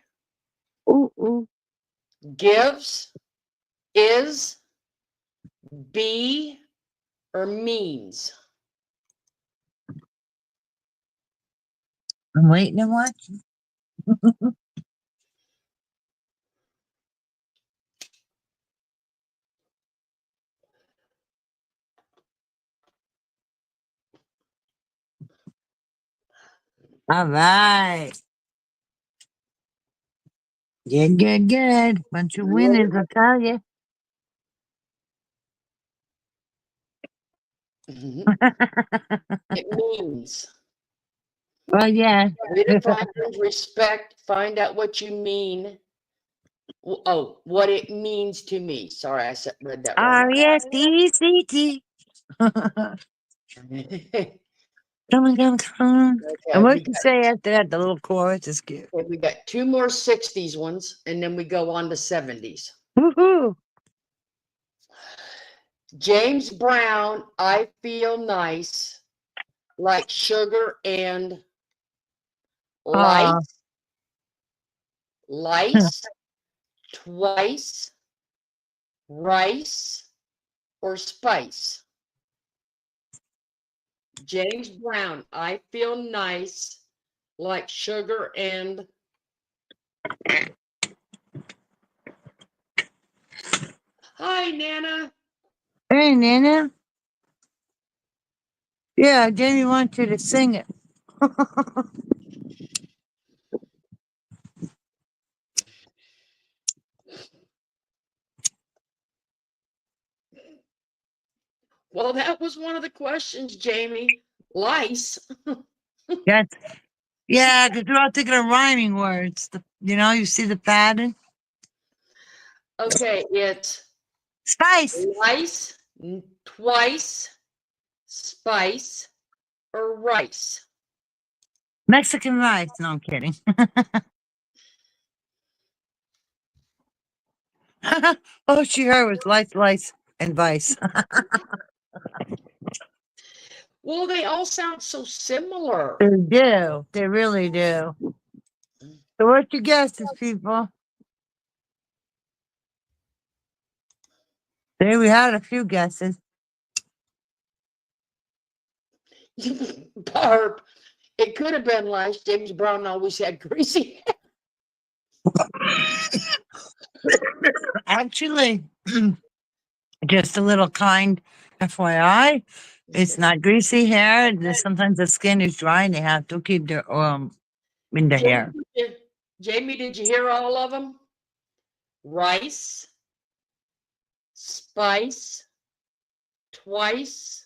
Ooh, ooh. Gives, is, be, or means. I'm waiting and watching. All right. Good, good, good. Bunch of winners, I'll tell you. It means. Well, yeah. Rita Franklin's respect. Find out what you mean. Oh, what it means to me. Sorry, I read that wrong. RESPECT. Come on, come on, come on. And what you say after that, the little chorus is cute. Okay, we got two more 60s ones, and then we go on to 70s. Woohoo. James Brown, I feel nice, like sugar and lice, twice, rice, or spice. James Brown, I feel nice, like sugar and hi, Nana. Hey, Nana. Yeah, Jamie wants you to sing it. Well, that was one of the questions, Jamie. Lice. That's, yeah, because we're all thinking of rhyming words. You see the pattern? Okay, it's Spice. lice, twice, spice, or rice. Mexican rice. No, I'm kidding. All she heard was lice, and vice. Well, they all sound so similar. They do. They really do. So what's your guesses, people? There we had a few guesses. Barb, it could have been lice. James Brown always had greasy hair. Actually, just a little kind FYI, it's not greasy hair. Sometimes the skin is dry and they have to keep their oil in the hair. Jamie, did you hear all of them? Rice, spice, twice,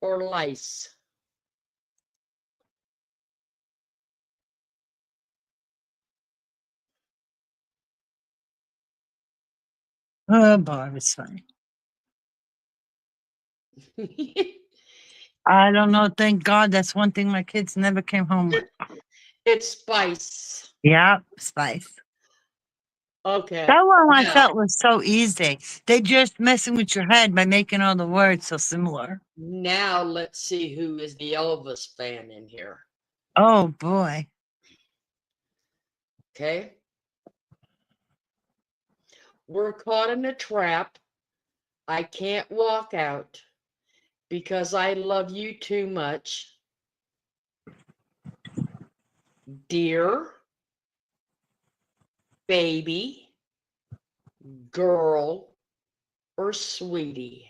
or lice? Oh, Barb, it's funny. I don't know. Thank God. That's one thing my kids never came home with. It's spice. Yeah, spice. Okay. That one I felt was so easy. They just messing with your head by making all the words so similar. Now let's see who is the Elvis fan in here. Oh boy. Okay. We're caught in a trap. I can't walk out because I love you too much. Dear, baby, girl, or sweetie.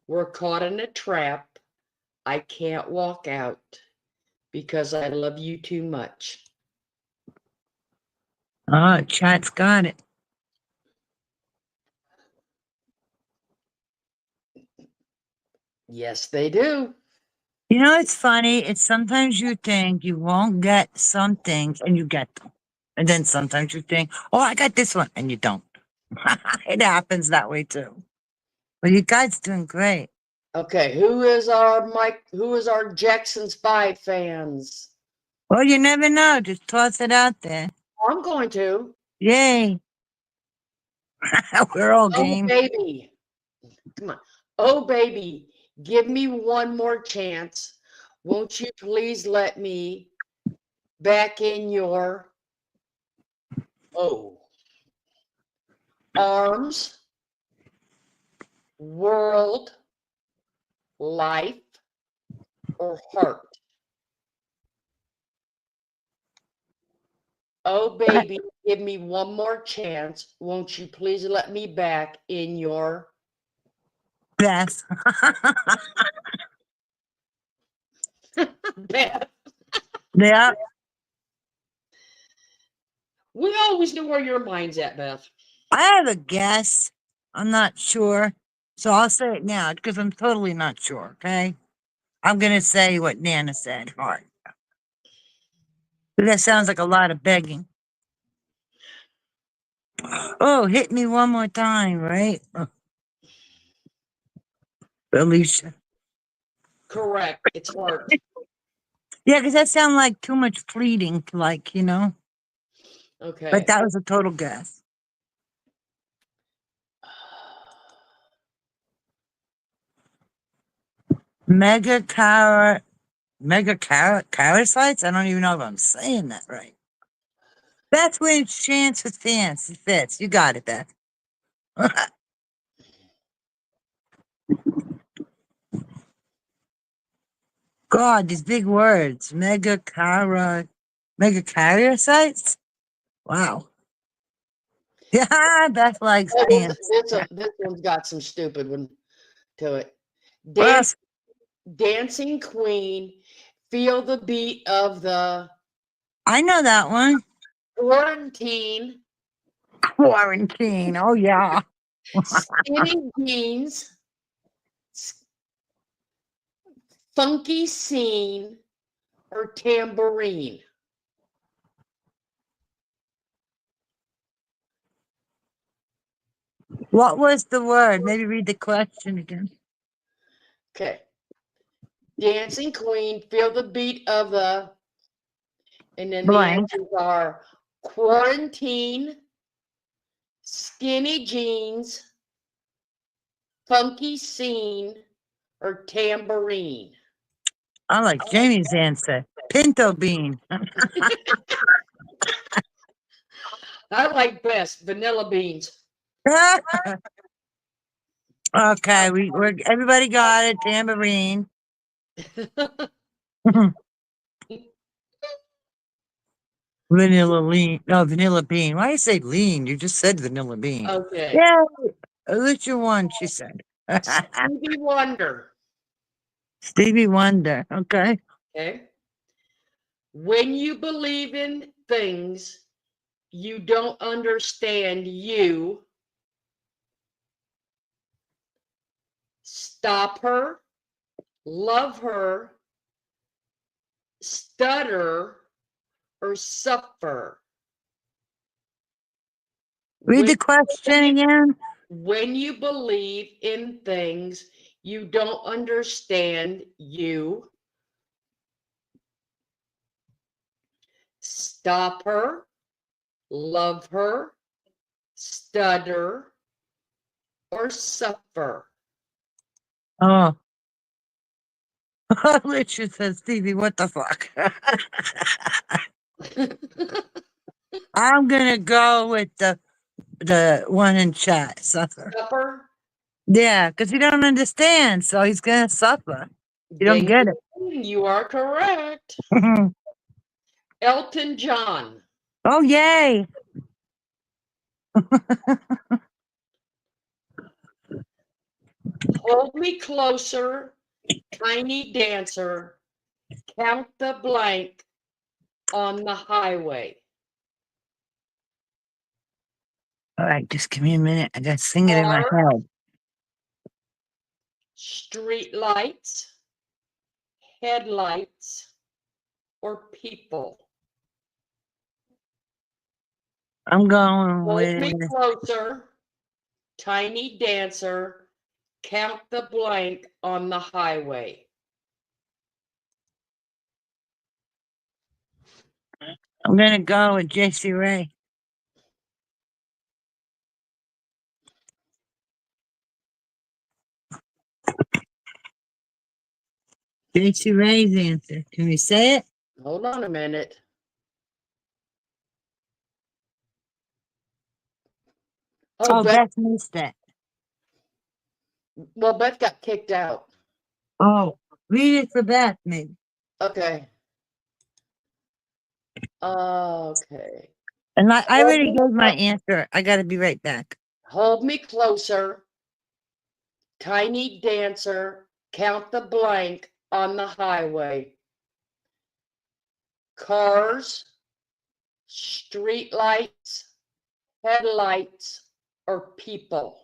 We're caught in a trap. I can't walk out because I love you too much. Oh, chat's got it. Yes, they do. You know, it's funny. It's sometimes you think you won't get some things and you get them. And then sometimes you think, oh, I got this one, and you don't. It happens that way too. But you guys doing great. Okay, who is our Mike? Who is our Jackson's 5 fans? Well, you never know. Just toss it out there. I'm going to. Yay. We're all Oh, game. baby. Come on. Oh, baby, give me one more chance. Won't you please let me back in your arms, world, life, or heart? Oh, baby, give me one more chance. Won't you please let me back in your Beth. Beth? Yeah. We always know where your mind's at, Beth. I have a guess. I'm not sure. So I'll say it now because I'm totally not sure. Okay. I'm going to say what Nana said. Heart. But that sounds like a lot of begging. Oh, hit me one more time, right? Alicia. Correct. It's heart. Yeah, because that sounds like too much pleading, like, you know? Okay. But that was a total guess. Megakaryocytes? I don't even know if I'm saying that right. Beth wins chance with fans. It fits. You got it, Beth. God, these big words. Megakaryocytes? Wow. Yeah, Beth likes pants. This one's got some stupid one to it. Well, Dancing Queen, feel the beat of the I know that one. quarantine. Quarantine. Oh, yeah. Skinny jeans, funky scene, or tambourine. What was the word? Maybe read the question again. Okay. Dancing Queen, feel the beat of the, and then Blank. the answers are quarantine, skinny jeans, funky scene, or tambourine. I like Jamie's answer. Pinto bean. I like best vanilla beans. Okay, we're everybody got it. Tambourine. Vanilla lean. No, vanilla bean. Why do you say lean? You just said vanilla bean. Okay. Yeah, Alicia won, she said. Stevie Wonder. Stevie Wonder. Okay. Okay. When you believe in things you don't understand, you stop her, love her, stutter, or suffer. Read the question again. When you believe in things you don't understand, you stop her, love her, stutter, or suffer. Oh. Richard says, Stevie, what the fuck? I'm gonna go with the one in chat. Suffer. Suffer? Yeah, because you don't understand, so he's gonna suffer. You don't Ding, get it. ding, you are correct. Elton John. Oh, yay. Hold me closer, tiny dancer, count the blank on the highway. All right, just give me a minute. I gotta sing it in my head. street lights, headlights, or people? I'm going Hold me with, closer, tiny dancer, count the blank on the highway. I'm gonna go with JC Ray. JC Ray's answer. Can we say it? Hold on a minute. Oh, Beth, Beth missed it. well, Beth got kicked out. Oh, read it for Beth, maybe. Okay. Okay. And I already gave my answer. I gotta be right back. Hold me closer, tiny dancer, count the blank on the highway. Cars, street lights, headlights, or people?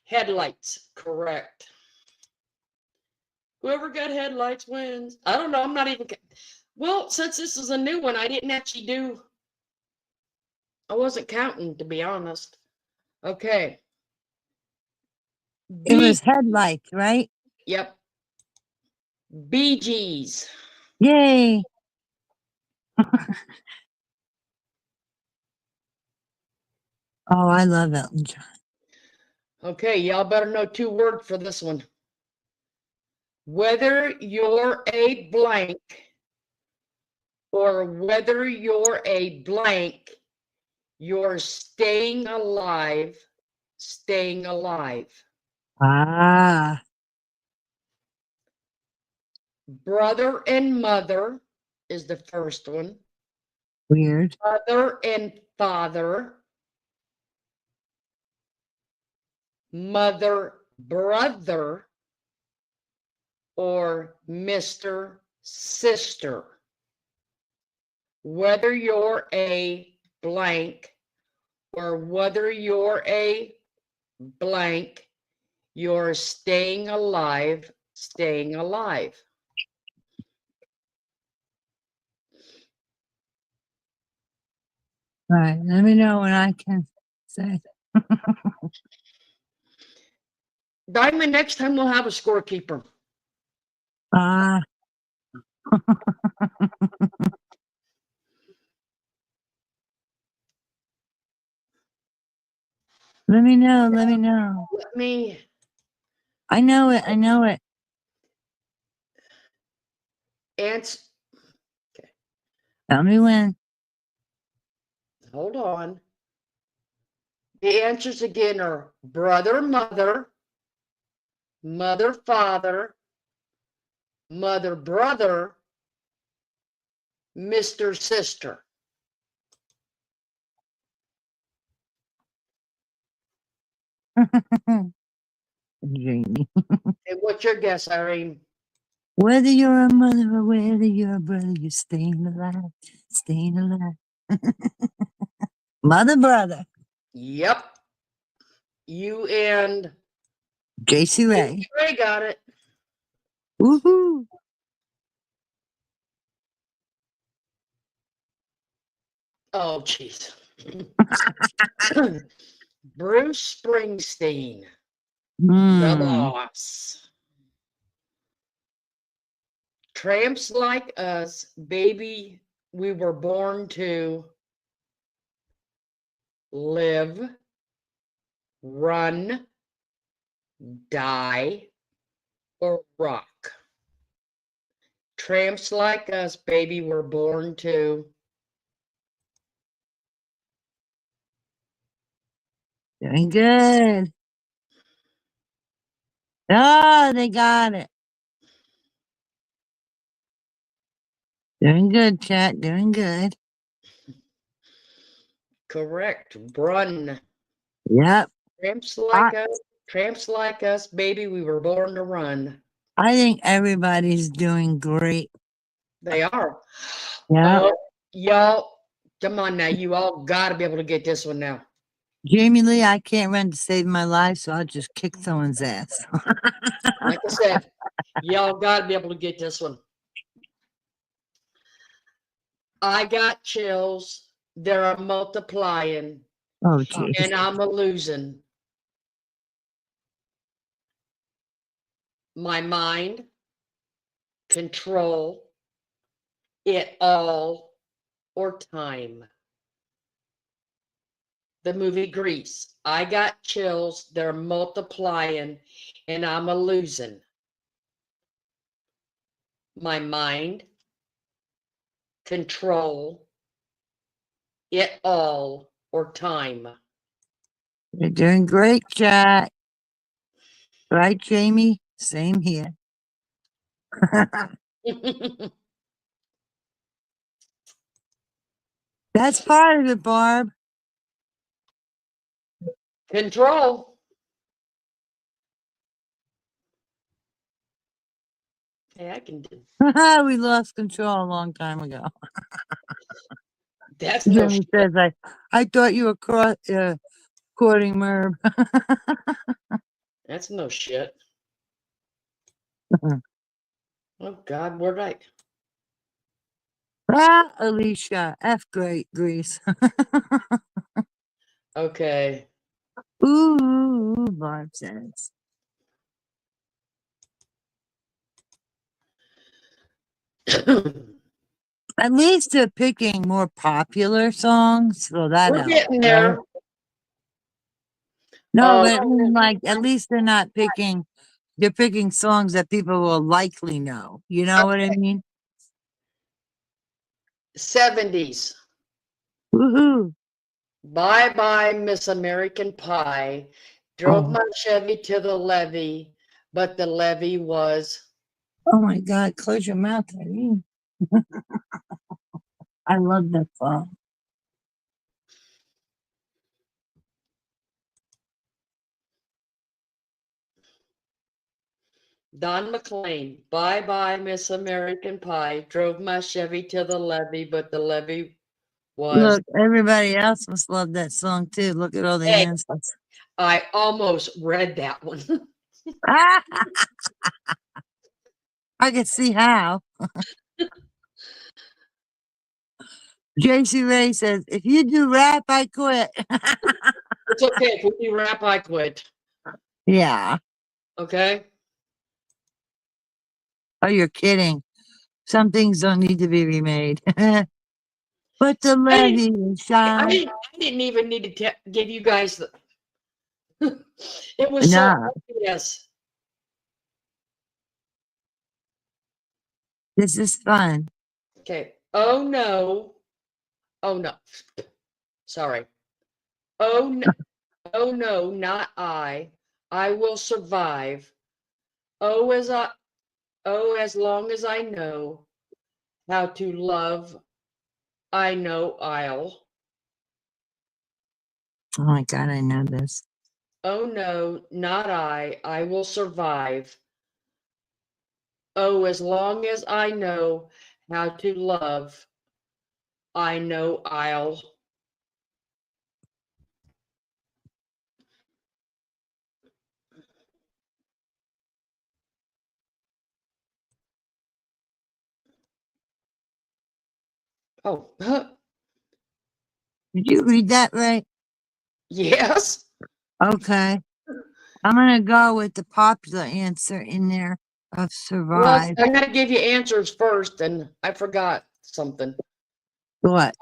Headlights, correct. Whoever got headlights wins. I don't know. I'm not even. Well, since this is a new one, I didn't actually do. I wasn't counting, to be honest. Okay. It was headlights, right? Yep. Bee Gees. Yay. Oh, I love Elton John. Okay, y'all better know 2 words for this one. Whether you're a blank or whether you're a blank, you're staying alive, staying alive. Ah. Brother and mother is the first one. Weird. Mother and father. Mother, brother, or Mr. Sister. Whether you're a blank or whether you're a blank, you're staying alive, staying alive. All right, let me know when I can say. Diamond, next time we'll have a scorekeeper. Ah. Let me know. Let me know. Let me. I know it. I know it. Answer. Okay. Tell me when. Hold on. The answers again are brother, mother, mother, father, mother, brother, Mr. Sister. Jamie. And what's your guess, Irene? Whether you're a mother or whether you're a brother, you're staying alive. Staying alive. Mother, brother. Yep. You and JC Ray. Ray got it. Woohoo. Oh, jeez. Bruce Springsteen. The Boss. Tramps like us, baby, we were born to live, run, die, or rock. Tramps like us, baby, were born to. Doing good. Oh, they got it. Doing good, chat. Doing good. Correct. Run. Yep. Tramps like us, baby. We were born to run. I think everybody's doing great. They are. Yeah. Y'all, come on now. You all got to be able to get this one now. Jamie Lee, I can't run to save my life, so I'll just kick someone's ass. Like I said, y'all got to be able to get this one. I got chills. They're multiplying. Oh, geez. And I'm a losing. My mind, control, it all, or time. The movie Grease. I got chills. They're multiplying, and I'm a losing. My mind, control, it all, or time. You're doing great, chat. Right, Jamie? Same here. That's part of it, Barb. Control. Hey, I can do. We lost control a long time ago. That's no Jamie says, I thought you were courting Merv. That's no shit. Oh God, we're right. Ah, Alicia, F great Grease. Okay. Ooh, Barb says. At least they're picking more popular songs, so that We're helps. getting there. No, but I mean, like, at least they're picking songs that people will likely know. You know what I mean? 70s. Woohoo. Bye bye, Miss American Pie. Drove my Chevy to the levee, but the levee was. Oh my God, close your mouth, Irene. I love that song. Don McLean. Bye bye, Miss American Pie. Drove my Chevy to the levee, but the levee was. Look, everybody else must love that song too. Look at all the Hey, answers. I almost read that one. I can see how. JC Ray says, if you do rap, I quit. It's okay. If we do rap, I quit. Yeah. Okay. Oh, you're kidding. Some things don't need to be remade. But the levee is shine. I didn't even need to give you guys the. It was No. so obvious. This is fun. Okay. Oh no. Oh no. Sorry. Oh no. Oh no, not I. I will survive. Oh, as long as I know how to love, I know I'll. Oh my God, I know this. Oh no, not I. I will survive. Oh, as long as I know how to love, I know I'll. Oh, Did you read that right? yes. Okay. I'm going to go with the popular answer in there of Well, survive. I gotta give you answers first, and I forgot something. What?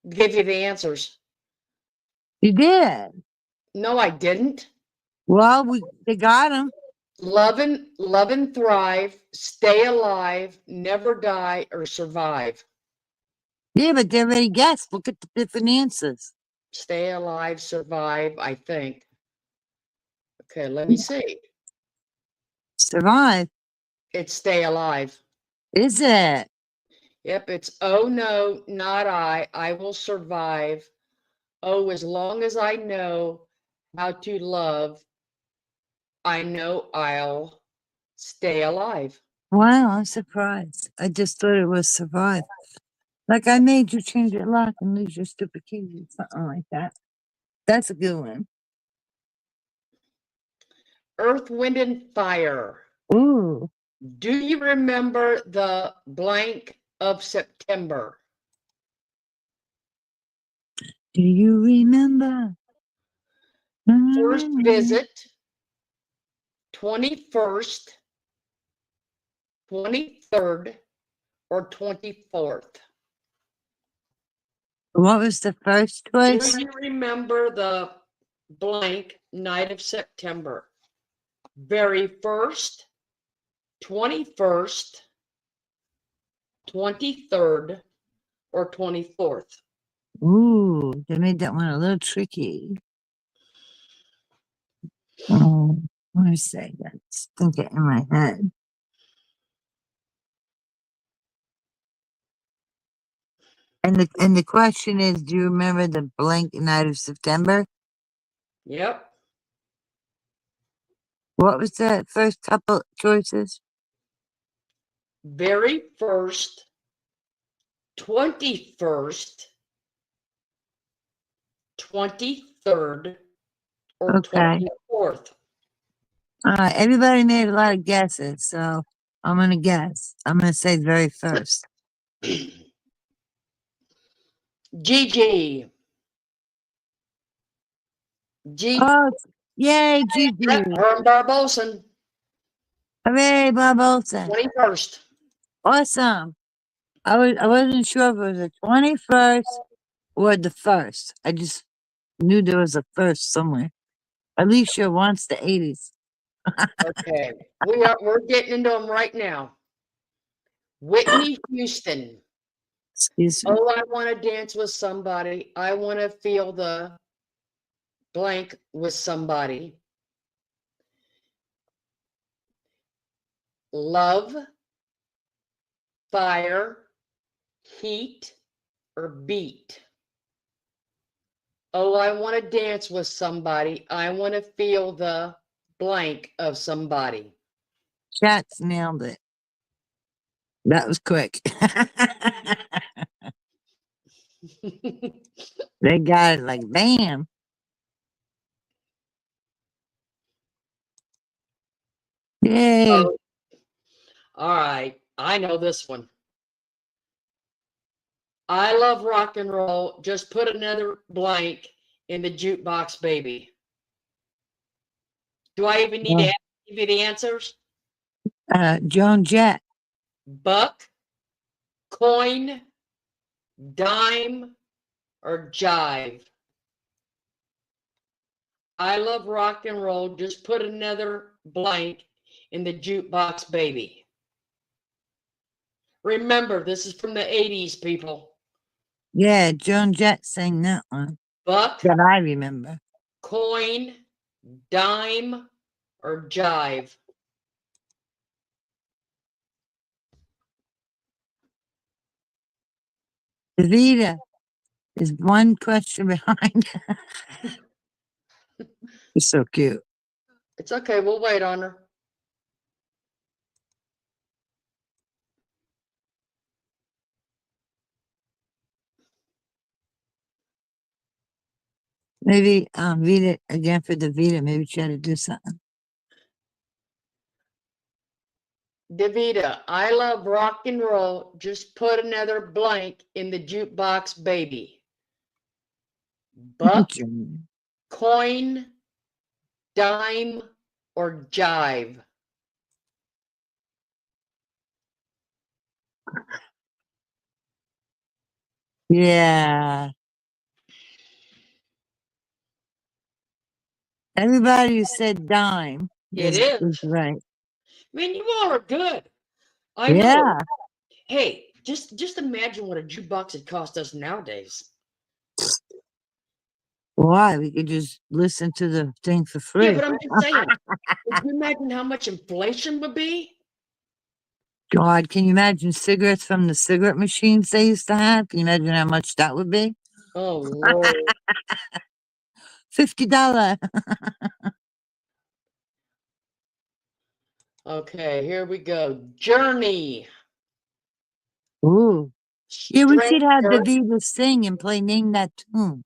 Give you the answers. You did. No, I didn't. Well, they got them. Love and thrive, stay alive, never die, or survive. Yeah, but they already guessed. Look at the different answers. Stay alive, survive, I think. Okay, let me see. Survive. It's stay alive. Is it? Yep, it's oh no, not I will survive. Oh, as long as I know how to love, I know I'll stay alive. Wow, I'm surprised. I just thought it was survive. Like I made you change your lock and lose your stupid keys, something like that. That's a good one. Earth, Wind, and Fire. Ooh, Do you remember the blank of September? do you remember? First visit, 21st, 23rd, or 24th? What was the first Do choice? you remember the blank night of September? Very first, 21st, 23rd, or 24th? Ooh, they made that one a little tricky. Oh, let me say that. Think it in my head. And the question is, do you remember the blank night of September? Yep. What was the first couple choices? Very first, 21st, 23rd, or Okay. 24th? All right. Everybody made a lot of guesses, so I'm gonna guess. I'm gonna say very first. Gigi. Gigi. Oh, yay, Gigi! Yep, Herm Barboson, Hooray, Bob Olsen! 21st. Awesome. I wasn't sure if it was the 21st or the first. I just knew there was a first somewhere. Alicia wants the 80s. Okay, we're getting into them right now. Whitney Houston. Excuse me. Oh, I want to dance with somebody. I want to feel the blank with somebody. Love, fire, heat, or beat? Oh, I want to dance with somebody. I want to feel the blank of somebody. Chats nailed it. That was quick. They got it like bam. Yay. Oh, all right, I know this one. I love rock and roll. Just put another blank in the jukebox, baby. Do I even need to give you the answers? Joan Jett. Buck, coin, dime, or jive? I love rock and roll. Just put another blank in the jukebox, baby. Remember, this is from the 80s, people. Yeah, Joan Jett sang that one. Buck, That I remember. coin, dime, or jive? Davida is one question behind. You're so cute. It's okay. We'll wait on her. Maybe read it again for Davida. Maybe try to do something. Davida, I love rock and roll. Just put another blank in the jukebox, baby. Buck, coin, dime, or jive? Yeah. Everybody who said dime It is is. right. Man, you all are good. I Yeah. know. Hey, just imagine what a jukebox would cost us nowadays. Why? We could just listen to the thing for free. Yeah, but I'm just saying. Could you imagine how much inflation would be? God, can you imagine cigarettes from the cigarette machines they used to have? Can you imagine how much that would be? Oh, Lord. $50. Okay, here we go. Journey. Ooh. Yeah, we should have Stranger, Davida sing and play Name That Tune.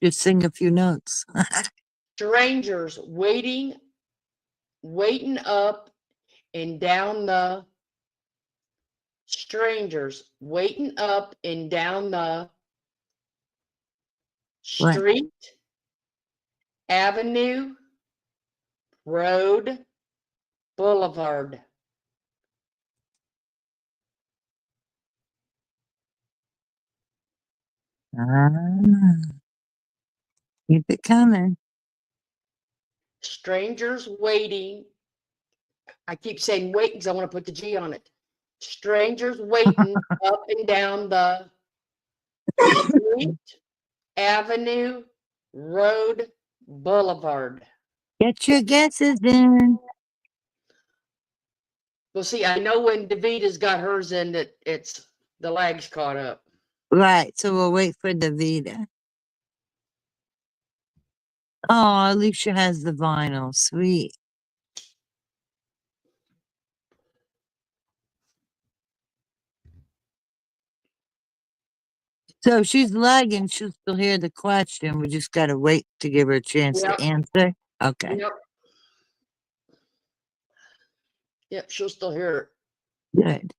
Just sing a few notes. strangers waiting up and down the strangers waiting up and down the What? street, avenue, road, boulevard. Ah, keep it coming. Strangers waiting. I keep saying waiting because I want to put the G on it. Strangers waiting up and down the street, avenue, road, boulevard. Get your guesses in. Well, see, I know when Davita's got hers in that it's the lag's caught up. Right, so we'll wait for Davida. Oh, Alicia has the vinyl. Sweet. So if she's lagging, she'll still hear the question. We just gotta wait to give her a chance Yep. to answer. Okay. Yep. Yep, she'll still hear it. Good.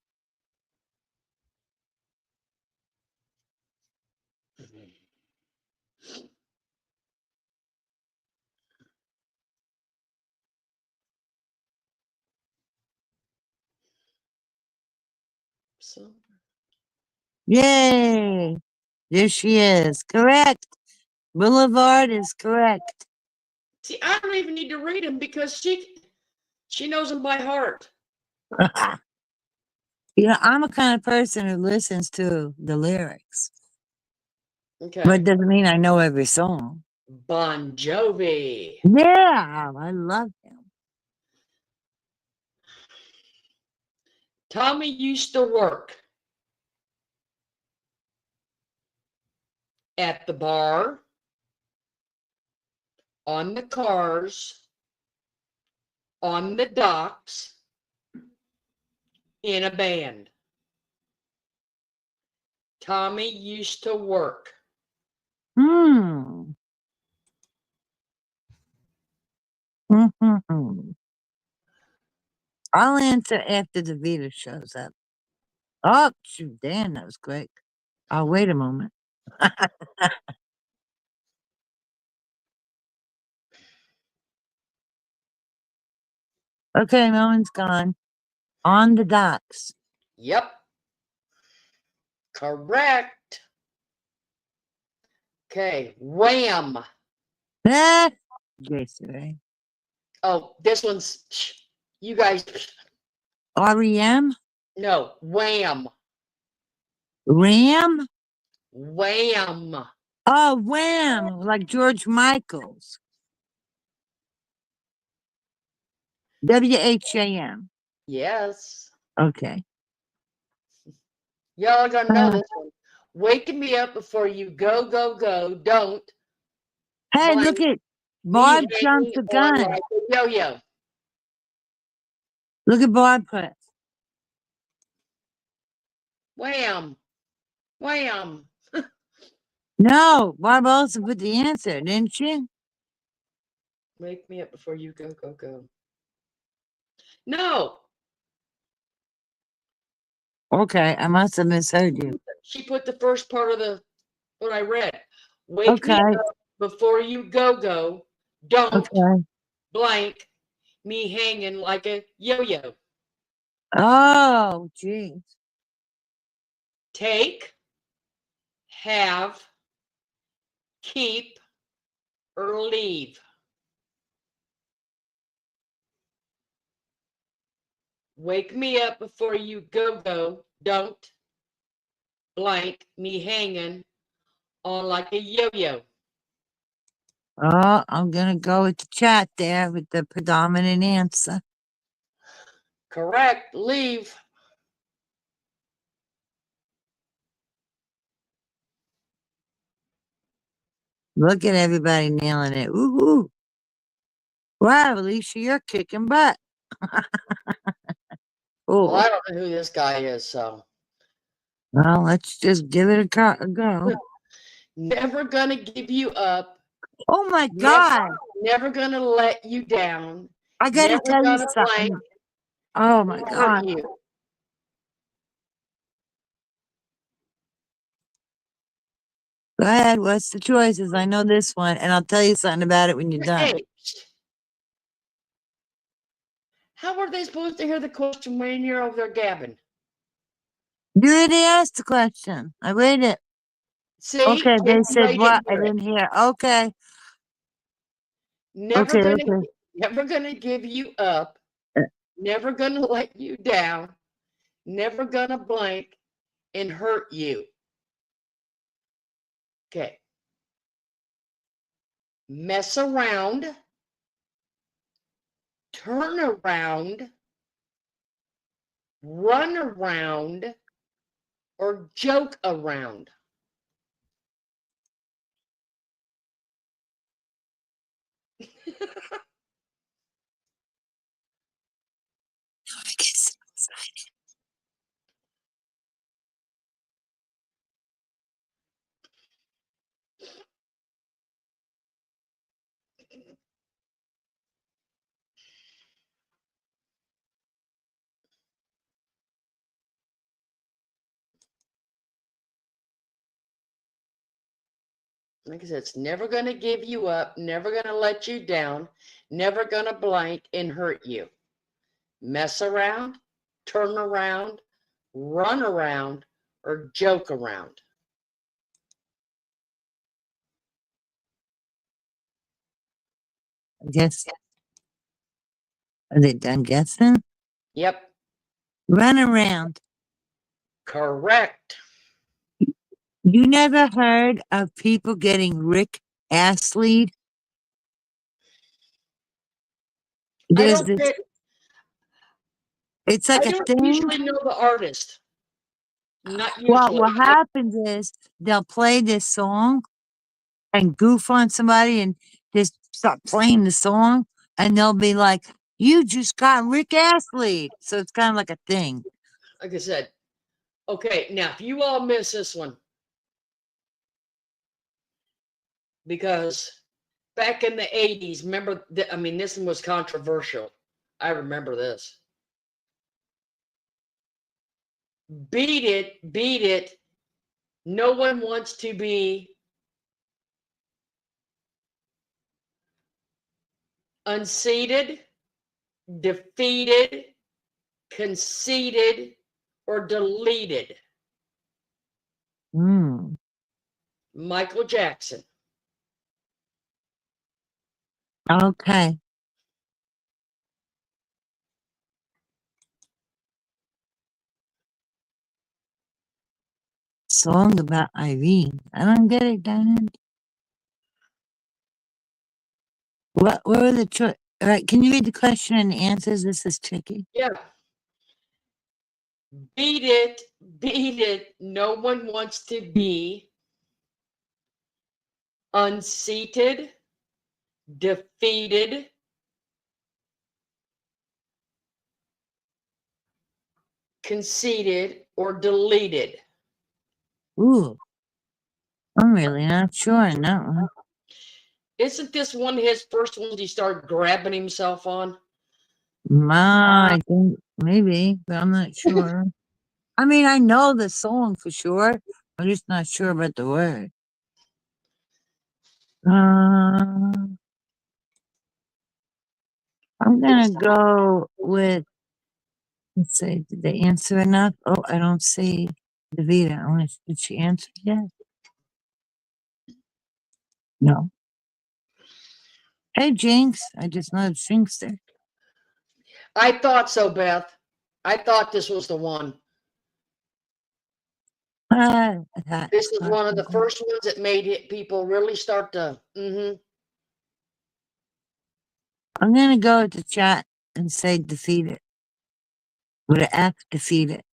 So, Yay! There she is. Correct. Boulevard is correct. see, I don't even need to read them because she knows them by heart. You know, I'm a kind of person who listens to the lyrics. Okay. But it doesn't mean I know every song. Bon Jovi. Yeah, I love him. Tommy used to work at the bar, on the cars, on the docks, in a band. Tommy used to work. Hmm. I'll answer after the Vita shows up. Oh, shoot, Dan, that was quick. I'll wait a moment. Okay, Moen's gone. On the docks. Yep. Correct. Okay, Wham. Ah, Jason, right? Oh, this one's, you guys, REM? no, Wham. Ram? Wham. Oh, Wham! Like George Michael's. WHAM. Yes. Okay. Y'all are gonna know this one. Waking me up before you go, go, go. Don't. Hey, blank look at me Barb hanging jumped the on gun. like a yo-yo. Look at Barb put. Wham. Wham. No, Barb also put the answer, didn't she? Wake me up before you go, go, go. No. Okay, I must have misheard you. She put the first part of what I read. Wake me Okay, up before you go, go. Don't okay. blank me hanging like a yo-yo. Oh, geez. Take, have, keep, or leave. Wake me up before you go, go. Don't blank me hanging on like a yo-yo. Oh, I'm gonna go with the chat there with the predominant answer. Correct. Leave. Look at everybody nailing it. Ooh. Wow, Alicia, you're kicking butt. Well, I Oh, don't know who this guy is, so. well, let's just give it a go. Never gonna give you up. Oh my Never, God. never gonna let you down. I gotta Never tell you gonna something. blank Oh my hurt God. you. Go ahead. What's the choices? I know this one, and I'll tell you something about it when you're done. Hey, how are they supposed to hear the question when you're over there gabbing? You already asked the question. I read it. See? Okay, they And said they what? didn't I hear it. didn't hear. Okay. Never Okay, gonna, okay. never gonna give you up. Never gonna let you down. Never gonna blank and hurt you. Okay. Mess around. Turn around. Run around. Or joke around. Like I said, it's never going to give you up, never going to let you down, never going to blank and hurt you. Mess around, turn around, run around, or joke around. I guess. Are they done guessing? Yep, Run around. correct. You never heard of people getting Rick Astley? I There's don't this, get, it's I like a don't thing. usually know the artist. Not Well, usually. what happens is they'll play this song and goof on somebody and just start playing the song, and they'll be like, "You just got Rick Astley." So it's kind of like a thing. Like I said, okay, now if you all miss this one, because back in the 80s, remember, I mean, this one was controversial. I remember this. Beat it, beat it. No one wants to be unseated, defeated, conceded, or deleted. Hmm. Michael Jackson. Okay. Song about Irene. I don't get it, Diamond. What were the choice? All right, can you read the question and answers? This is tricky. Yeah. Beat it, beat it. No one wants to be unseated, defeated, conceded, or deleted. Ooh, I'm really not sure on that one. Isn't this one of his first ones he started grabbing himself on? I think maybe, but I'm not sure. I mean, I know the song for sure. I'm just not sure about the word. I'm gonna go with, let's see, did they answer enough? Oh, I don't see Davida. I want to, did she answer yet? No. Hey, Jinx. I just noticed Jinx there. I thought so, Beth. I thought this was the one. This is one of the first ones that made it, people really start to, I'm gonna go to chat and say defeat it. With an F, defeat it.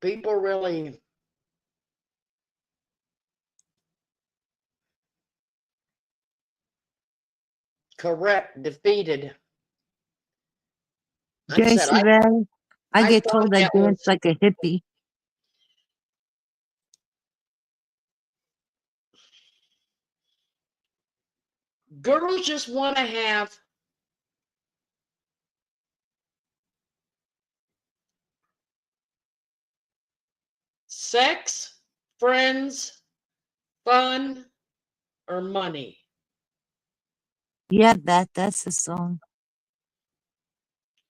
People really correct, defeated. Like I said, Jason Ray, I I get thought told I that dance was like a hippie. girls just want to have sex, friends, fun, or money. Yeah, that's the song.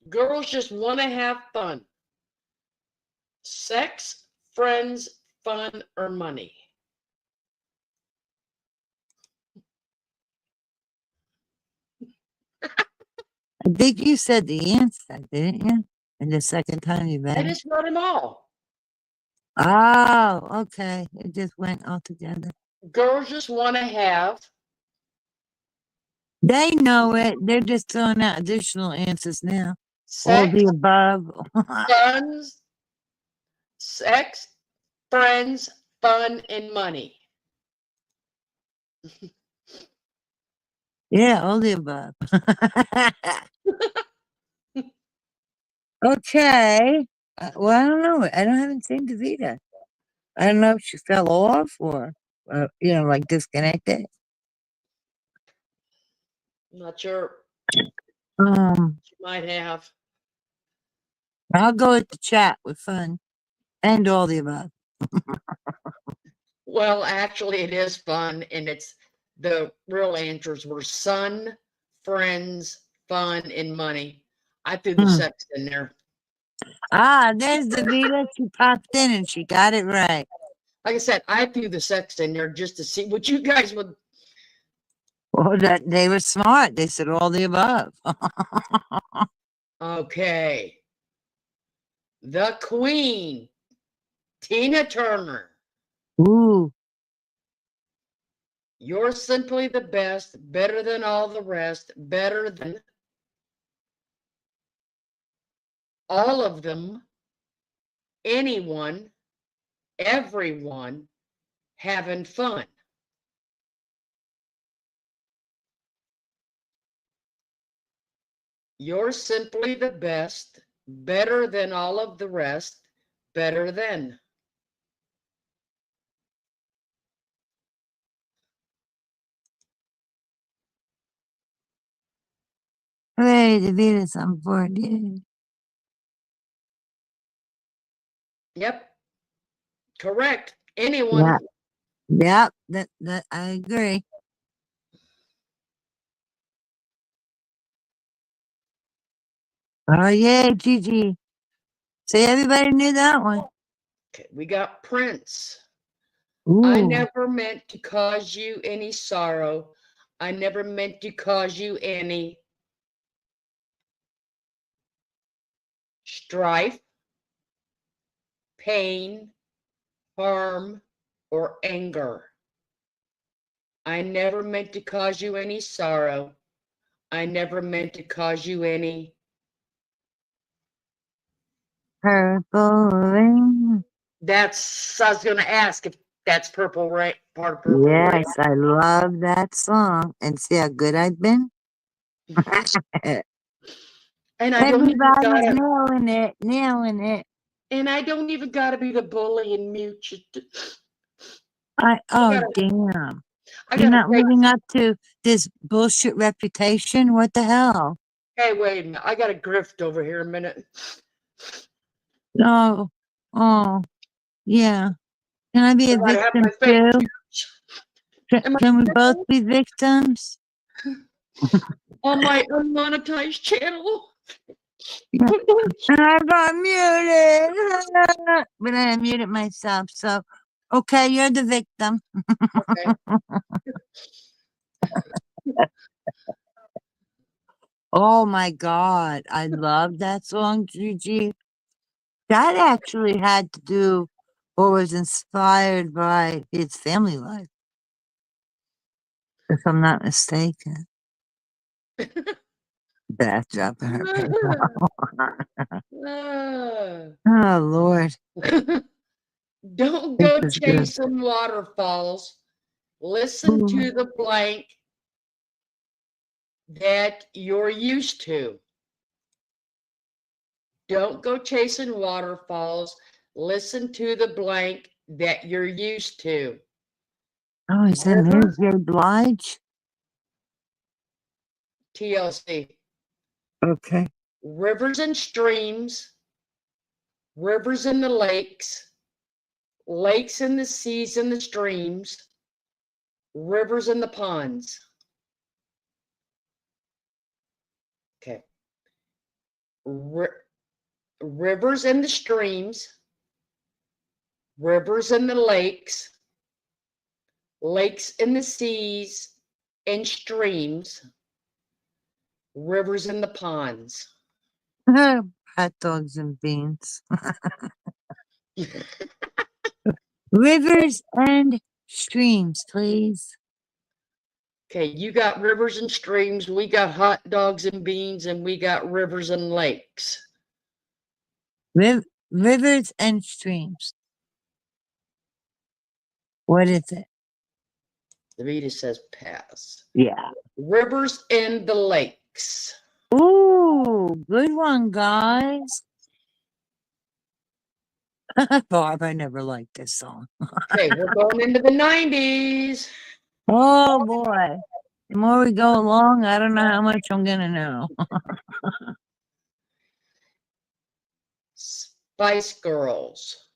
Girls just want to have fun. Sex, friends, fun, or money. I think you said the answer, didn't you? And the second time you I read it. just wrote them all. Oh, okay. It just went all together. Girls just want to have They know it. They're just throwing out additional answers now. All sex, the above. funds, sex, friends, fun, and money. Yeah, all the above. Okay. Well, I don't know. I haven't seen Davida. I don't know if she fell off or, like disconnected. I'm not sure. She might have. I'll go with the chat with fun and all the above. Well, actually, it is fun, and it's the real answers were son, friends, fun, and money. I threw the sex in there. There's Davida. She popped in and she got it right. Like I said, I threw the sex in there just to see what you guys would. Well, they were smart. They said all the above. Okay. The Queen, Tina Turner. Ooh. You're simply the best, better than all the rest, better than all of them, anyone, everyone, having fun. You're simply the best, better than all of the rest, better than. Hooray, Davida's on board. Yay. Yep. Correct. Anyone. Yeah. Yep. That I agree. Oh yeah, Gigi. See, everybody knew that one. Okay, we got Prince. Ooh. I never meant to cause you any sorrow. I never meant to cause you any strife, pain, harm, or anger. I never meant to cause you any sorrow. I never meant to cause you any Purple rain. That's, I was going to ask if that's Purple Rain, part of Purple Rain. Yes, I love that song. And see how good I've been? And I don't even Everybody's gotta, nailing it. and I don't even got to be the bully and mute you. Damn. I You're gotta not take, living up to this bullshit reputation? What the hell? hey, wait a minute. I got a grift over here a minute. Oh, yeah. Can I be a I have victim my face. too? Can we both be victims? On my unmonetized channel. Yeah. And I got muted. But I muted myself. So, okay, you're the victim. Okay. Oh my God. I love that song, Gigi. That actually had to do or was inspired by his family life, if I'm not mistaken. Beth dropping her PayPal. Oh, Lord. Don't This go is good. chasing waterfalls. Listen to the blank that you're used to. Don't go chasing waterfalls. Listen to the blank that you're used to. Oh, is that Mary J. Blige? TLC. Okay. Rivers and streams, rivers and the lakes, lakes and the seas and the streams, rivers and the ponds. Okay. Rivers and the streams, rivers and the lakes, lakes and the seas and streams, rivers and the ponds. Hot dogs and beans. Rivers and streams, please. Okay, you got rivers and streams, we got hot dogs and beans, and we got rivers and lakes. Rivers and streams. What is it? The Vita says pass. Yeah. Rivers and the lakes. Ooh, good one, guys. Barb, I never liked this song. Okay, we're going into the 90s. Oh boy. The more we go along, I don't know how much I'm gonna know. Spice Girls.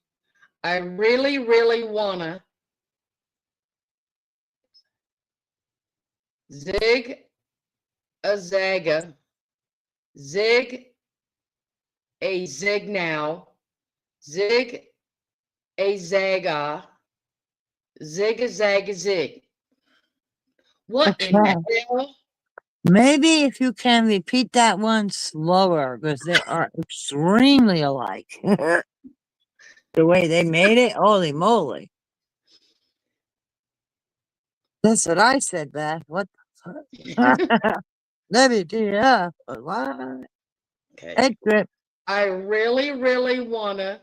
I really, really wanna zig a zaga, zig a zig now, zig a zaga, zig a zag a zig. What in the hell? Maybe if you can repeat that one slower, because they are extremely alike. The way they made it, holy moly. That's what I said, Beth. What the fuck? Let me do it. What? Okay. Head grip. I really, really wanna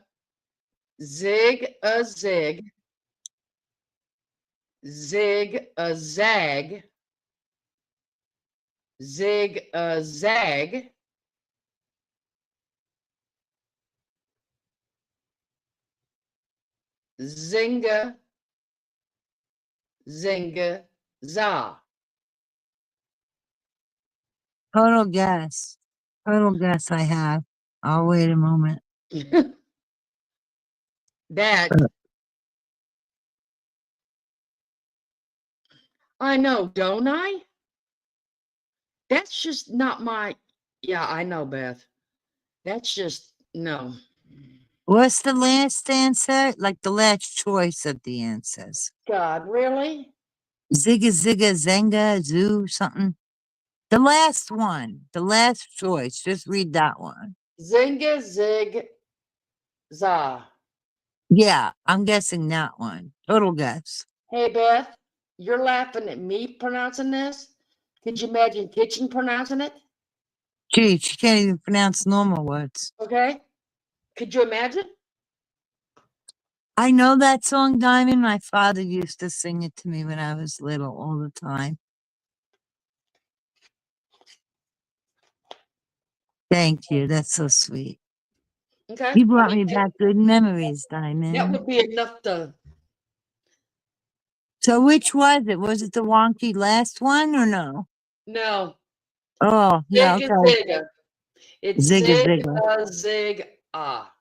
zig a zig, zig a zag, zig a zag, zinga, zinga, za. Total guess. Total guess I have. I'll wait a moment. That I know, don't I? That's just not my. Yeah, I know, Beth. That's just no. What's the last answer? Like the last choice of the answers. God, really? Zigga zigga zenga zoo something. The last one. The last choice. Just read that one. Zinga, zig, za. Yeah, I'm guessing that one. Total guess. Hey, Beth, you're laughing at me pronouncing this? Could you imagine Kitchen pronouncing it? Gee, she can't even pronounce normal words. Okay. Could you imagine? I know that song, Diamond. My father used to sing it to me when I was little all the time. Thank you. That's so sweet. Okay. You brought me back good memories, That Diamond. would be enough to. So which was it? Was it the wonky last one or no? No. Oh, yeah, Zigga, okay. zigga. It's Zigga, zig, zigga. zig, ah.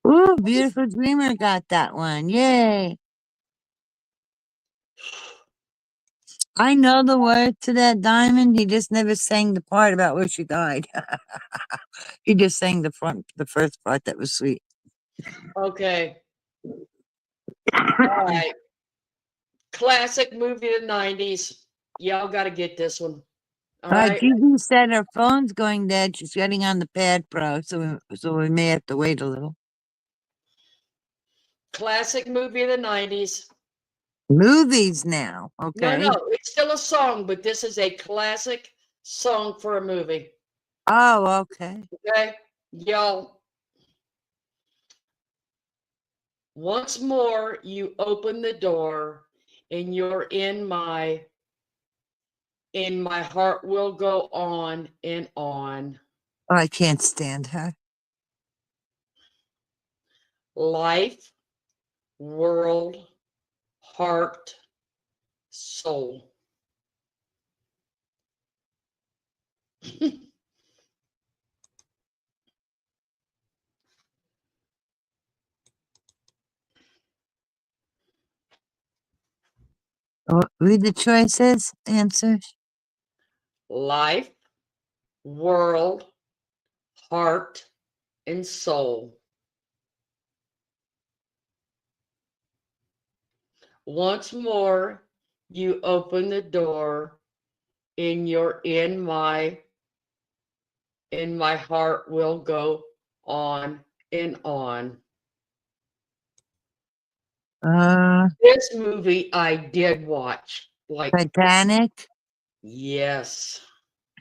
Ooh, Beautiful Dreamer got that one. Yay. I know the word to that, Diamond. He just never sang the part about where she died. He just sang the first part that was sweet. Okay. All right. Classic movie of the 90s. Y'all got to get this one. All right. Gigi said her phone's going dead. She's getting on the Pad Pro, so we may have to wait a little. Classic movie of the 90s. Movies now, okay? No, it's still a song, but this is a classic song for a movie. Oh, okay. Okay, y'all. Once more, you open the door and you're in my heart will go on and on. Oh, I can't stand her. Life, world, heart, soul. Oh, read the choices, answers. Life, world, heart, and soul. Once more, you open the door and you're in my heart will go on and on. This movie I did watch. Like Titanic. yes.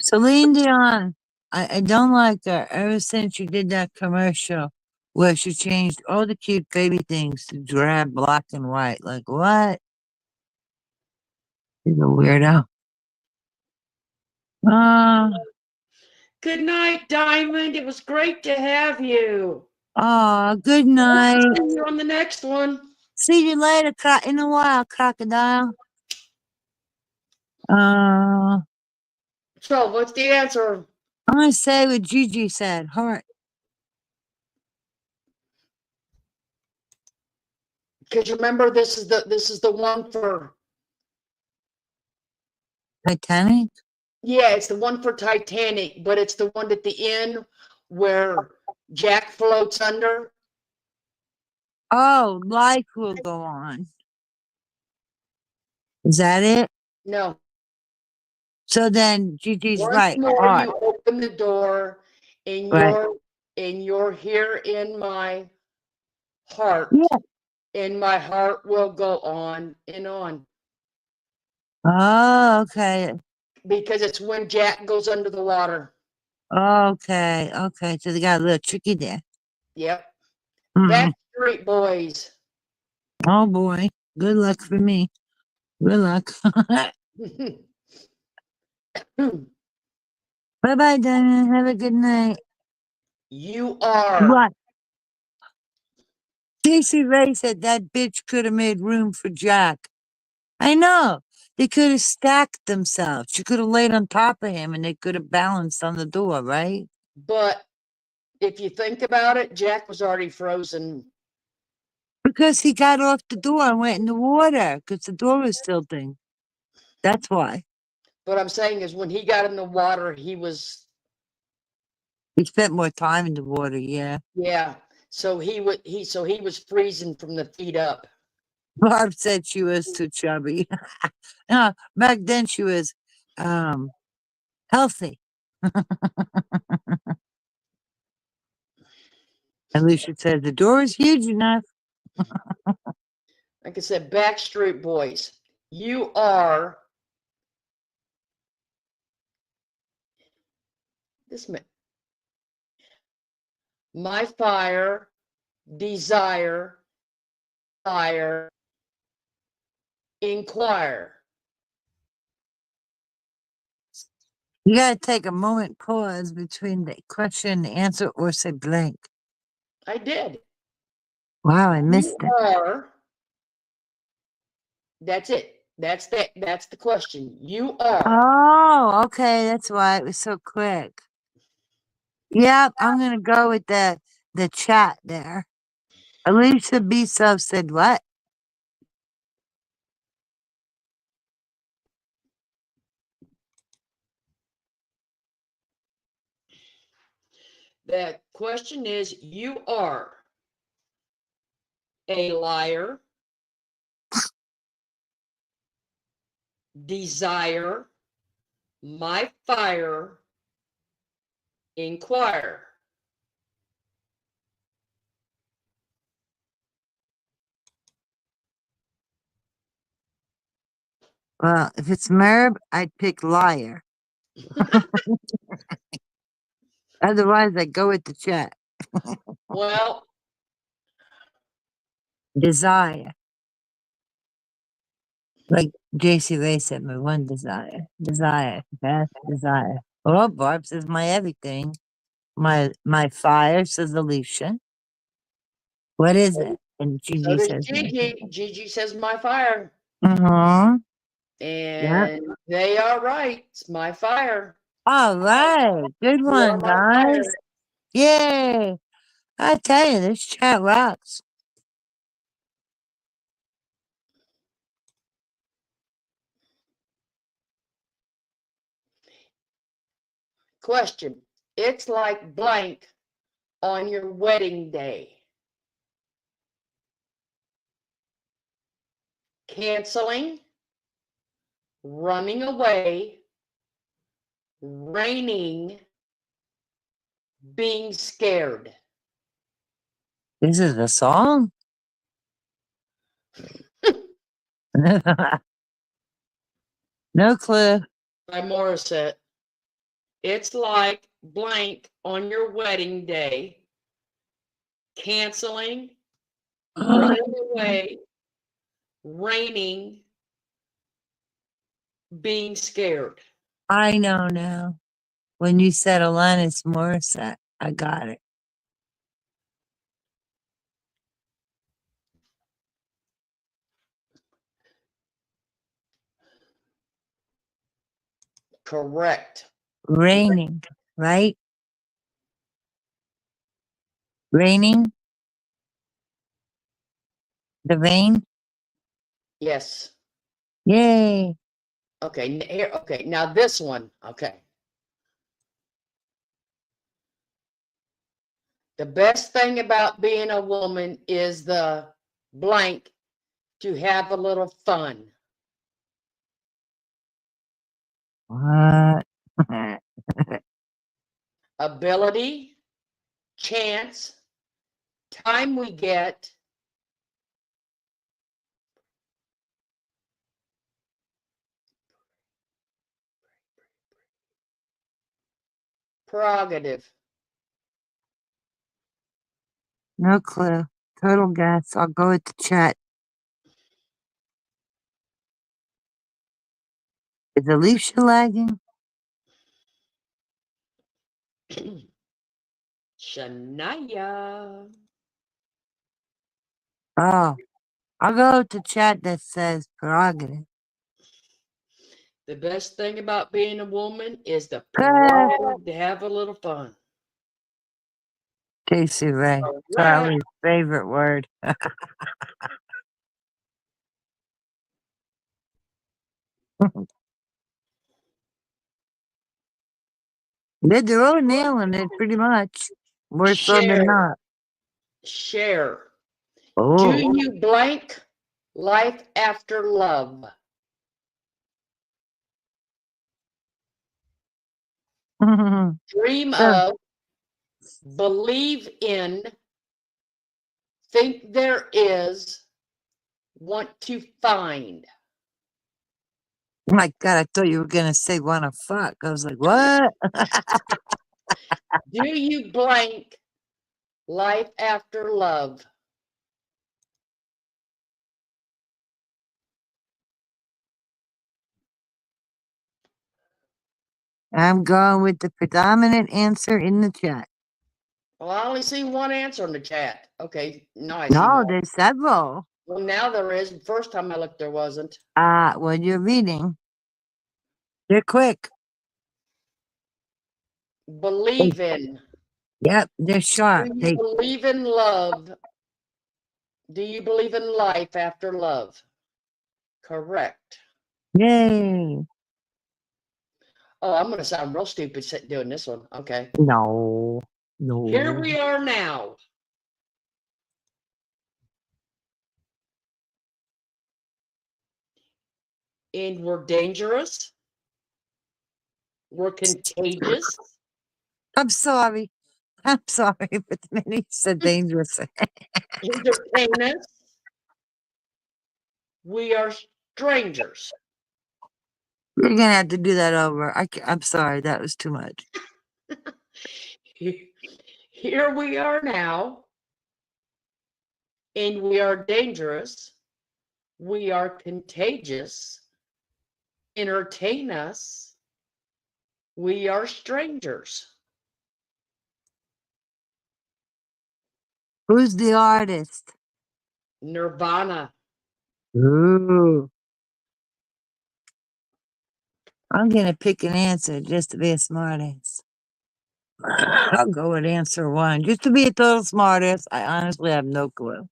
Celine Dion. I don't like her ever since she did that commercial where she changed all the cute baby things to drab black and white. Like what? She's a weirdo. Good night, Diamond. It was great to have you. Good night. See you on the next one. See you later, in a while, crocodile. So what's the answer? I'm gonna say what Gigi said, heart. Because remember, this is the one for Titanic? Yeah, it's the one for Titanic, but it's the one at the end where Jack floats under. Oh, life will go on. Is that it? No. So then Gigi's Once right. more, Heart. you open the door, and Right. you're here in my heart, Yeah. and my heart will go on and on. Oh, okay. Because it's when Jack goes under the water. Okay. Okay. So they got a little tricky there. Yep. Mm. Backstreet Boys. Oh boy. Good luck for me. Good luck. Bye bye, Diamond. Have a good night. You are. What? Casey Ray said that bitch could have made room for Jack. I know. They could have stacked themselves. She could have laid on top of him and they could have balanced on the door, right? But if you think about it, Jack was already frozen. Because he got off the door and went in the water because the door was tilting. That's why. What I'm saying is when he got in the water, he spent more time in the water, yeah. Yeah. So he was freezing from the feet up. Barb said she was too chubby. No, back then she was healthy. At least she said the door is huge enough. Like I said, Backstreet Boys. You are this man. My fire, desire, fire, inquire. You gotta take a moment pause between the question and the answer or say blank. I did. Wow, I missed You it. are. That's it. That's the question. You are. Oh, okay. That's why it was so quick. Yep, I'm gonna go with the chat there. Alicia B. Sub said what? The question is, you are a liar, desire, my fire, inquire. Well, if it's Merb, I'd pick liar. Otherwise, I'd go with the chat. Well, Desire. Like JC Ray said, my one desire. Desire. Best desire. Oh, Barb says my everything. My fire, says Alicia. What is it? And So Gigi does says Gigi. Gigi says my fire. uh-huh. And they are right. It's my fire. All right. Good You are one, my guys. fire. Yay. I tell you, this chat rocks. Question. It's like blank on your wedding day. Canceling, running away, raining, being scared. This is a song? No clue. By Morissette. It's like blank on your wedding day. Canceling, running away, raining, being scared. I know now. When you said Alanis Morissette, I got it. Correct. Raining, right? Raining? The rain? Yes. Yay. Okay, here, okay, now this one, okay. The best thing about being a woman is the blank to have a little fun. What? Ability, chance, time we get, prerogative. No clue. Total guess. I'll go with the chat. Is Alicia lagging? Shania. Oh, I'll go with the chat that says prerogative. The best thing about being a woman is the Correct. prerogative to have a little fun. Casey Ray. Correct. Charlie's favorite word. They're all nailing it pretty much. More so than Share. not. Share. Oh. Do you blank life after love? Dream of, believe in, think there is, want to find. Oh my God, I thought you were going to say wanna fuck. I was like, what? Do you blank life after love? I'm going with the predominant answer in the chat. Well, I only see one answer in the chat. Okay, now I see No, more. there's several. Well, now there is. First time I looked, there wasn't. When you're reading. They're quick. Believe in. Yep, they're sharp. Do you believe in love? Do you believe in life after love? Correct. Yay. Oh, I'm going to sound real stupid doing this one. Okay. No. Here we are now. And we're dangerous. We're contagious. I'm sorry. I'm sorry, but the minute you said dangerous. Entertain us. We are strangers. You're gonna have to do that over. I'm sorry, that was too much. Here we are now. and we are dangerous. We are contagious. Entertain us. We are strangers. Who's the artist? Nirvana. Ooh. I'm gonna pick an answer just to be a smartass. I'll go with answer one, just to be a total smartass. I honestly have no clue.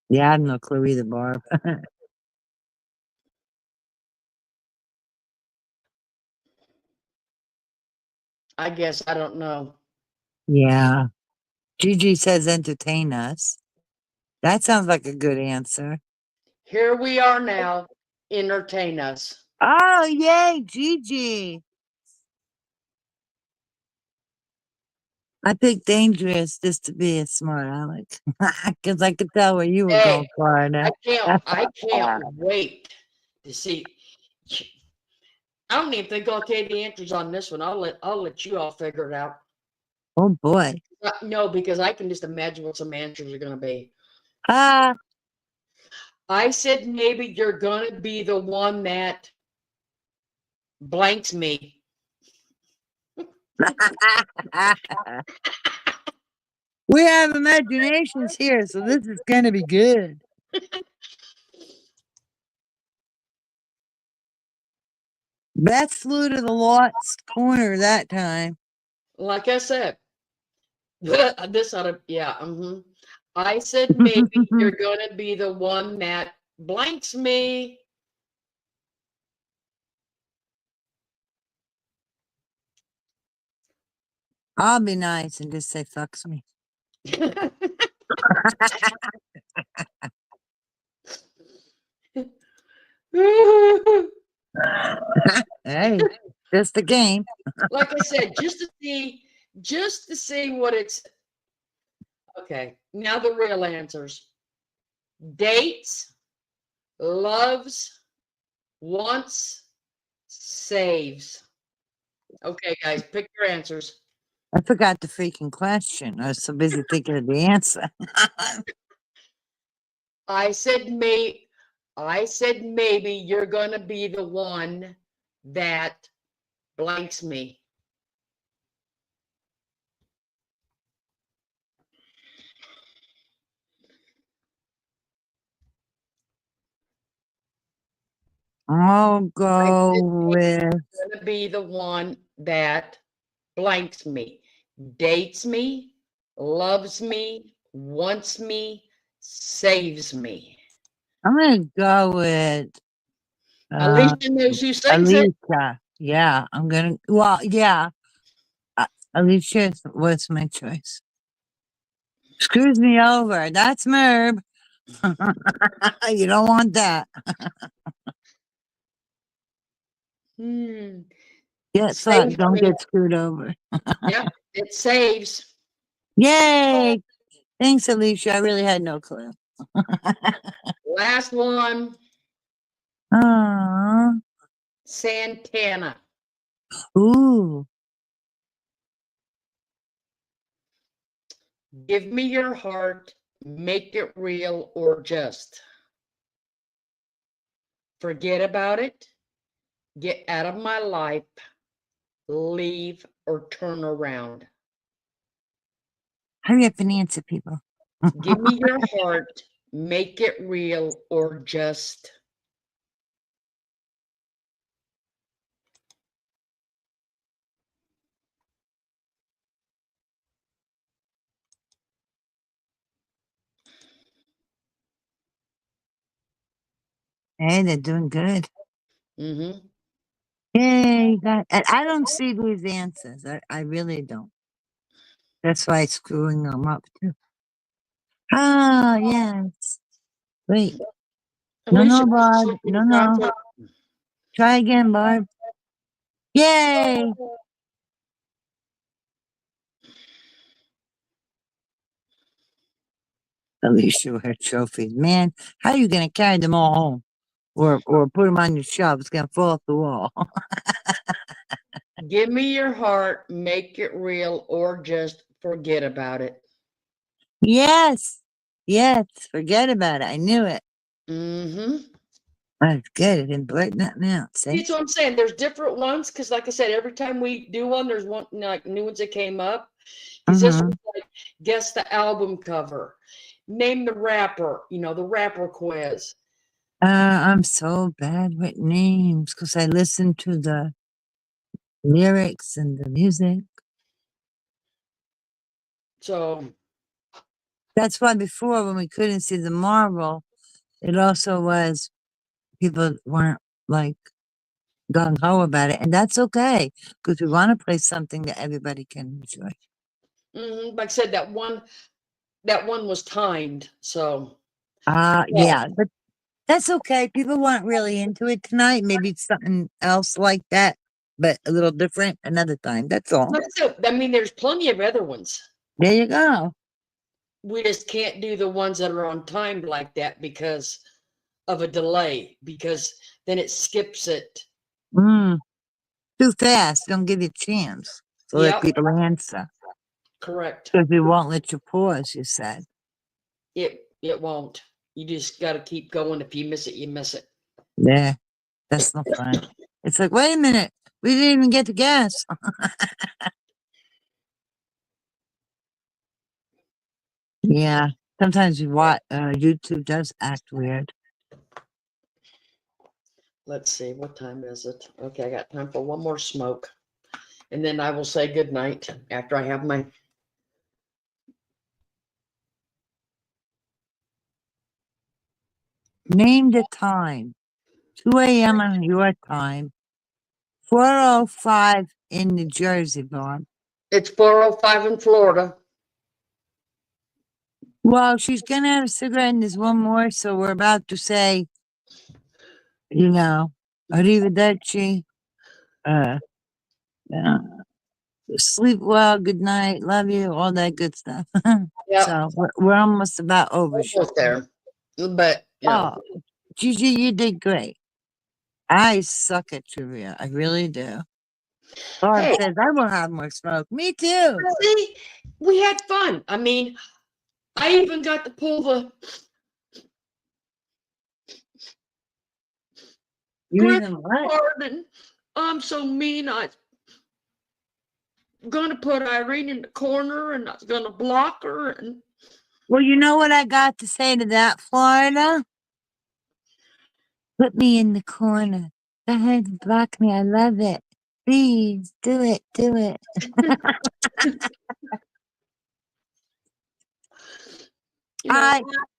Yeah, I have no clue either, Barb. I guess I don't know. Yeah. Gigi says entertain us. That sounds like a good answer. Here we are now. Entertain us. Oh, yay, Gigi. I picked dangerous just to be a smart aleck. Because I could tell where you were Hey, going, Florida. I can't wait to see. I don't even think I'll tell you the answers on this one. I'll let you all figure it out. Oh, boy. No, because I can just imagine what some answers are going to be. Ah. I said maybe you're going to be the one that blanks me. We have imaginations here, so this is going to be good. Beth flew to the Lots corner that time. Like I said, this ought to, yeah. I said maybe you're going to be the one that blanks me. I'll be nice and just say fucks me. Hey, just a game. Like I said, just to see what it's. Okay, now the real answers. Dates, loves, wants, saves. Okay, guys, pick your answers. I forgot the freaking question. I was so busy thinking of the answer. I said maybe you're gonna be the one that blanks me. I'll go with. Gonna be the one that blanks me, dates me, loves me, wants me, saves me. I'm gonna go with. Alicia knows who sings it. Alicia. Yeah, I'm gonna. Well, yeah. Alicia was my choice. Screws me over. That's Merb. You don't want that. Yeah, so don't get screwed over. Yep, it saves. Yay! Thanks, Alicia. I really had no clue. Last one. Aww. Santana. Ooh. Give me your heart, make it real, or just forget about it, get out of my life, leave, or turn around. Hurry up and answer, people. Give me your heart, make it real, or just. Hey, they're doing good. Mm-hmm. Yay, I don't see these answers. I really don't. That's why it's screwing them up too. Ah, yes. Wait. No, Barb. No. Try again, Barb. Yay! Alicia with her trophies. Man, how are you going to carry them all home? Or put them on your shelf? It's going to fall off the wall. Give me your heart, make it real, or just forget about it. Yes. Yes. Forget about it. I knew it. Mm-hmm. That's good. I didn't blurt nothing out. See? That's what I'm saying. There's different ones because, like I said, every time we do one, there's one like new ones that came up. Because this Mhm. was like guess the album cover, name the rapper, the rapper quiz. I'm so bad with names because I listen to the lyrics and the music. So That's why before, when we couldn't see the Marvel, it also was people weren't like gung ho about it, and that's okay because we want to play something that everybody can enjoy. like I said, that one was timed. So Yeah, but that's okay. People weren't really into it tonight. Maybe it's something else like that, but a little different another time. That's all. I mean, there's plenty of other ones. There you go. We just can't do the ones that are on timed like that because of a delay, because then it skips it. Too fast. Don't give you a chance to let people answer. Correct. Because we won't let you pause, you said. It won't. You just got to keep going. If you miss it, you miss it. Yeah, that's no fun. It's like, wait a minute. We didn't even get to guess. Yeah. Sometimes YouTube does act weird. Let's see, what time is it? Okay, I got time for one more smoke. And then I will say good night after I have my. Name the time. 2 a.m. on your time. 4:05 in New Jersey, Bob. It's 4:05 in Florida. Well, she's gonna have a cigarette and there's one more, so we're about to say, arrivederci. Sleep well, good night, love you, all that good stuff. Yep. So we're almost about over. Almost there. But Gigi, you did great. I suck at trivia. I really do. Barb says I will have more smoke. Me too. See, we had fun. I mean, I even got to pull the. You even what? Pardon. I'm so mean. I'm gonna put Irene in the corner, and I was gonna block her. And well, you know what I got to say to that, Florida? Put me in the corner. Go ahead and block me. I love it. Please do it. Do it.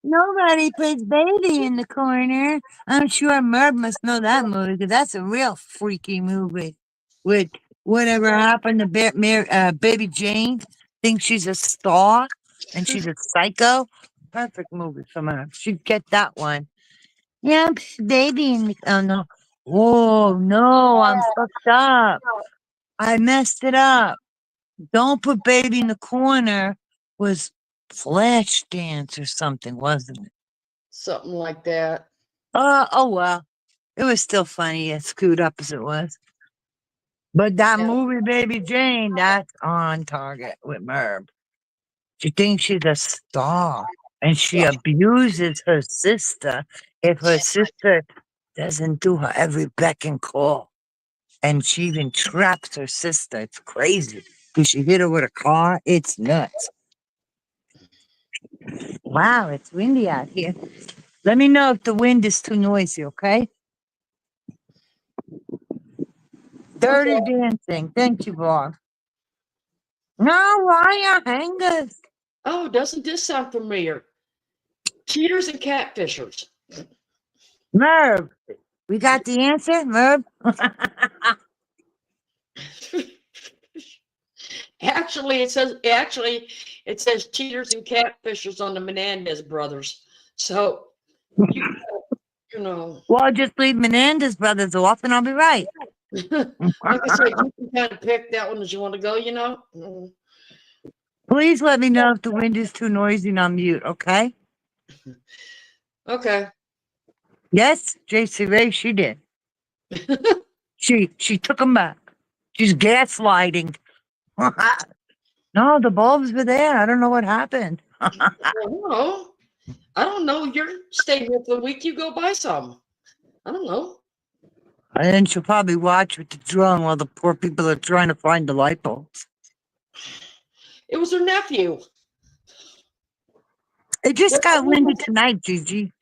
Nobody puts baby in the corner. I'm sure Merv must know that movie because that's a real freaky movie. With whatever happened to Baby Jane, thinks she's a star and she's a psycho. Perfect movie for Merv. She'd get that one. Yeah, baby in the no. Oh no, I'm fucked up. I messed it up. Don't put baby in the corner was Flashdance or something, wasn't it? something like that. Oh well. It was still funny, as screwed up as it was. But that movie, Baby Jane, that's on target with Merv. She thinks she's a star and she abuses her sister if her sister doesn't do her every beck and call. And she even traps her sister. It's crazy. Because she hit her with a car. It's nuts. Wow, it's windy out here. Let me know if the wind is too noisy, okay? Dirty dancing. Thank you, Bob. No, why hangers? Oh, doesn't this sound familiar? Cheaters and catfishers. Merv, we got the answer, Merv? Actually, it says cheaters and catfishers on the Menendez brothers. So, you know. Well, just leave Menendez brothers off and I'll be right. Like I said, you can kind of pick that one as you want to go. Please let me know if the wind is too noisy and I'm mute, okay? Okay. Yes, JC Ray, she did. She took them back. She's gaslighting. No, the bulbs were there. I don't know what happened. Well, I don't know. You're staying here for a week. You go buy some. I don't know. And then she'll probably watch with the drone while the poor people are trying to find the light bulbs. It was her nephew. It just They're got the only windy ones that- tonight, Gigi.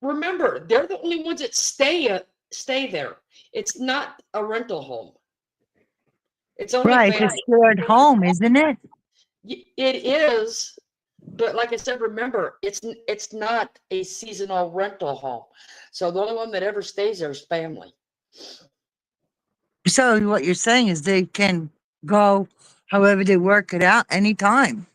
Remember, they're the only ones that stay there. It's not a rental home. It's only Right, it's a family. shared home, isn't it? It is, but like I said, remember, it's not a seasonal rental home. So the only one that ever stays there is family. So what you're saying is they can go however they work it out anytime.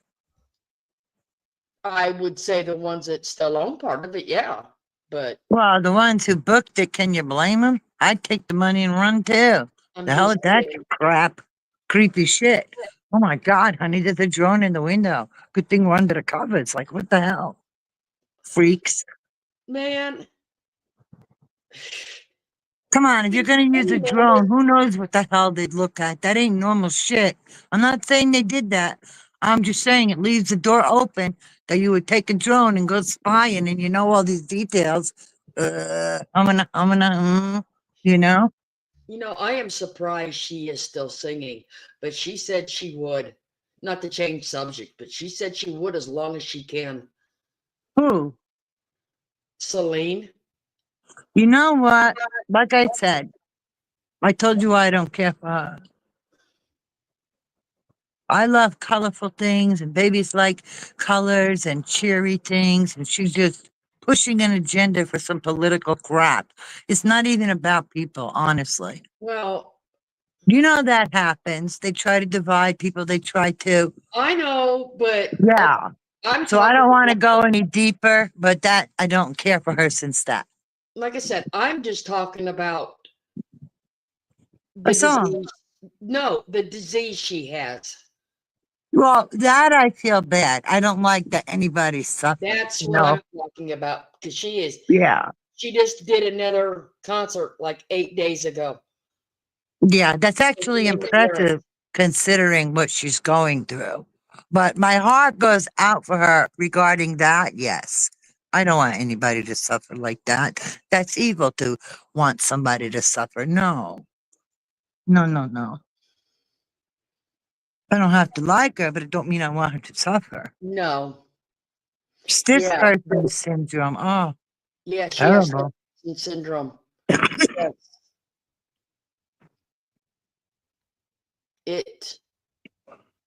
I would say the ones that still own part of it, yeah. But Well, the ones who booked it, can you blame them? I'd take the money and run too. I'm The hell just is that saying, crap? Creepy shit. Oh my God, honey, there's a drone in the window. Good thing we're under the covers. Like, what the hell? Freaks. man, Come on, if you're going to use a you know, drone, who knows what the hell they'd look at? That ain't normal shit. I'm not saying they did that. I'm just saying it leaves the door open that you would take a drone and go spying and you know all these details. You know? I am surprised she is still singing, but she said she would. Not to change subject, but she said she would as long as she can. Who? Celine. You know what? Like I said, I told you I don't care for her. I love colorful things and babies like colors and cheery things. And she's just pushing an agenda for some political crap. It's not even about people, honestly. Well, You know that happens. They try to divide people. They try to, I know, but yeah. I'm So I talking don't want to about, go any deeper, but that I don't care for her since that. like I said, I'm just talking about I the saw. disease. No, the disease she has. Well, that I feel bad. I don't like that anybody suffers. That's You what know? I'm talking about. Because Yeah. she just did another concert like 8 days ago. Yeah, that's actually Name it Europe. impressive considering what she's going through. But my heart goes out for her regarding that. Yes. I don't want anybody to suffer like that. That's evil to want somebody to suffer. No. No, no, no. I don't have to like her, but it don't mean I want her to suffer. No. Stiff Yeah. person syndrome. Oh, Yeah, she has terrible. Hudson syndrome. Yes. It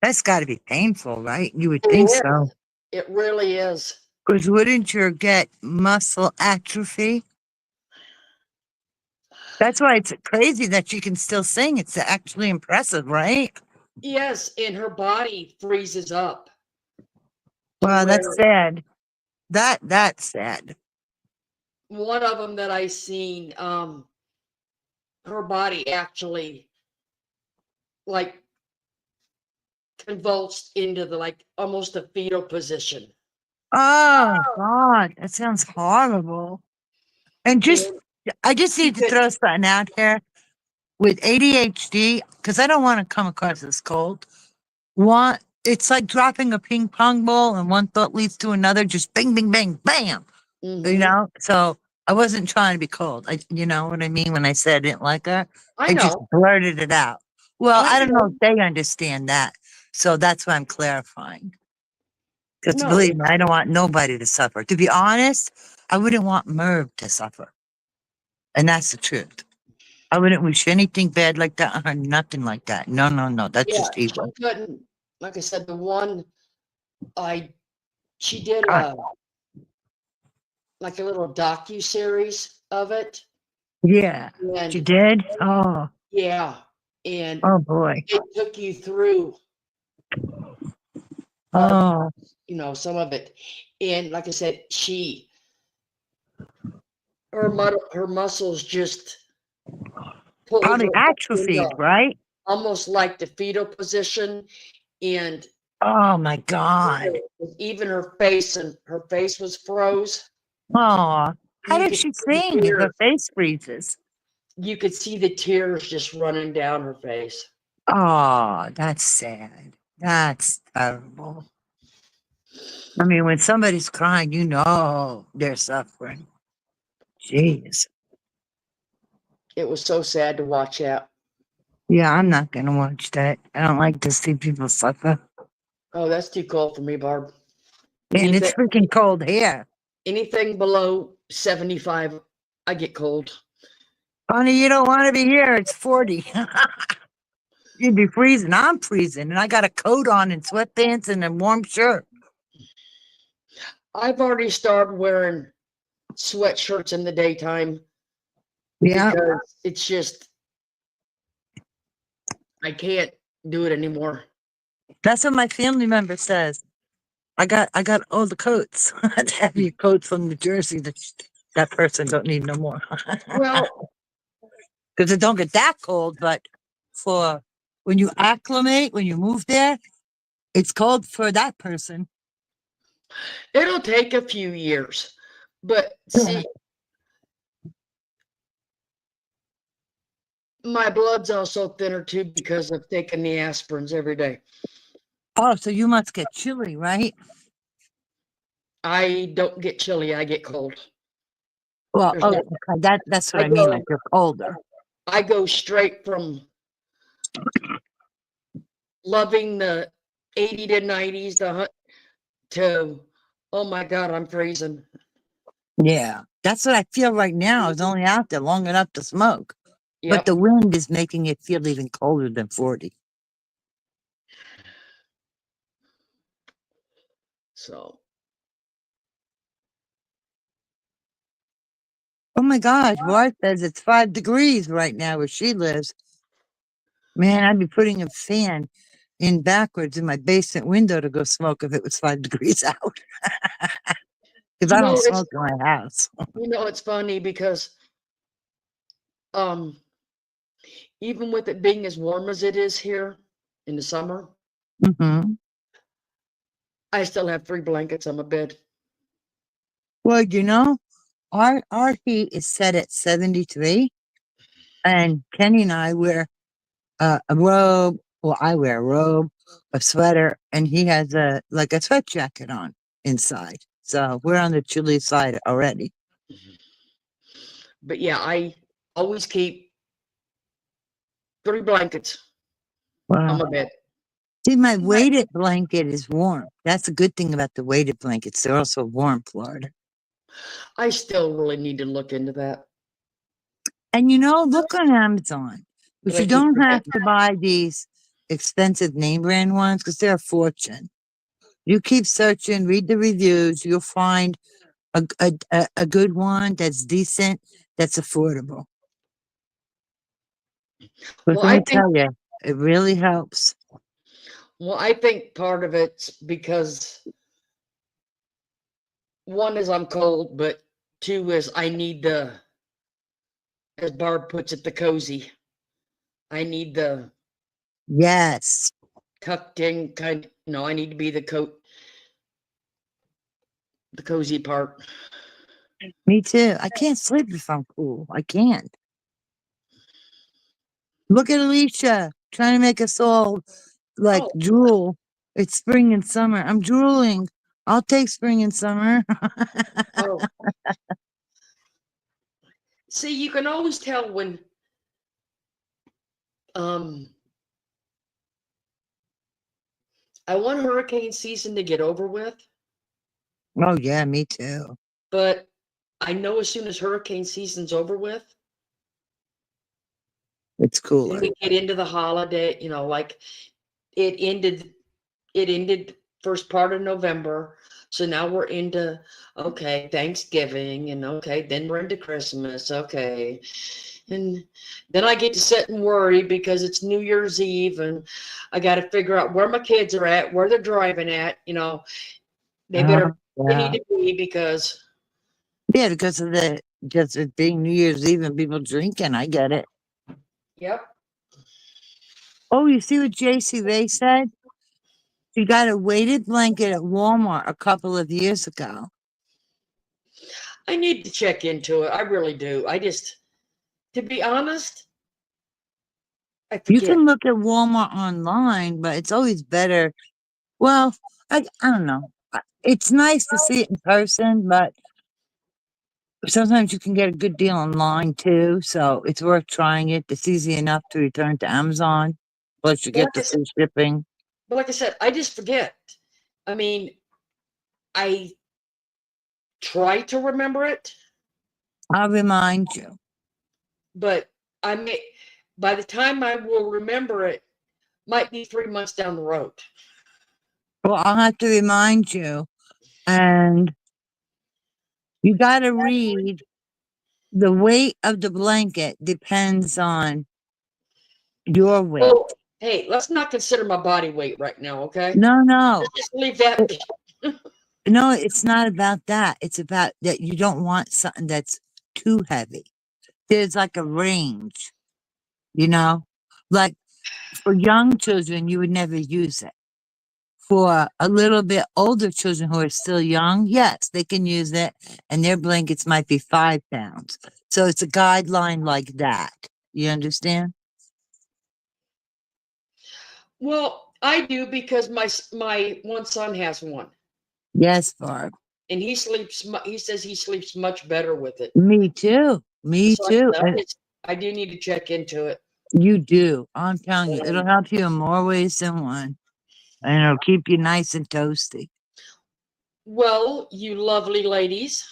That's got to be painful, right? You would it think is. so. It really is. Because wouldn't you get muscle atrophy? That's why it's crazy that she can still sing. It's actually impressive, right? Yes, and her body freezes up. to Well, that's where sad. That's sad. One of them that I seen, her body actually like convulsed into the like almost a fetal position. Oh God, that sounds horrible. And just, And I just need to throw something out here with ADHD because I don't want to come across as cold. It's like dropping a ping pong ball, and one thought leads to another. Just bing, bing, bang, bam. You know. So I wasn't trying to be cold. You know what I mean when I said I didn't like her. I I just know. blurted it out. Well, I I don't know know. if they understand that, so that's why I'm clarifying. Because No. believe me, I don't want nobody to suffer. To be honest, I wouldn't want Merv to suffer, and that's the truth. I wouldn't wish anything bad like that on her. Nothing like that. No, no, no. That's Yeah, just evil. she couldn't. Like I said, the one she did God. like a little docu-series of it. Yeah. And She did? Oh. yeah, and Oh boy. it took you through Oh. some of it. And like I said, her muscles just pulled Probably her atrophied, right? almost like the fetal position, and Oh my God. even her face was froze. Oh. How You did could she see sing if her face freezes? You could see the tears just running down her face. Oh, that's sad. That's terrible. I mean, when somebody's crying, you know they're suffering. Jeez. It was so sad to watch that. Yeah, I'm not gonna watch that. I don't like to see people suffer. Oh, that's too cold for me, Barb. And it's freaking cold here. Anything below 75, I get cold. Honey, you don't want to be here. It's 40. You'd be freezing. I'm freezing, and I got a coat on and sweatpants and a warm shirt. I've already started wearing sweatshirts in the daytime. Yeah. Because it's just, I can't do it anymore. That's what my family member says. I got all the coats. The heavy coats from New Jersey that person don't need no more. Well, because it don't get that cold, but for when you acclimate, when you move there, it's cold for that person. It'll take a few years, but see, my blood's also thinner too because of taking the aspirins every day. Oh, so you must get chilly, right? I don't get chilly, I get cold. Well, okay, that's what I mean, like you're colder. I go straight from loving the 80 to 90s to, oh my God, I'm freezing. Yeah, that's what I feel right now. I was only out there long enough to smoke. Yep. But the wind is making it feel even colder than 40. So. Oh my gosh, Bart says it's 5 degrees right now where she lives. Man, I'd be putting a fan in backwards in my basement window to go smoke if it was 5 degrees out. Because I don't smoke in my house. You know, it's funny because even with it being as warm as it is here in the summer, I still have 3 blankets on my bed. Well, you know, our heat is set at 73, and Kenny and I wear a robe. Well, I wear a robe, a sweater, and he has a sweat jacket on inside. So we're on the chilly side already. But yeah, I always keep 3 blankets on my bed. See, my weighted blanket is warm. That's a good thing about the weighted blankets. They're also warm, Florida. I still really need to look into that. And you know, look on Amazon. But you don't have to buy these expensive name brand ones because they're a fortune. You keep searching, read the reviews, you'll find a good one that's decent, that's affordable. But Well, let me tell you, it really helps. Well, I think part of it's because 1 is I'm cold, but 2 is I need the, as Barb puts it, the cozy. I need the tucked in kind. No, I need to be the cozy part. Me too. I can't sleep if I'm cool. I can't. Look at Alicia trying to make us all drool. It's spring and summer. I'm drooling. I'll take spring and summer. Oh. See, you can always tell when I want hurricane season to get over with. Oh yeah, me too. But I know as soon as hurricane season's over with, it's cooler. When we get into the holiday, you know, like it ended first part of November. So now we're into, okay, Thanksgiving, and okay, then we're into Christmas, okay. And then I get to sit and worry because it's New Year's Eve and I got to figure out where my kids are at, where they're driving at, you know. They better they need to be because because of it being New Year's Eve and people drinking. I get it. Yep. Oh, you see what JC Ray said? She got a weighted blanket at Walmart a couple of years ago. I need to check into it. I really do. To be honest, I You forget. can look at Walmart online, but it's always better. Well, I don't know. It's nice to see it in person, but sometimes you can get a good deal online too. So it's worth trying it. It's easy enough to return to Amazon. Plus, you But get the free shipping. But like I said, I just forget. I mean, I try to remember it, I'll remind you. but I may, by the time I will remember it, might be 3 months down the road. Well, I'll have to remind you. And you got to read the weight of the blanket depends on your weight. Oh, hey, let's not consider my body weight right now, okay? No, no. Let's just leave that. No, it's not about that. It's about that you don't want something that's too heavy. There's like a range, you know? Like for young children, you would never use it. For a little bit older children who are still young, yes, they can use it, and their blankets might be 5 pounds. So it's a guideline like that. You understand? Well, I do because my one son has one, Yes, Barb. and he sleeps. He says he sleeps much better with it. Me too. Me So too. And I do need to check into it. you do. I'm telling you, it'll help you in more ways than one. And it'll keep you nice and toasty. Well, you lovely ladies,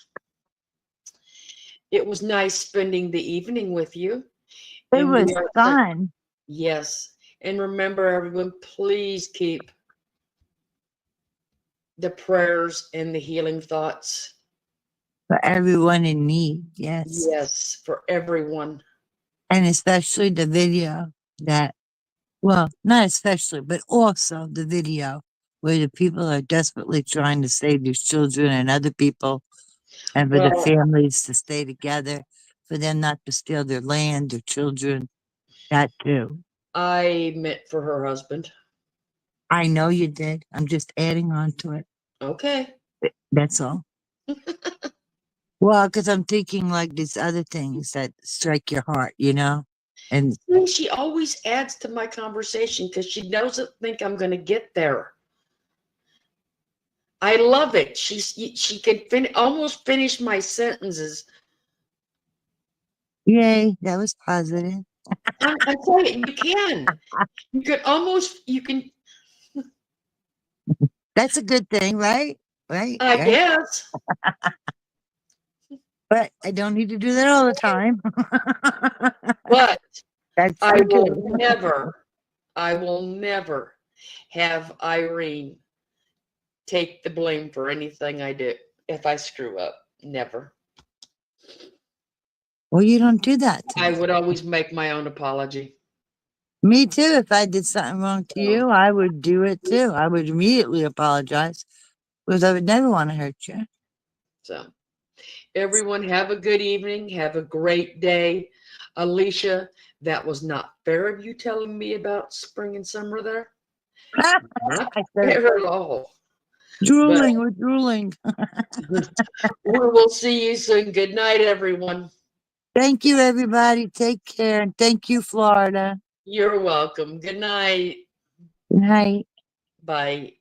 it was nice spending the evening with you. It And was fun. Yes. And remember, everyone, please keep the prayers and the healing thoughts. For everyone in need, yes. Yes, for everyone. And especially the video that, well, not especially, but also the video where the people are desperately trying to save these children and other people, and for the Well, families to stay together, for them not to steal their land, their children, that too. I meant for her husband. I know you did. I'm just adding on to it. Okay. That's all. Well, because I'm thinking like these other things that strike your heart, you know? And She always adds to my conversation because she doesn't think I'm going to get there. I love it. She can almost finish my sentences. yay, that was positive. I'm telling you, you can. You could almost, you can, That's a good thing, right? Right? I Right? guess. But I don't need to do that all the time. But That's I will okay. never have Irene take the blame for anything I do if I screw up. Never. Well, you don't do that to I me. would always make my own apology. Me too. If I did something wrong to you, I would do it too. I would immediately apologize because I would never want to hurt you. So, everyone, have a good evening. Have a great day. Alicia, that was not fair of you telling me about spring and summer there. Not I said, fair at all. drooling, we're drooling. We will see you soon. Good night, everyone. Thank you, everybody. Take care. And thank you, Florida. You're welcome. Good night. Good night. Bye.